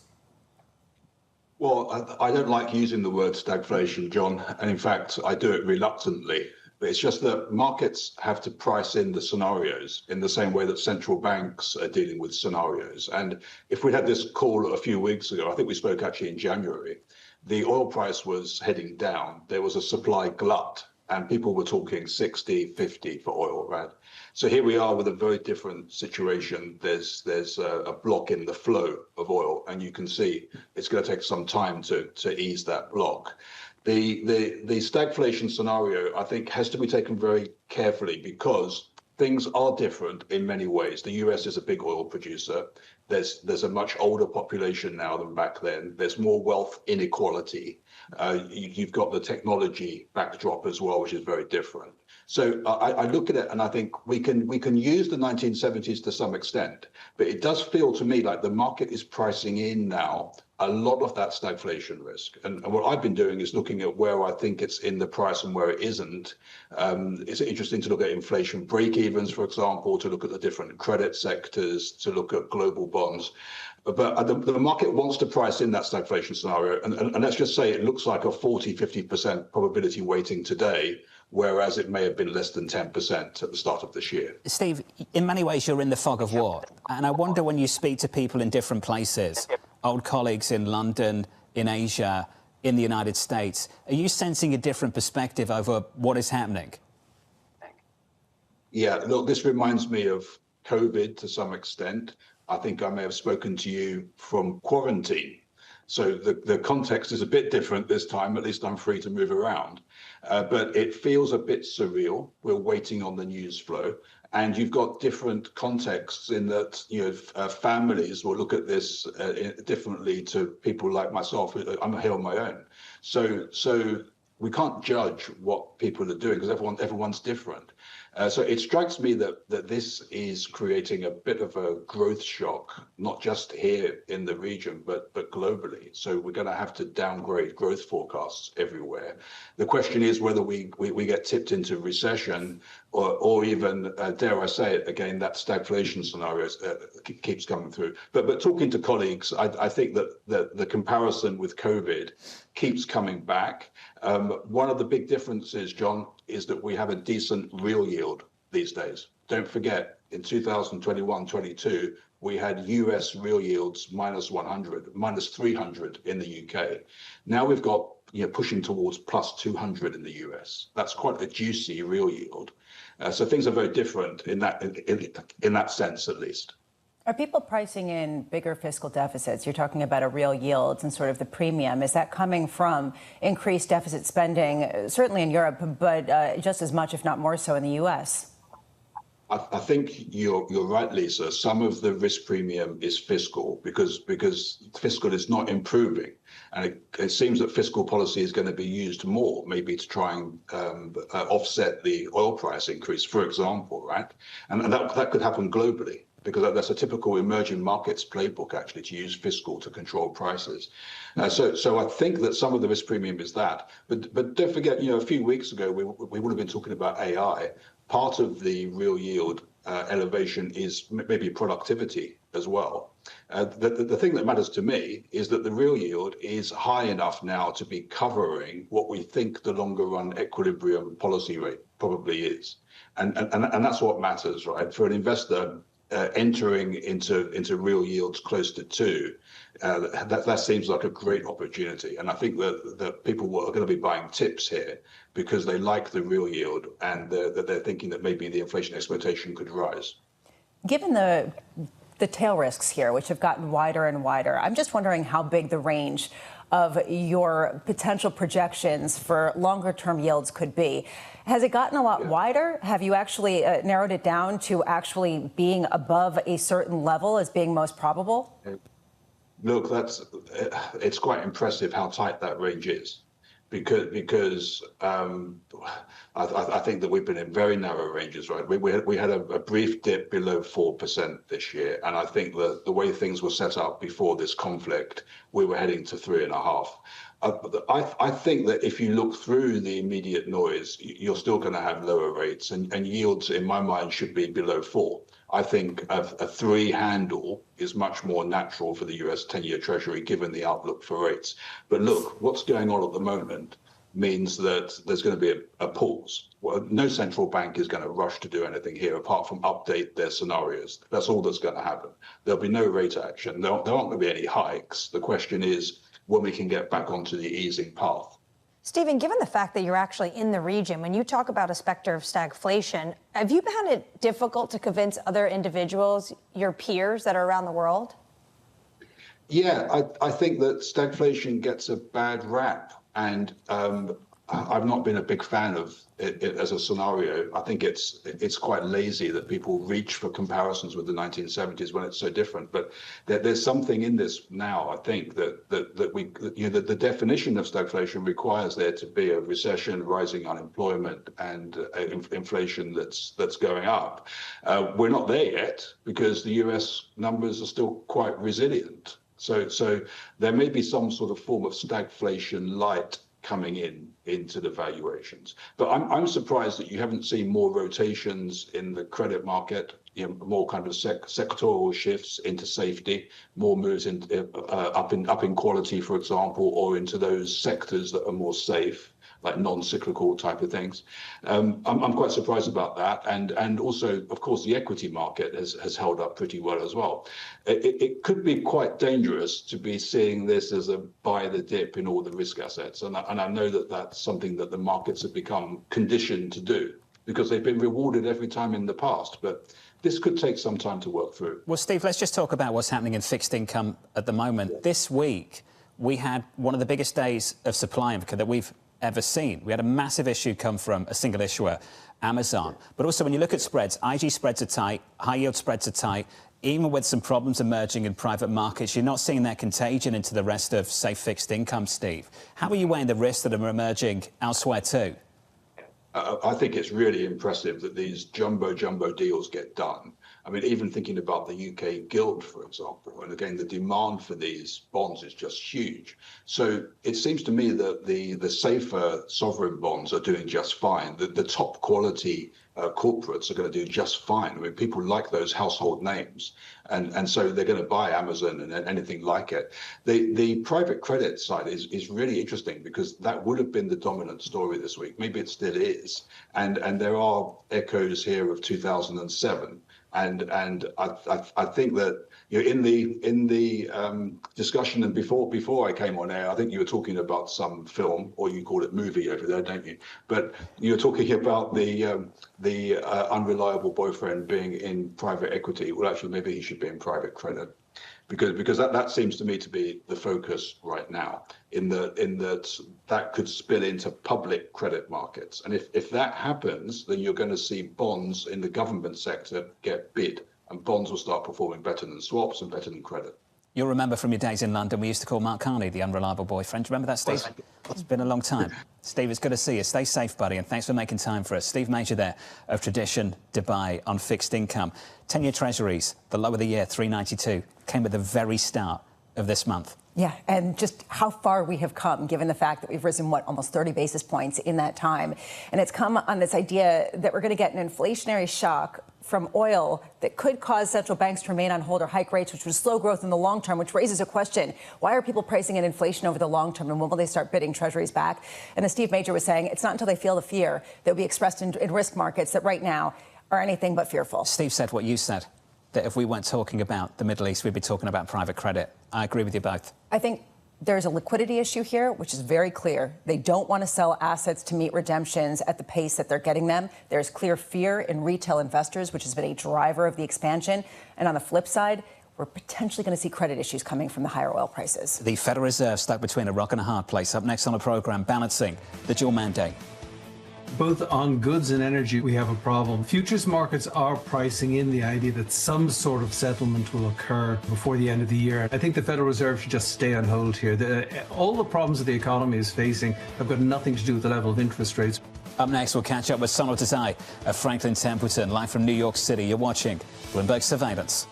Well, I don't like using the word stagflation, John, and in fact, I do it reluctantly. But it's just that markets have to price in the scenarios in the same way that central banks are dealing with scenarios. And if we'd had this call a few weeks ago, I think we spoke actually in January, the oil price was heading down. There was a supply glut, and people were talking 60, 50 for oil, right? So here we are with a very different situation. There's a block in the flow of oil, and you can see it's going to take some time to ease that block. The stagflation scenario, I think, has to be taken very carefully because things are different in many ways. The US is a big oil producer. There's a much older population now than back then. There's more wealth inequality. You've got the technology backdrop as well, which is very different. So I look at it and I think we can use the 1970s to some extent, but it does feel to me like the market is pricing in now a lot of that stagflation risk. And what I've been doing is looking at where I think it's in the price and where it isn't. It's interesting to look at inflation break-evens, for example, to look at the different credit sectors, to look at global bonds. But the market wants to price in that stagflation scenario. And let's just say it looks like a 40, 50% probability weighting today, whereas it may have been less than 10% at the start of this year. Steve, in many ways, you're in the fog of war. And I wonder when you speak to people in different places, old colleagues in London, in Asia, in the United States, are you sensing a different perspective over what is happening? Yeah, look, this reminds me of COVID to some extent. I think I may have spoken to you from quarantine. So the context is a bit different this time. At least I'm free to move around. But it feels a bit surreal. We're waiting on the news flow. And you've got different contexts in that, families will look at this differently to people like myself. I'm here on my own. So we can't judge what people are doing because everyone's different. So it strikes me that this is creating a bit of a growth shock, not just here in the region, but globally. So we're going to have to downgrade growth forecasts everywhere. The question is whether we get tipped into recession or even, dare I say it again, that stagflation scenario keeps coming through. But talking to colleagues, I think that the comparison with COVID keeps coming back. One of the big differences, John, is that we have a decent real yield these days. Don't forget, in 2021-22, we had US real yields minus 100, minus 300 in the UK. Now we've got pushing towards plus 200 in the US. That's quite a juicy real yield. So things are very different in that sense, at least. Are people pricing in bigger fiscal deficits? You're talking about a real yield and sort of the premium. Is that coming from increased deficit spending, certainly in Europe, but just as much, if not more so, in the U.S.? I think you're right, Lisa. Some of the risk premium is fiscal because fiscal is not improving. And it seems that fiscal policy is going to be used more, maybe to try and offset the oil price increase, for example, right? And that could happen globally, because that's a typical emerging markets playbook, actually, to use fiscal to control prices. So I think that some of the risk premium is that. But don't forget, a few weeks ago, we would have been talking about AI. Part of the real yield elevation is maybe productivity as well. The thing that matters to me is that the real yield is high enough now to be covering what we think the longer run equilibrium policy rate probably is. And that's what matters, right? For an investor, entering into real yields close to 2, that seems like a great opportunity. And I think that people are going to be buying tips here because they like the real yield and that they're thinking that maybe the inflation expectation could rise. Given the tail risks here, which have gotten wider and wider, I'm just wondering how big the range of your potential projections for longer term yields could be. Has it gotten a lot wider? Have you actually narrowed it down to actually being above a certain level as being most probable? Look, it's quite impressive how tight that range is, because I think that we've been in very narrow ranges, right? We had a brief dip below 4% this year, and I think that the way things were set up before this conflict, we were heading to 3.5. I think that if you look through the immediate noise, you're still going to have lower rates, and yields, in my mind, should be below 4. I think a 3 handle is much more natural for the US 10-year Treasury, given the outlook for rates. But look, what's going on at the moment means that there's going to be a pause. Well, no central bank is going to rush to do anything here apart from update their scenarios. That's all that's going to happen. There'll be no rate action. There aren't going to be any hikes. The question is when we can get back onto the easing path. Stephen, given the fact that you're actually in the region, when you talk about a specter of stagflation, have you found it difficult to convince other individuals, your peers that are around the world? Yeah, I think that stagflation gets a bad rap, and I've not been a big fan of it as a scenario. I think it's quite lazy that people reach for comparisons with the 1970s when it's so different. But there's something in this now. I think that the definition of stagflation requires there to be a recession, rising unemployment, and inflation that's going up. We're not there yet because the US numbers are still quite resilient. So there may be some sort of form of stagflation light coming into the valuations. But I'm surprised that you haven't seen more rotations in the credit market, more kind of sectoral shifts into safety, more moves up in quality, for example, or into those sectors that are more safe, like non-cyclical type of things. I'm quite surprised about that. And also, of course, the equity market has held up pretty well as well. It could be quite dangerous to be seeing this as a buy the dip in all the risk assets. And I know that that's something that the markets have become conditioned to do. because they've been rewarded every time in the past. But this could take some time to work through. Well, Steve, let's just talk about what's happening in fixed income at the moment. This week, we had one of the biggest days of supply that we've ever seen. We had a massive issue come from a single issuer, Amazon. But also, when you look at spreads, IG spreads are tight, high yield spreads are tight. Even with some problems emerging in private markets, you're not seeing that contagion into the rest of, say, fixed income, Steve. How are you weighing the risks that are emerging elsewhere too? I think it's really impressive that these jumbo deals get done. I mean, even thinking about the UK gilt, for example, and again, the demand for these bonds is just huge. So it seems to me that the safer sovereign bonds are doing just fine. The top quality corporates are going to do just fine. I mean, people like those household names, and so they're going to buy Amazon and anything like it. The private credit side is really interesting because that would have been the dominant story this week. Maybe it still is, and there are echoes here of 2007. And I think that, you know, in the discussion and before I came on air, I think you were talking about some film, or you call it movie over there, don't you? But you were talking about the unreliable boyfriend being in private equity. Well, actually, maybe he should be in private credit, because that seems to me to be the focus right now. In that could spill into public credit markets, and if that happens, then you're going to see bonds in the government sector get bid, and bonds will start performing better than swaps and better than credit. You'll remember from your days in London, we used to call Mark Carney the unreliable boyfriend. Do you remember that, Steve? It's been a long time. Steve, it's good to see you. Stay safe, buddy, and thanks for making time for us. Steve Major there of Tradition Dubai on fixed income. 10-year Treasuries, the low of the year, 392, came at the very start of this month. Yeah, and just how far we have come, given the fact that we've risen, almost 30 basis points in that time. And it's come on this idea that we're going to get an inflationary shock from oil that could cause central banks to remain on hold or hike rates, which would slow growth in the long term, which raises a question. Why are people pricing in inflation over the long term, and when will they start bidding treasuries back? And as Steve Major was saying, it's not until they feel the fear that will be expressed in risk markets that right now are anything but fearful. Steve said what you said, that if we weren't talking about the Middle East, we'd be talking about private credit. I agree with you both. I think there's a liquidity issue here, which is very clear. They don't want to sell assets to meet redemptions at the pace that they're getting them. There's clear fear in retail investors, which has been a driver of the expansion. And on the flip side, we're potentially going to see credit issues coming from the higher oil prices. The Federal Reserve stuck between a rock and a hard place. Up next on the programme, balancing the dual mandate. Both on goods and energy, we have a problem. Futures markets are pricing in the idea that some sort of settlement will occur before the end of the year. I think the Federal Reserve should just stay on hold here. All the problems that the economy is facing have got nothing to do with the level of interest rates. Up next, we'll catch up with Sonal Desai of Franklin Templeton, live from New York City. You're watching Bloomberg Surveillance.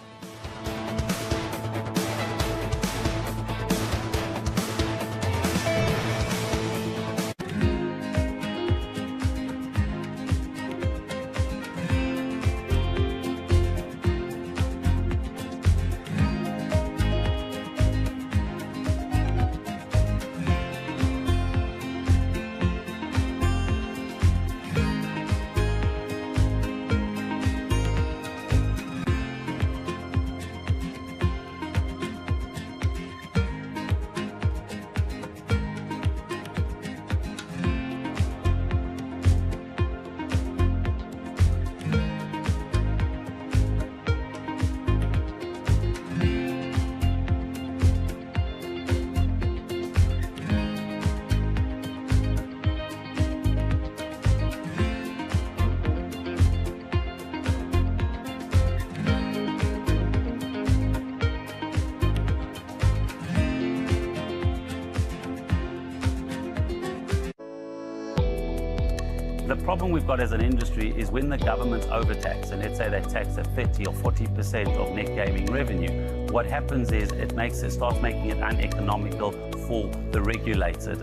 The problem we've got as an industry is when the government's overtax, and let's say they tax at 30 or 40% of net gaming revenue, what happens is it starts making it uneconomical for the regulated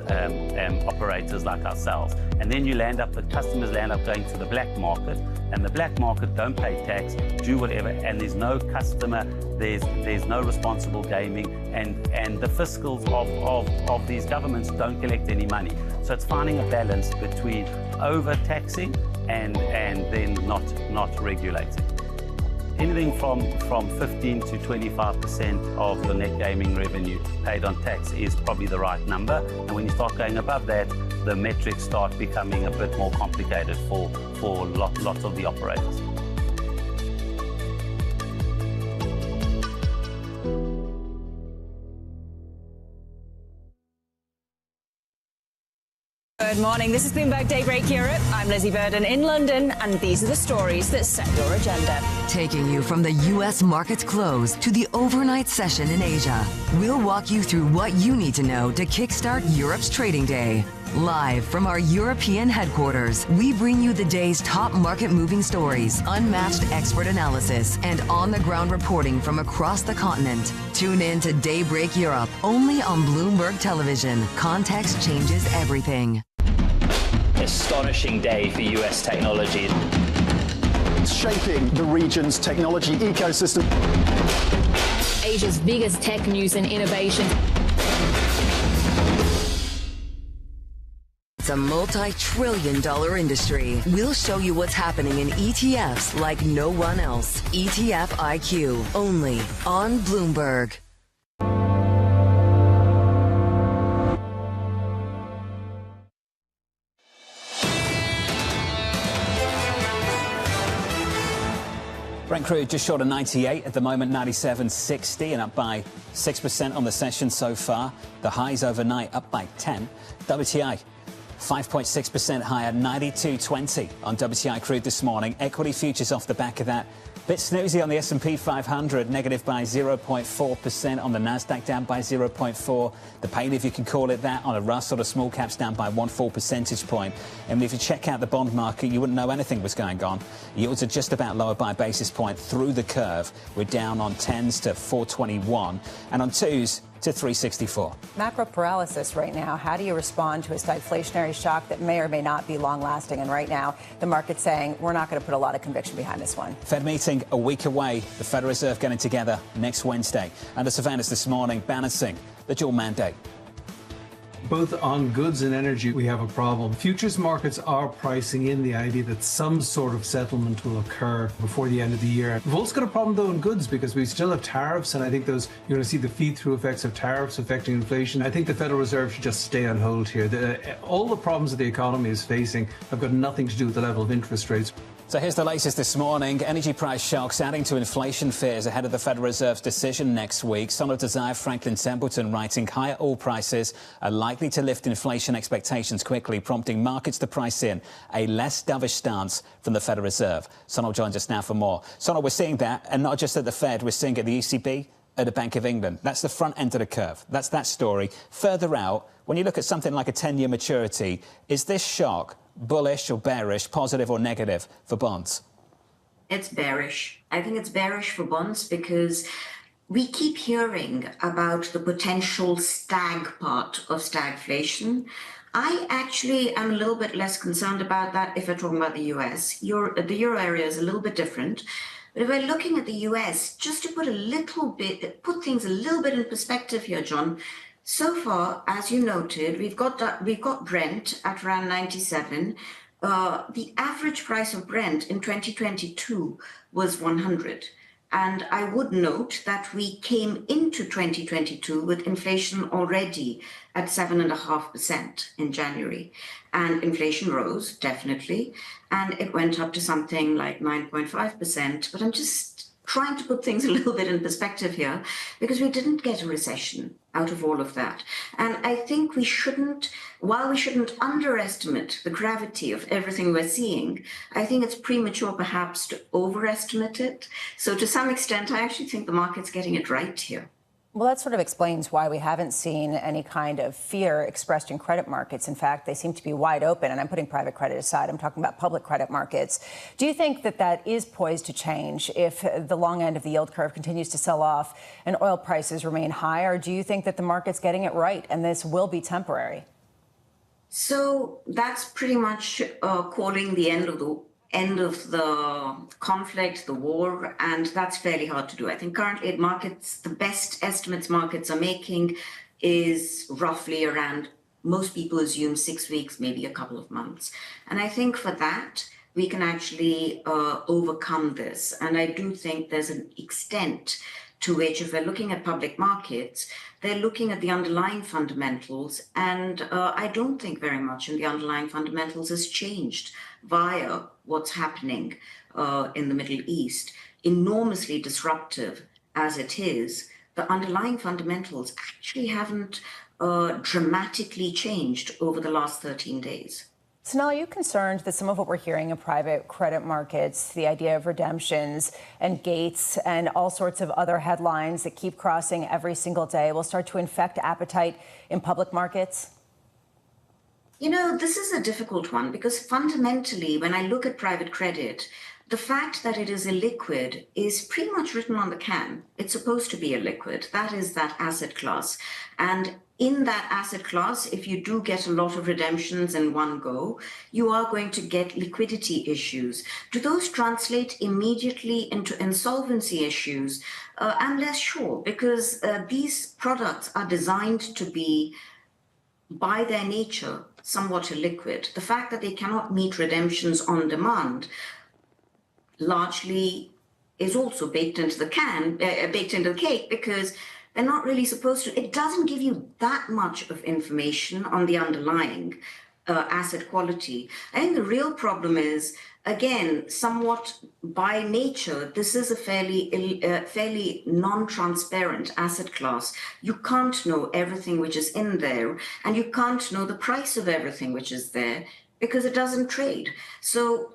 operators like ourselves. And then the customers land up going to the black market, and the black market don't pay tax, do whatever, and there's no customer, there's no responsible gaming, and the fiscals of these governments don't collect any money. So it's finding a balance between overtaxing and then not regulating. anything from 15 to 25% of your net gaming revenue paid on tax is probably the right number. And when you start going above that, the metrics start becoming a bit more complicated for lots of the operators. Good morning. This is Bloomberg Daybreak Europe. I'm Lizzie Burden in London, and these are the stories that set your agenda. Taking you from the U.S. market's close to the overnight session in Asia, we'll walk you through what you need to know to kickstart Europe's trading day. Live from our European headquarters, we bring you the day's top market-moving stories, unmatched expert analysis, and on-the-ground reporting from across the continent. Tune in to Daybreak Europe, only on Bloomberg Television. Context changes everything. Astonishing day for US technology. It's shaping the region's technology ecosystem. Asia's biggest tech news and innovation. It's a multi-trillion-dollar industry. We'll show you what's happening in ETFs like no one else. ETF IQ, only on Bloomberg. Brent crude just short of 98 at the moment, 97.60, and up by 6% on the session so far. The highs overnight up by 10. WTI 5.6% higher, 92.20 on WTI crude this morning. Equity futures off the back of that. Bit snoozy on the S&P 500, negative by 0.4%. On the Nasdaq, down by 0.4. The pain, if you can call it that, on a Russell, small caps down by 1 full percentage point. And if you check out the bond market, you wouldn't know anything was going on. Yields are just about lower by a basis point through the curve. We're down on 10s to 421 and on 2s to 364. Macro paralysis right now. How do you respond to a stagflationary shock that may or may not be long-lasting? And right now, the market's saying we're not going to put a lot of conviction behind this one. Fed meeting a week away. The Federal Reserve getting together next Wednesday. And the Savannah's this morning balancing the dual mandate. Both on goods and energy, we have a problem. Futures markets are pricing in the idea that some sort of settlement will occur before the end of the year. We've also got a problem, though, in goods because we still have tariffs, and I think you're going to see the feed-through effects of tariffs affecting inflation. I think the Federal Reserve should just stay on hold here. All the problems that the economy is facing have got nothing to do with the level of interest rates. So here's the latest this morning. Energy price shocks adding to inflation fears ahead of the Federal Reserve's decision next week. Son of Desire Franklin Templeton writing higher oil prices are likely to lift inflation expectations quickly, prompting markets to price in a less dovish stance from the Federal Reserve. Sonal joins us now for more. Sonal, we're seeing that, and not just at the Fed, we're seeing it at the ECB, at the Bank of England. That's the front end of the curve. That's that story. Further out, when you look at something like a 10-year maturity, is this shock bullish or bearish, positive or negative for bonds? It's bearish. I think it's bearish for bonds because we keep hearing about the potential stag part of stagflation. I actually am a little bit less concerned about that if we're talking about the US. The euro area is a little bit different. But if we're looking at the US, just to put things a little bit in perspective here, John, so far, as you noted, we've got Brent at around 97. The average price of Brent in 2022 was 100. And I would note that we came into 2022 with inflation already at 7.5% in January. And inflation rose, definitely. And it went up to something like 9.5%. But I'm just trying to put things a little bit in perspective here, because we didn't get a recession out of all of that. And I think while we shouldn't underestimate the gravity of everything we're seeing, I think it's premature perhaps to overestimate it. So to some extent, I actually think the market's getting it right here. Well, that sort of explains why we haven't seen any kind of fear expressed in credit markets. In fact, they seem to be wide open, and I'm putting private credit aside. I'm talking about public credit markets. Do you think that that is poised to change if the long end of the yield curve continues to sell off and oil prices remain high, or do you think that the market's getting it right and this will be temporary? So that's pretty much calling the end of the conflict, the war, and that's fairly hard to do. I think currently at markets, the best estimates markets are making is roughly around, most people assume 6 weeks, maybe a couple of months. And I think for that, we can actually overcome this. And I do think there's an extent to which, if we're looking at public markets, they're looking at the underlying fundamentals. And I don't think very much in the underlying fundamentals has changed via what's happening in the Middle East. Enormously disruptive as it is, the underlying fundamentals actually haven't dramatically changed over the last 13 days. Sonal, are you concerned that some of what we're hearing in private credit markets, the idea of redemptions and gates and all sorts of other headlines that keep crossing every single day, will start to infect appetite in public markets? You know, this is a difficult one because fundamentally, when I look at private credit, the fact that it is illiquid is pretty much written on the can. It's supposed to be illiquid. That is that asset class. And in that asset class, if you do get a lot of redemptions in one go, you are going to get liquidity issues. Do those translate immediately into insolvency issues? I'm less sure, because these products are designed to be, by their nature, somewhat illiquid. The fact that they cannot meet redemptions on demand largely is also baked into the cake, because they're not really supposed to. It doesn't give you that much of information on the underlying asset quality. I think the real problem is, again, somewhat by nature, this is a fairly non-transparent asset class. You can't know everything which is in there, and you can't know the price of everything which is there because it doesn't trade. So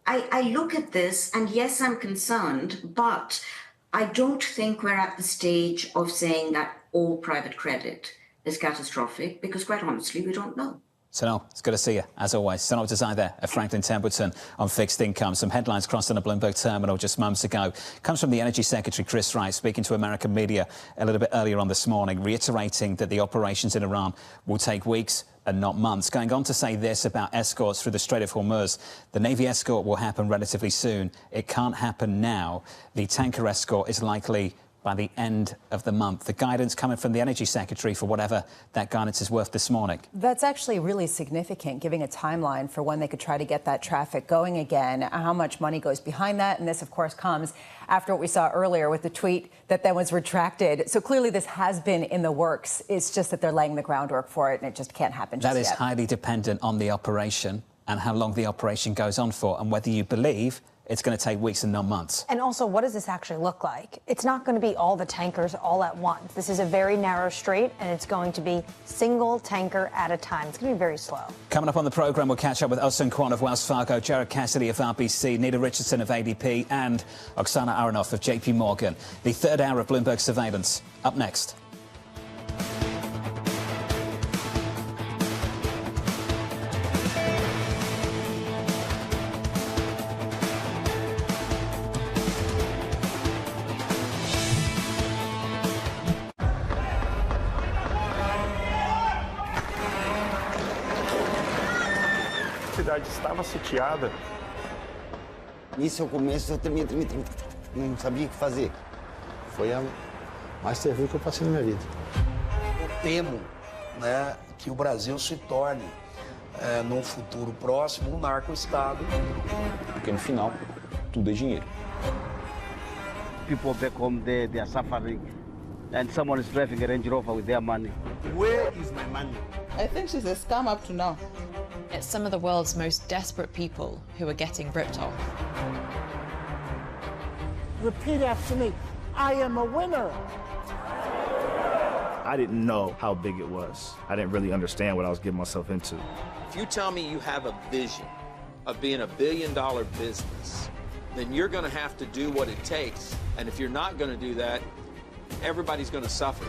I look at this, and yes, I'm concerned, but I don't think we're at the stage of saying that all private credit is catastrophic, because quite honestly, we don't know. Sonal, it's good to see you, as always. Sonal Desai there at Franklin Templeton on fixed income. Some headlines crossed on a Bloomberg terminal just moments ago. Comes from the Energy Secretary, Chris Wright, speaking to American media a little bit earlier on this morning, reiterating that the operations in Iran will take weeks and not months. Going on to say this about escorts through the Strait of Hormuz. The Navy escort will happen relatively soon. It can't happen now. The tanker escort is likely by the end of the month. The guidance coming from the Energy Secretary, for whatever that guidance is worth this morning. That's actually really significant, giving a timeline for when they could try to get that traffic going again, how much money goes behind that. And this, of course, comes after what we saw earlier with the tweet that then was retracted. So clearly this has been in the works. It's just that they're laying the groundwork for it, and it just can't happen just yet. That is yet. highly dependent on the operation and how long the operation goes on for, and whether you believe it's going to take weeks and not months. And also, what does this actually look like? It's not going to be all the tankers all at once. This is a very narrow strait, and it's going to be single tanker at a time. It's going to be very slow. Coming up on the programme, we'll catch up with Osun Kwan of Wells Fargo, Jared Cassidy of RBC, Nita Richardson of ADP, and Oksana Aronoff of JP Morgan. The third hour of Bloomberg Surveillance. Up next. A cidade estava sitiada. Nisso eu começo, eu tremia, não sabia o que fazer. Foi a mais terrível que eu passei na minha vida. Eu temo, né, que o Brasil se torne, num futuro próximo, um narco-estado. Porque no final, tudo é dinheiro. People back home there, they are suffering. And someone is driving a Range Rover with their money. Where is my money? I think she's a scam up to now. It's some of the world's most desperate people who are getting ripped off. Repeat after me. I am a winner. I didn't know how big it was. I didn't really understand what I was getting myself into. If you tell me you have a vision of being $1 billion business, then you're going to have to do what it takes. And if you're not going to do that, everybody's going to suffer.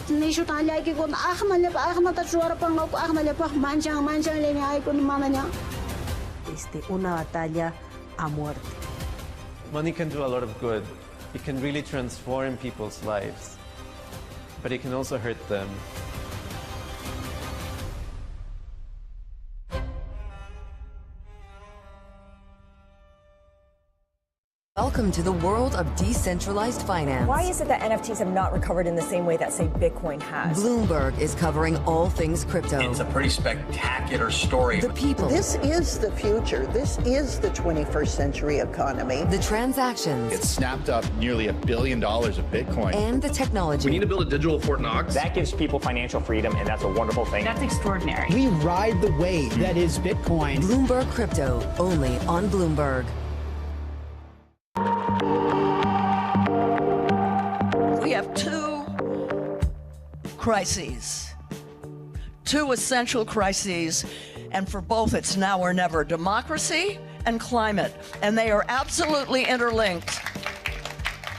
Nisho talya ki kon ahma ta suara pangok ahma le pak manchang le ni ay kon mama niya. Una batalla a muerte. Money can do a lot of good. It can really transform people's lives, but it can also hurt them. Welcome to the world of decentralized finance. Why is it that NFTs have not recovered in the same way that, say, Bitcoin has? Bloomberg is covering all things crypto. It's a pretty spectacular story. The people. This is the future. This is the 21st century economy. The transactions. It snapped up nearly $1 billion of Bitcoin. And the technology. We need to build a digital Fort Knox. That gives people financial freedom, and that's a wonderful thing. That's extraordinary. We ride the wave that is Bitcoin. Bloomberg Crypto, only on Bloomberg. We have two crises, two essential crises, and for both it's now or never: democracy and climate, and they are absolutely interlinked.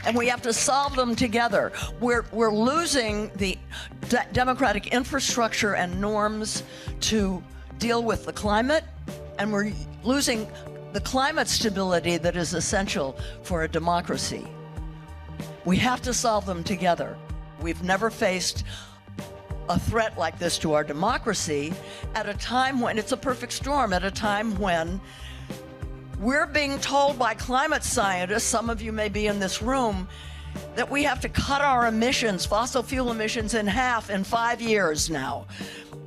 And we have to solve them together. We're losing the democratic infrastructure and norms to deal with the climate, and we're losing the climate stability that is essential for a democracy. We have to solve them together. We've never faced a threat like this to our democracy at a time when it's a perfect storm, at a time when we're being told by climate scientists, some of you may be in this room, that we have to cut our emissions, fossil fuel emissions, in half in 5 years now.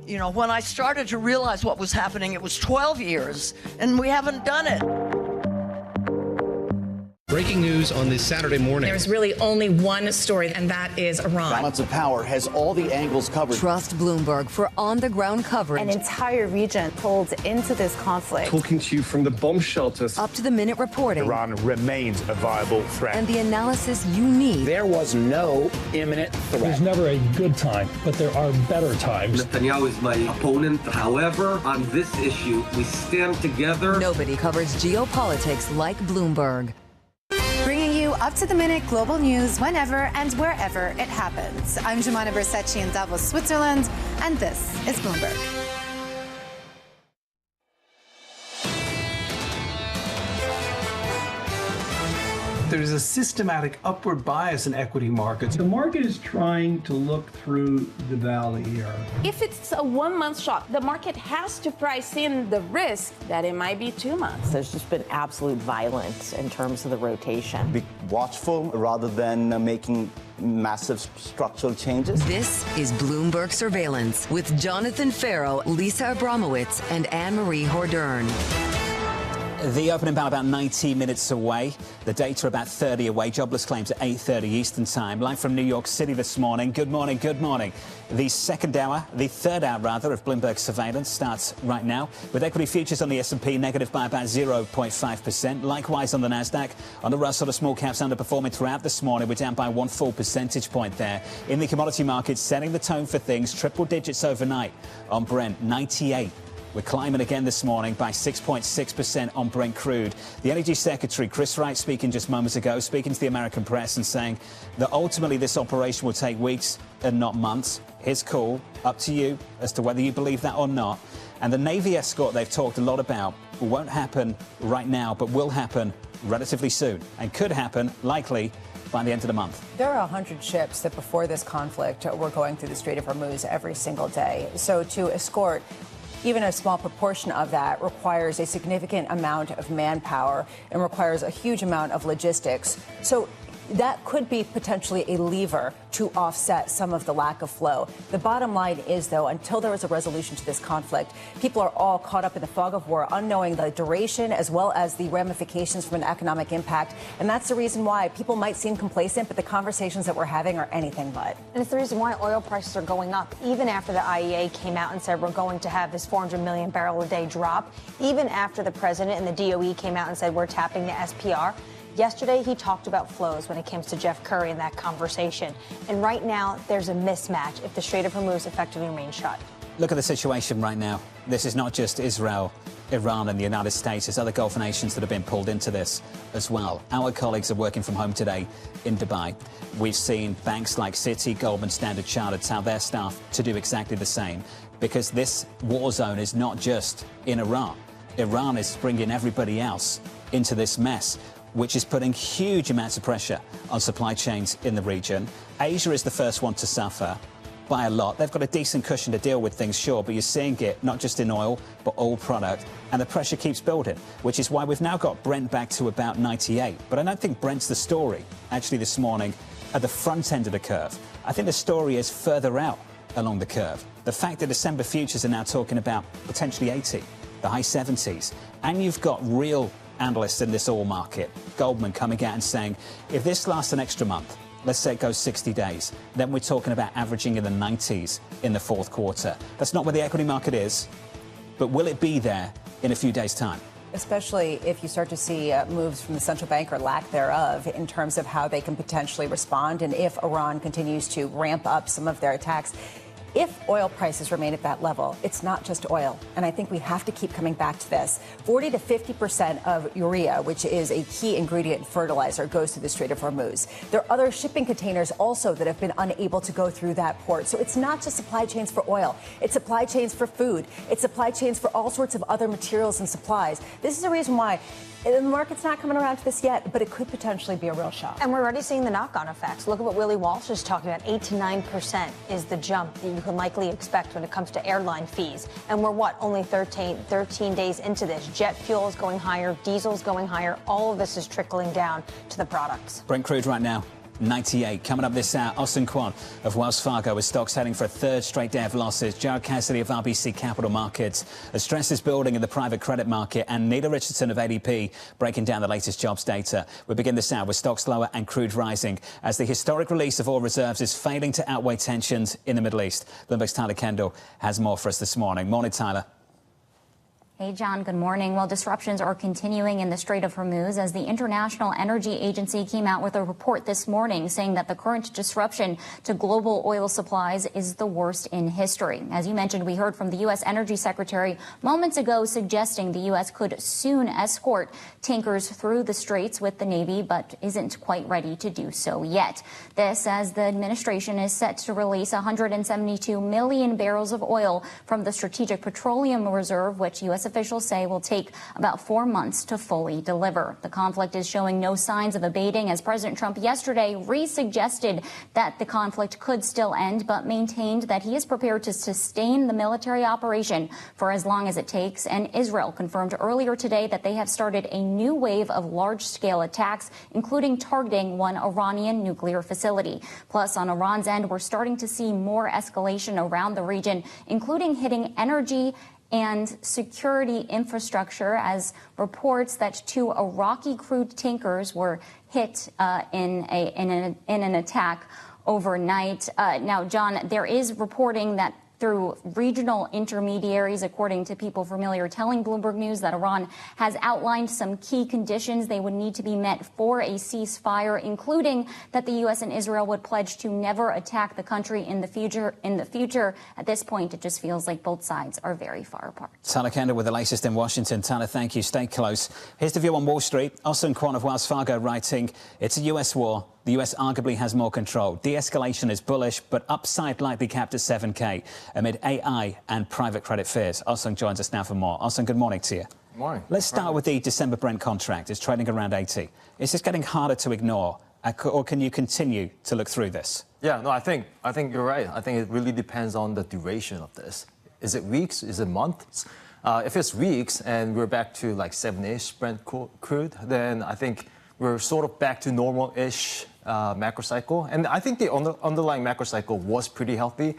You know, when I started to realize what was happening, it was 12 years, and we haven't done it. Breaking news on this Saturday morning. There's really only one story, and that is Iran. Balance of Power has all the angles covered. Trust Bloomberg for on-the-ground coverage. An entire region pulled into this conflict. Talking to you from the bomb shelters. Up-to-the-minute reporting. Iran remains a viable threat. And the analysis you need. There was no imminent threat. There's never a good time, but there are better times. Netanyahu is my opponent. However, on this issue, we stand together. Nobody covers geopolitics like Bloomberg. Bringing you up-to-the-minute global news whenever and wherever it happens. I'm Jumana Bersecci in Davos, Switzerland, and this is Bloomberg. There's a systematic upward bias in equity markets. The market is trying to look through the valley here. If it's a 1 month shock, the market has to price in the risk that it might be 2 months. There's just been absolute violence in terms of the rotation. Be watchful rather than making massive structural changes. This is Bloomberg Surveillance with Jonathan Farrow, Lisa Abramowitz, and Anne-Marie Hordern. The opening bell about 90 minutes away. The data about 30 away. Jobless claims at 8:30 Eastern Time. Live from New York City this morning. Good morning, good morning. The third hour of Bloomberg Surveillance starts right now, with equity futures on the S&P negative by about 0.5%. Likewise on the Nasdaq. On the Russell, the small caps underperforming throughout this morning. We're down by 1 full percentage point there. In the commodity markets, setting the tone for things. Triple digits overnight on Brent, 98. We're climbing again this morning by 6.6% on Brent crude. The Energy Secretary, Chris Wright, speaking just moments ago, speaking to the American press and saying that ultimately this operation will take weeks and not months. His call, up to you as to whether you believe that or not. And the Navy escort they've talked a lot about won't happen right now, but will happen relatively soon and could happen, likely, by the end of the month. There are 100 ships that before this conflict were going through the Strait of Hormuz every single day. So to escort even a small proportion of that requires a significant amount of manpower and requires a huge amount of logistics. So that could be potentially a lever to offset some of the lack of flow. The bottom line is, though, until there is a resolution to this conflict, people are all caught up in the fog of war, unknowing the duration as well as the ramifications from an economic impact. And that's the reason why people might seem complacent, but the conversations that we're having are anything but. And it's the reason why oil prices are going up, even after the IEA came out and said we're going to have this 400 million barrel a day drop, even after the president and the DOE came out and said we're tapping the SPR. Yesterday, he talked about flows when it comes to Jeff Curry in that conversation. And right now, there's a mismatch if the Strait of Hormuz effectively remains shut. Look at the situation right now. This is not just Israel, Iran and the United States. There's other Gulf nations that have been pulled into this as well. Our colleagues are working from home today in Dubai. We've seen banks like Citi, Goldman, Standard Chartered tell their staff to do exactly the same, because this war zone is not just in Iran. Iran is bringing everybody else into this mess, which is putting huge amounts of pressure on supply chains in the region. Asia is the first one to suffer. by a lot. They've got a decent cushion to deal with things, sure, but you're seeing it not just in oil, but all product. And the pressure keeps building, which is why we've now got Brent back to about 98. But I don't think Brent's the story, actually, this morning at the front end of the curve. I think the story is further out along the curve. The fact that December futures are now talking about potentially 80, the high 70s, and you've got real analysts in this oil market, Goldman, coming out and saying, if this lasts an extra month, let's say it goes 60 days, then we're talking about averaging in the 90s in the fourth quarter. That's not where the equity market is, but will it be there in a few days' time? Especially if you start to see moves from the central bank or lack thereof in terms of how they can potentially respond, and if Iran continues to ramp up some of their attacks. If oil prices remain at that level, it's not just oil. And I think we have to keep coming back to this. 40 to 50% of urea, which is a key ingredient in fertilizer, goes through the Strait of Hormuz. There are other shipping containers also that have been unable to go through that port. So it's not just supply chains for oil. It's supply chains for food. It's supply chains for all sorts of other materials and supplies. This is the reason why the market's not coming around to this yet, but it could potentially be a real shock. And we're already seeing the knock-on effects. Look at what Willie Walsh is talking about. 8 to 9% is the jump that you can likely expect when it comes to airline fees. And we're, only 13 days into this. Jet fuel is going higher, diesel's going higher. All of this is trickling down to the products. Brent crude right now, 98. Coming up this hour, Austin Kwon of Wells Fargo with stocks heading for a third straight day of losses. Jared Cassidy of RBC Capital Markets. As stress is building in the private credit market. And Nita Richardson of ADP breaking down the latest jobs data. We begin this hour with stocks lower and crude rising as the historic release of oil reserves is failing to outweigh tensions in the Middle East. Bloomberg's Tyler Kendall has more for us this morning. Morning, Tyler. Hey, John, good morning. Well, disruptions are continuing in the Strait of Hormuz as the International Energy Agency came out with a report this morning saying that the current disruption to global oil supplies is the worst in history. As you mentioned, we heard from the U.S. Energy Secretary moments ago suggesting the U.S. could soon escort tankers through the straits with the Navy, but isn't quite ready to do so yet. This as the administration is set to release 172 million barrels of oil from the Strategic Petroleum Reserve, which U.S. officials say will take about 4 months to fully deliver. The conflict is showing no signs of abating as President Trump yesterday re-suggested that the conflict could still end, but maintained that he is prepared to sustain the military operation for as long as it takes. And Israel confirmed earlier today that they have started a new wave of large-scale attacks, including targeting one Iranian nuclear facility. Plus, on Iran's end, we're starting to see more escalation around the region, including hitting energy and security infrastructure as reports that 2 Iraqi crude tankers were hit in an attack overnight. Now, John, there is reporting that through regional intermediaries, according to people familiar, telling Bloomberg News that Iran has outlined some key conditions they would need to be met for a ceasefire, including that the U.S. and Israel would pledge to never attack the country in the future. At this point, it just feels like both sides are very far apart. Tyler Kendall with the latest in Washington. Tyler, thank you. Stay close. Here's the view on Wall Street. Austin Kwon of Wells Fargo writing, it's a U.S. war. The U.S. arguably has more control. De-escalation is bullish, but upside likely capped at 7K amid AI and private credit fears. Austin joins us now for more. Austin, good morning to you. Good morning. Let's start with the December Brent contract. It's trading around 80. Is this getting harder to ignore, or can you continue to look through this? Yeah, no, I think you're right. I think it really depends on the duration of this. Is it weeks? Is it months? If it's weeks and we're back to like 7-ish Brent crude, then I think we're sort of back to normal-ish macro cycle. And I think the underlying macro cycle was pretty healthy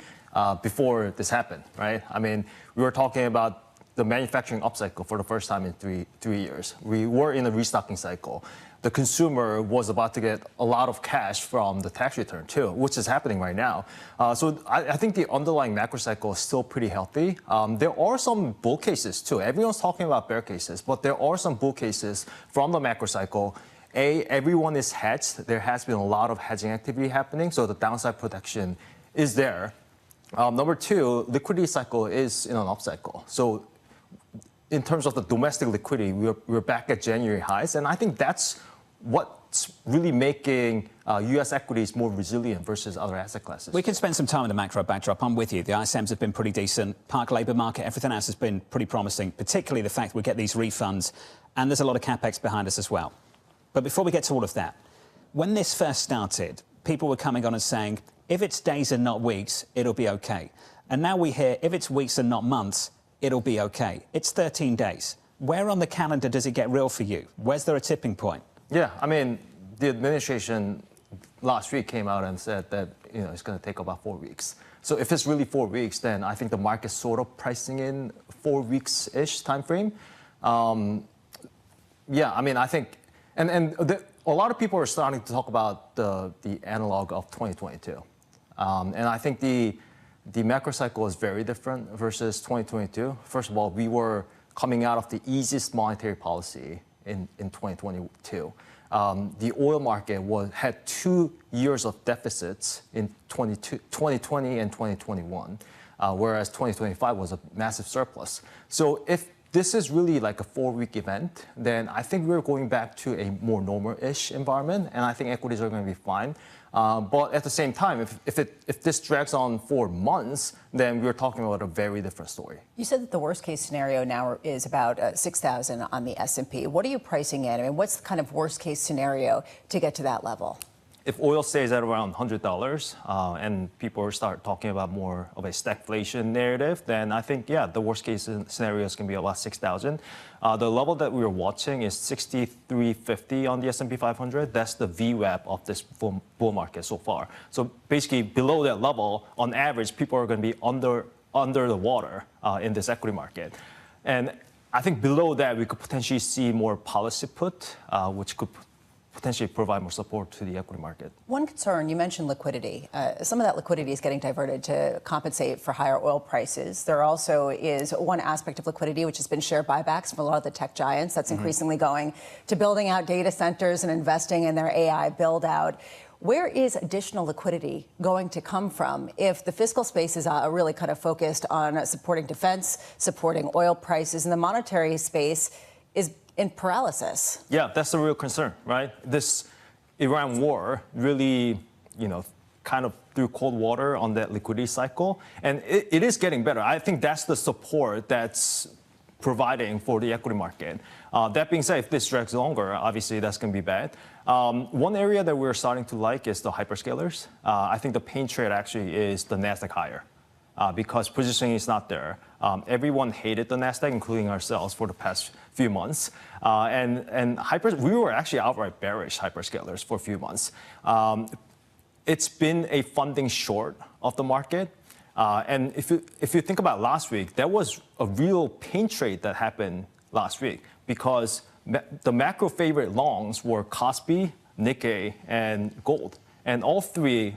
before this happened, right? I mean, we were talking about the manufacturing upcycle for the first time in three years. We were in a restocking cycle. The consumer was about to get a lot of cash from the tax return too, which is happening right now. So I think the underlying macro cycle is still pretty healthy. There are some bull cases too. Everyone's talking about bear cases, but there are some bull cases from the macro cycle. Everyone is hedged. There has been a lot of hedging activity happening, so the downside protection is there. Number two, liquidity cycle is in an upcycle. So in terms of the domestic liquidity, we're back at January highs, and I think that's what's really making U.S. equities more resilient versus other asset classes. We can spend some time in the macro backdrop. I'm with you. The ISMs have been pretty decent. Park labour market, everything else has been pretty promising, particularly the fact we get these refunds, and there's a lot of capex behind us as well. But before we get to all of that, when this first started, people were coming on and saying, if it's days and not weeks, it'll be okay. And now we hear if it's weeks and not months, it'll be okay. It's 13 days. Where on the calendar does it get real for you? Where's there a tipping point? Yeah, I mean, the administration last week came out and said that it's going to take about 4 weeks. So if it's really 4 weeks, then I think the market's sort of pricing in 4 weeks-ish time frame. Yeah, I mean, I think, a lot of people are starting to talk about the analog of 2022. And I think the macro cycle is very different versus 2022. First of all, we were coming out of the easiest monetary policy in 2022. The oil market had 2 years of deficits in 2020 and 2021, whereas 2025 was a massive surplus. So if this is really like a 4-week event, then I think we're going back to a more normal-ish environment, and I think equities are going to be fine. But at the same time, if this drags on for months, then we're talking about a very different story. You said that the worst-case scenario now is about 6,000 on the S&P. What are you pricing in? I mean, what's the kind of worst-case scenario to get to that level? If oil stays at around $100 and people start talking about more of a stagflation narrative, then I think, yeah, the worst-case scenario is going to be about 6,000. The level that we are watching is 6,350 on the S&P 500. That's the VWAP of this bull market so far. So basically, below that level, on average, people are going to be under the water in this equity market. And I think below that, we could potentially see more policy put, which could potentially provide more support to the equity market. One concern, you mentioned liquidity. Some of that liquidity is getting diverted to compensate for higher oil prices. There also is one aspect of liquidity, which has been share buybacks from a lot of the tech giants. That's increasingly going to building out data centers and investing in their AI build out. Where is additional liquidity going to come from if the fiscal space is really kind of focused on supporting defense, supporting oil prices, and the monetary space is in paralysis? Yeah, that's a real concern, right? This Iran war really, kind of threw cold water on that liquidity cycle. And it is getting better. I think that's the support that's providing for the equity market. That being said, if this drags longer, obviously that's going to be bad. One area that we're starting to like is the hyperscalers. I think the pain trade actually is the NASDAQ higher. Because positioning is not there. Everyone hated the NASDAQ, including ourselves, for the past few months. We were actually outright bearish hyperscalers for a few months. It's been a funding short of the market. And if you think about last week, there was a real pain trade that happened last week because the macro favorite longs were Kospi, Nikkei, and gold. And all three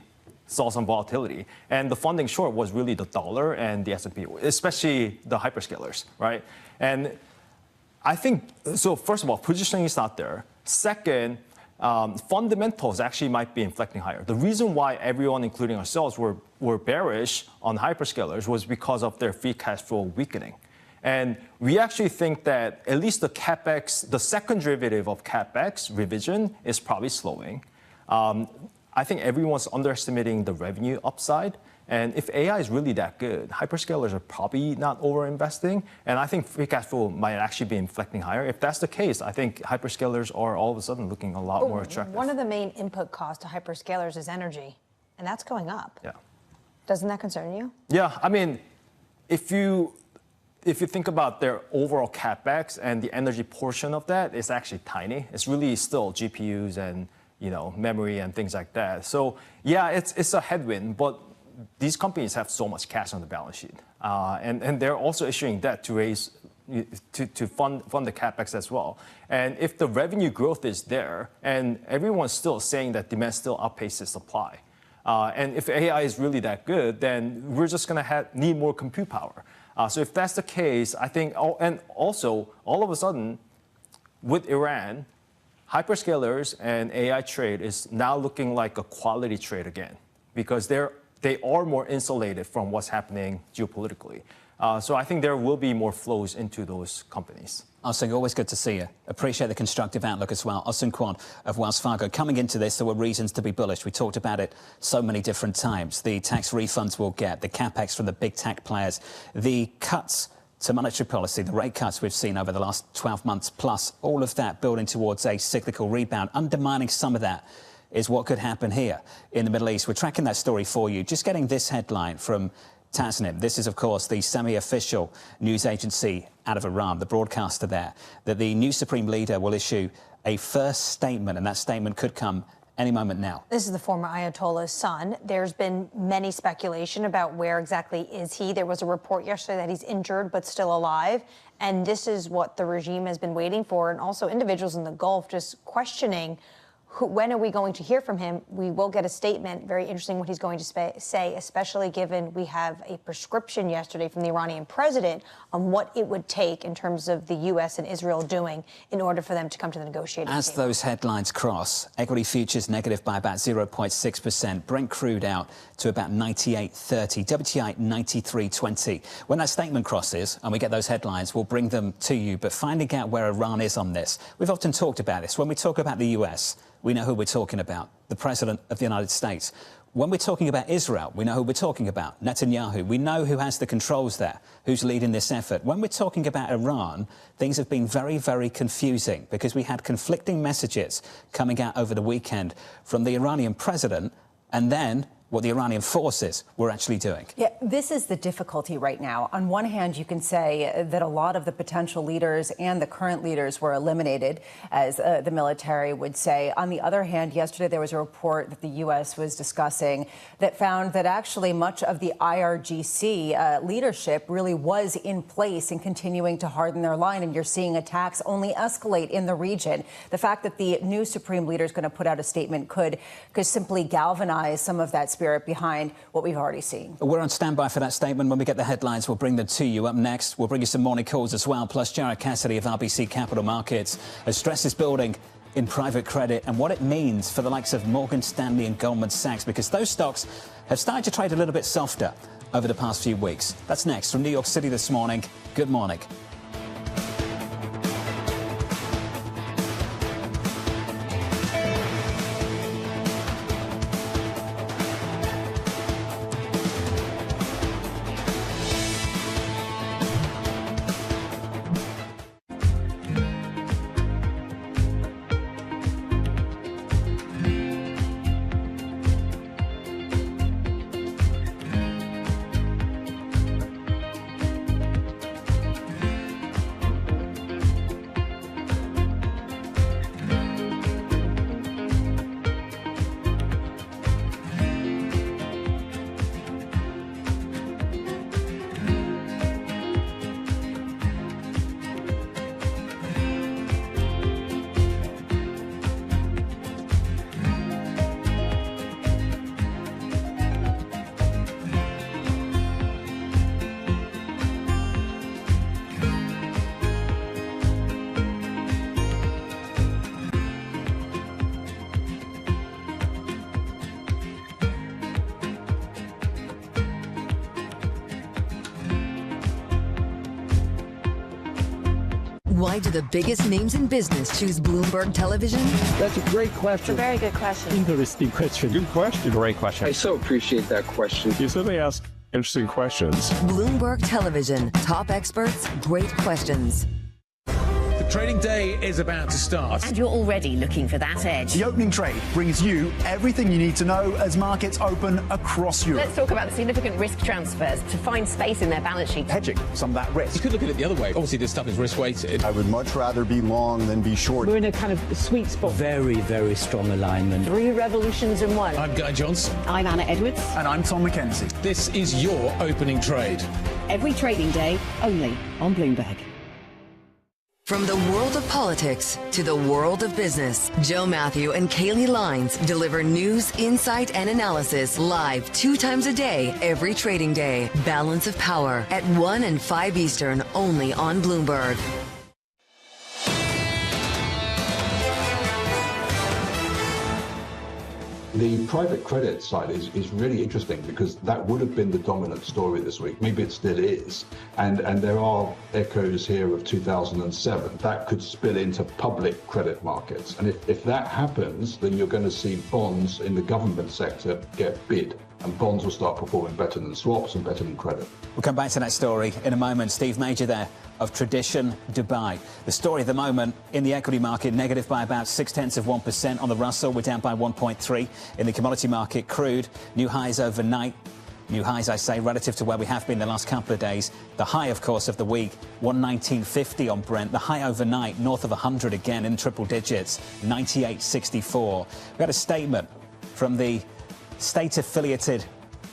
saw some volatility. And the funding short was really the dollar and the S&P, especially the hyperscalers, right? And I think, so first of all, positioning is not there. Second, fundamentals actually might be inflecting higher. The reason why everyone, including ourselves, were bearish on hyperscalers was because of their free cash flow weakening. And we actually think that at least the CapEx, the second derivative of CapEx revision is probably slowing. I think everyone's underestimating the revenue upside. And if AI is really that good, hyperscalers are probably not over-investing. And I think free cash flow might actually be inflecting higher. If that's the case, I think hyperscalers are all of a sudden looking a lot more attractive. One of the main input costs to hyperscalers is energy, and that's going up. Yeah. Doesn't that concern you? Yeah, I mean, if you think about their overall CapEx and the energy portion of that, it's actually tiny. It's really still GPUs and memory and things like that. So yeah, it's a headwind, but these companies have so much cash on the balance sheet, and they're also issuing debt to raise to fund the capex as well. And if the revenue growth is there, and everyone's still saying that demand still outpaces supply, and if AI is really that good, then we're just going to need more compute power. So if that's the case, I think, and also all of a sudden, with Iran, hyperscalers and AI trade is now looking like a quality trade again, because they are more insulated from what's happening geopolitically. So I think there will be more flows into those companies. Austin, always good to see you. Appreciate the constructive outlook as well. Austin Kwon of Wells Fargo. Coming into this, there were reasons to be bullish. We talked about it so many different times. The tax refunds we'll get, the capex from the big tech players, the cuts to monetary policy, the rate cuts we've seen over the last 12 months plus, all of that building towards a cyclical rebound, undermining some of that. is what could happen here in the Middle East. We're tracking that story for you. Just getting this headline from Tasnim. This is, of course, the semi-official news agency out of Iran, the broadcaster there, that the new supreme leader will issue a first statement, and that statement could come any moment now. This is the former Ayatollah's son. There's been many speculation about where exactly is he. There was a report yesterday that he's injured but still alive. And this is what the regime has been waiting for. And also individuals in the Gulf just questioning when are we going to hear from him? We will get a statement. Very interesting what he's going to say, especially given we have a prescription yesterday from the Iranian president on what it would take in terms of the U.S. and Israel doing in order for them to come to the negotiating table. As those headlines cross, equity futures negative by about 0.6%, Brent crude out to about 98.30, WTI 93.20. When that statement crosses and we get those headlines, we'll bring them to you. But finding out where Iran is on this, we've often talked about this. When we talk about the U.S., we know who we're talking about, the President of the United States. When we're talking about Israel, we know who we're talking about, Netanyahu. We know who has the controls there, who's leading this effort. When we're talking about Iran, things have been very, very confusing because we had conflicting messages coming out over the weekend from the Iranian president and then what the Iranian forces were actually doing. Yeah, this is the difficulty right now. On one hand, you can say that a lot of the potential leaders and the current leaders were eliminated, as the military would say. On the other hand, yesterday there was a report that the U.S. was discussing that found that actually much of the IRGC leadership really was in place and continuing to harden their line, and you're seeing attacks only escalate in the region. The fact that the new supreme leader is going to put out a statement could simply galvanize some of that spirit behind what we've already seen. We're on standby for that statement. When we get the headlines, we'll bring them to you. Up next, we'll bring you some morning calls as well, plus Jared Cassidy of RBC Capital Markets, as stress is building in private credit and what it means for the likes of Morgan Stanley and Goldman Sachs, because those stocks have started to trade a little bit softer over the past few weeks. That's next from New York City this morning. Good morning. Why do the biggest names in business choose Bloomberg Television? That's a great question. It's a very good question. Interesting question. Good question. Great question. I so appreciate that question. You certainly ask interesting questions. Bloomberg Television. Top experts, great questions. Trading day is about to start. And you're already looking for that edge. The opening trade brings you everything you need to know as markets open across Europe. Let's talk about the significant risk transfers to find space in their balance sheet. Hedging some of that risk. You could look at it the other way. Obviously, this stuff is risk-weighted. I would much rather be long than be short. We're in a kind of sweet spot. Very, very strong alignment. 3 revolutions in 1. I'm Guy Johnson. I'm Anna Edwards. And I'm Tom McKenzie. This is your opening trade. Every trading day, only on Bloomberg. From the world of politics to the world of business, Joe Matthew and Kaylee Lines deliver news, insight, and analysis live 2 times a day, every trading day. Balance of Power at 1 and 5 Eastern, only on Bloomberg. The private credit side is really interesting because that would have been the dominant story this week. Maybe it still is. And there are echoes here of 2007. That could spill into public credit markets. And if that happens, then you're going to see bonds in the government sector get bid and bonds will start performing better than swaps and better than credit. We'll come back to that story in a moment. Steve Major there of Tradition Dubai. The story at the moment in the equity market, negative by about 0.6% on the Russell. We're down by 1.3. In the commodity market, crude, new highs overnight. New highs, I say, relative to where we have been the last couple of days. The high, of course, of the week, 119.50 on Brent. The high overnight, north of 100 again in triple digits, 98.64. We had a statement from the state-affiliated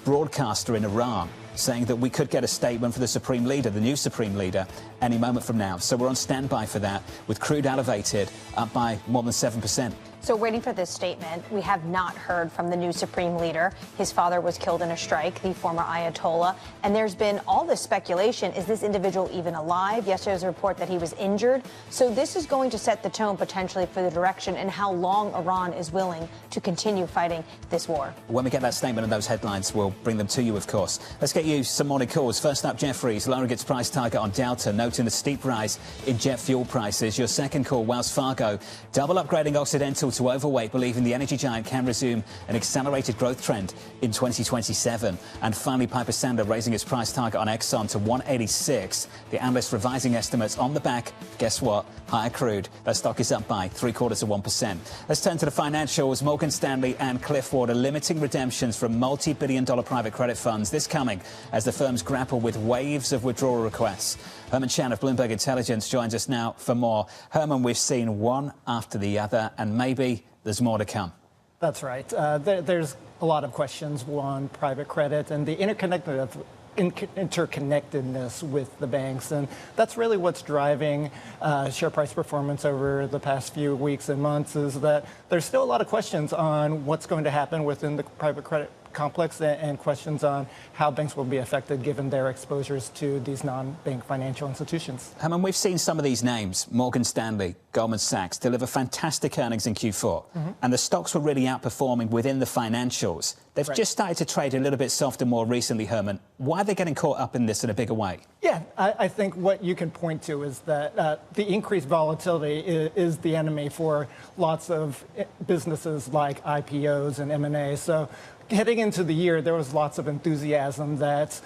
broadcaster in Iran saying that we could get a statement for the Supreme Leader, the new Supreme Leader, any moment from now. So we're on standby for that, with crude elevated up by more than 7%. So waiting for this statement, we have not heard from the new Supreme Leader. His father was killed in a strike, the former Ayatollah. And there's been all this speculation. Is this individual even alive? Yesterday was a report that he was injured. So this is going to set the tone potentially for the direction and how long Iran is willing to continue fighting this war. When we get that statement and those headlines, we'll bring them to you, of course. Let's get you some morning calls. First up, Jefferies lowering its price target on Delta, noting the steep rise in jet fuel prices. Your second call, Wells Fargo, double upgrading Occidental to overweight, believing the energy giant can resume an accelerated growth trend in 2027. And finally, Piper Sandler raising its price target on Exxon to 186. The analyst revising estimates on the back, guess what? Higher crude. That stock is up by 0.75%. Let's turn to the financials. Morgan Stanley and Cliffwater limiting redemptions from multi-billion-dollar private credit funds. This coming as the firms grapple with waves of withdrawal requests. Herman Chan of Bloomberg Intelligence joins us now for more. Herman, we've seen one after the other, and maybe there's more to come. That's right. There's a lot of questions on private credit and the interconnectedness with the banks. And that's really what's driving share price performance over the past few weeks and months, is that there's still a lot of questions on what's going to happen within the private credit complex and questions on how banks will be affected given their exposures to these non-bank financial institutions. Herman, we've seen some of these names, Morgan Stanley, Goldman Sachs, deliver fantastic earnings in Q4. And the stocks were really outperforming within the financials. They've just started to trade a little bit softer more recently, Herman. Why are they getting caught up in this in a bigger way? Yeah, I think what you can point to is that the increased volatility is the enemy for lots of businesses like IPOs and M&A. So heading into the year, there was lots of enthusiasm that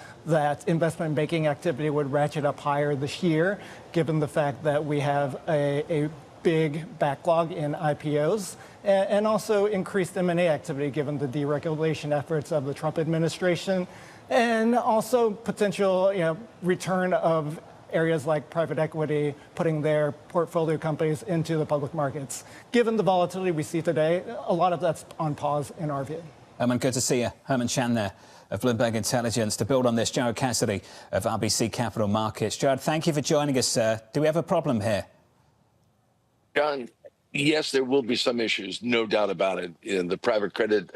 investment banking activity would ratchet up higher this year, given the fact that we have a big backlog in IPOs and also increased M&A activity given the deregulation efforts of the Trump administration, and also potential return of areas like private equity putting their portfolio companies into the public markets. Given the volatility we see today, a lot of that's on pause in our view. Herman, good to see you. Herman Chan there of Bloomberg Intelligence. To build on this, Jared Cassidy of RBC Capital Markets. Jared, thank you for joining us, sir. Do we have a problem here? John, yes, there will be some issues, no doubt about it. The private credit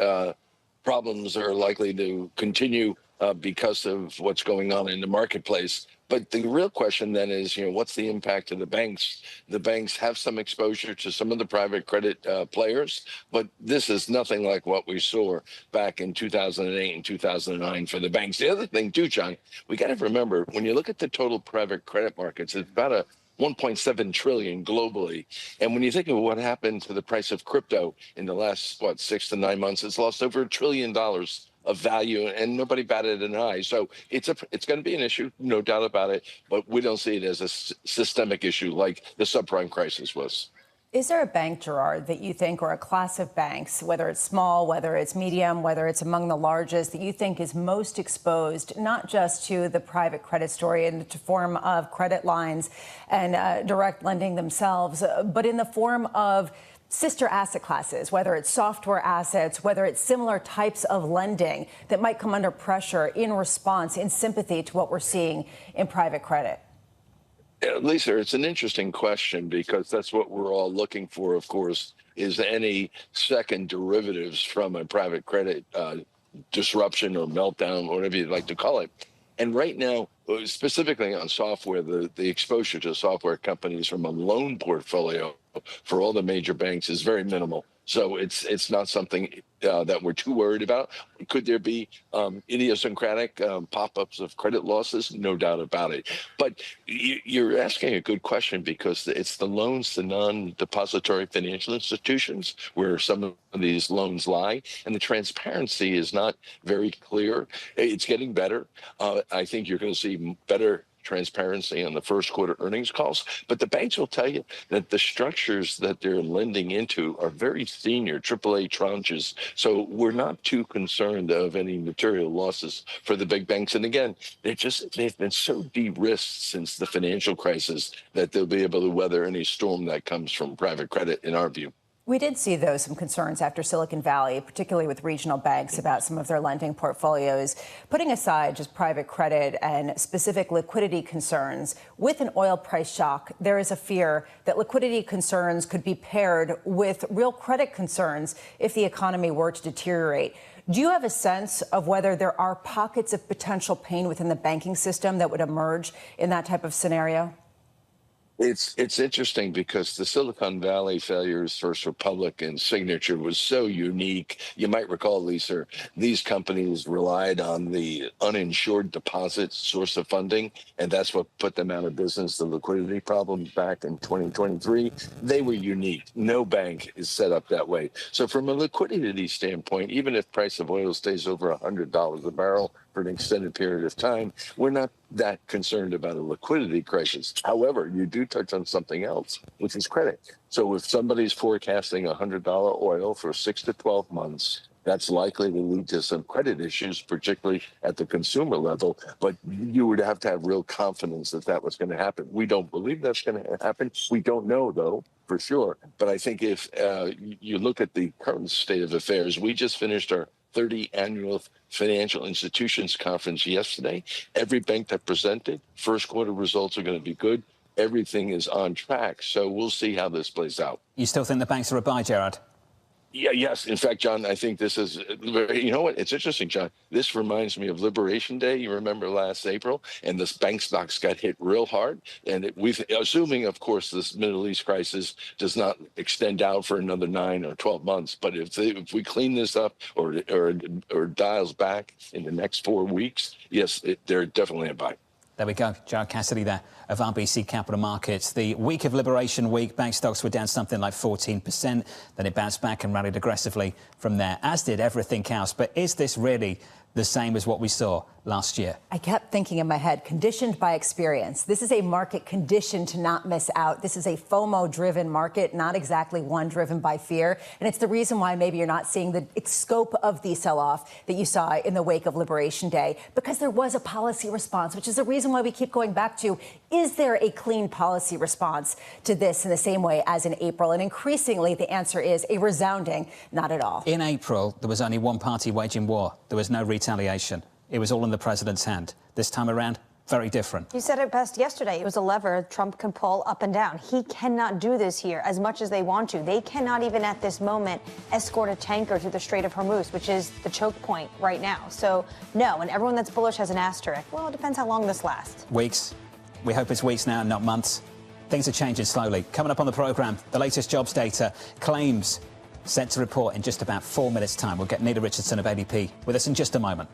problems are likely to continue because of what's going on in the marketplace. But the real question then is, what's the impact of the banks? The banks have some exposure to some of the private credit players, but this is nothing like what we saw back in 2008 and 2009 for the banks. The other thing too, John, we got to remember, when you look at the total private credit markets, it's about a 1.7 trillion globally. And when you think of what happened to the price of crypto in the last, 6 to 9 months, it's lost over $1 trillion of value, and nobody batted an eye. So it's going to be an issue, no doubt about it, but we don't see it as a systemic issue like the subprime crisis was. Is there a bank, Gerard, that you think, or a class of banks, whether it's small, whether it's medium, whether it's among the largest, that you think is most exposed, not just to the private credit story in the form of credit lines and direct lending themselves, but in the form of sister asset classes, whether it's software assets, whether it's similar types of lending that might come under pressure in response, in sympathy to what we're seeing in private credit? Yeah, Lisa, it's an interesting question because that's what we're all looking for, of course, is any second derivatives from a private credit disruption or meltdown, whatever you'd like to call it. And right now, specifically on software, the exposure to software companies from a loan portfolio for all the major banks is very minimal. So it's not something that we're too worried about. Could there be idiosyncratic pop-ups of credit losses? No doubt about it. But you're asking a good question, because it's the loans to non-depository financial institutions where some of these loans lie, and the transparency is not very clear. It's getting better. I think you're going to see better transparency on the first quarter earnings calls, but the banks will tell you that the structures that they're lending into are very senior AAA tranches. So we're not too concerned of any material losses for the big banks. And again, they've been so de-risked since the financial crisis that they'll be able to weather any storm that comes from private credit, in our view. We did see, though, some concerns after Silicon Valley, particularly with regional banks, about some of their lending portfolios. Putting aside just private credit and specific liquidity concerns, with an oil price shock, there is a fear that liquidity concerns could be paired with real credit concerns if the economy were to deteriorate. Do you have a sense of whether there are pockets of potential pain within the banking system that would emerge in that type of scenario? It's interesting, because the Silicon Valley failures, First Republic and Signature, was so unique. You might recall, Lisa, these companies relied on the uninsured deposits source of funding, and that's what put them out of business. The liquidity problems back in 2023, they were unique. No bank is set up that way. So from a liquidity standpoint, even if price of oil stays over $100 a barrel for an extended period of time, we're not that concerned about a liquidity crisis. However, you do touch on something else, which is credit. So if somebody's forecasting $100 oil for 6 to 12 months, that's likely to lead to some credit issues, particularly at the consumer level. But you would have to have real confidence that that was going to happen. We don't believe that's going to happen. We don't know, though, for sure. But I think if you look at the current state of affairs, we just finished our 30 annual financial institutions conference yesterday. Every bank that presented, first quarter results are going to be good. Everything is on track. So we'll see how this plays out. You still think the banks are a buy, Gerard? Yeah, yes. In fact, John, I think this is, you know what? It's interesting, John. This reminds me of Liberation Day. You remember last April, and this bank stocks got hit real hard. And we've, assuming, of course, this Middle East crisis does not extend out for another 9 or 12 months. But if we clean this up or dials back in the next 4 weeks, yes, they're definitely a buy. There we go. Gerard Cassidy there of RBC Capital Markets. The week of Liberation Week, bank stocks were down something like 14%. Then it bounced back and rallied aggressively from there, as did everything else. But is this really the same as what we saw last year? I kept thinking in my head, conditioned by experience. This is a market conditioned to not miss out. This is a FOMO-driven market, not exactly one driven by fear. And it's the reason why maybe you're not seeing the scope of the sell-off that you saw in the wake of Liberation Day, because there was a policy response, which is the reason why we keep going back to, is there a clean policy response to this in the same way as in April? And increasingly, the answer is a resounding not at all. In April, there was only one party waging war. There was no retaliation. It was all in the president's hand. This time around, very different. You said it best yesterday. It was a lever Trump can pull up and down. He cannot do this here as much as they want to. They cannot even at this moment escort a tanker through the Strait of Hormuz, which is the choke point right now. So no, and everyone that's bullish has an asterisk. Well, it depends how long this lasts. Weeks. We hope it's weeks now, not months. Things are changing slowly. Coming up on the programme, the latest jobs data, claims set to report in just about 4 minutes' time. We'll get Nita Richardson of ADP with us in just a moment.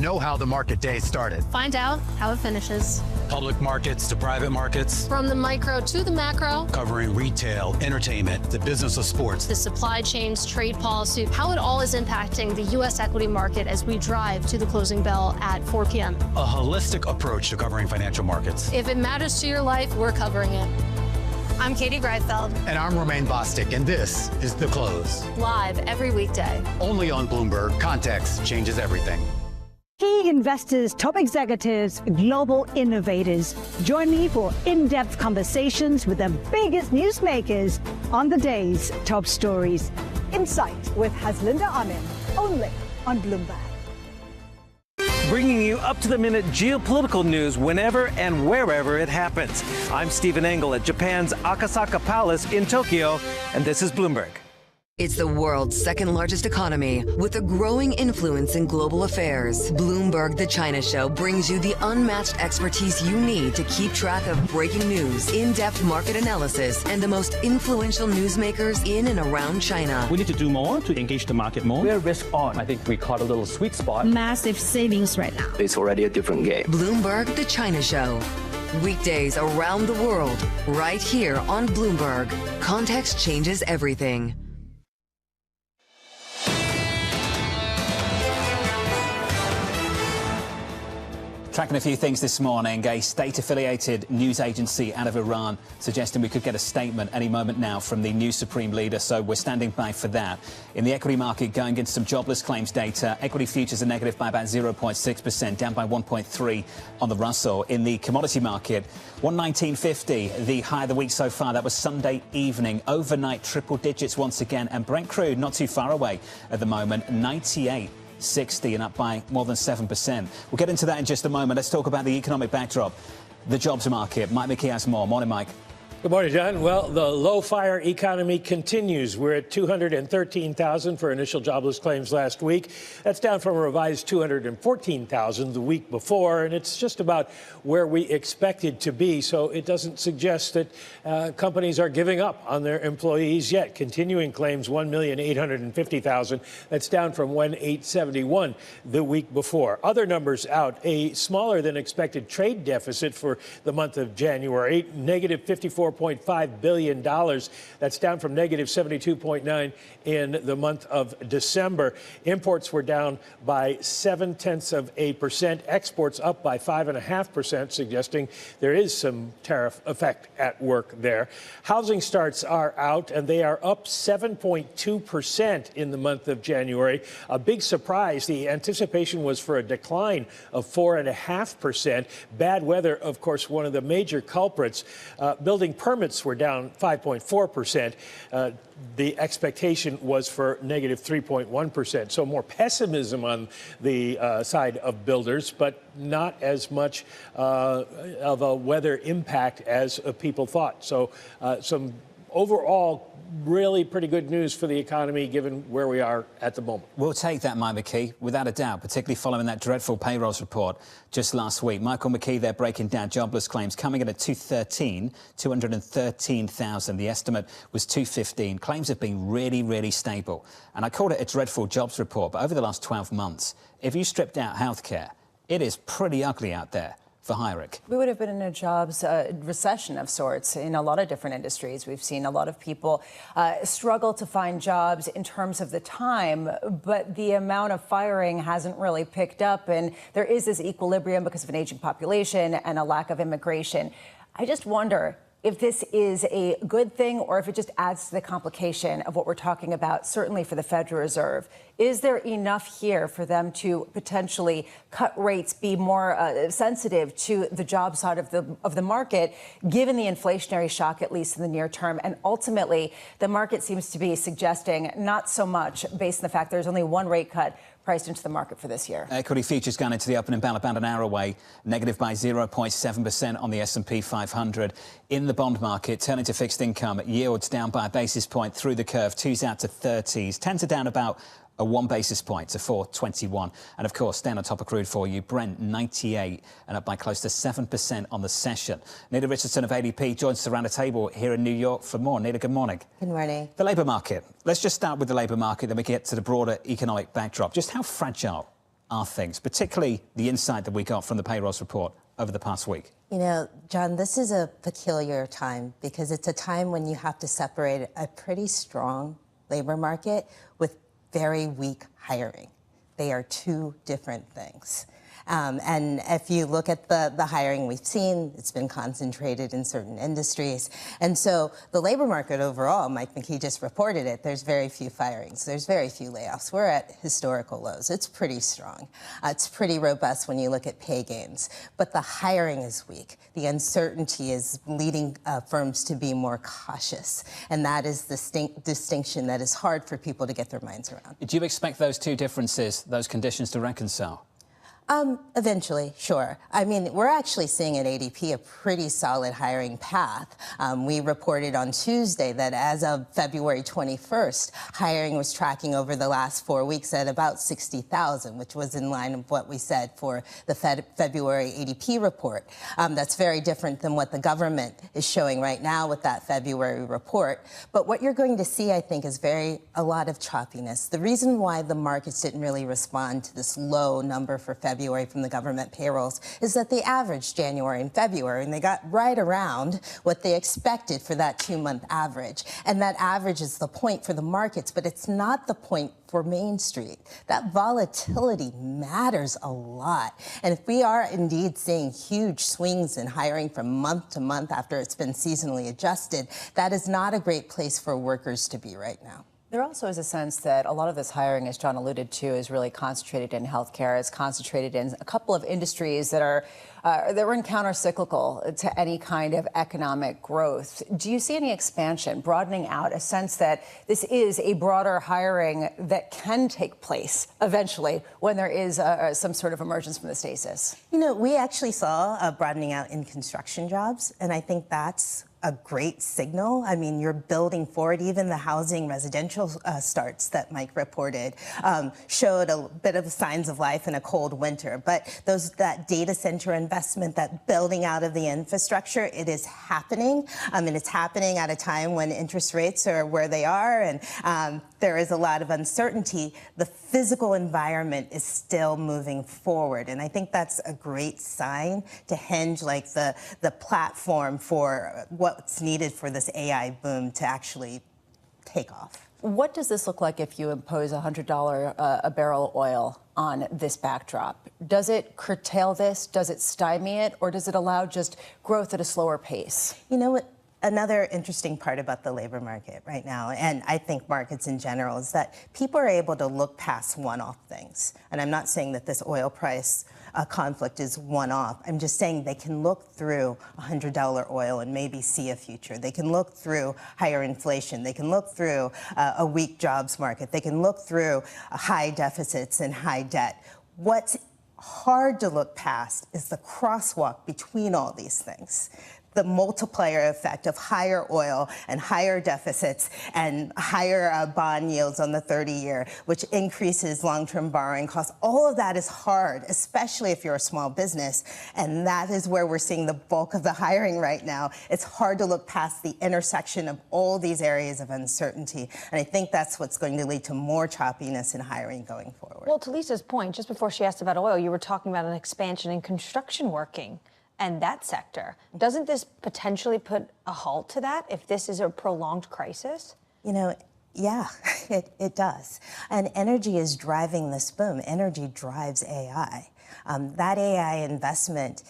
know how the market day started. Find out how it finishes. Public markets to private markets. From the micro to the macro. Covering retail, entertainment, the business of sports. The supply chains, trade policy, how it all is impacting the U.S. equity market as we drive to the closing bell at 4 p.m. A holistic approach to covering financial markets. If it matters to your life, we're covering it. I'm Katie Greifeld. And I'm Romaine Bostic, and this is The Close. Live every weekday. Only on Bloomberg. Context changes everything. Key investors, top executives, global innovators. Join me for in-depth conversations with the biggest newsmakers on the day's top stories. Insight with Haslinda Amin, only on Bloomberg. Bringing you up-to-the-minute geopolitical news whenever and wherever it happens. I'm Stephen Engel at Japan's Akasaka Palace in Tokyo, and this is Bloomberg. It's the world's second largest economy with a growing influence in global affairs. Bloomberg The China Show brings you the unmatched expertise you need to keep track of breaking news, in-depth market analysis, and the most influential newsmakers in and around China. We need to do more to engage the market more. We're risk on. I think we caught a little sweet spot. Massive savings right now. It's already a different game. Bloomberg The China Show. Weekdays around the world, right here on Bloomberg. Context changes everything. Tracking a few things this morning, a state-affiliated news agency out of Iran suggesting we could get a statement any moment now from the new supreme leader, so we're standing by for that. In the equity market, going into some jobless claims data, equity futures are negative by about 0.6%, down by 1.3 on the Russell. In the commodity market, 119.50, the high of the week so far. That was Sunday evening. Overnight, triple digits once again, and Brent crude not too far away at the moment, 98.60 and up by more than 7%. We'll get into that in just a moment. Let's talk about the economic backdrop, the jobs market. Mike McKee has more. Morning, Mike. Good morning, John. Well, the low-fire economy continues. We're at 213,000 for initial jobless claims last week. That's down from a revised 214,000 the week before, and it's just about where we expected to be. So it doesn't suggest that companies are giving up on their employees yet. Continuing claims 1,850,000. That's down from 1,871 the week before. Other numbers out: a smaller than expected trade deficit for the month of January, negative $54.5 billion. That's down from negative 72.9 in the month of December. Imports were down by 0.7%. Exports up by 5.5%, suggesting there is some tariff effect at work there. Housing starts are out, and they are up 7.2% in the month of January. A big surprise. The anticipation was for a decline of 4.5%. Bad weather, of course, one of the major culprits. Building permits were down 5.4%. The expectation was for negative 3.1%. So more pessimism on the side of builders, but not as much of a weather impact as people thought. So some overall really pretty good news for the economy given where we are at the moment. We'll take that, Mike McKee, without a doubt, particularly following that dreadful payrolls report just last week. Michael McKee there breaking down jobless claims, coming in at 213,000. The estimate was 215. Claims have been really, really stable. And I called it a dreadful jobs report, but over the last 12 months, if you stripped out healthcare, it is pretty ugly out there for Hyrick. We would have been in a jobs recession of sorts in a lot of different industries. We've seen a lot of people struggle to find jobs in terms of the time, but the amount of firing hasn't really picked up, and there is this equilibrium because of an aging population and a lack of immigration. I just wonder if this is a good thing or if it just adds to the complication of what we're talking about, certainly for the Federal Reserve. Is there enough here for them to potentially cut rates, be more sensitive to the job side of the market, given the inflationary shock, at least in the near term? And ultimately, the market seems to be suggesting not so much based on the fact there's only one rate cut priced into the market for this year. Equity futures gone into the opening bell about an hour away, negative by 0.7% on the S&P 500. In the bond market, turning to fixed income, yields down by a basis point through the curve, 2s out to 30s, 10s are down about a 1 basis point to 4.21. And of course, down on top of crude for you, Brent 98 and up by close to 7% on the session. Nita Richardson of ADP joins us around the table here in New York for more. Nita, good morning. Good morning. The labour market. Let's just start with the labour market, then we get to the broader economic backdrop. Just how fragile are things, particularly the insight that we got from the payrolls report over the past week? You know, John, this is a peculiar time because it's a time when you have to separate a pretty strong labor market with very weak hiring. They are two different things. And if you look at the hiring we've seen, it's been concentrated in certain industries. And so the labor market overall, Mike McKee just reported it, there's very few firings, there's very few layoffs. We're at historical lows. It's pretty strong. It's pretty robust when you look at pay gains. But the hiring is weak. The uncertainty is leading firms to be more cautious. And that is the distinction that is hard for people to get their minds around. Do you expect those two differences, those conditions to reconcile? Eventually, sure. I mean, we're actually seeing at ADP a pretty solid hiring path. We reported on Tuesday that as of February 21st, hiring was tracking over the last 4 weeks at about 60,000, which was in line with what we said for the February ADP report. That's very different than what the government is showing right now with that February report. But what you're going to see, I think, is a lot of choppiness. The reason why the markets didn't really respond to this low number for February from the government payrolls is that they averaged January and February, and they got right around what they expected for that 2-month average. And that average is the point for the markets, but it's not the point for Main Street. That volatility matters a lot. And if we are indeed seeing huge swings in hiring from month to month after it's been seasonally adjusted, that is not a great place for workers to be right now. There also is a sense that a lot of this hiring, as John alluded to, is really concentrated in healthcare. It's concentrated in a couple of industries that are counter-cyclical to any kind of economic growth. Do you see any expansion, broadening out, a sense that this is a broader hiring that can take place eventually when there is some sort of emergence from the stasis? You know, we actually saw a broadening out in construction jobs, and I think that's a great signal. I mean, you're building forward. Even the housing residential starts that Mike reported showed a bit of signs of life in a cold winter. But that data center investment, that building out of the infrastructure, it is happening. And it's happening at a time when interest rates are where they are, and there is a lot of uncertainty. The physical environment is still moving forward, and I think that's a great sign to hinge like the platform for what's needed for this AI boom to actually take off. What does this look like if you impose $100 a barrel oil on this backdrop? Does it curtail this? Does it stymie it? Or does it allow just growth at a slower pace? You know what? Another interesting part about the labor market right now, and I think markets in general, is that people are able to look past one-off things. And I'm not saying that this oil price conflict is one-off. I'm just saying they can look through $100 oil and maybe see a future. They can look through higher inflation. They can look through a weak jobs market. They can look through high deficits and high debt. What's hard to look past is the crosswalk between all these things. The multiplier effect of higher oil and higher deficits and higher bond yields on the 30-year, which increases long-term borrowing costs. All of that is hard, especially if you're a small business. And that is where we're seeing the bulk of the hiring right now. It's hard to look past the intersection of all these areas of uncertainty. And I think that's what's going to lead to more choppiness in hiring going forward. Well, to Lisa's point, just before she asked about oil, you were talking about an expansion in construction working and that sector. Doesn't this potentially put a halt to that if this is a prolonged crisis? You know, yeah, it does. And energy is driving this boom. Energy drives AI. That AI investment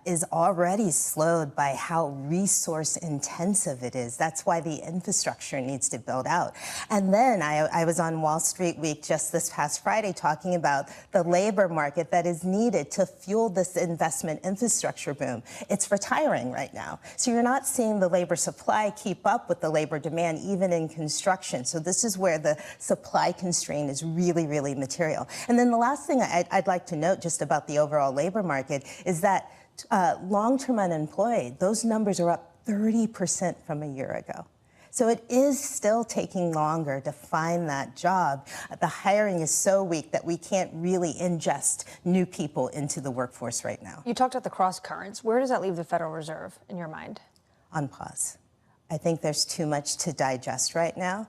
is already slowed by how resource intensive it is. That's why the infrastructure needs to build out. And then I was on Wall Street Week just this past Friday talking about the labor market that is needed to fuel this investment infrastructure boom. It's retiring right now. So you're not seeing the labor supply keep up with the labor demand, even in construction. So this is where the supply constraint is really, really material. And then the last thing I'd like to note just about the overall labor market is that long-term unemployed, those numbers are up 30% from a year ago. So it is still taking longer to find that job. The hiring is so weak that we can't really ingest new people into the workforce right now. You talked about the cross currents. Where does that leave the Federal Reserve in your mind? On pause. I think there's too much to digest right now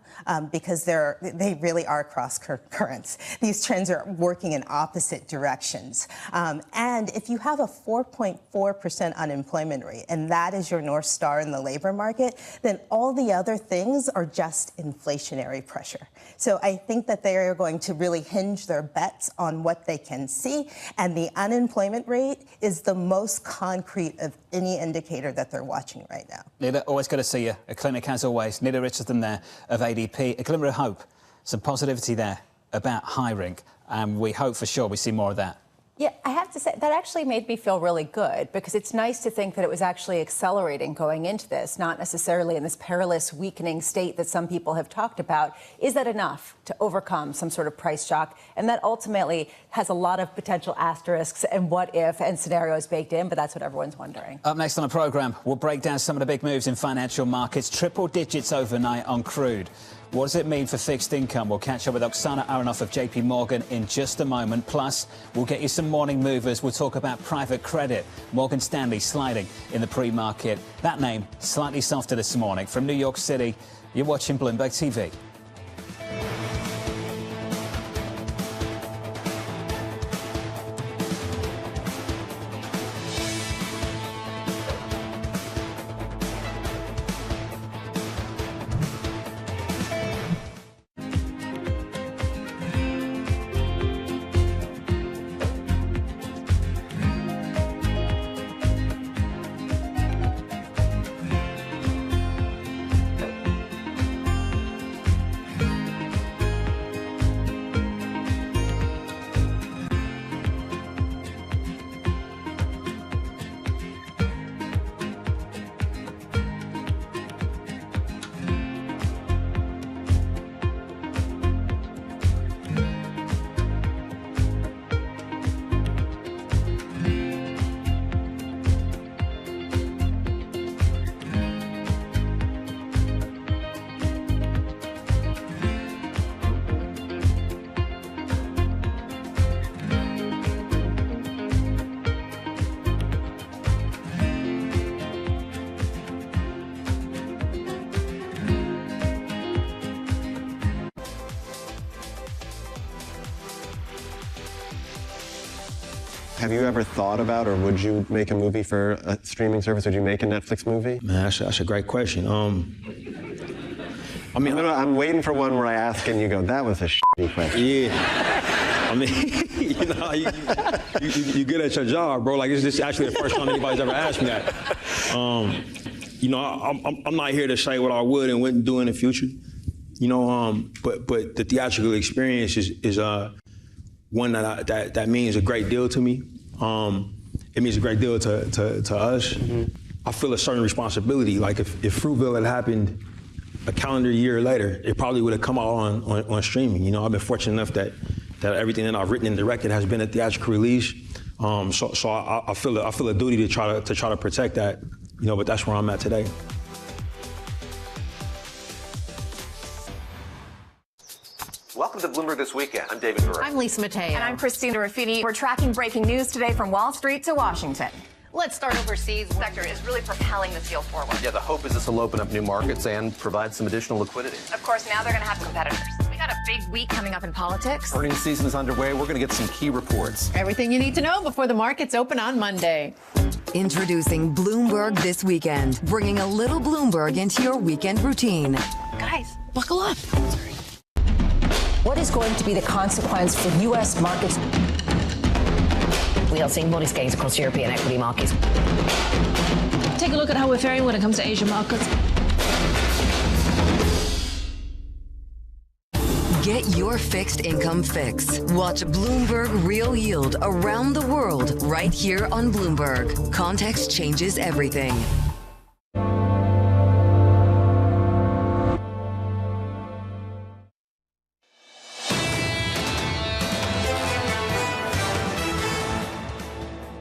because they really are cross currents. These trends are working in opposite directions. And if you have a 4.4% unemployment rate, and that is your North Star in the labor market, then all the other things are just inflationary pressure. So I think that they are going to really hinge their bets on what they can see. And the unemployment rate is the most concrete of any indicator that they're watching right now. Nida, always good to see you. A clinic as always. Nida Richardson there of ADP. A glimmer of hope, some positivity there about hiring. And we hope for sure we see more of that. Yeah, I have to say, that actually made me feel really good because it's nice to think that it was actually accelerating going into this, not necessarily in this perilous, weakening state that some people have talked about. Is that enough to overcome some sort of price shock? And that ultimately has a lot of potential asterisks and what if and scenarios baked in, but that's what everyone's wondering. Up next on the programme, we'll break down some of the big moves in financial markets. Triple digits overnight on crude. What does it mean for fixed income? We'll catch up with Oksana Aronoff of JP Morgan in just a moment. Plus, we'll get you some morning movers. We'll talk about private credit. Morgan Stanley sliding in the pre-market. That name slightly softer this morning. From New York City, you're watching Bloomberg TV. Have you ever thought about, or would you make a movie for a streaming service? Would you make a Netflix movie? Man, that's a great question. I mean, I'm waiting for one where I ask and you go, that was a shitty question. Yeah. I mean, you know, you good at your job, bro. Like, it's just actually the first time anybody's ever asked me that. You know, I'm not here to say what I would and wouldn't do in the future. You know, but the theatrical experience is one that means a great deal to me. It means a great deal to us. Mm-hmm. I feel a certain responsibility. Like if Fruitville had happened a calendar year later, it probably would have come out on streaming. You know, I've been fortunate enough that everything that I've written and directed has been a theatrical release. So I feel a duty to try to protect that. You know, but that's where I'm at today. Welcome to Bloomberg This Weekend. I'm David Burrow. I'm Lisa Mateo. And I'm Christina Ruffini. We're tracking breaking news today from Wall Street to Washington. Let's start overseas. The sector is really propelling this deal forward. Yeah, the hope is this will open up new markets and provide some additional liquidity. Of course, now they're going to have competitors. We got a big week coming up in politics. Earnings season is underway. We're going to get some key reports. Everything you need to know before the markets open on Monday. Introducing Bloomberg This Weekend, bringing a little Bloomberg into your weekend routine. Guys, buckle up. What is going to be the consequence for U.S. markets? We are seeing modest gains across European equity markets. Take a look at how we're faring when it comes to Asian markets. Get your fixed income fix. Watch Bloomberg Real Yield around the world right here on Bloomberg. Context changes everything.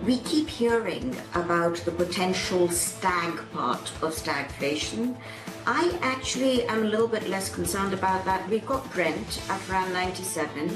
We keep hearing about the potential stag part of stagflation. I actually am a little bit less concerned about that. We've got Brent at around 97.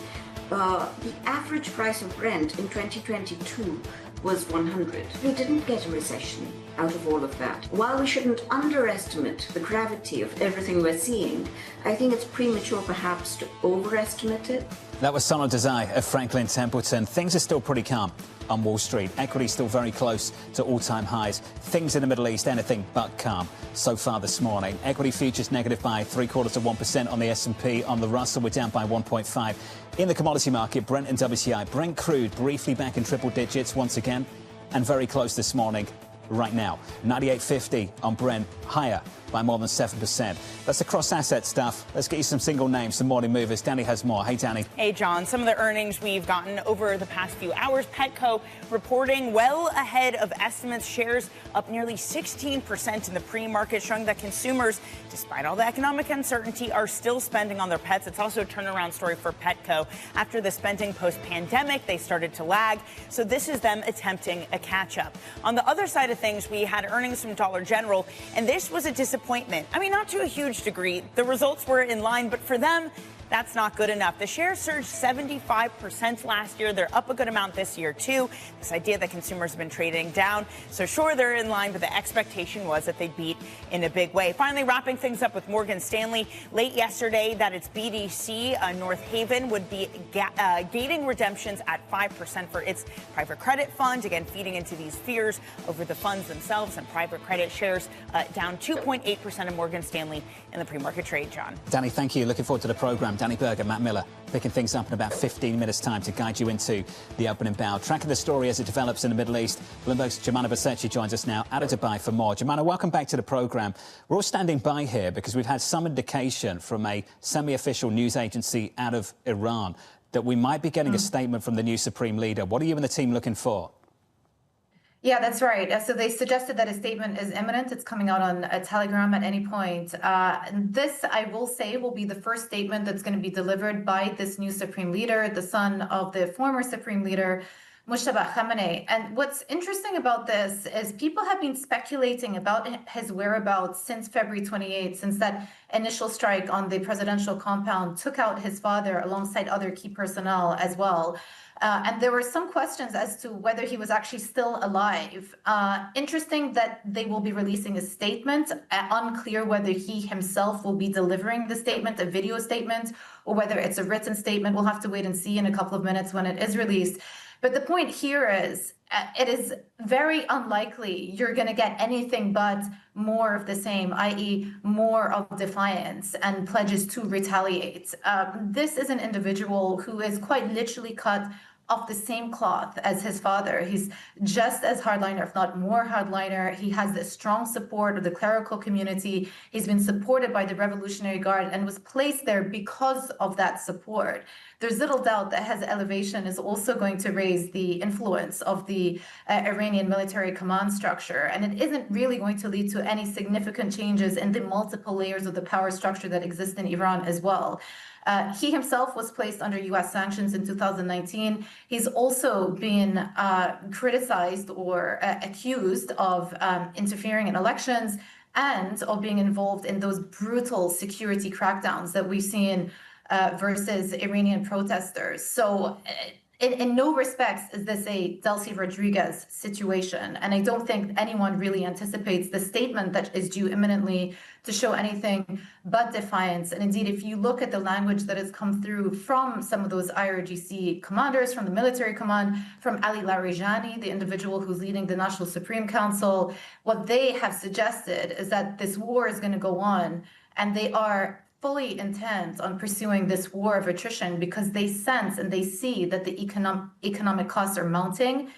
The average price of Brent in 2022 was 100. We didn't get a recession. out of all of that. While we shouldn't underestimate the gravity of everything we're seeing, I think it's premature perhaps to overestimate it. That was Sonal Desai of Franklin Templeton. Things are still pretty calm on Wall Street. Equity still very close to all-time highs. Things in the Middle East, anything but calm so far this morning. Equity futures negative by 0.75% on the S&P. On the Russell, we're down by 1.5. In the commodity market, Brent and WTI. Brent crude briefly back in triple digits once again, and very close this morning. Right now, 98.50 on Brent, higher by more than 7%. That's the cross-asset stuff. Let's get you some single names, some morning movers. Danny has more. Hey, Danny. Hey, John. Some of the earnings we've gotten over the past few hours. Petco reporting well ahead of estimates. Shares up nearly 16% in the pre-market, showing that consumers, despite all the economic uncertainty, are still spending on their pets. It's also a turnaround story for Petco. After the spending post-pandemic, they started to lag. So this is them attempting a catch-up. On the other side of things, we had earnings from Dollar General, and this was a disappointment. I mean, not to a huge degree. The results were in line, but for them, that's not good enough. The shares surged 75% last year. They're up a good amount this year, too. This idea that consumers have been trading down. So sure, they're in line, but the expectation was that they'd beat in a big way. Finally, wrapping things up with Morgan Stanley. Late yesterday, that its BDC, North Haven, would be gating redemptions at 5% for its private credit fund. Again, feeding into these fears over the funds themselves, and private credit shares down 2.8% of Morgan Stanley in the pre-market trade, John. Danny, thank you. Looking forward to the program. Danny Berger, Matt Miller, picking things up in about 15 minutes' time to guide you into the opening bow. Tracking the story as it develops in the Middle East. Bloomberg's Jemana Basechi joins us now out of Dubai for more. Jemana, welcome back to the program. We're all standing by here because we've had some indication from a semi-official news agency out of Iran that we might be getting a statement from the new supreme leader. What are you and the team looking for? Yeah, that's right. So they suggested that a statement is imminent. It's coming out on a Telegram at any point. This, I will say, will be the first statement that's going to be delivered by this new supreme leader, the son of the former supreme leader, Mujtaba Khamenei. And what's interesting about this is people have been speculating about his whereabouts since February 28th, since that initial strike on the presidential compound took out his father alongside other key personnel as well. And there were some questions as to whether he was actually still alive. Interesting that they will be releasing a statement. Unclear whether he himself will be delivering the statement, a video statement, or whether it's a written statement. We'll have to wait and see in a couple of minutes when it is released. But the point here is it is very unlikely you're going to get anything but more of the same, i.e. more of defiance and pledges to retaliate. This is an individual who is quite literally cut off the same cloth as his father. He's just as hardliner, if not more hardliner. He has the strong support of the clerical community. He's been supported by the Revolutionary Guard and was placed there because of that support. There's little doubt that his elevation is also going to raise the influence of the Iranian military command structure. And it isn't really going to lead to any significant changes in the multiple layers of the power structure that exist in Iran as well. He himself was placed under U.S. sanctions in 2019. He's also been criticized or accused of interfering in elections and of being involved in those brutal security crackdowns that we've seen versus Iranian protesters. So in no respects is this a Delcy Rodriguez situation. And I don't think anyone really anticipates the statement that is due imminently to show anything but defiance. And indeed, if you look at the language that has come through from some of those IRGC commanders, from the military command, from Ali Larijani, the individual who's leading the National Supreme Council, what they have suggested is that this war is going to go on, and they are fully intent on pursuing this war of attrition because they sense and they see that the economic costs are mounting,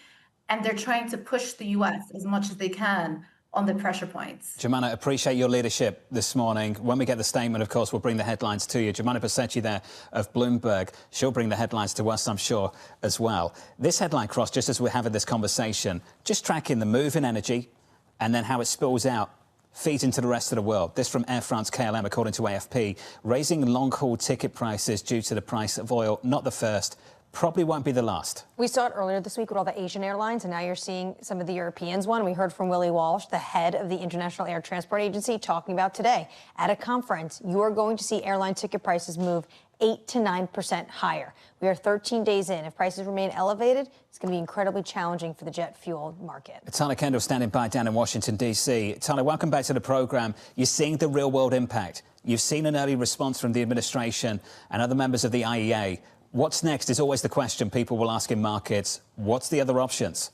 and they're trying to push the U.S. as much as they can on the pressure points. Jemana, appreciate your leadership this morning. When we get the statement, of course, we'll bring the headlines to you. Jemana Basechi there of Bloomberg. She'll bring the headlines to us, I'm sure, as well. This headline cross, just as we're having this conversation, just tracking the move in energy and then how it spills out, feeds into the rest of the world. This from Air France KLM, according to AFP, raising long-haul ticket prices due to the price of oil, not the first, probably won't be the last. We saw it earlier this week with all the Asian airlines, and now you're seeing some of the Europeans one. We heard from Willie Walsh, the head of the International Air Transport Agency, talking about today at a conference. You are going to see airline ticket prices move 8 to 9% higher. We are 13 days in. If prices remain elevated, it's going to be incredibly challenging for the jet fuel market. Tyler Kendall standing by down in Washington, D.C. Tyler, welcome back to the program. You're seeing the real-world impact. You've seen an early response from the administration and other members of the IEA. What's next is always the question people will ask in markets. What's the other options?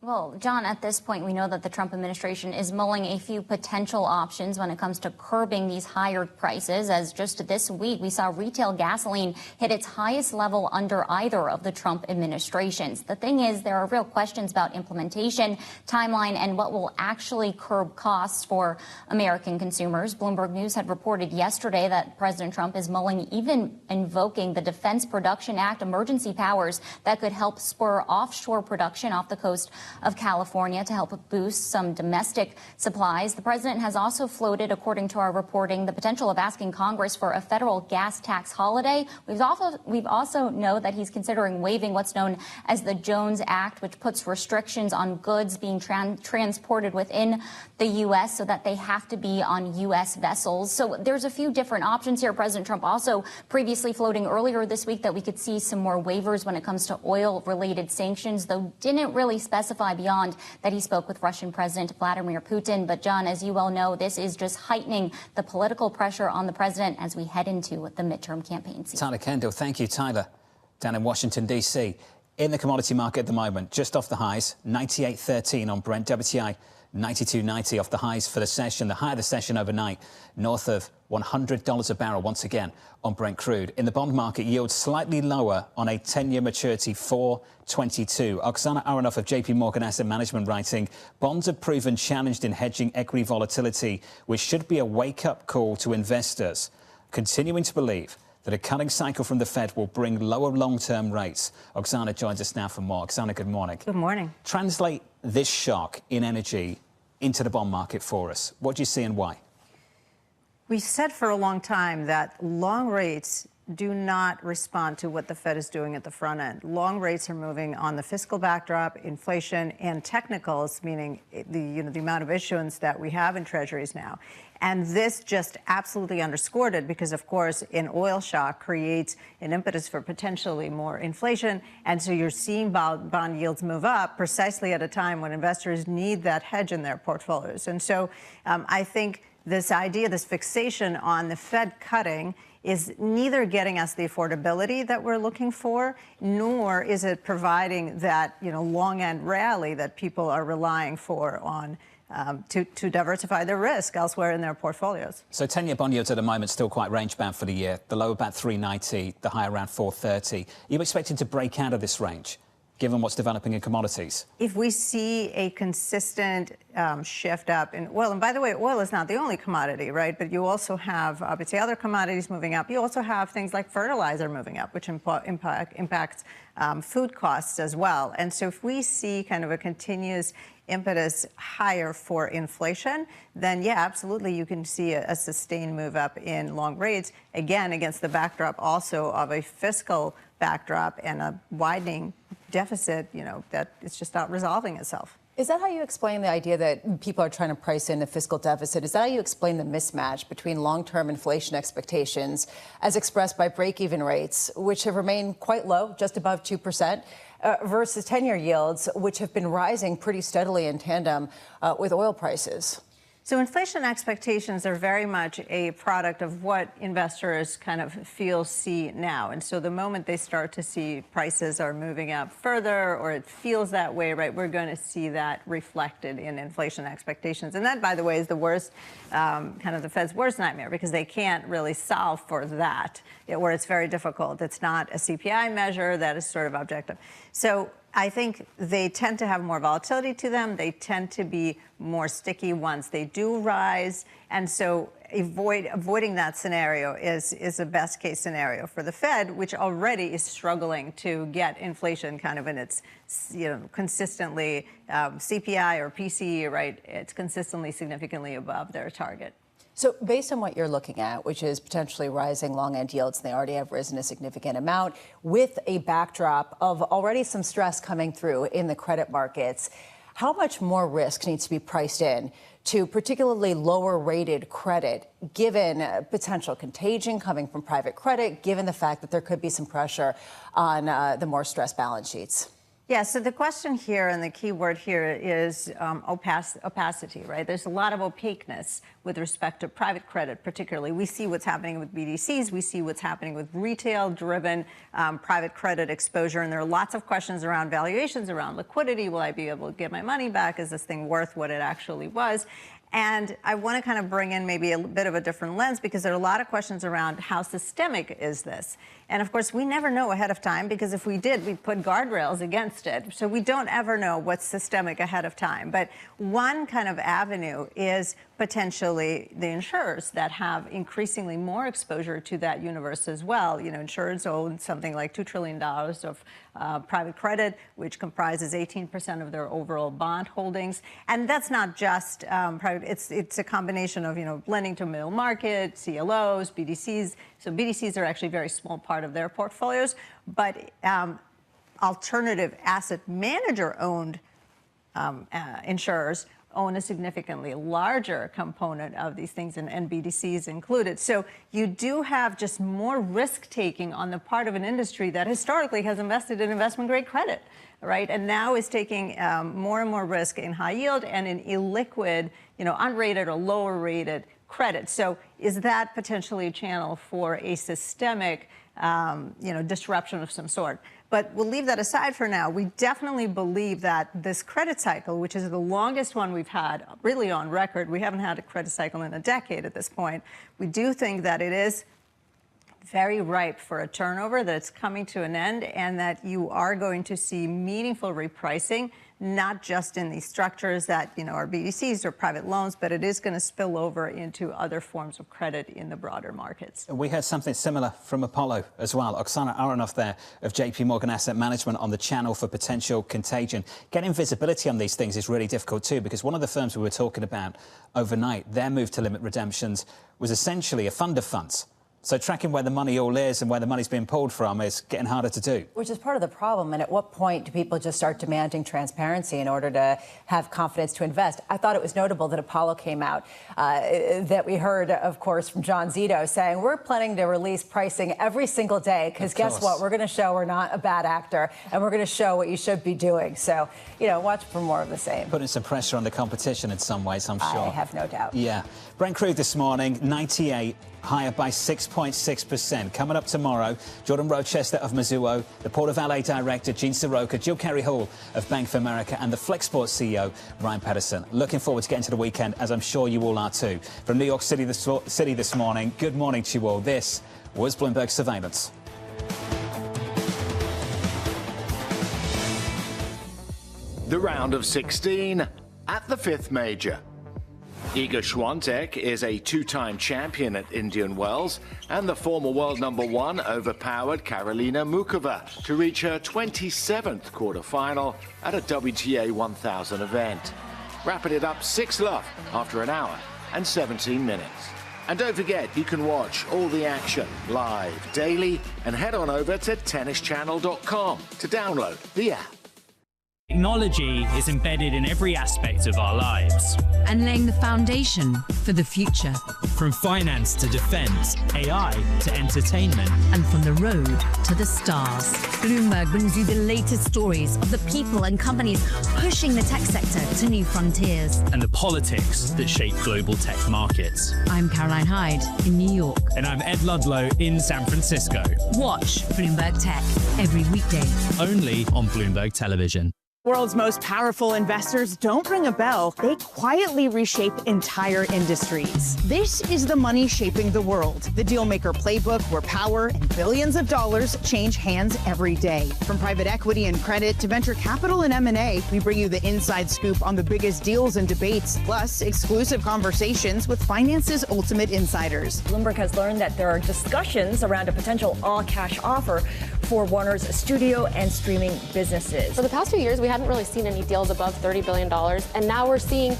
Well, John, at this point, we know that the Trump administration is mulling a few potential options when it comes to curbing these higher prices, as just this week we saw retail gasoline hit its highest level under either of the Trump administrations. The thing is, there are real questions about implementation, timeline, and what will actually curb costs for American consumers. Bloomberg News had reported yesterday that President Trump is mulling, even invoking the Defense Production Act emergency powers that could help spur offshore production off the coast of California to help boost some domestic supplies. The president has also floated, according to our reporting, the potential of asking Congress for a federal gas tax holiday. We've also know that he's considering waiving what's known as the Jones Act, which puts restrictions on goods being transported within the U.S. so that they have to be on U.S. vessels. So there's a few different options here. President Trump also previously floating earlier this week that we could see some more waivers when it comes to oil-related sanctions, though didn't really specify beyond that he spoke with Russian President Vladimir Putin. But, John, as you well know, this is just heightening the political pressure on the president as we head into the midterm campaign season. Tyler Kendall, thank you, Tyler, down in Washington, D.C. In the commodity market at the moment, just off the highs, 98.13 on Brent, WTI 92.90 off the highs for the session, the high of the session overnight, north of $100 a barrel once again on Brent crude. In the bond market, yields slightly lower on a 10-year maturity, 4.22. Oksana Aronoff of JP Morgan Asset Management writing, bonds have proven challenged in hedging equity volatility, which should be a wake-up call to investors, continuing to believe that a cutting cycle from the Fed will bring lower long-term rates. Oksana joins us now for more. Oksana, good morning. Good morning. Translate this shock in energy into the bond market for us. What do you see and why? We've said for a long time that long rates do not respond to what the Fed is doing at the front end. Long rates are moving on the fiscal backdrop, inflation, and technicals, meaning the amount of issuance that we have in treasuries now. And this just absolutely underscored it because, of course, an oil shock creates an impetus for potentially more inflation. And so you're seeing bond yields move up precisely at a time when investors need that hedge in their portfolios. And so I think this idea, this fixation on the Fed cutting is neither getting us the affordability that we're looking for, nor is it providing that, long end rally that people are relying for on to diversify their risk elsewhere in their portfolios. So 10-year bond yields at the moment still quite range-bound for the year. The low about 3.90, the high around 4.30. Are you expecting to break out of this range, given what's developing in commodities? If we see a consistent shift up in oil, and by the way, oil is not the only commodity, right? But you also have, obviously, other commodities moving up. You also have things like fertilizer moving up, which impacts food costs as well. And so if we see kind of a continuous impetus higher for inflation, then yeah, absolutely, you can see a sustained move up in long rates, again, against the backdrop also of a fiscal backdrop and a widening deficit, that it's just not resolving itself. Is that how you explain the idea that people are trying to price in the fiscal deficit? Is that how you explain the mismatch between long-term inflation expectations as expressed by break-even rates, which have remained quite low, just above 2%, versus 10-year yields, which have been rising pretty steadily in tandem with oil prices? So inflation expectations are very much a product of what investors kind of see now. And so the moment they start to see prices are moving up further, or it feels that way, right, we're going to see that reflected in inflation expectations. And that, by the way, is the worst, kind of the Fed's worst nightmare, because they can't really solve for that, where it's very difficult. It's not a CPI measure that is sort of objective. So I think they tend to have more volatility to them. They tend to be more sticky once they do rise. And so avoiding that scenario is a best case scenario for the Fed, which already is struggling to get inflation kind of in its, consistently CPI or PCE, right? It's consistently significantly above their target. So based on what you're looking at, which is potentially rising long end yields, and they already have risen a significant amount, with a backdrop of already some stress coming through in the credit markets, how much more risk needs to be priced in to particularly lower rated credit, given potential contagion coming from private credit, given the fact that there could be some pressure on the more stressed balance sheets? Yeah, so the question here and the key word here is opacity, right? There's a lot of opaqueness with respect to private credit, particularly. We see what's happening with BDCs. We see what's happening with retail-driven private credit exposure. And there are lots of questions around valuations, around liquidity. Will I be able to get my money back? Is this thing worth what it actually was? And I want to kind of bring in maybe a bit of a different lens, because there are a lot of questions around how systemic is this? And of course, we never know ahead of time, because if we did, we'd put guardrails against it. So we don't ever know what's systemic ahead of time. But one kind of avenue is potentially the insurers that have increasingly more exposure to that universe as well. You know, insurers own something like $2 trillion of private credit, which comprises 18% of their overall bond holdings. And that's not just private. It's a combination of, you know, lending to middle market, CLOs, BDCs. So BDCs are actually a very small part of their portfolios. But alternative asset manager-owned insurers own a significantly larger component of these things, and BDCs included. So you do have just more risk-taking on the part of an industry that historically has invested in investment-grade credit, right? And now is taking more and more risk in high yield and in illiquid, you know, unrated or lower-rated credit. So is that potentially a channel for a systemic, you know, disruption of some sort? But we'll leave that aside for now. We definitely believe that this credit cycle, which is the longest one we've had really on record, we haven't had a credit cycle in a decade at this point. We do think that it is very ripe for a turnover, that it's coming to an end, and that you are going to see meaningful repricing, not just in these structures that, you know, are BDCs or private loans, but it is going to spill over into other forms of credit in the broader markets. We heard something similar from Apollo as well. Oksana Aronoff there of JP Morgan Asset Management on the channel for potential contagion. Getting visibility on these things is really difficult too, because one of the firms we were talking about overnight, their move to limit redemptions was essentially a fund of funds. So tracking where the money all is and where the money's being pulled from is getting harder to do. Which is part of the problem. And at what point do people just start demanding transparency in order to have confidence to invest? I thought it was notable that Apollo came out, that we heard, of course, from John Zito saying we're planning to release pricing every single day, because guess what? We're going to show we're not a bad actor, and we're going to show what you should be doing. So, you know, watch for more of the same. Putting some pressure on the competition in some ways, I'm sure. I have no doubt. Yeah. Brent crude this morning, 98. Higher by 6.6%. Coming up tomorrow, Jordan Rochester of Mizuho, the Port of LA Director Gene Soroka, Jill Carey Hall of Bank of America, and the Flexport CEO Ryan Pedersen. Looking forward to getting to the weekend, as I'm sure you all are too. From New York City this morning, good morning to you all. This was Bloomberg Surveillance. The round of 16 at the fifth major. Iga Swiatek is a two-time champion at Indian Wells, and the former world number one overpowered Karolina Muchova to reach her 27th quarterfinal at a WTA 1000 event, wrapping it up 6-love after an hour and 17 minutes. And don't forget, you can watch all the action live daily and head on over to tennischannel.com to download the app. Technology is embedded in every aspect of our lives. And laying the foundation for the future. From finance to defense, AI to entertainment. And from the road to the stars. Bloomberg brings you the latest stories of the people and companies pushing the tech sector to new frontiers. And the politics that shape global tech markets. I'm Caroline Hyde in New York. And I'm Ed Ludlow in San Francisco. Watch Bloomberg Tech every weekday. Only on Bloomberg Television. World's most powerful investors don't ring a bell. They quietly reshape entire industries. This is the money shaping the world. The Dealmaker Playbook, where power and billions of dollars change hands every day. From private equity and credit to venture capital and M&A, we bring you the inside scoop on the biggest deals and debates, plus exclusive conversations with finance's ultimate insiders. Bloomberg has learned that there are discussions around a potential all-cash offer for Warner's studio and streaming businesses. For the past few years, we hadn't really seen any deals above $30 billion. And now we're seeing,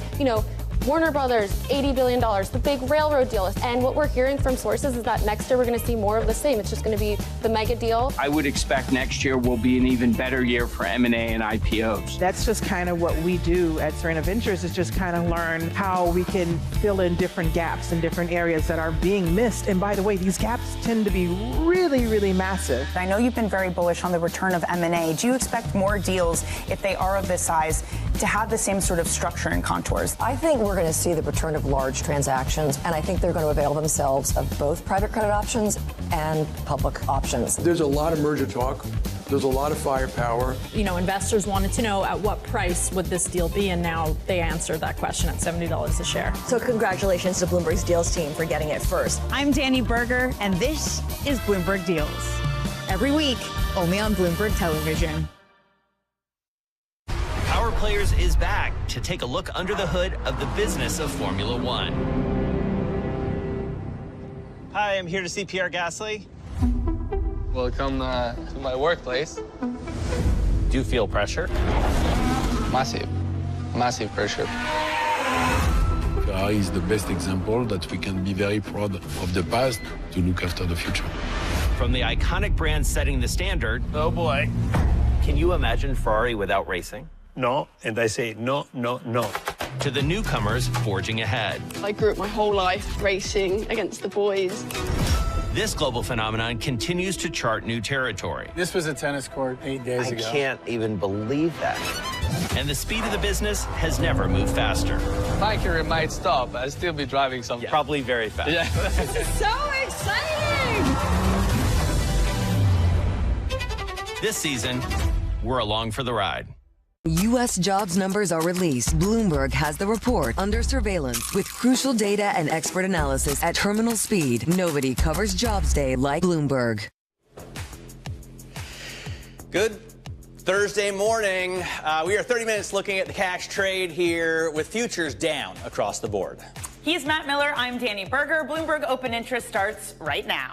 Warner Brothers, $80 billion, the big railroad deal. And what we're hearing from sources is that next year we're going to see more of the same. It's just going to be the mega deal. I would expect next year will be an even better year for M&A and IPOs. That's just kind of what we do at Serena Ventures, is just kind of learn how we can fill in different gaps in different areas that are being missed. And by the way, these gaps tend to be really, really massive. I know you've been very bullish on the return of M&A. Do you expect more deals, if they are of this size, to have the same sort of structure and contours? I think we're going to see the return of large transactions, and I think they're going to avail themselves of both private credit options and public options. There's a lot of merger talk. There's a lot of firepower. You know, investors wanted to know at what price would this deal be, and now they answered that question at $70 a share. So congratulations to Bloomberg's Deals team for getting it first. I'm Danny Berger, and this is Bloomberg Deals. Every week, only on Bloomberg Television. Power Players is back to take a look under the hood of the business of Formula One. Hi, I'm here to see Pierre Gasly. Welcome to my workplace. Do you feel pressure? Massive pressure. Ferrari is the best example that we can be very proud of the past to look after the future. From the iconic brand setting the standard. Oh boy. Can you imagine Ferrari without racing? No, and I say no, no, no. To the newcomers forging ahead. I grew up my whole life racing against the boys. This global phenomenon continues to chart new territory. This was a tennis court 8 days ago. I can't even believe that. And the speed of the business has never moved faster. My career might stop, but I'll still be driving some. Yeah. Probably very fast. Yeah. This is so exciting! This season, we're along for the ride. U.S. jobs numbers are released. Bloomberg has the report under surveillance with crucial data and expert analysis at terminal speed. Nobody covers Jobs Day like Bloomberg. Good Thursday morning. We are 30 minutes looking at the cash trade here with futures down across the board. He's Matt Miller. I'm Danny Berger. Bloomberg Open Interest starts right now.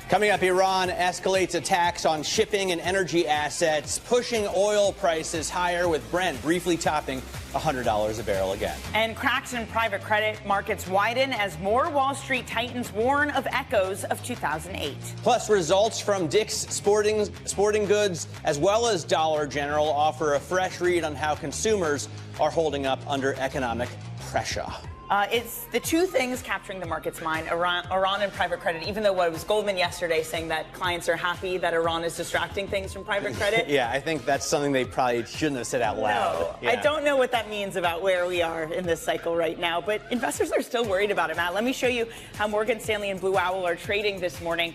Coming up, Iran escalates attacks on shipping and energy assets, pushing oil prices higher with Brent briefly topping $100 a barrel again. And cracks in private credit markets widen as more Wall Street titans warn of echoes of 2008. Plus, results from Dick's Sporting Goods as well as Dollar General offer a fresh read on how consumers are holding up under economic pressure. It's the two things capturing the market's mind, Iran and private credit, even though it was Goldman yesterday saying that clients are happy that Iran is distracting things from private credit. Yeah, I think that's something they probably shouldn't have said out loud. No, yeah. I don't know what that means about where we are in this cycle right now, but investors are still worried about it, Matt. Let me show you how Morgan Stanley and Blue Owl are trading this morning,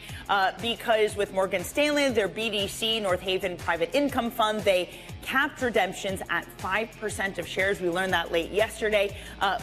because with Morgan Stanley, their BDC, North Haven Private Income Fund, they capped redemptions at 5% of shares. We learned that late yesterday.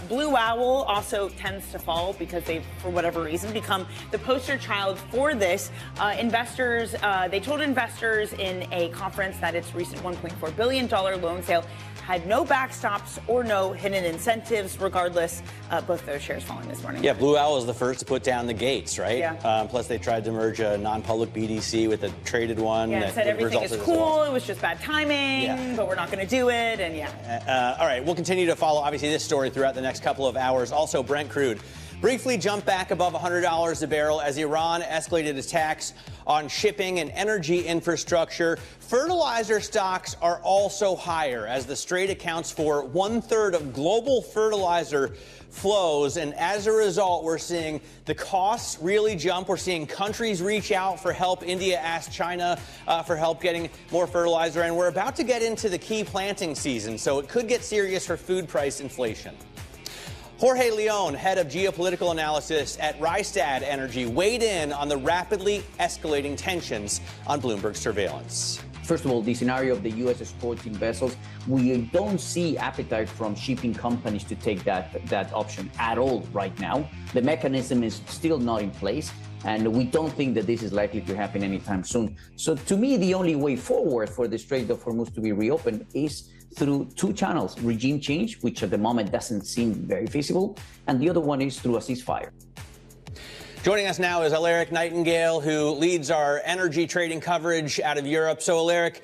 Blue Owl also tends to fall because they've, for whatever reason, become the poster child for this. They told investors in a conference that its recent $1.4 billion loan sale had no backstops or no hidden incentives. Regardless, both those shares falling this morning. Yeah, Blue Owl is the first to put down the gates, right? Yeah. Plus, they tried to merge a non-public BDC with a traded one. Yeah, and said everything is cool. It was just bad timing, but we're not going to do it. And all right, we'll continue to follow, obviously, this story throughout the next couple of hours. Also, Brent crude briefly jumped back above $100 a barrel as Iran escalated attacks on shipping and energy infrastructure. Fertilizer stocks are also higher as the strait accounts for 1/3 of global fertilizer flows. And as a result, we're seeing the costs really jump. We're seeing countries reach out for help. India asked China for help getting more fertilizer. And we're about to get into the key planting season, so it could get serious for food price inflation. Jorge Leon, head of geopolitical analysis at Rystad Energy, weighed in on the rapidly escalating tensions on Bloomberg surveillance. First of all, the scenario of the U.S. exporting vessels, we don't see appetite from shipping companies to take that option at all right now. The mechanism is still not in place, and we don't think that this is likely to happen anytime soon. So to me, the only way forward for the Strait of Hormuz to be reopened is through two channels: regime change, which at the moment doesn't seem very feasible, and the other one is through a ceasefire. Joining us now is Alaric Nightingale, who leads our energy trading coverage out of Europe. So, Alaric,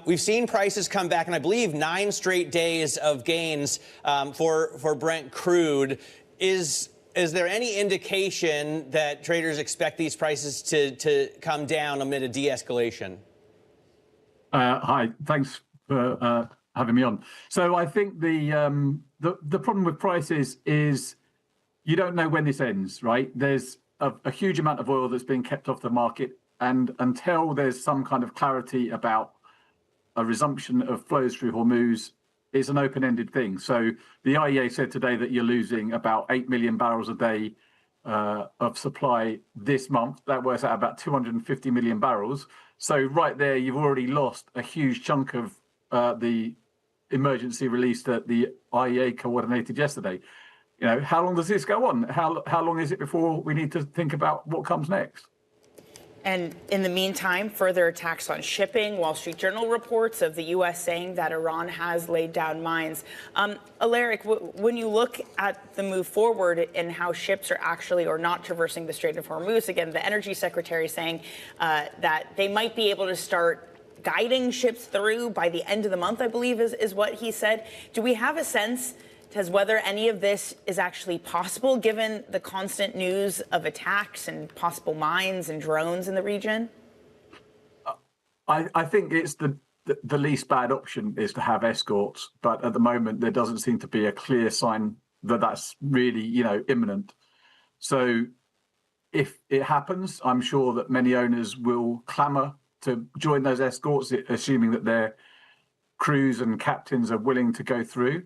we've seen prices come back, and I believe 9 straight days of gains for Brent crude. Is there any indication that traders expect these prices to come down amid a de-escalation? Hi, thanks for having me on. So I think the problem with prices is you don't know when this ends, right? There's a huge amount of oil that's being kept off the market, and until there's some kind of clarity about a resumption of flows through Hormuz, it's an open-ended thing. So the IEA said today that you're losing about 8 million barrels a day of supply this month. That works out about 250 million barrels. So right there, you've already lost a huge chunk of the emergency release that the IEA coordinated yesterday. You know, how long does this go on? How long is it before we need to think about what comes next? And in the meantime, further attacks on shipping. Wall Street Journal reports of the U.S. saying that Iran has laid down mines. Alaric, when you look at the move forward and how ships are actually or not traversing the Strait of Hormuz, again, the energy secretary saying that they might be able to start guiding ships through by the end of the month, I believe is what he said. Do we have a sense as whether any of this is actually possible, given the constant news of attacks and possible mines and drones in the region? I think it's the least bad option is to have escorts, but at the moment there doesn't seem to be a clear sign that that's really, imminent. So if it happens, I'm sure that many owners will clamour to join those escorts, assuming that their crews and captains are willing to go through.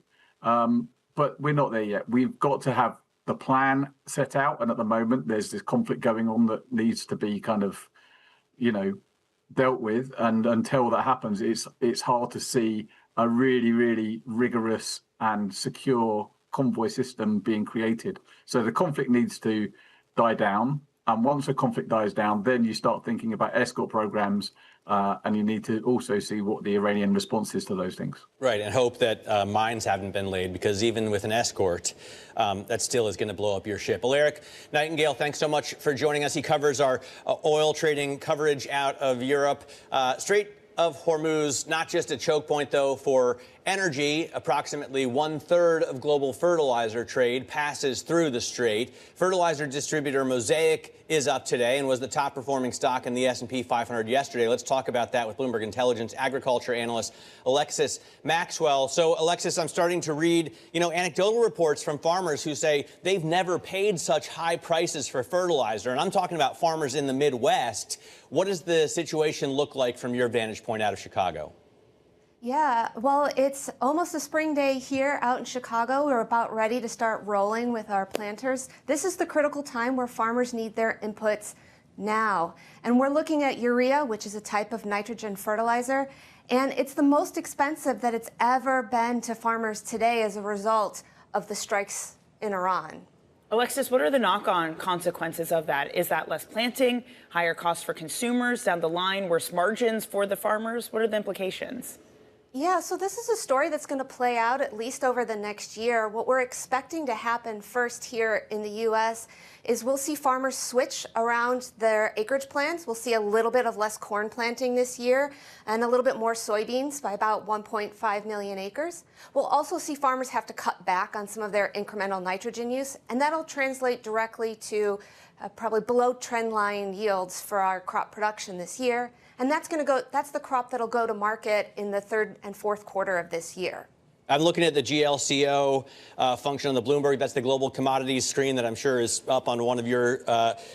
But we're not there yet. We've got to have the plan set out. And at the moment, there's this conflict going on that needs to be kind of, dealt with. And until that happens, it's hard to see a really, really rigorous and secure convoy system being created. So the conflict needs to die down. And once the conflict dies down, then you start thinking about escort programs, and you need to also see what the Iranian response is to those things. Right, and hope that mines haven't been laid, because even with an escort, that still is going to blow up your ship. Alaric Nightingale, thanks so much for joining us. He covers our oil trading coverage out of Europe. Strait of Hormuz, not just a choke point, though, for energy. Approximately 1/3 of global fertilizer trade passes through the strait. Fertilizer distributor Mosaic is up today and was the top performing stock in the S&P 500 yesterday. Let's talk about that with Bloomberg Intelligence agriculture analyst Alexis Maxwell. So, Alexis, I'm starting to read, anecdotal reports from farmers who say they've never paid such high prices for fertilizer. And I'm talking about farmers in the Midwest. What does the situation look like from your vantage point out of Chicago? Yeah, well, it's almost a spring day here out in Chicago. We're about ready to start rolling with our planters. This is the critical time where farmers need their inputs now. And we're looking at urea, which is a type of nitrogen fertilizer. And it's the most expensive that it's ever been to farmers today as a result of the strikes in Iran. Alexis, what are the knock-on consequences of that? Is that less planting, higher costs for consumers down the line, worse margins for the farmers? What are the implications? Yeah, so this is a story that's going to play out at least over the next year. What we're expecting to happen first here in the U.S. is we'll see farmers switch around their acreage plans. We'll see a little bit of less corn planting this year and a little bit more soybeans by about 1.5 million acres. We'll also see farmers have to cut back on some of their incremental nitrogen use, and that'll translate directly to probably below trend line yields for our crop production this year. And that's the crop that'll go to market in the third and fourth quarter of this year. I'm looking at the GLCO function on the Bloomberg. That's the global commodities screen that I'm sure is up on one of your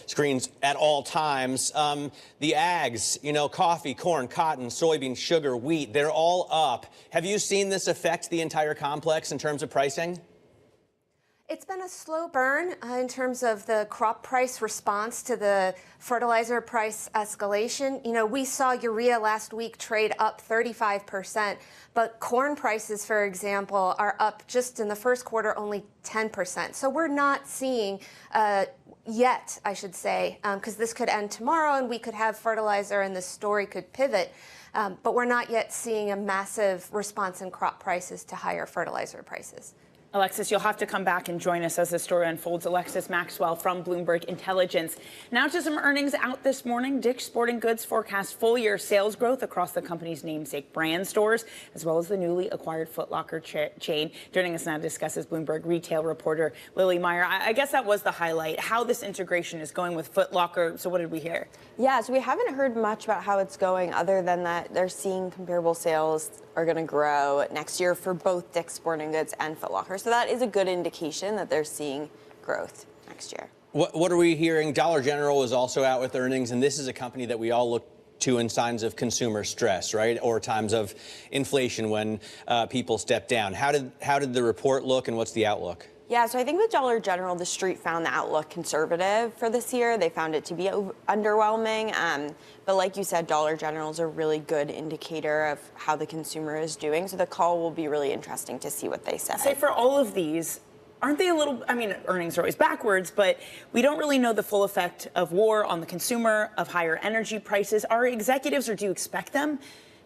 screens at all times. The ags, coffee, corn, cotton, soybean, sugar, wheat, they're all up. Have you seen this affect the entire complex in terms of pricing? It's been a slow burn in terms of the crop price response to the fertilizer price escalation. We saw urea last week trade up 35%, but corn prices, for example, are up just in the first quarter only 10%. So we're not seeing yet, I should say, because this could end tomorrow and we could have fertilizer and the story could pivot. But we're not yet seeing a massive response in crop prices to higher fertilizer prices. Alexis, you'll have to come back and join us as the story unfolds. Alexis Maxwell from Bloomberg Intelligence. Now to some earnings out this morning. Dick's Sporting Goods forecast full-year sales growth across the company's namesake brand stores, as well as the newly acquired Foot Locker chain. Joining us now to discuss is Bloomberg retail reporter Lily Meyer. I guess that was the highlight, how this integration is going with Foot Locker. So what did we hear? Yeah, so we haven't heard much about how it's going other than that they're seeing comparable sales are going to grow next year for both Dick's Sporting Goods and Foot Locker. So that is a good indication that they're seeing growth next year. What are we hearing? Dollar General is also out with earnings, and this is a company that we all look to in signs of consumer stress, right? Or times of inflation when people step down. How did the report look, and what's the outlook? Yeah, so I think with Dollar General, the street found the outlook conservative for this year. They found it to be underwhelming. But like you said, Dollar General is a really good indicator of how the consumer is doing. So the call will be really interesting to see what they say. Say for all of these, aren't they a little, I mean, earnings are always backwards, but we don't really know the full effect of war on the consumer, of higher energy prices. Are executives, or do you expect them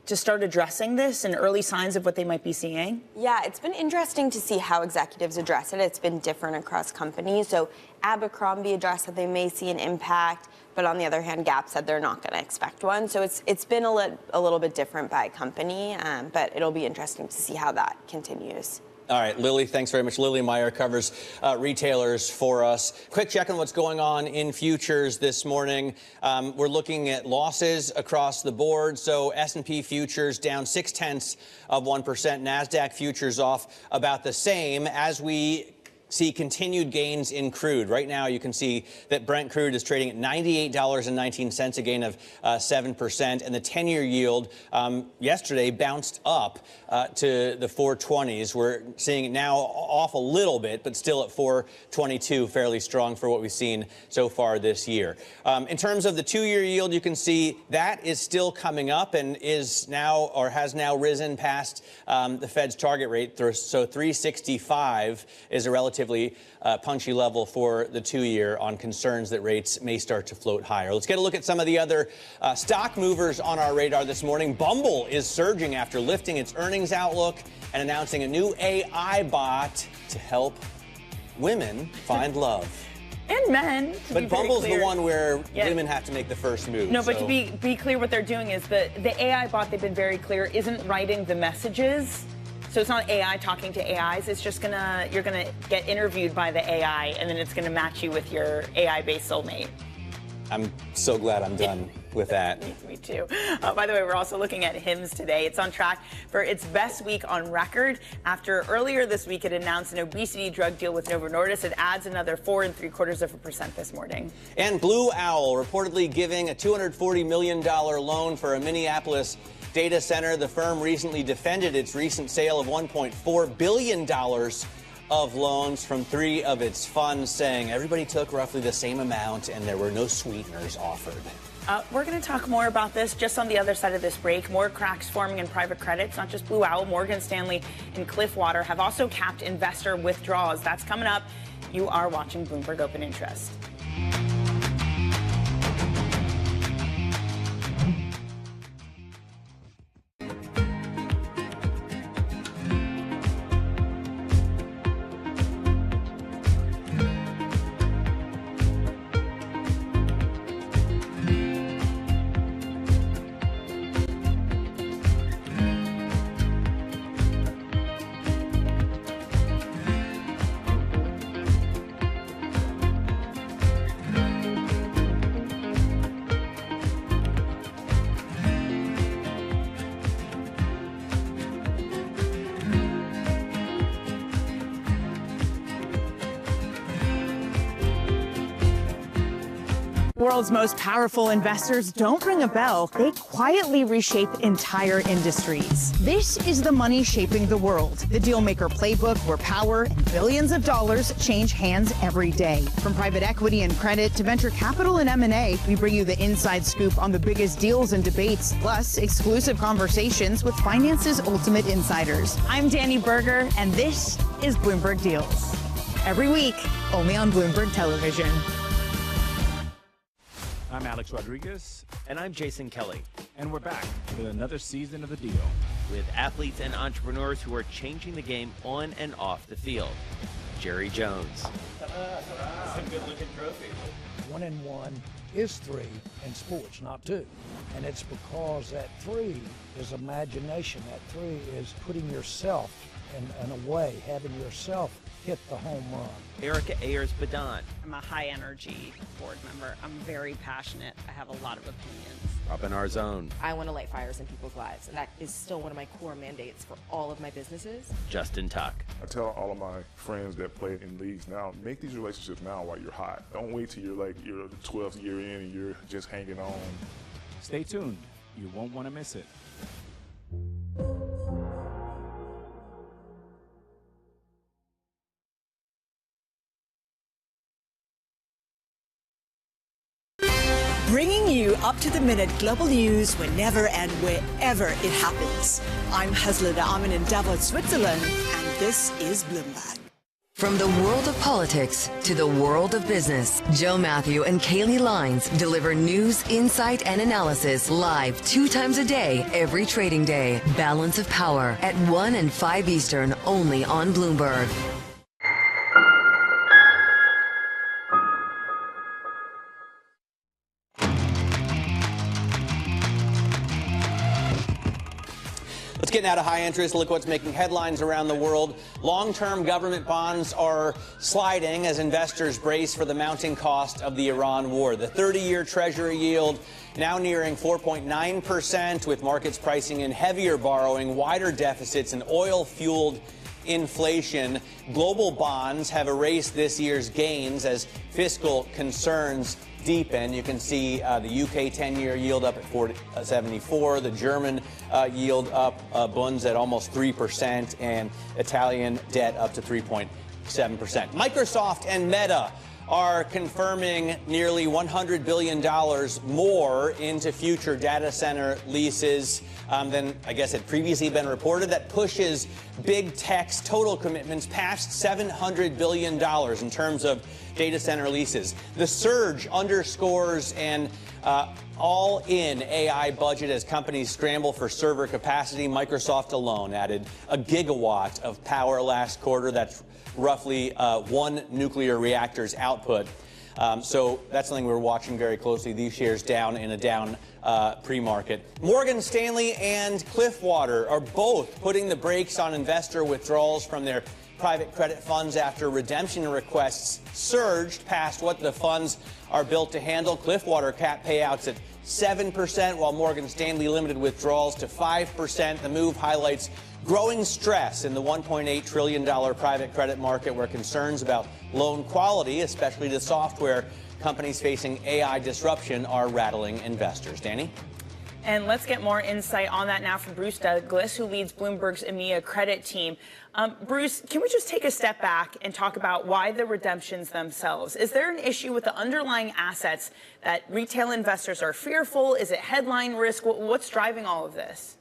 to start addressing this and early signs of what they might be seeing? Yeah, it's been interesting to see how executives address it. It's been different across companies. So Abercrombie addressed that they may see an impact, but on the other hand, Gap said they're not going to expect one. So it's been a little bit different by company, but it'll be interesting to see how that continues. All right, Lily, thanks very much. Lily Meyer covers retailers for us. Quick check on what's going on in futures this morning. We're looking at losses across the board. So S&P futures down 0.6%. NASDAQ futures off about the same as we see continued gains in crude. Right now, you can see that Brent crude is trading at $98.19, a gain of 7%. And the 10-year yield yesterday bounced up to the 420s. We're seeing it now off a little bit, but still at 422, fairly strong for what we've seen so far this year. In terms of the 2-year yield, you can see that is still coming up and is now, or has now risen past the Fed's target rate. So 365 is a relatively punchy level for the 2-year on concerns that rates may start to float higher. Let's get a look at some of the other stock movers on our radar this morning. Bumble is surging after lifting its earnings outlook and announcing a new AI bot to help women find love. And men. But Bumble's the one where women have to make the first move. No, but to be clear, what they're doing is the AI bot, they've been very clear, isn't writing the messages. So it's not AI talking to AIs. It's just you're gonna get interviewed by the AI, and then it's gonna match you with your AI-based soulmate. I'm so glad I'm done with that. Me too. By the way, we're also looking at Hims today. It's on track for its best week on record after earlier this week it announced an obesity drug deal with Novo Nordisk. It adds another 4.75% this morning. And Blue Owl reportedly giving a $240 million loan for a Minneapolis data center. The firm recently defended its recent sale of $1.4 billion of loans from 3 of its funds, saying everybody took roughly the same amount and there were no sweeteners offered. We're going to talk more about this just on the other side of this break. More cracks forming in private credit. It's not just Blue Owl. Morgan Stanley and Cliffwater have also capped investor withdrawals. That's coming up. You are watching Bloomberg Open Interest. World's most powerful investors don't ring a bell. They quietly reshape entire industries. This is the money shaping the world. The Dealmaker Playbook, where power and billions of dollars change hands every day. From private equity and credit to venture capital and M&A, we bring you the inside scoop on the biggest deals and debates, plus exclusive conversations with finance's ultimate insiders. I'm Danny Berger, and this is Bloomberg Deals. Every week, only on Bloomberg Television. I'm Alex Rodriguez, And I'm Jason Kelly. And we're back with another season of The Deal. With athletes and entrepreneurs who are changing the game on and off the field. Jerry Jones. That's a good-looking trophy. 1 and 1 is 3 in sports, not 2. And it's because that 3 is imagination. That 3 is putting yourself in a way, having yourself hit the home run. Erica Ayers-Badon. I'm a high-energy board member. I'm very passionate. I have a lot of opinions. Robin Arzón. I want to light fires in people's lives, and that is still one of my core mandates for all of my businesses. Justin Tuck. I tell all of my friends that play in leagues now, make these relationships now while you're hot. Don't wait till you're like your 12th year in and you're just hanging on. Stay tuned. You won't want to miss it. Bringing you up-to-the-minute global news whenever and wherever it happens. I'm Hazlida Amin in Davos, Switzerland, and this is Bloomberg. From the world of politics to the world of business, Joe Matthew and Kaylee Lines deliver news, insight, and analysis live 2 times a day, every trading day. Balance of Power at 1 and 5 Eastern, only on Bloomberg. Let's get now to high interest. Look what's making headlines around the world. Long-term government bonds are sliding as investors brace for the mounting cost of the Iran war. The 30-year Treasury yield now nearing 4.9%, with markets pricing in heavier borrowing, wider deficits, and oil-fueled inflation. Global bonds have erased this year's gains as fiscal concerns deepen. You can see the UK 10-year yield up at 4.74, the German yield up, bunds at almost 3%, and Italian debt up to 3.7%. Microsoft and Meta are confirming nearly $100 billion more into future data center leases than I guess had previously been reported. That pushes big tech's total commitments past $700 billion in terms of data center leases. The surge underscores an all-in AI budget as companies scramble for server capacity. Microsoft alone added a gigawatt of power last quarter. That's roughly 1 nuclear reactor's output. So that's something we're watching very closely. These shares down in a down pre-market. Morgan Stanley and Cliffwater are both putting the brakes on investor withdrawals from their private credit funds after redemption requests surged past what the funds are built to handle. Cliffwater cap payouts at 7%, while Morgan Stanley limited withdrawals to 5%. The move highlights growing stress in the $1.8 trillion private credit market, where concerns about loan quality, especially to software companies facing AI disruption, are rattling investors. Danny? And let's get more insight on that now from Bruce Douglas, who leads Bloomberg's EMEA credit team. Bruce, can we just take a step back and talk about why the redemptions themselves? Is there an issue with the underlying assets that retail investors are fearful? Is it headline risk? What's driving all of this?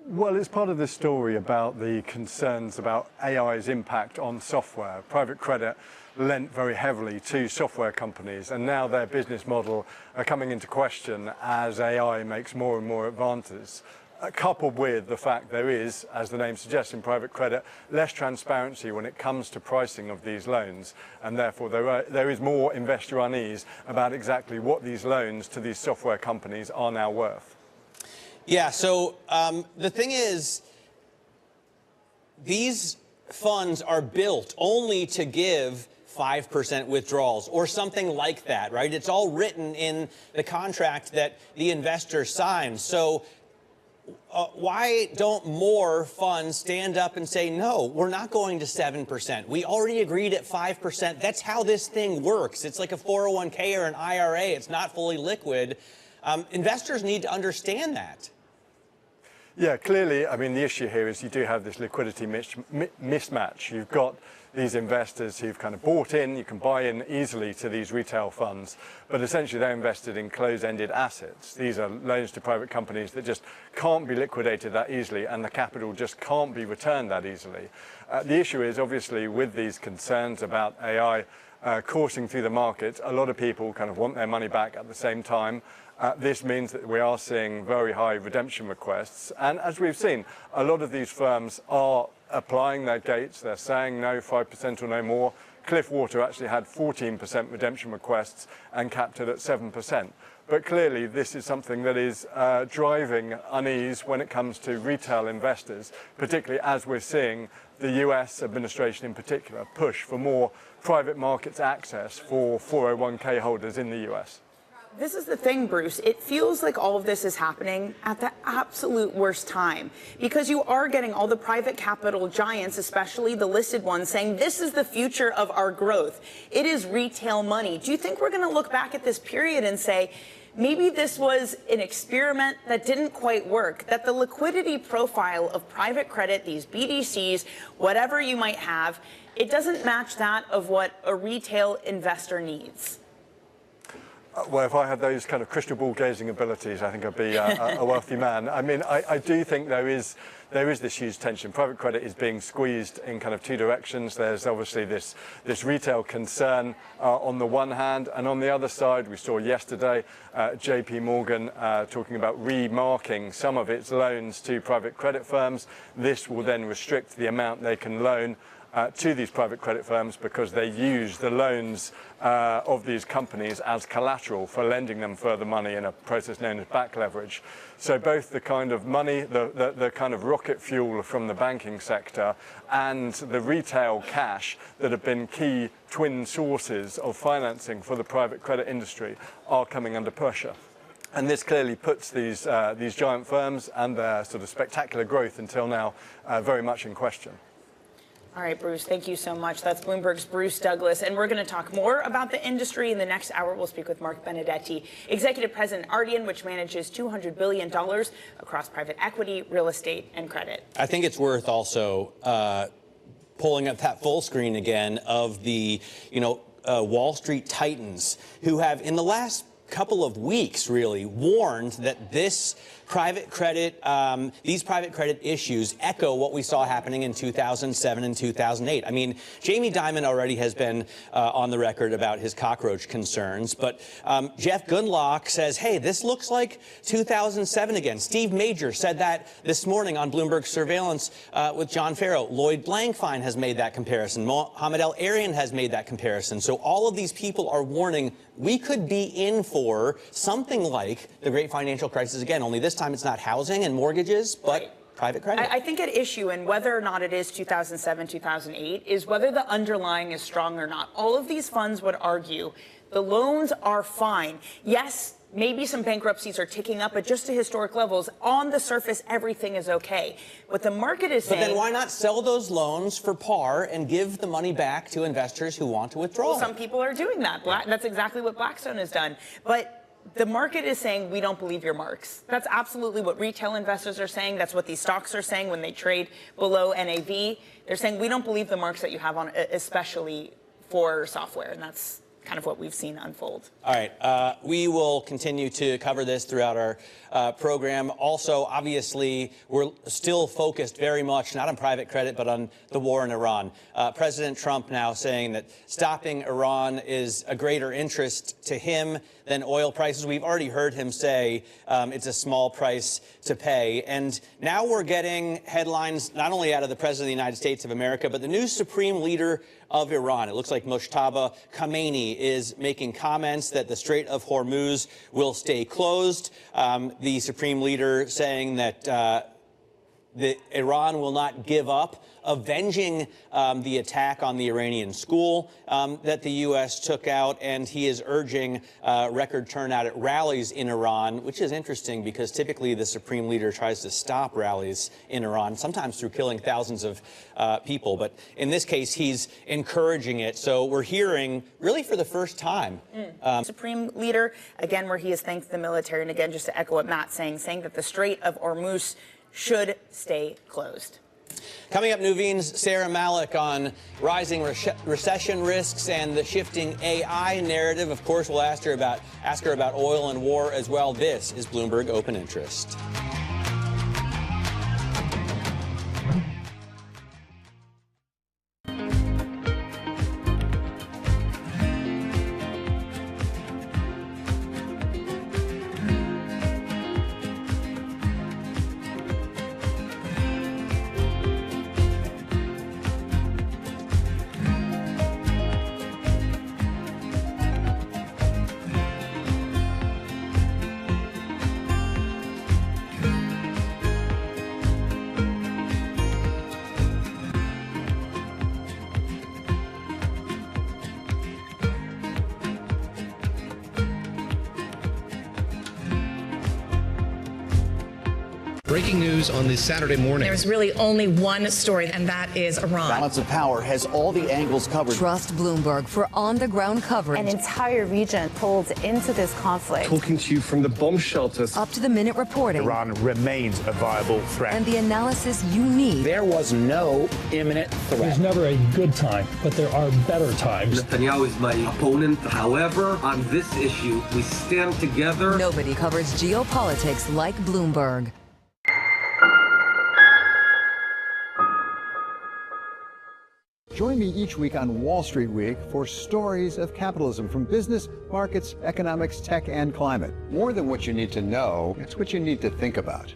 Well, it's part of the story about the concerns about AI's impact on software. Private credit lent very heavily to software companies, and now their business model are coming into question as AI makes more and more advances. Coupled with the fact there is, as the name suggests in private credit, less transparency when it comes to pricing of these loans, and therefore there is more investor unease about exactly what these loans to these software companies are now worth. Yeah, so the thing is, these funds are built only to give 5% withdrawals or something like that, right? It's all written in the contract that the investor signs. So why don't more funds stand up and say, no, we're not going to 7%. We already agreed at 5%. That's how this thing works. It's like a 401k or an IRA. It's not fully liquid. Investors need to understand that. Yeah, clearly, I mean, the issue here is you do have this liquidity mismatch. You've got these investors who've kind of bought in, you can buy in easily to these retail funds, but essentially they're invested in closed-ended assets. These are loans to private companies that just can't be liquidated that easily, and the capital just can't be returned that easily. The issue is obviously with these concerns about AI coursing through the market. A lot of people kind of want their money back at the same time. This means that we are seeing very high redemption requests. And as we've seen, a lot of these firms are applying their gates. They're saying no, 5% or no more. Cliffwater actually had 14% redemption requests and capped it at 7%. But clearly, this is something that is driving unease when it comes to retail investors, particularly as we're seeing the US administration in particular push for more private markets access for 401k holders in the US. This is the thing, Bruce. It feels like all of this is happening at the absolute worst time because you are getting all the private capital giants, especially the listed ones, saying this is the future of our growth. It is retail money. Do you think we're going to look back at this period and say, maybe this was an experiment that didn't quite work, that the liquidity profile of private credit, these BDCs, whatever you might have, it doesn't match that of what a retail investor needs? Well, if I had those kind of crystal ball gazing abilities, I think I'd be a wealthy man. I mean, I do think there is this huge tension. Private credit is being squeezed in kind of two directions. There's obviously this retail concern on the one hand, and on the other side, we saw yesterday JP Morgan talking about remarking some of its loans to private credit firms. This will then restrict the amount they can loan to these private credit firms because they use the loans of these companies as collateral for lending them further money in a process known as back leverage. So both the kind of money, the kind of rocket fuel from the banking sector and the retail cash that have been key twin sources of financing for the private credit industry are coming under pressure. And this clearly puts these giant firms and their sort of spectacular growth until now very much in question. All right, Bruce, thank you so much. That's Bloomberg's Bruce Douglas. And we're going to talk more about the industry in the next hour. We'll speak with Mark Benedetti, Executive President Ardian, which manages $200 billion across private equity, real estate, and credit. I think it's worth also pulling up that full screen again of the, Wall Street titans who have, in the last couple of weeks, really warned that this private credit, these private credit issues echo what we saw happening in 2007 and 2008. I mean, Jamie Dimon already has been on the record about his cockroach concerns, but Jeff Gundlach says, hey, this looks like 2007 again. Steve Major said that this morning on Bloomberg Surveillance with John Farrow. Lloyd Blankfein has made that comparison. Mohamed El-Arian has made that comparison. So all of these people are warning we could be in for something like the great financial crisis again, only this time it's not housing and mortgages, but private credit. I think at issue, and whether or not it is 2007, 2008, is whether the underlying is strong or not. All of these funds would argue the loans are fine. Yes, maybe some bankruptcies are ticking up, but just to historic levels, on the surface, everything is okay. What the market is saying... But then why not sell those loans for par and give the money back to investors who want to withdraw? Well, some people are doing that. That's exactly what Blackstone has done. But the market is saying, we don't believe your marks. That's absolutely what retail investors are saying. That's what these stocks are saying when they trade below NAV. They're saying, we don't believe the marks that you have on, especially for software. And that's kind of what we've seen unfold. All right. We will continue to cover this throughout our program. Also, obviously, we're still focused very much not on private credit, but on the war in Iran. President Trump now saying that stopping Iran is a greater interest to him than oil prices. We've already heard him say it's a small price to pay. And now we're getting headlines not only out of the President of the United States of America, but the new supreme leader of Iran. It looks like Mojtaba Khamenei is making comments that the Strait of Hormuz will stay closed. The supreme leader saying that Iran will not give up avenging the attack on the Iranian school that the U.S. took out, and he is urging record turnout at rallies in Iran, which is interesting because typically the supreme leader tries to stop rallies in Iran, sometimes through killing thousands of people. But in this case, he's encouraging it. So we're hearing, really for the first time. Supreme leader, again, where he has thanked the military, and again, just to echo what Matt's saying that the Strait of Hormuz should stay closed. Coming up, Nuveen's Sarah Malik on rising recession risks and the shifting AI narrative. Of course, we'll ask her about oil and war as well. This is Bloomberg Open Interest. Breaking news on this Saturday morning. There's really only one story, and that is Iran. Balance of Power has all the angles covered. Trust Bloomberg for on-the-ground coverage. An entire region pulled into this conflict. Talking to you from the bomb shelters. Up-to-the-minute reporting. Iran remains a viable threat. And the analysis you need. There was no imminent threat. There's never a good time, but there are better times. Netanyahu is my opponent. However, on this issue, we stand together. Nobody covers geopolitics like Bloomberg. Join me each week on Wall Street Week for stories of capitalism from business, markets, economics, tech, and climate. More than what you need to know, it's what you need to think about.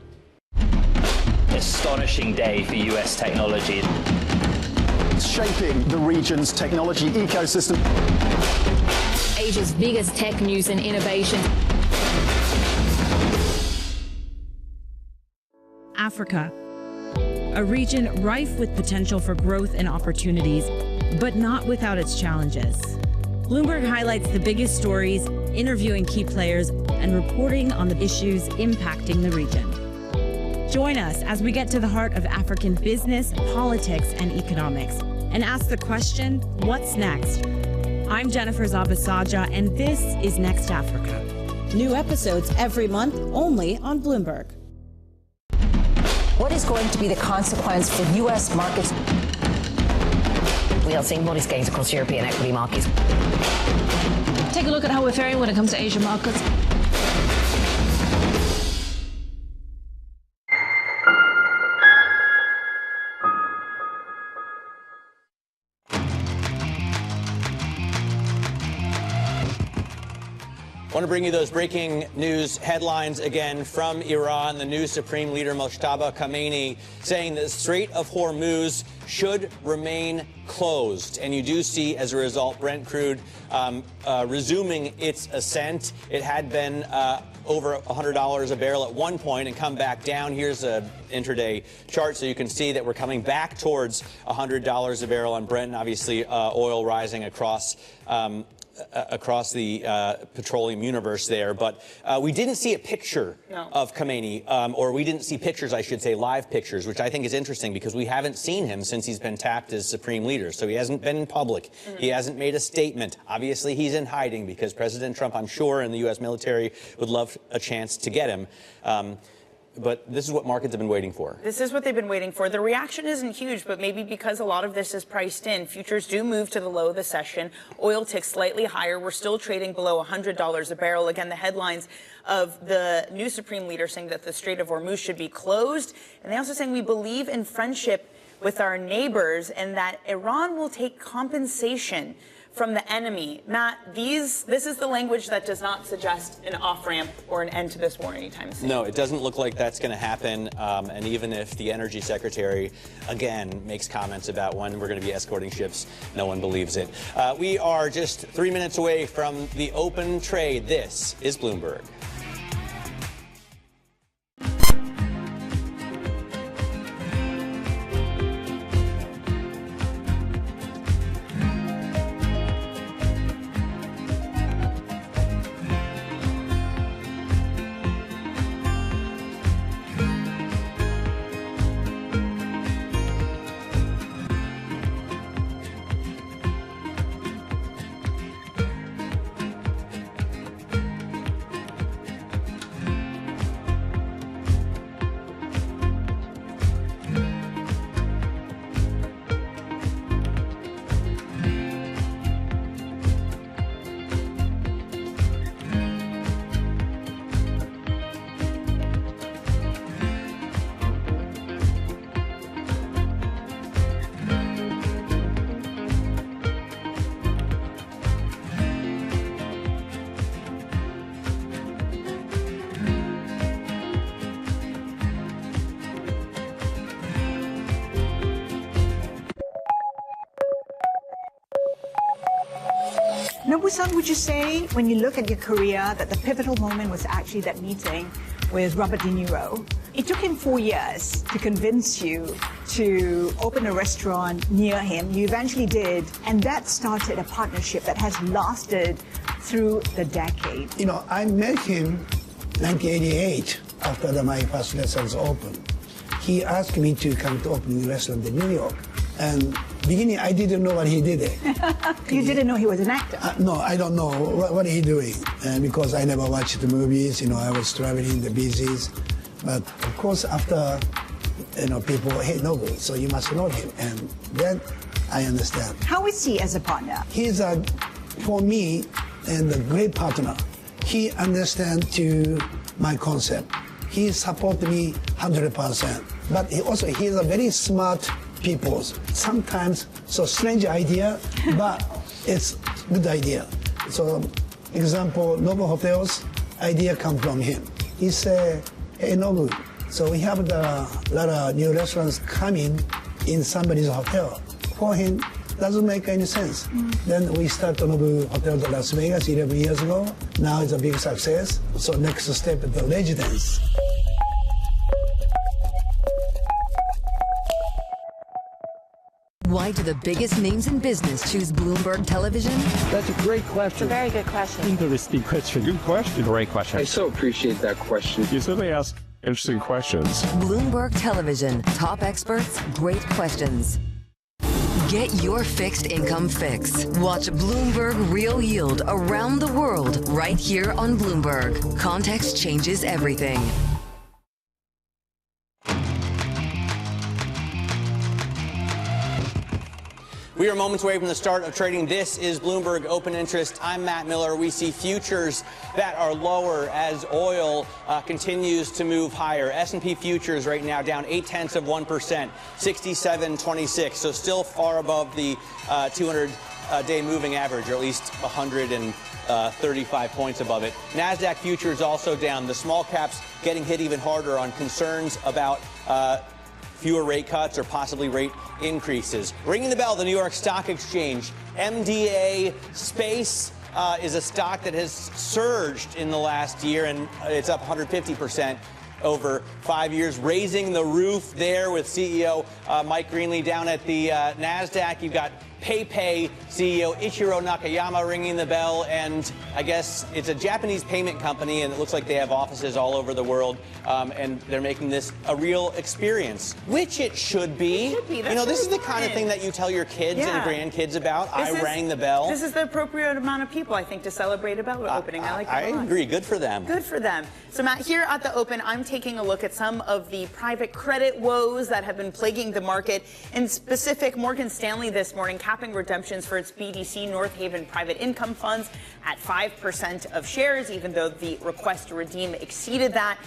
Astonishing day for US technology. It's shaping the region's technology ecosystem. Asia's biggest tech news and innovation. Africa, a region rife with potential for growth and opportunities, but not without its challenges. Bloomberg highlights the biggest stories, interviewing key players, and reporting on the issues impacting the region. Join us as we get to the heart of African business, politics, and economics, and ask the question, what's next? I'm Jennifer Zabasaja, and this is Next Africa. New episodes every month, only on Bloomberg. What is going to be the consequence for U.S. markets? We are seeing modest gains across European equity markets. Take a look at how we're faring when it comes to Asian markets. I want to bring you those breaking news headlines again from Iran. The new Supreme Leader Mojtaba Khamenei saying the Strait of Hormuz should remain closed. And you do see, as a result, Brent crude resuming its ascent. It had been over $100 a barrel at one point and come back down. Here's an intraday chart so you can see that we're coming back towards $100 a barrel on Brent. And obviously, oil rising across the petroleum universe there. But we didn't see a picture of Khamenei, or we didn't see pictures, I should say, live pictures, which I think is interesting because we haven't seen him since he's been tapped as supreme leader. So he hasn't been in public. He hasn't made a statement. Obviously, he's in hiding because President Trump, I'm sure, and the U.S. military would love a chance to get him. But this is what markets have been waiting for. This is what they've been waiting for. The reaction isn't huge, but maybe because a lot of this is priced in. Futures do move to the low of the session. Oil ticks slightly higher. We're still trading below $100 a barrel. Again, the headlines of the new Supreme Leader saying that the Strait of Hormuz should be closed. And they also saying we believe in friendship with our neighbors and that Iran will take compensation from the enemy. Matt, this is the language that does not suggest an off-ramp or an end to this war anytime soon. No, it doesn't look like that's going to happen. And even if the Energy Secretary, again, makes comments about when we're going to be escorting ships, no one believes it. We are just 3 minutes away from the open trade. This is Bloomberg. Nobu-san, would you say, when you look at your career, that the pivotal moment was actually that meeting with Robert De Niro? It took him 4 years to convince you to open a restaurant near him. You eventually did, and that started a partnership that has lasted through the decade. You know, I met him in 1988 after my first restaurant opened. He asked me to come to open a restaurant in New York. And beginning, I didn't know what he did. You didn't know he was an actor? No, I don't know what he doing. Because I never watched the movies, I was traveling, the business. But of course, after, people, hey, Nobu, so you must know him. And then I understand. How is he as a partner? He's for me, and a great partner. He understands to my concept. He supports me 100%. But he's a very smart people. Sometimes so strange idea, but it's good idea. So, example, Nobu Hotels idea come from him. He said, "Hey Nobu, so we have a lot of new restaurants coming in somebody's hotel." For him, doesn't make any sense. Then we start Nobu Hotel in Las Vegas 11 years ago. Now it's a big success. So next step is the residence. Why do the biggest names in business choose Bloomberg Television? That's a great question. It's a very good question. Interesting question. Good question. Great question. I so appreciate that question. You certainly ask interesting questions. Bloomberg Television. Top experts, great questions. Get your fixed income fix. Watch Bloomberg Real Yield around the world right here on Bloomberg. Context changes everything. We are moments away from the start of trading. This is Bloomberg Open Interest. I'm Matt Miller. We see futures that are lower as oil continues to move higher. S&P futures right now down 0.8%, 67.26. So still far above the 200-day moving average, or at least 135 points above it. NASDAQ futures also down. The small caps getting hit even harder on concerns about fewer rate cuts or possibly rate increases. Ringing the bell, the New York Stock Exchange. MDA Space is a stock that has surged in the last year, and it's up 150% over 5 years, raising the roof there with CEO Mike Greenlee. Down at the NASDAQ, you've got PayPay CEO Ichiro Nakayama ringing the bell, and I guess it's a Japanese payment company, and it looks like they have offices all over the world, and they're making this a real experience, which it should be. This is the kind of thing that you tell your kids and grandkids about. I rang the bell. This is the appropriate amount of people, I think, to celebrate a bell opening. I like that. I agree. Good for them. Good for them. So, Matt, here at the Open, I'm taking a look at some of the private credit woes that have been plaguing the market. In specific, Morgan Stanley this morning capping redemptions for its BDC North Haven private income funds at 5% of shares, even though the request to redeem exceeded that.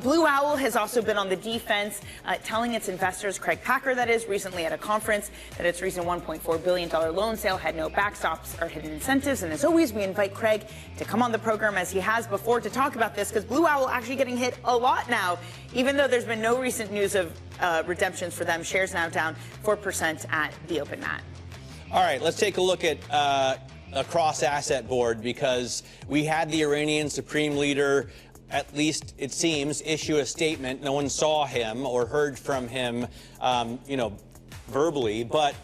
Blue Owl has also been on the defense, telling its investors, Craig Packer that is, recently at a conference, that its recent $1.4 billion loan sale had no backstops or hidden incentives. And as always, we invite Craig to come on the program, as he has before, to talk about this, because Blue Owl actually getting hit a lot now, even though there's been no recent news of redemptions for them. Shares now down 4% at the Open, Matt. All right, let's take a look at a cross-asset board, because we had the Iranian Supreme Leader, at least it seems, issue a statement. No one saw him or heard from him, verbally, but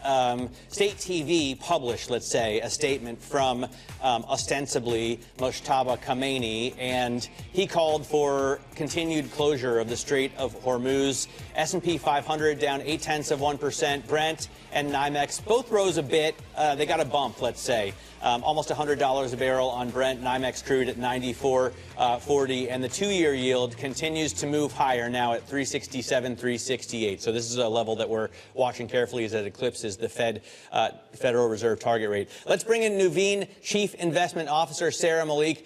state TV published, let's say, a statement from ostensibly Mojtaba Khamenei, and he called for continued closure of the Strait of Hormuz. S&P 500 down 0.8%. Brent and NYMEX both rose a bit. They got a bump, let's say. Almost $100 a barrel on Brent. NYMEX crude at 94.40, and the two-year yield continues to move higher now at 367, 368. So this is a level that we're watching carefully as it eclipses the Federal Reserve target rate. Let's bring in Nuveen Chief Investment Officer Sarah Malik.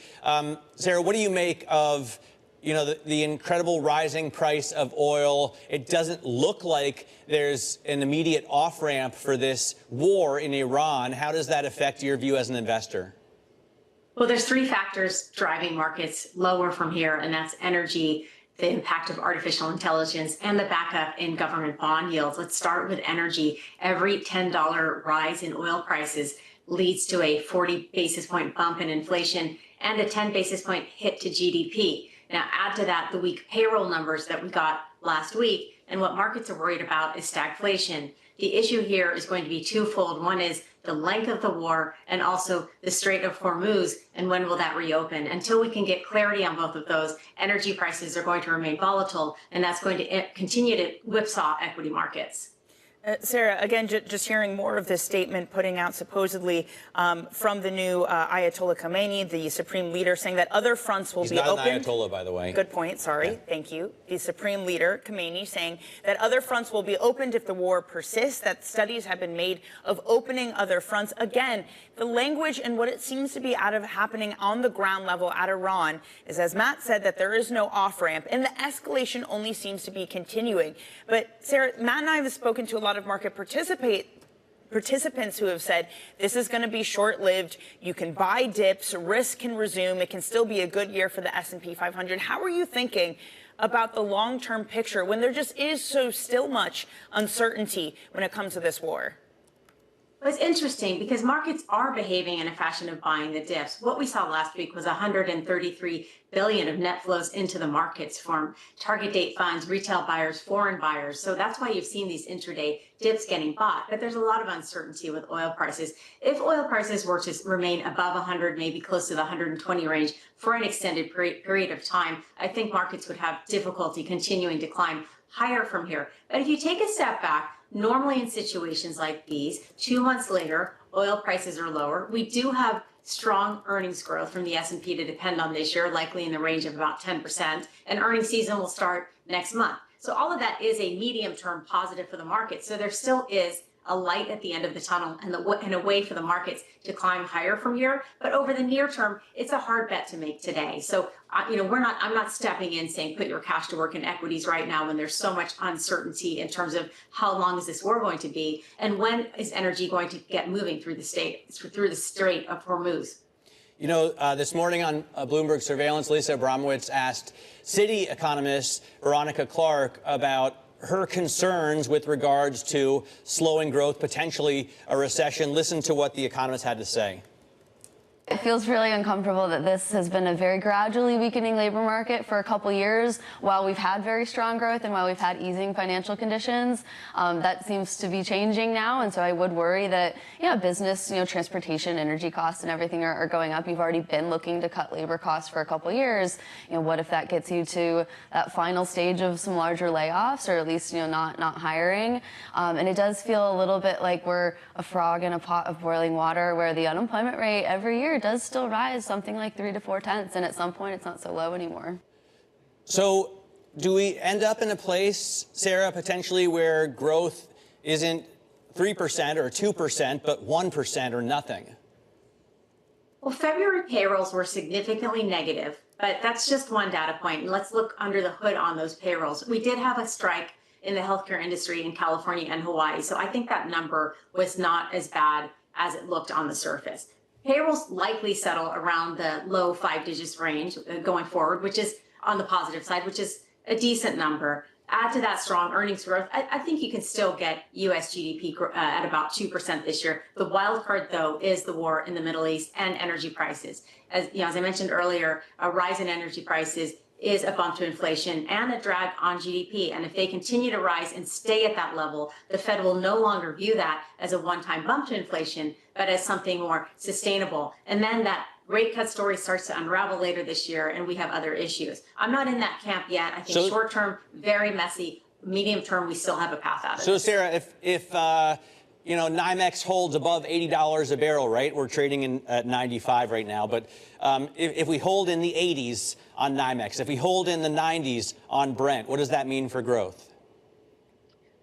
Sarah, what do you make of the incredible rising price of oil? It doesn't look like there's an immediate off-ramp for this war in Iran. How does that affect your view as an investor? Well, there's three factors driving markets lower from here, and that's energy, the impact of artificial intelligence, and the backup in government bond yields. Let's start with energy. Every $10 rise in oil prices leads to a 40 basis point bump in inflation and a 10 basis point hit to GDP. Now, add to that the weak payroll numbers that we got last week, and what markets are worried about is stagflation. The issue here is going to be twofold. One is the length of the war and also the Strait of Hormuz and when will that reopen. Until we can get clarity on both of those, energy prices are going to remain volatile, and that's going to continue to whipsaw equity markets. Sarah, again, just hearing more of this statement putting out supposedly from the new Ayatollah Khamenei, the supreme leader, saying that other fronts will be opened. He's not an Ayatollah, by the way. Good point. Sorry. Yeah. Thank you. The supreme leader, Khamenei, saying that other fronts will be opened if the war persists, that studies have been made of opening other fronts. Again, the language and what it seems to be happening on the ground level at Iran is, as Matt said, that there is no off-ramp, and the escalation only seems to be continuing. But, Sarah, Matt and I have spoken to a lot of market participants who have said this is going to be short-lived. You can buy dips, risk can resume. It can still be a good year for the S&P 500. How are you thinking about the long-term picture when there just is still much uncertainty when it comes to this war? It's interesting because markets are behaving in a fashion of buying the dips. What we saw last week was 133 billion of net flows into the markets from target date funds, retail buyers, foreign buyers. So that's why you've seen these intraday dips getting bought. But there's a lot of uncertainty with oil prices. If oil prices were to remain above 100, maybe close to the 120 range for an extended period of time, I think markets would have difficulty continuing to climb higher from here. But if you take a step back, normally in situations like these, 2 months later, oil prices are lower. We do have strong earnings growth from the S&P to depend on this year, likely in the range of about 10%, and earnings season will start next month. So all of that is a medium-term positive for the market. So there still is a light at the end of the tunnel and a way for the markets to climb higher from here. But over the near term, it's a hard bet to make today. So, I'm not stepping in saying put your cash to work in equities right now when there's so much uncertainty in terms of how long is this war going to be and when is energy going to get moving through the Strait of Hormuz. This morning on Bloomberg Surveillance, Lisa Abramowitz asked Citi economist Veronica Clark about her concerns with regards to slowing growth, potentially a recession. Listen to what the economist had to say. It feels really uncomfortable that this has been a very gradually weakening labor market for a couple years while we've had very strong growth and while we've had easing financial conditions. That seems to be changing now, and so I would worry that, business, transportation, energy costs and everything are going up. You've already been looking to cut labor costs for a couple years. What if that gets you to that final stage of some larger layoffs or at least, not hiring? And it does feel a little bit like we're a frog in a pot of boiling water where the unemployment rate every year does still rise something like 3 to 4 tenths, and at some point it's not so low anymore. So do we end up in a place, Sarah, potentially where growth isn't 3% or 2%, but 1% or nothing? Well, February payrolls were significantly negative, but that's just one data point. And let's look under the hood on those payrolls. We did have a strike in the healthcare industry in California and Hawaii, so I think that number was not as bad as it looked on the surface. Payrolls likely settle around the low 5 digits range going forward, which is on the positive side, which is a decent number. Add to that strong earnings growth, I think you can still get U.S. GDP at about 2% this year. The wild card, though, is the war in the Middle East and energy prices. As I mentioned earlier, a rise in energy prices is a bump to inflation and a drag on GDP. And if they continue to rise and stay at that level, the Fed will no longer view that as a one-time bump to inflation, but as something more sustainable. And then that rate cut story starts to unravel later this year, and we have other issues. I'm not in that camp yet. I think short term, very messy. Medium term, we still have a path out of it. So, Sarah, if NYMEX holds above $80 a barrel, right? We're trading at 95 right now. But if we hold in the 80s on NYMEX, if we hold in the 90s on Brent, what does that mean for growth?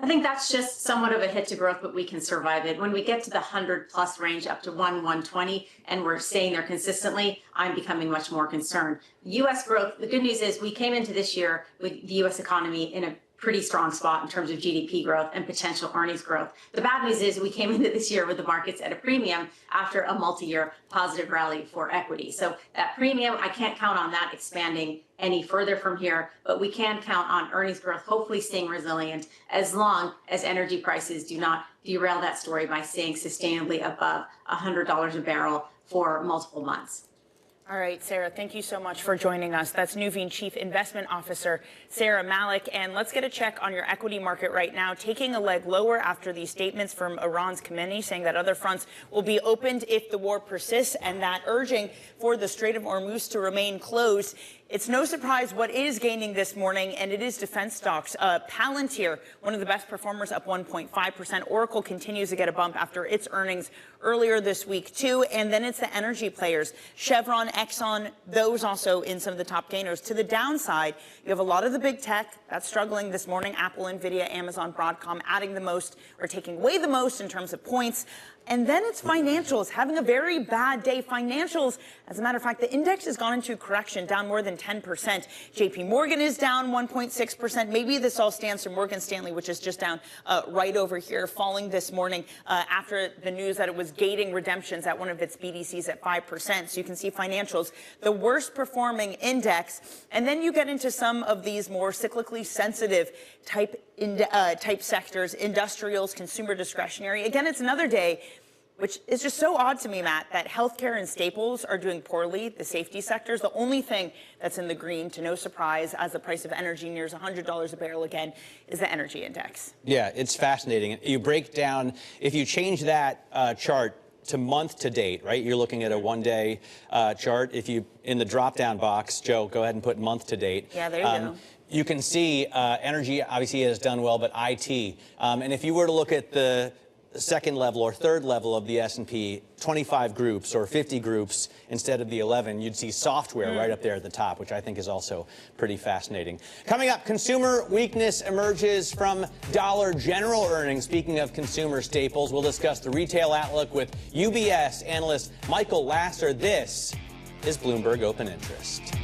I think that's just somewhat of a hit to growth, but we can survive it. When we get to the 100+ range, up to 120, and we're staying there consistently, I'm becoming much more concerned. U.S. growth, the good news is we came into this year with the U.S. economy in a pretty strong spot in terms of GDP growth and potential earnings growth. The bad news is we came into this year with the markets at a premium after a multi-year positive rally for equity. So that premium, I can't count on that expanding any further from here, but we can count on earnings growth hopefully staying resilient as long as energy prices do not derail that story by staying sustainably above $100 a barrel for multiple months. All right, Sarah, thank you so much for joining us. That's Nuveen Chief Investment Officer Sarah Malik. And let's get a check on your equity market right now, taking a leg lower after these statements from Iran's Khamenei saying that other fronts will be opened if the war persists and that urging for the Strait of Hormuz to remain closed. It's no surprise what is gaining this morning, and it is defense stocks. Palantir, one of the best performers, up 1.5%. Oracle continues to get a bump after its earnings earlier this week, too. And then it's the energy players. Chevron, Exxon, those also in some of the top gainers. To the downside, you have a lot of the big tech that's struggling this morning. Apple, Nvidia, Amazon, Broadcom adding the most or taking away the most in terms of points. And then it's financials having a very bad day. Financials, as a matter of fact, the index has gone into correction, down more than 10%. JP Morgan is down 1.6%. Maybe this all stands for Morgan Stanley, which is just down right over here, falling this morning after the news that it was gating redemptions at one of its BDCs at 5%. So you can see financials, the worst performing index. And then you get into some of these more cyclically sensitive type sectors, industrials, consumer discretionary. Again, it's another day, which is just so odd to me, Matt, that healthcare and staples are doing poorly, the safety sectors. The only thing that's in the green, to no surprise, as the price of energy nears $100 a barrel again, is the energy index. Yeah, it's fascinating. You break down, if you change that chart to month to date, right? You're looking at a one-day chart. If you, in the drop-down box, Joe, go ahead and put month to date. Yeah, there you go. You can see energy obviously has done well, but IT. And if you were to look at the second level or third level of the S&P, 25 groups or 50 groups instead of the 11, you'd see software right up there at the top, which I think is also pretty fascinating. Coming up, consumer weakness emerges from Dollar General earnings. Speaking of consumer staples, we'll discuss the retail outlook with UBS analyst Michael Lasser. This is Bloomberg Open Interest.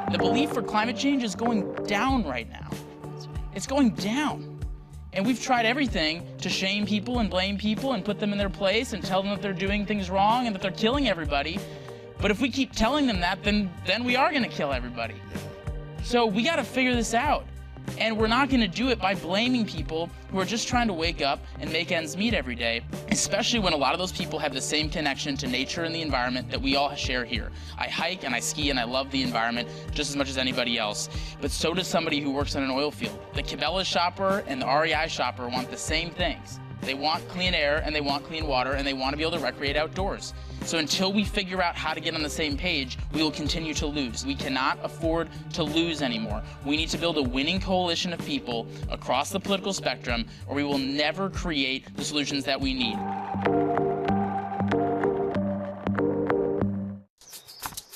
The belief for climate change is going down right now. It's going down. And we've tried everything to shame people and blame people and put them in their place and tell them that they're doing things wrong and that they're killing everybody. But if we keep telling them that, then we are going to kill everybody. So we got to figure this out. And we're not going to do it by blaming people who are just trying to wake up and make ends meet every day, especially when a lot of those people have the same connection to nature and the environment that we all share here. I hike and I ski and I love the environment just as much as anybody else, but so does somebody who works on an oil field. The Cabela's shopper and the REI shopper want the same things. They want clean air and they want clean water and they want to be able to recreate outdoors. So until we figure out how to get on the same page, we will continue to lose. We cannot afford to lose anymore. We need to build a winning coalition of people across the political spectrum, or we will never create the solutions that we need.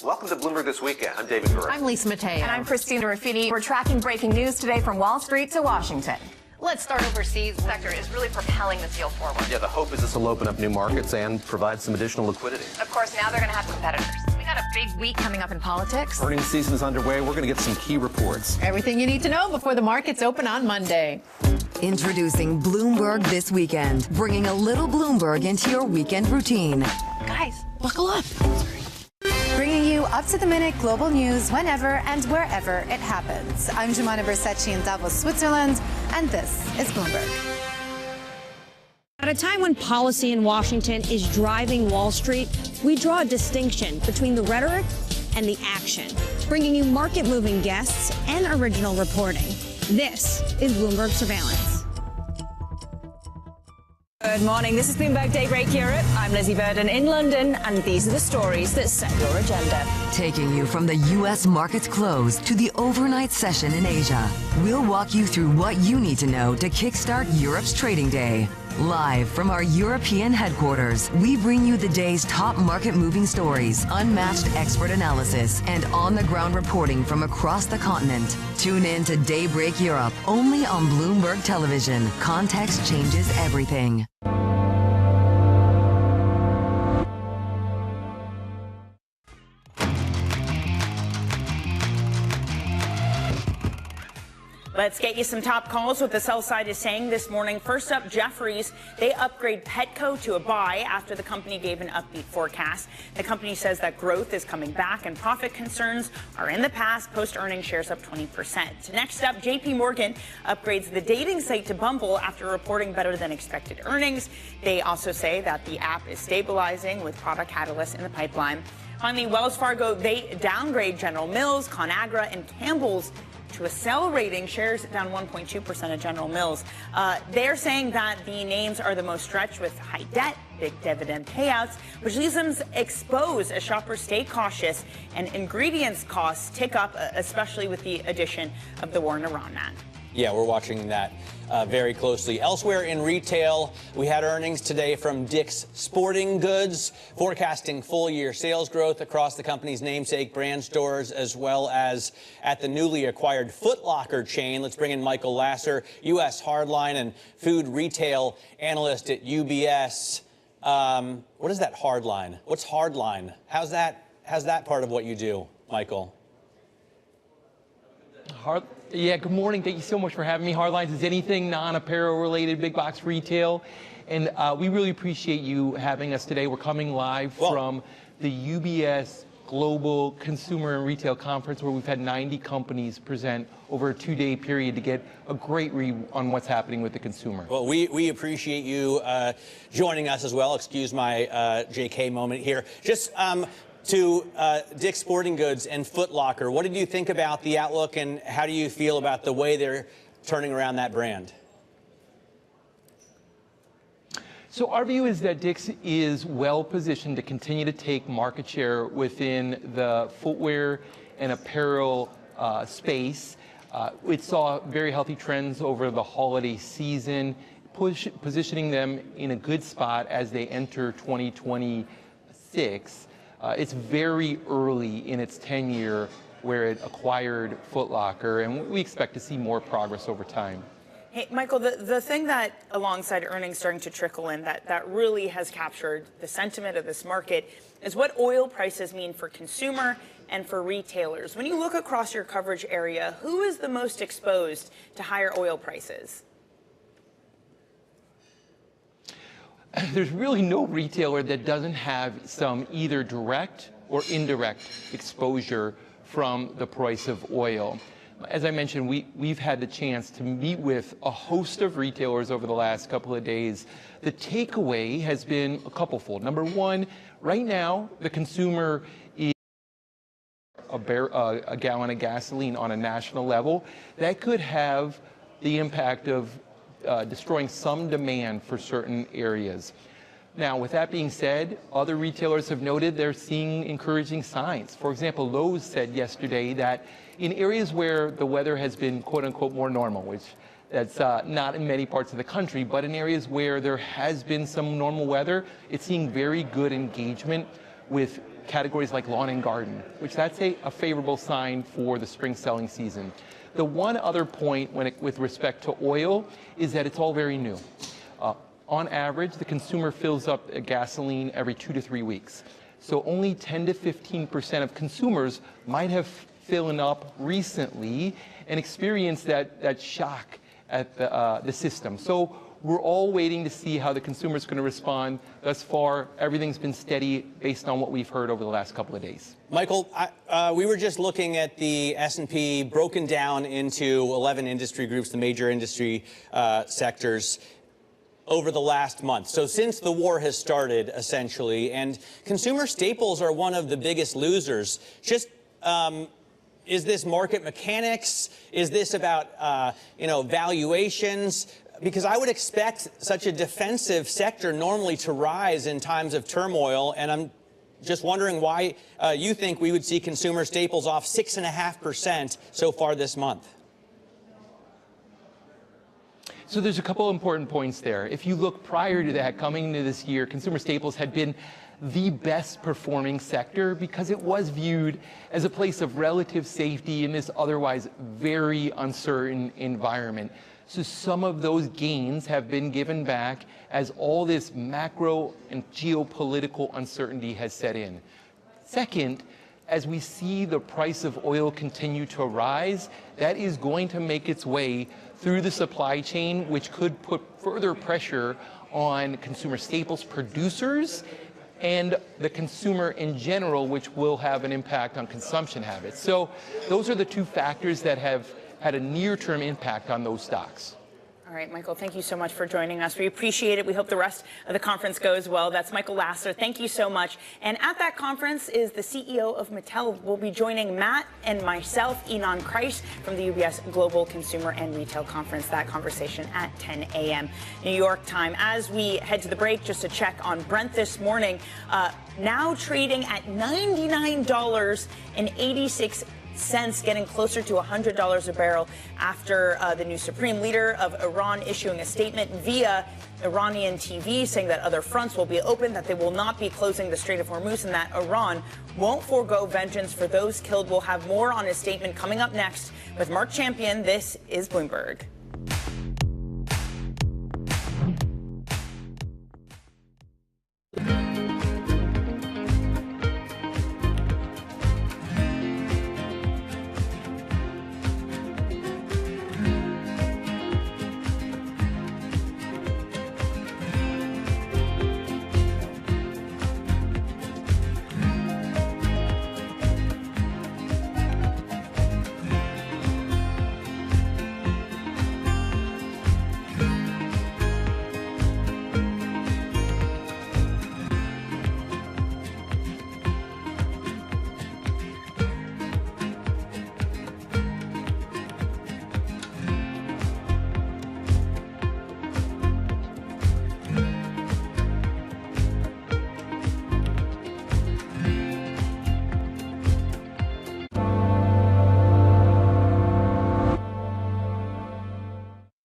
Welcome to Bloomberg This Weekend. I'm David Burke. I'm Lisa Mateo. And I'm Christina Ruffini. We're tracking breaking news today from Wall Street to Washington. Let's start overseas. The sector is really propelling this deal forward. Yeah, the hope is this will open up new markets and provide some additional liquidity. Of course, now they're going to have competitors. We got a big week coming up in politics. Earnings season is underway. We're going to get some key reports. Everything you need to know before the markets open on Monday. Introducing Bloomberg This Weekend, bringing a little Bloomberg into your weekend routine. Guys, buckle up. Bringing you up-to-the-minute global news whenever and wherever it happens. I'm Jumana Bersecci in Davos, Switzerland, and this is Bloomberg. At a time when policy in Washington is driving Wall Street, we draw a distinction between the rhetoric and the action, bringing you market-moving guests and original reporting. This is Bloomberg Surveillance. Good morning. This is Bloomberg Daybreak Europe. I'm Lizzie Burden in London, and these are the stories that set your agenda. Taking you from the U.S. markets close to the overnight session in Asia, we'll walk you through what you need to know to kickstart Europe's trading day. Live from our European headquarters, we bring you the day's top market-moving stories, unmatched expert analysis, and on-the-ground reporting from across the continent. Tune in to Daybreak Europe, only on Bloomberg Television. Context changes everything. Let's get you some top calls, what the sell side is saying this morning. First up, Jefferies. They upgrade Petco to a buy after the company gave an upbeat forecast. The company says that growth is coming back and profit concerns are in the past. Post-earnings shares up 20%. Next up, JP Morgan upgrades the dating site to Bumble after reporting better than expected earnings. They also say that the app is stabilizing with product catalysts in the pipeline. Finally, Wells Fargo, they downgrade General Mills, ConAgra, and Campbell's to a sell rating. Shares down 1.2% of General Mills. They're saying that the names are the most stretched with high debt, big dividend payouts, which leaves them exposed as shoppers stay cautious and ingredients costs tick up, especially with the addition of the war in Iran, Matt. Yeah, we're watching that very closely. Elsewhere in retail, we had earnings today from Dick's Sporting Goods, forecasting full-year sales growth across the company's namesake brand stores, as well as at the newly acquired Foot Locker chain. Let's bring in Michael Lasser, U.S. hardline and food retail analyst at UBS. What is that hardline? What's hardline? How's that part of what you do, Michael? Yeah, good morning. Thank you so much for having me. Hardlines is anything non-apparel related, big box retail. And we really appreciate you having us today. We're coming live from the UBS Global Consumer and Retail Conference, where we've had 90 companies present over a 2-day period to get a great read on what's happening with the consumer. Well, we appreciate you joining us as well. Excuse my JK moment here. Just to Dick's Sporting Goods and Foot Locker, what did you think about the outlook, and how do you feel about the way they're turning around that brand? So our view is that Dick's is well positioned to continue to take market share within the footwear and apparel space. It saw very healthy trends over the holiday season, positioning them in a good spot as they enter 2026. It's very early in its tenure where it acquired Foot Locker, and we expect to see more progress over time. Hey, Michael, the thing that alongside earnings starting to trickle in that really has captured the sentiment of this market is what oil prices mean for consumer and for retailers. When you look across your coverage area, who is the most exposed to higher oil prices? There's really no retailer that doesn't have some either direct or indirect exposure from the price of oil. As I mentioned, we've had the chance to meet with a host of retailers over the last couple of days. The takeaway has been a couplefold. Number one, right now, the consumer is a gallon of gasoline on a national level. That could have the impact of destroying some demand for certain areas. Now, with that being said, other retailers have noted they're seeing encouraging signs. For example, Lowe's said yesterday that in areas where the weather has been quote unquote more normal, which that's not in many parts of the country, but in areas where there has been some normal weather, it's seeing very good engagement with categories like lawn and garden, which that's a favorable sign for the spring selling season. The one other point with respect to oil is that it's all very new. On average, the consumer fills up gasoline every 2 to 3 weeks. So only 10 to 15% of consumers might have filled up recently and experienced that shock at the system. So we're all waiting to see how the consumer is going to respond. Thus far, everything's been steady based on what we've heard over the last couple of days. Michael, we were just looking at the S&P broken down into 11 industry groups, the major industry sectors, over the last month. So since the war has started, essentially, and consumer staples are one of the biggest losers. Just is this market mechanics? Is this about valuations? Because I would expect such a defensive sector normally to rise in times of turmoil, and I'm just wondering why you think we would see consumer staples off 6.5% so far this month. So there's a couple important points there. If you look prior to that, coming into this year, consumer staples had been the best performing sector because it was viewed as a place of relative safety in this otherwise very uncertain environment. So some of those gains have been given back as all this macro and geopolitical uncertainty has set in. Second, as we see the price of oil continue to rise, that is going to make its way through the supply chain, which could put further pressure on consumer staples producers and the consumer in general, which will have an impact on consumption habits. So those are the two factors that have had a near-term impact on those stocks. All right, Michael, thank you so much for joining us. We appreciate it. We hope the rest of the conference goes well. That's Michael Lasser. Thank you so much. And at that conference is the CEO of Mattel. We'll be joining Matt and myself, Ynon Kreiss, from the UBS Global Consumer and Retail Conference. That conversation at 10 a.m. New York time. As we head to the break, just a check on Brent this morning, now trading at $99.86. Getting closer to $100 a barrel after the new supreme leader of Iran issuing a statement via Iranian TV saying that other fronts will be open, that they will not be closing the Strait of Hormuz, and that Iran won't forego vengeance for those killed. We'll have more on his statement coming up next with Mark Champion. This is Bloomberg.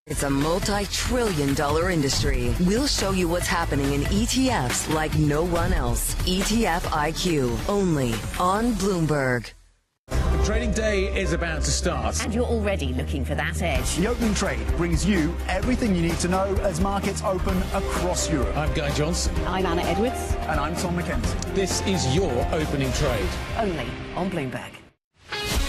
It's a multi-trillion-dollar industry. We'll show you what's happening in ETFs like no one else. ETF IQ, only on Bloomberg. The trading day is about to start. And you're already looking for that edge. The opening trade brings you everything you need to know as markets open across Europe. I'm Guy Johnson. I'm Anna Edwards. And I'm Tom McKenzie. This is your opening trade. Only on Bloomberg.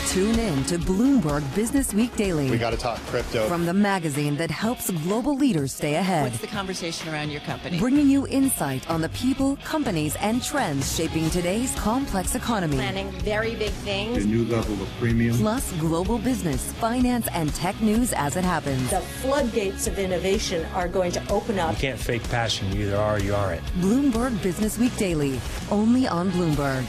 Tune in to Bloomberg Business Week Daily. We got to talk crypto. From the magazine that helps global leaders stay ahead. What's the conversation around your company? Bringing you insight on the people, companies, and trends shaping today's complex economy. Planning very big things. A new level of premium. Plus global business, finance, and tech news as it happens. The floodgates of innovation are going to open up. You can't fake passion. You either are or you aren't. Bloomberg Business Week Daily, only on Bloomberg.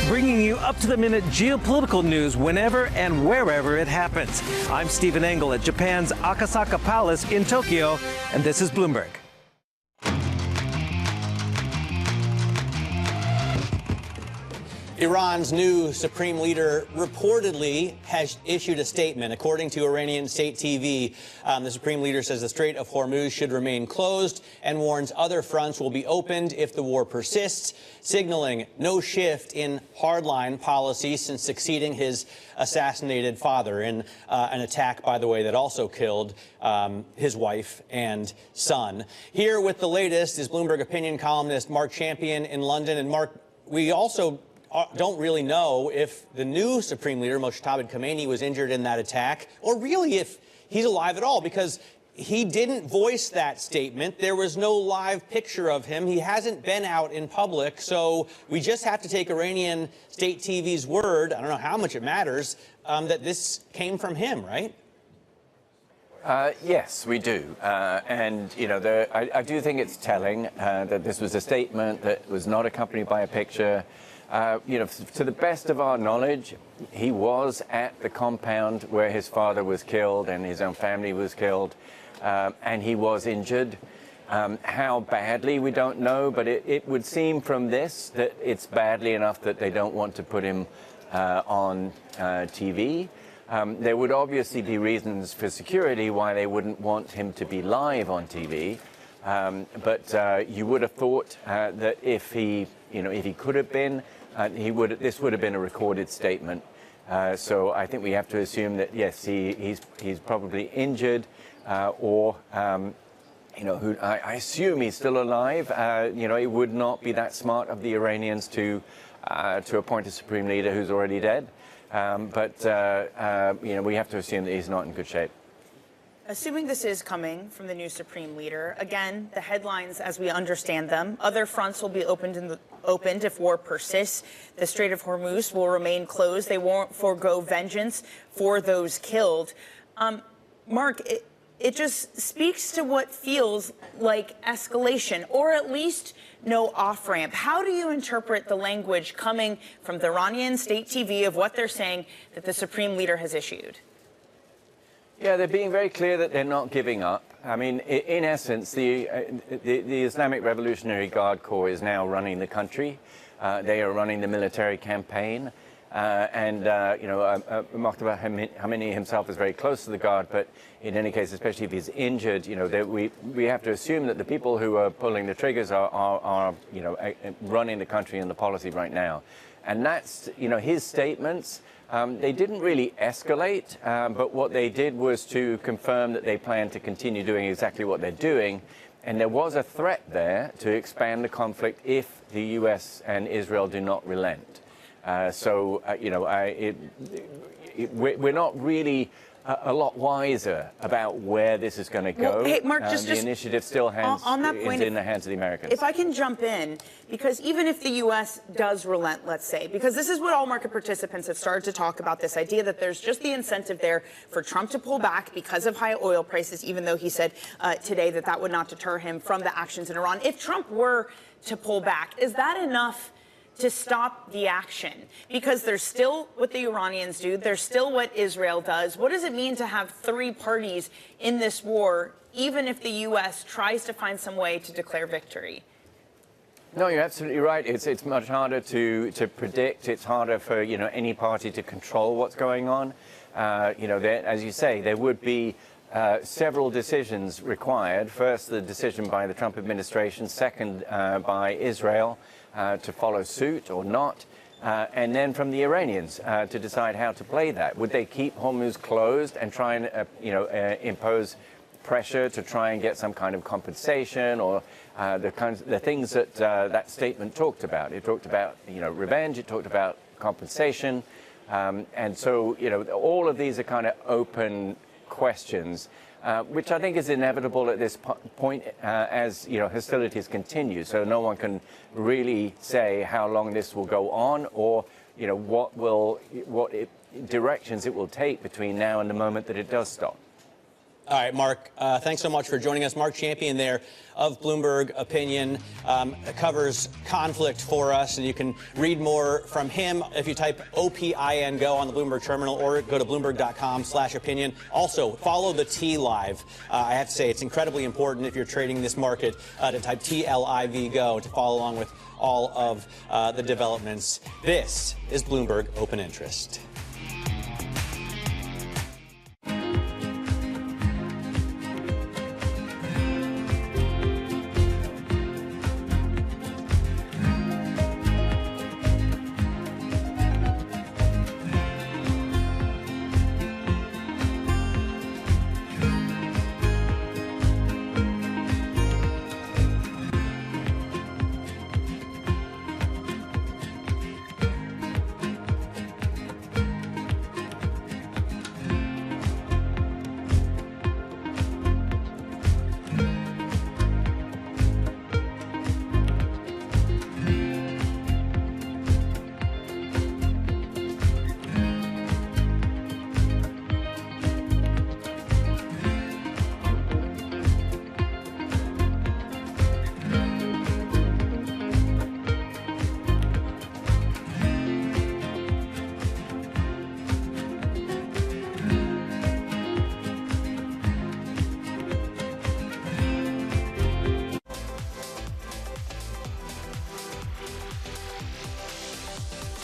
Bringing you up-to-the-minute geopolitical news whenever and wherever it happens. I'm Stephen Engel at Japan's Akasaka Palace in Tokyo, and this is Bloomberg. Iran's new supreme leader reportedly has issued a statement. According to Iranian state TV, the supreme leader says the Strait of Hormuz should remain closed and warns other fronts will be opened if the war persists, signaling no shift in hardline policy since succeeding his assassinated father in an attack, by the way, that also killed his wife and son. Here with the latest is Bloomberg opinion columnist Mark Champion in London. And Mark, we also don't really know if the new supreme leader, Mojtaba Khomeini, was injured in that attack, or really if he's alive at all, because he didn't voice that statement. There was no live picture of him. He hasn't been out in public, so we just have to take Iranian state TV's word, I don't know how much it matters, that this came from him, right? Yes, we do. And, you know, I do think it's telling that this was a statement that was not accompanied by a picture, To the best of our knowledge, he was at the compound where his father was killed and his own family was killed, and he was injured. How badly, we don't know, but it would seem from this that it's badly enough that they don't want to put him on TV. There would obviously be reasons for security why they wouldn't want him to be live on TV. But you would have thought that if he could have been, this would have been a recorded statement. So I think we have to assume that yes, he's probably injured, or I assume he's still alive. It would not be that smart of the Iranians to appoint a supreme leader who's already dead. But we have to assume that he's not in good shape. Assuming this is coming from the new supreme leader, again, the headlines as we understand them, other fronts will be opened if war persists. The Strait of Hormuz will remain closed. They won't forego vengeance for those killed. Mark, it just speaks to what feels like escalation, or at least no off-ramp. How do you interpret the language coming from the Iranian state TV of what they're saying that the supreme leader has issued? Yeah, they're being very clear that they're not giving up. I mean, in essence, the Islamic Revolutionary Guard Corps is now running the country. They are running the military campaign. Muqtada Khamenei himself is very close to the Guard, but in any case, especially if he's injured, we have to assume that the people who are pulling the triggers are running the country and the policy right now. And that's, his statements. They didn't really escalate, but what they did was to confirm that they plan to continue doing exactly what they're doing. And there was a threat there to expand the conflict if the U.S. and Israel do not relent. We're not really a lot wiser about where this is going to go. Well, hey, Mark, the initiative still is in the hands of the Americans. If I can jump in, because even if the U.S. does relent, let's say, because this is what all market participants have started to talk about, this idea that there's just the incentive there for Trump to pull back because of high oil prices, even though he said today that that would not deter him from the actions in Iran. If Trump were to pull back, is that enough to stop the action? Because there's still what the Iranians do, there's still what Israel does. What does it mean to have three parties in this war, even if the U.S. tries to find some way to declare victory? No, you're absolutely right. It's much harder to predict. It's harder for any party to control what's going on. As you say, there would be several decisions required. First, the decision by the Trump administration. Second, by Israel. To follow suit or not, and then from the Iranians to decide how to play that. Would they keep Hormuz closed and try and impose pressure to try and get some kind of compensation, or the things that that statement talked about? It talked about revenge. It talked about compensation, and so all of these are kind of open questions. Which I think is inevitable at this point as hostilities continue. So no one can really say how long this will go on, or what directions it will take between now and the moment that it does stop. All right, Mark, thanks so much for joining us. Mark Champion there of Bloomberg Opinion covers conflict for us, and you can read more from him if you type OPIN-GO on the Bloomberg terminal, or go to Bloomberg.com/opinion. Also, follow the T Live. I have to say, it's incredibly important if you're trading this market to type TLIV-GO to follow along with all of the developments. This is Bloomberg Open Interest.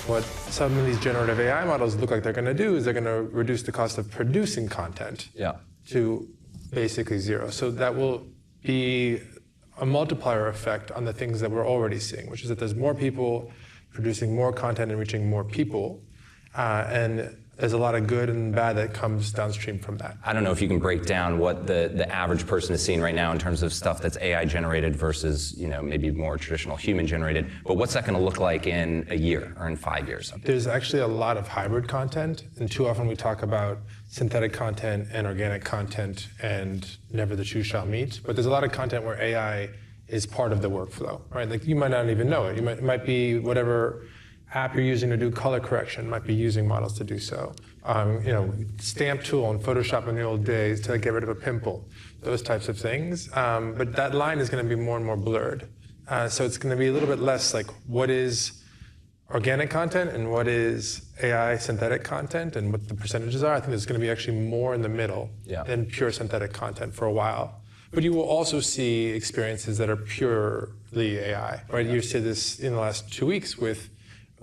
what some of these generative AI models look like they're going to do is they're going to reduce the cost of producing content to basically zero. So that will be a multiplier effect on the things that we're already seeing, which is that there's more people producing more content and reaching more people. And there's a lot of good and bad that comes downstream from that. I don't know if you can break down what the average person is seeing right now in terms of stuff that's AI generated versus, maybe more traditional human generated, but what's that going to look like in a year or in 5 years? There's actually a lot of hybrid content, and too often we talk about synthetic content and organic content and never the two shall meet, but there's a lot of content where AI is part of the workflow, right? Like you might not even know it. It might be whatever app you're using to do color correction might be using models to do so. Stamp tool in Photoshop in the old days to get rid of a pimple, those types of things. But that line is going to be more and more blurred. So it's going to be a little bit less like what is organic content and what is AI synthetic content and what the percentages are. I think there's going to be actually more in the middle than pure synthetic content for a while. But you will also see experiences that are purely AI, right? You see this in the last 2 weeks with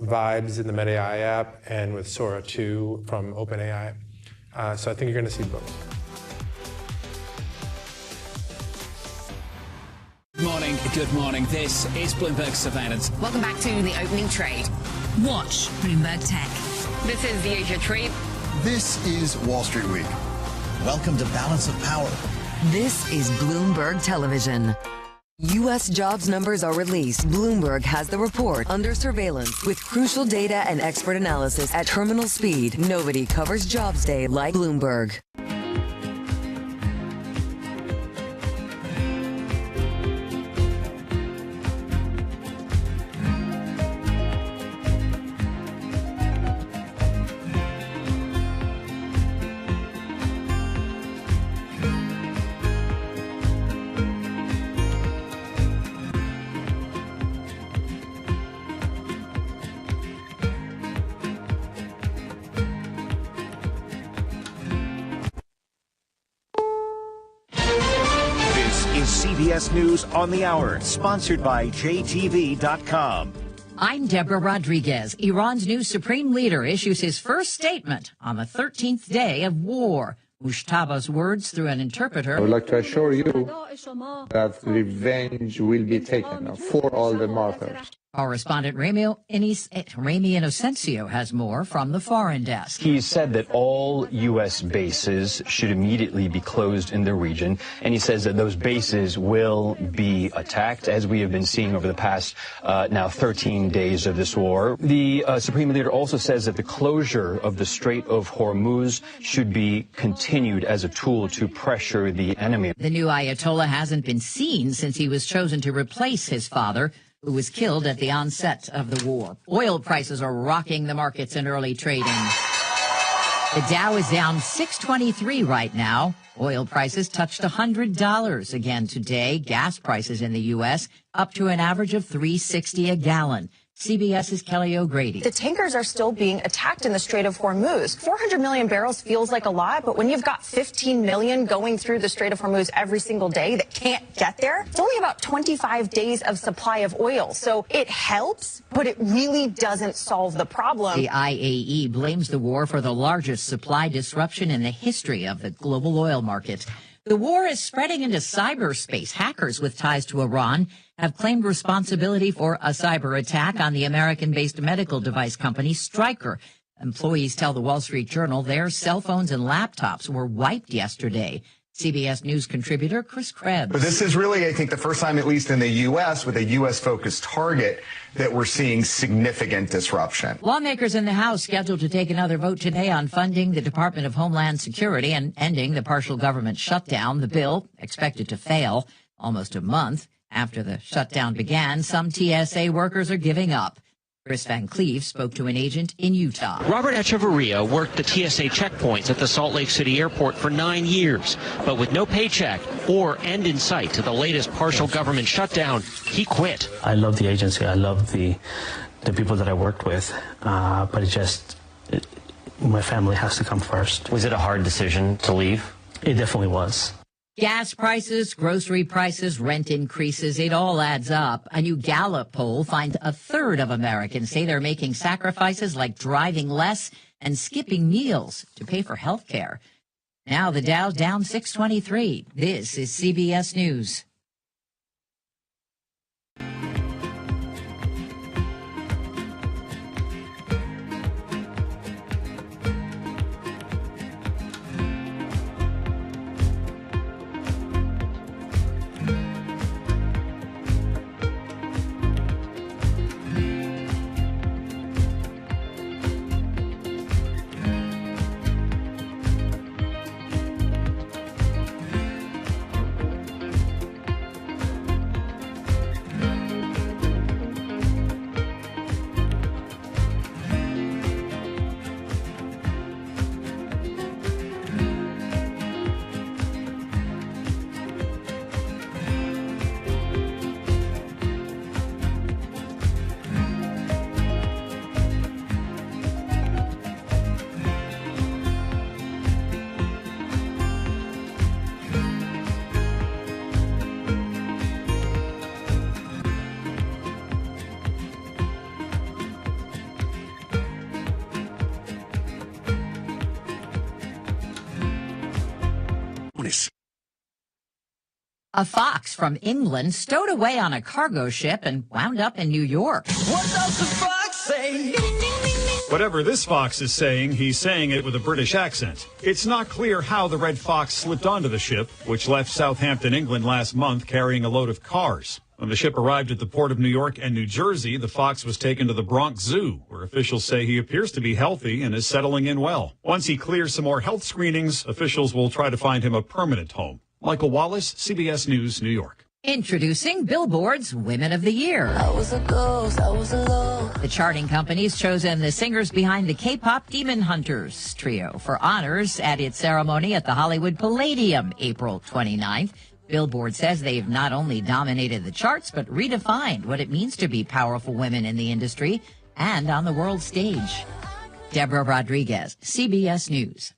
Vibes in the Meta AI app and with Sora 2 from OpenAI. So I think you're going to see both. Good morning. This is Bloomberg Surveillance. Welcome back to the opening trade. Watch Bloomberg Tech. This is the Asia Trade. This is Wall Street Week. Welcome to Balance of Power. This is Bloomberg Television. U.S. jobs numbers are released. Bloomberg has the report under surveillance with crucial data and expert analysis at terminal speed. Nobody covers Jobs Day like Bloomberg. CBS News on the Hour, sponsored by JTV.com. I'm Deborah Rodriguez. Iran's new supreme leader issues his first statement on the 13th day of war. Mushtaba's words through an interpreter. I would like to assure you that revenge will be taken for all the martyrs. Correspondent Remy Inocencio has more from the foreign desk. He said that all U.S. bases should immediately be closed in the region, and he says that those bases will be attacked, as we have been seeing over the past now 13 days of this war. The Supreme Leader also says that the closure of the Strait of Hormuz should be continued as a tool to pressure the enemy. The new Ayatollah hasn't been seen since he was chosen to replace his father, who was killed at the onset of the war. Oil prices are rocking the markets in early trading. The Dow is down 623 right now. Oil prices touched $100 again today. Gas prices in the U.S. up to an average of $3.60 a gallon. CBS's Kelly O'Grady. The tankers are still being attacked in the Strait of Hormuz. 400 million barrels feels like a lot, but when you've got 15 million going through the Strait of Hormuz every single day that can't get there, it's only about 25 days of supply of oil. So it helps, but it really doesn't solve the problem. The IAE blames the war for the largest supply disruption in the history of the global oil market. The war is spreading into cyberspace. Hackers with ties to Iran have claimed responsibility for a cyber attack on the American-based medical device company Stryker. Employees tell the Wall Street Journal their cell phones and laptops were wiped yesterday. CBS News contributor Chris Krebs. But this is really, I think, the first time, at least in the U.S., with a U.S.-focused target, that we're seeing significant disruption. Lawmakers in the House scheduled to take another vote today on funding the Department of Homeland Security and ending the partial government shutdown. The bill expected to fail almost a month after the shutdown began. Some TSA workers are giving up. Chris Van Cleve spoke to an agent in Utah. Robert Echeverria worked the TSA checkpoints at the Salt Lake City airport for 9 years, but with no paycheck or end in sight to the latest partial government shutdown, he quit. I love the agency. I love the people that I worked with, but my family has to come first. Was it a hard decision to leave? It definitely was. Gas prices, grocery prices, rent increases, it all adds up. A new Gallup poll finds a third of Americans say they're making sacrifices like driving less and skipping meals to pay for health care. Now the Dow's down 623. This is CBS News. A fox from England stowed away on a cargo ship and wound up in New York. What does the fox say? Whatever this fox is saying, he's saying it with a British accent. It's not clear how the red fox slipped onto the ship, which left Southampton, England last month carrying a load of cars. When the ship arrived at the port of New York and New Jersey, the fox was taken to the Bronx Zoo, where officials say he appears to be healthy and is settling in well. Once he clears some more health screenings, officials will try to find him a permanent home. Michael Wallace, CBS News, New York. Introducing Billboard's Women of the Year. I was a ghost, I was alone. The charting company's chosen the singers behind the K-pop Demon Hunters trio for honors at its ceremony at the Hollywood Palladium, April 29th. Billboard says they've not only dominated the charts, but redefined what it means to be powerful women in the industry and on the world stage. Deborah Rodriguez, CBS News.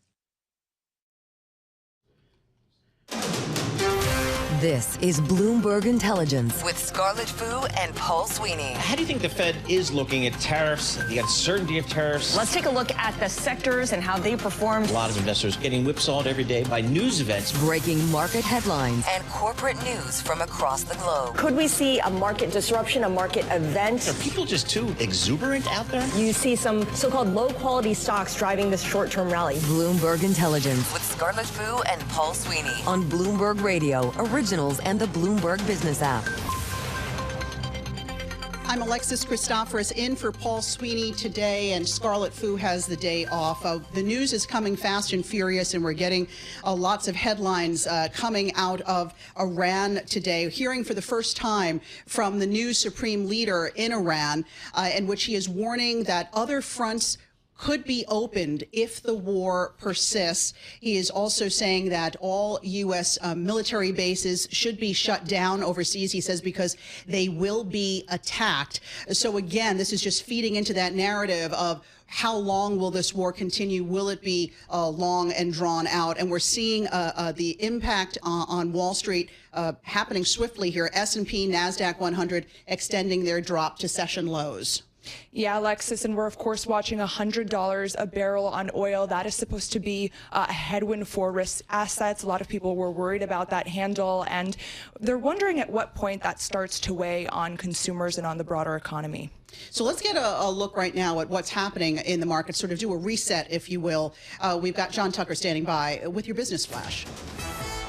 This is Bloomberg Intelligence with Scarlett Fu and Paul Sweeney. How do you think the Fed is looking at tariffs, the uncertainty of tariffs? Let's take a look at the sectors and how they performed. A lot of investors getting whipsawed every day by news events. Breaking market headlines and corporate news from across the globe. Could we see a market disruption, a market event? Are people just too exuberant out there? You see some so-called low-quality stocks driving this short-term rally. Bloomberg Intelligence with Scarlett Fu and Paul Sweeney on Bloomberg Radio, originals and the Bloomberg Business app. I'm Alexis Christoforous in for Paul Sweeney today, and Scarlett Fu has the day off. The news is coming fast and furious, and we're getting lots of headlines coming out of Iran today. Hearing for the first time from the new supreme leader in Iran, in which he is warning that other fronts could be opened if the war persists. He is also saying that all U.S. military bases should be shut down overseas, he says, because they will be attacked. So again, this is just feeding into that narrative of how long will this war continue? Will it be long and drawn out? And we're seeing the impact on Wall Street happening swiftly here. S&P, NASDAQ 100 extending their drop to session lows. Yeah, Alexis, and we're, of course, watching $100 a barrel on oil. That is supposed to be a headwind for risk assets. A lot of people were worried about that handle, and they're wondering at what point that starts to weigh on consumers and on the broader economy. So let's get a look right now at what's happening in the market, sort of do a reset, if you will. We've got John Tucker standing by with your business flash.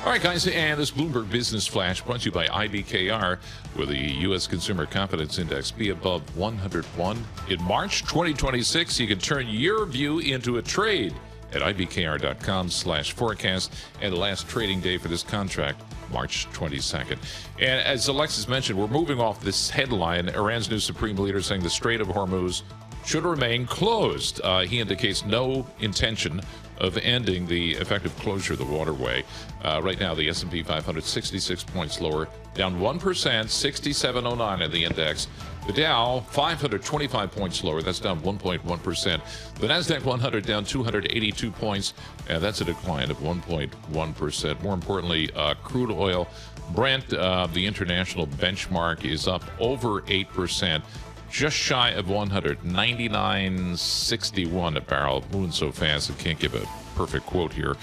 All right, guys, and this Bloomberg Business Flash brought to you by IBKR, where the U.S. Consumer Confidence Index be above 101. In March 2026, you can turn your view into a trade at ibkr.com/forecast, and the last trading day for this contract, March 22nd. And as Alexis mentioned, we're moving off this headline, Iran's new supreme leader saying the Strait of Hormuz should remain closed. He indicates no intention of ending the effective closure of the waterway. Right now, the S&P 500, 66 points lower, down 1%, 67.09 in the index. The Dow, 525 points lower, that's down 1.1%. The NASDAQ 100 down 282 points, and that's a decline of 1.1%. More importantly, crude oil, Brent, the international benchmark, is up over 8%. Just shy of 100, 99.61 a barrel. Moving so fast, I can't give a perfect quote here.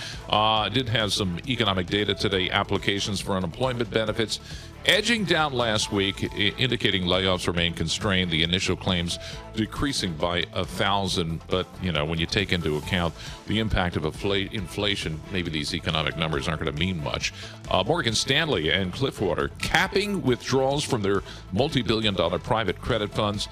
Did have some economic data today. Applications for unemployment benefits edging down last week, indicating layoffs remain constrained. The initial claims decreasing by 1,000. But, you know, when you take into account the impact of inflation, maybe these economic numbers aren't going to mean much. Morgan Stanley and Cliffwater capping withdrawals from their multi-billion-dollar private credit funds.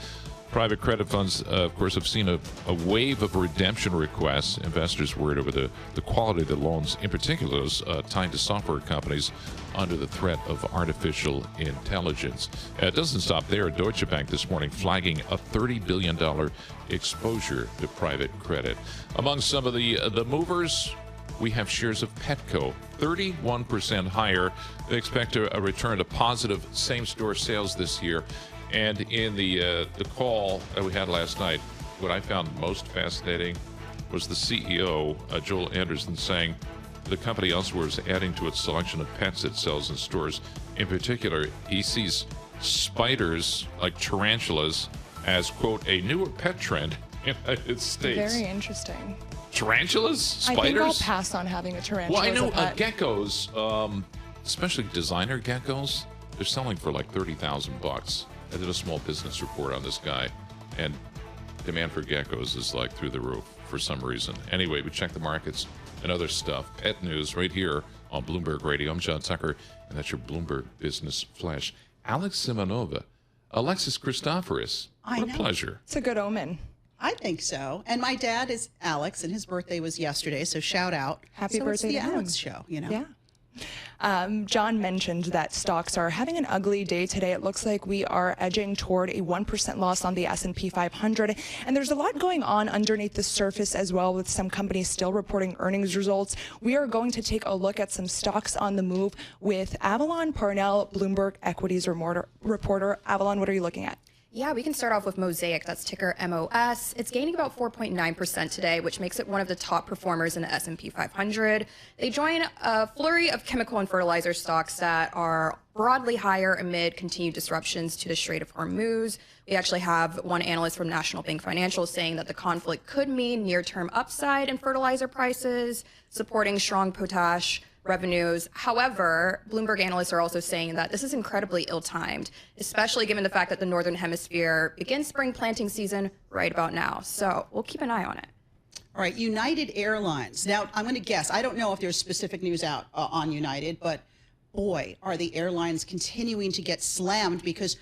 Private credit funds, of course, have seen a wave of redemption requests. Investors worried over the quality of the loans, in particular those tied to software companies under the threat of artificial intelligence. It doesn't stop there. Deutsche Bank this morning flagging a $30 billion exposure to private credit. Among some of the movers, we have shares of Petco, 31% higher. They expect a return to positive same-store sales this year. And in the call that we had last night, what I found most fascinating was the CEO, Joel Anderson, saying the company elsewhere is adding to its selection of pets it sells in stores. In particular, he sees spiders, like tarantulas, as, quote, a newer pet trend in the United States. Very interesting. Tarantulas? Spiders? I think I'll pass on having a tarantula. Well, I know geckos, especially designer geckos, they're selling for like $30,000. I did a small business report on this guy, and demand for geckos is like through the roof for some reason. Anyway, we check the markets and other stuff. Pet news right here on Bloomberg Radio. I'm John Tucker, and that's your Bloomberg Business Flash. Alex Simonova, Alexis Christoforous. What a pleasure. It's a good omen. I think so. And my dad is Alex, and his birthday was yesterday, so shout out. Happy birthday it's the to him. Alex show, you know. Yeah. John mentioned that stocks are having an ugly day today. It looks like we are edging toward a 1% loss on the S&P 500. And there's a lot going on underneath the surface as well, with some companies still reporting earnings results. We are going to take a look at some stocks on the move with Avalon Parnell, Bloomberg Equities reporter. Avalon, what are you looking at? Yeah, we can start off with Mosaic, that's ticker MOS. It's gaining about 4.9% today, which makes it one of the top performers in the S&P 500. They join a flurry of chemical and fertilizer stocks that are broadly higher amid continued disruptions to the Strait of Hormuz. We actually have one analyst from National Bank Financial saying that the conflict could mean near-term upside in fertilizer prices, supporting strong potash revenues. However, Bloomberg analysts are also saying that this is incredibly ill-timed, especially given the fact that the Northern Hemisphere begins spring planting season right about now. So we'll keep an eye on it. All right, United Airlines. Now, I'm going to guess. I don't know if there's specific news out on United, but boy, are the airlines continuing to get slammed because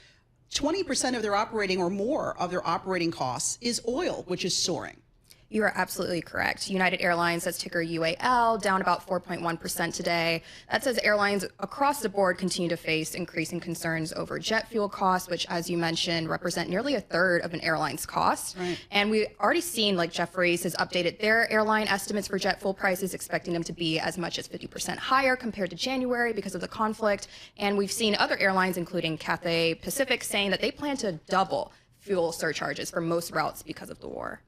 20% of their operating or more of their operating costs is oil, which is soaring. You are absolutely correct. United Airlines, that's ticker UAL, down about 4.1% today. That says airlines across the board continue to face increasing concerns over jet fuel costs, which, as you mentioned, represent nearly a third of an airline's cost. Right. And we've already seen, like, Jefferies has updated their airline estimates for jet fuel prices, expecting them to be as much as 50% higher compared to January because of the conflict. And we've seen other airlines, including Cathay Pacific, saying that they plan to double fuel surcharges for most routes because of the war.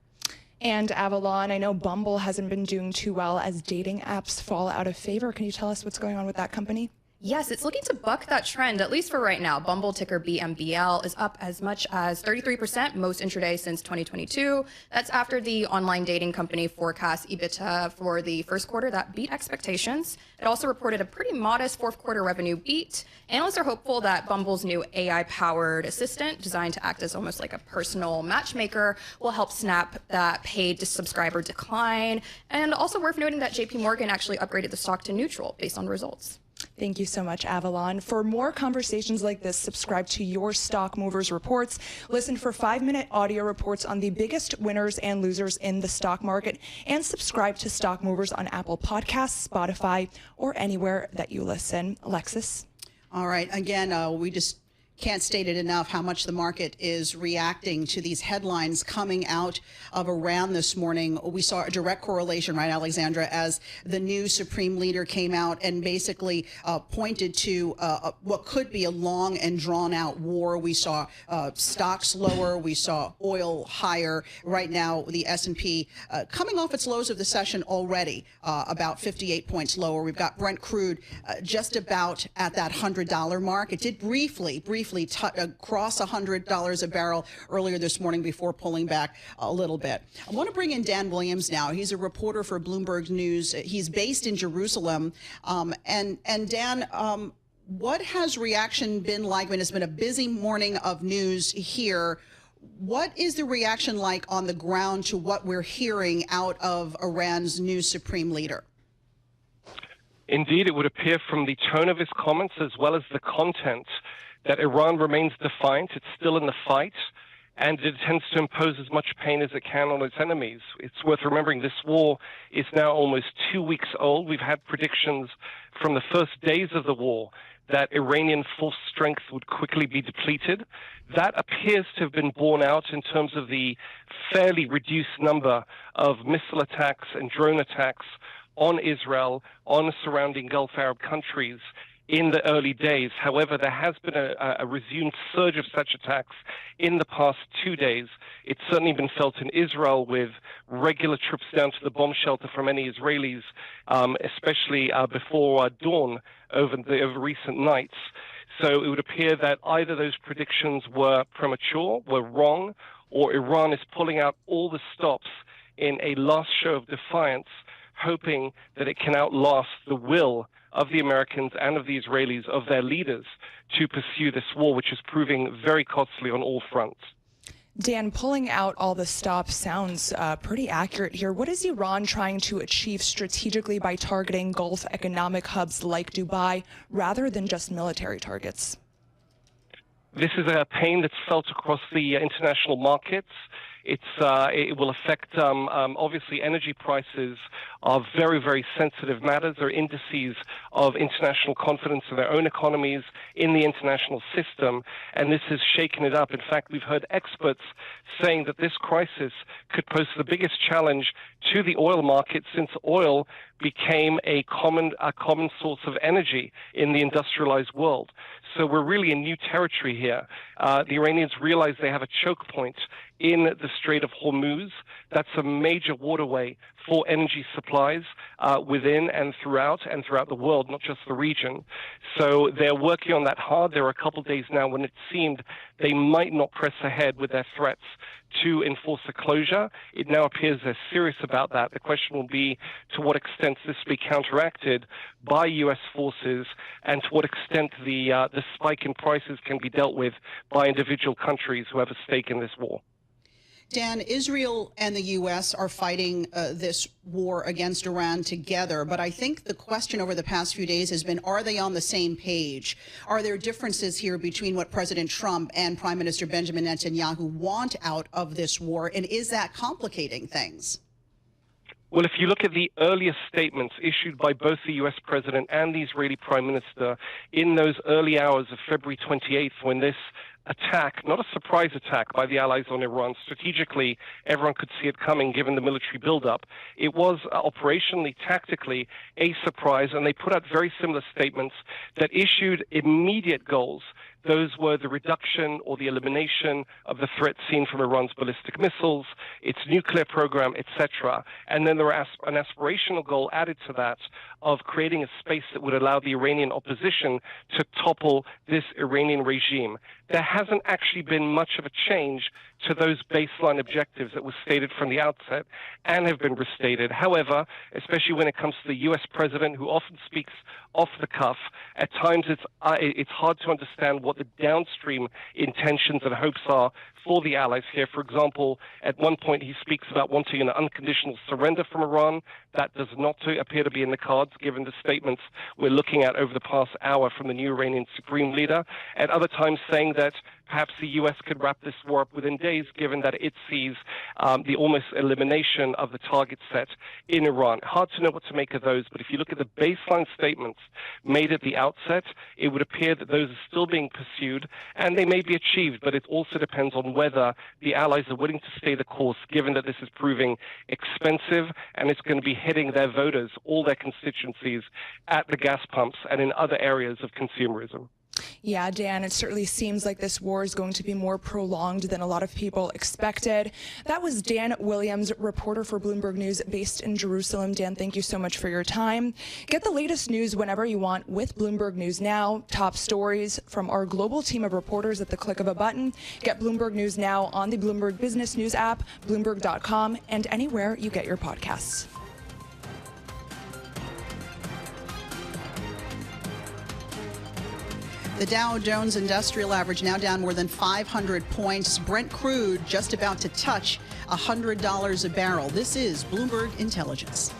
And Avalon, I know Bumble hasn't been doing too well as dating apps fall out of favor. Can you tell us what's going on with that company? Yes, it's looking to buck that trend, at least for right now. Bumble, ticker BMBL, is up as much as 33% most intraday since 2022. That's after the online dating company forecast EBITDA for the first quarter that beat expectations. It also reported a pretty modest fourth quarter revenue beat. Analysts are hopeful that Bumble's new AI-powered assistant, designed to act as almost like a personal matchmaker, will help snap that paid subscriber decline. And also worth noting that JP Morgan actually upgraded the stock to neutral based on results. Thank you so much, Avalon. For more conversations like this, subscribe to Your Stock Movers Reports. Listen for 5-minute audio reports on the biggest winners and losers in the stock market. And subscribe to Stock Movers on Apple Podcasts, Spotify, or anywhere that you listen. Alexis? All right. Again, we just Can't state it enough how much the market is reacting to these headlines coming out of Iran this morning. We saw a direct correlation, right, Alexandra, as the new supreme leader came out and basically pointed to what could be a long and drawn-out war. We saw stocks lower. We saw oil higher. Right now, the S&P coming off its lows of the session already, about 58 points lower. We've got Brent crude just about at that $100 mark. It did briefly cross $100 a barrel earlier this morning before pulling back a little bit. I want to bring in Dan Williams now. He's a reporter for Bloomberg News. He's based in Jerusalem. And Dan, what has reaction been like? I mean, it's been a busy morning of news here. What is the reaction like on the ground to what we're hearing out of Iran's new supreme leader? Indeed, it would appear from the tone of his comments as well as the content that Iran remains defiant. It's still in the fight, and it intends to impose as much pain as it can on its enemies. It's worth remembering this war is now almost 2 weeks old. We've had predictions from the first days of the war that Iranian force strength would quickly be depleted. That appears to have been borne out in terms of the fairly reduced number of missile attacks and drone attacks on Israel, on surrounding Gulf Arab countries in the early days. However, there has been a resumed surge of such attacks in the past 2 days. It's certainly been felt in Israel with regular trips down to the bomb shelter from many Israelis, especially before dawn over recent nights. So it would appear that either those predictions were premature, were wrong, or Iran is pulling out all the stops in a last show of defiance, hoping that it can outlast the will of the Americans and of the Israelis, of their leaders, to pursue this war, which is proving very costly on all fronts. Dan, pulling out all the stops sounds pretty accurate here. What is Iran trying to achieve strategically by targeting Gulf economic hubs like Dubai rather than just military targets? This is a pain that's felt across the international markets. It will affect, obviously, energy prices are very, very sensitive matters. They're indices of international confidence in their own economies, in the international system, and this has shaken it up. In fact, we've heard experts saying that this crisis could pose the biggest challenge to the oil market since oil became a common source of energy in the industrialized world. So we're really in new territory here. The Iranians realize they have a choke point in the Strait of Hormuz. That's a major waterway for energy supplies within and throughout the world, not just the region. So they're working on that hard. There are a couple of days now when it seemed they might not press ahead with their threats to enforce a closure. It now appears they're serious about that. The question will be to what extent this will be counteracted by U.S. forces, and to what extent the spike in prices can be dealt with by individual countries who have a stake in this war. Dan, Israel and the U.S. are fighting this war against Iran together, but I think the question over the past few days has been, are they on the same page? Are there differences here between what President Trump and Prime Minister Benjamin Netanyahu want out of this war, and is that complicating things? Well, if you look at the earlier statements issued by both the U.S. President and the Israeli Prime Minister in those early hours of February 28th, when this attack, not a surprise attack by the allies on Iran, strategically everyone could see it coming given the military buildup. It was operationally, tactically a surprise, and they put out very similar statements that issued immediate goals. Those were the reduction or the elimination of the threat seen from Iran's ballistic missiles, its nuclear program, etc. And then there was an aspirational goal added to that of creating a space that would allow the Iranian opposition to topple this Iranian regime. There hasn't actually been much of a change to those baseline objectives that were stated from the outset and have been restated. However, especially when it comes to the U.S. president, who often speaks off the cuff, at times it's hard to understand what the downstream intentions and hopes are for the allies here. For example, at one point he speaks about wanting an unconditional surrender from Iran. That does not appear to be in the cards, given the statements we're looking at over the past hour from the new Iranian supreme leader. At other times saying that perhaps the U.S. could wrap this war up within days, given that it sees the almost elimination of the target set in Iran. Hard to know what to make of those, but if you look at the baseline statements made at the outset, it would appear that those are still being pursued, and they may be achieved, but it also depends on whether the allies are willing to stay the course, given that this is proving expensive and it's going to be hitting their voters, all their constituencies, at the gas pumps and in other areas of consumerism. Yeah, Dan, it certainly seems like this war is going to be more prolonged than a lot of people expected. That was Dan Williams, reporter for Bloomberg News based in Jerusalem. Dan, thank you so much for your time. Get the latest news whenever you want with Bloomberg News Now. Top stories from our global team of reporters at the click of a button. Get Bloomberg News Now on the Bloomberg Business News app, Bloomberg.com, and anywhere you get your podcasts. The Dow Jones Industrial Average now down more than 500 points. Brent crude just about to touch $100 a barrel. This is Bloomberg Intelligence.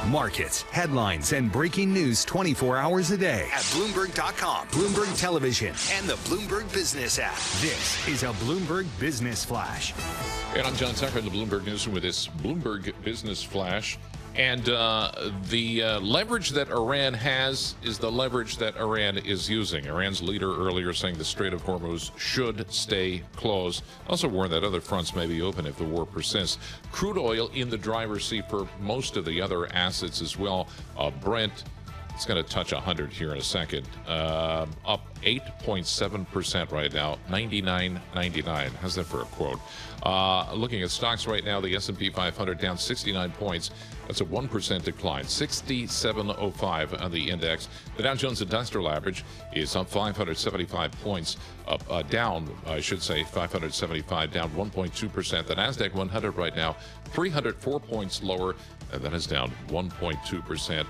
Markets, headlines, and breaking news 24 hours a day at Bloomberg.com, Bloomberg Television, and the Bloomberg Business app. This is a Bloomberg Business Flash. And I'm John Tucker in the Bloomberg Newsroom with this Bloomberg Business Flash. And the leverage that Iran has is the leverage that Iran is using. Iran's leader earlier saying the Strait of Hormuz should stay closed. Also warned that other fronts may be open if the war persists. Crude oil in the driver's seat for most of the other assets as well. Brent, it's going to touch 100 here in a second. Up 8.7% right now, 99.99. How's that for a quote? Looking at stocks right now, the S&P 500 down 69 points. That's a 1% decline, 67.05 on the index. The Dow Jones Industrial Average is up 575 points, down, I should say, 575, down 1.2%. The Nasdaq 100 right now, 304 points lower, and that is down 1.2%.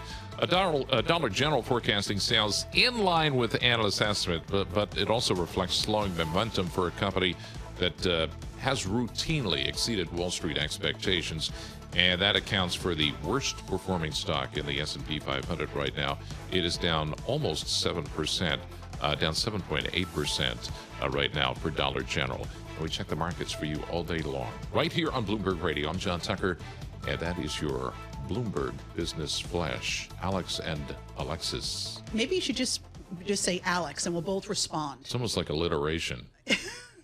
Dollar General forecasting sales in line with analyst estimate, but it also reflects slowing momentum for a company that has routinely exceeded Wall Street expectations, and that accounts for the worst performing stock in the S&P 500 right now. It is down almost 7%, down 7.8% right now for Dollar General. And we check the markets for you all day long, right here on Bloomberg Radio. I'm John Tucker, and that is your Bloomberg Business Flash. Alex and Alexis. Maybe you should just say Alex, and we'll both respond. It's almost like alliteration.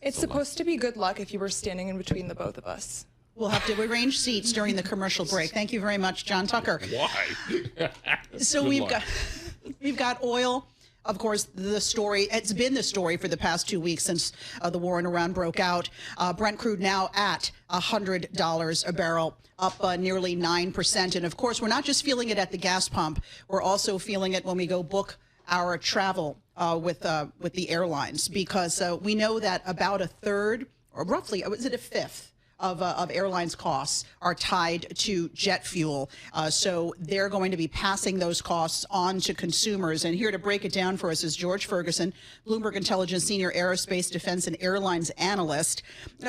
It's supposed to be good luck if you were standing in between the both of us. We'll have to arrange seats during the commercial break. Thank you very much, John Tucker. Why? So we've got oil. Of course, the story, it's been the story for the past 2 weeks since the war in Iran broke out. Brent crude now at $100 a barrel, up nearly 9%. And of course, we're not just feeling it at the gas pump. We're also feeling it when we go book our travel with the airlines, because we know that about a third, or roughly, is it a fifth, of airlines' costs are tied to jet fuel. So they're going to be passing those costs on to consumers. And here to break it down for us is George Ferguson, Bloomberg Intelligence Senior Aerospace, Defense, and Airlines Analyst.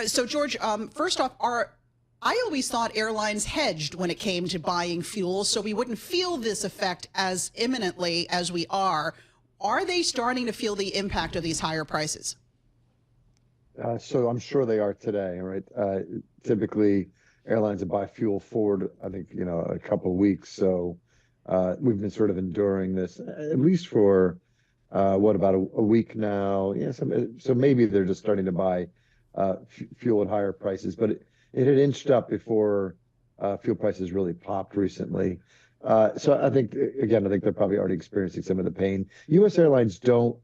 So, George, first off, I always thought airlines hedged when it came to buying fuel, so we wouldn't feel this effect as imminently as we are. Are they starting to feel the impact of these higher prices? So I'm sure they are today, right? Typically, airlines buy fuel forward, I think, a couple of weeks. So we've been sort of enduring this, at least for, about a week now? Yeah, so maybe they're just starting to buy fuel at higher prices. But it had inched up before fuel prices really popped recently. So I think they're probably already experiencing some of the pain. U.S. airlines don't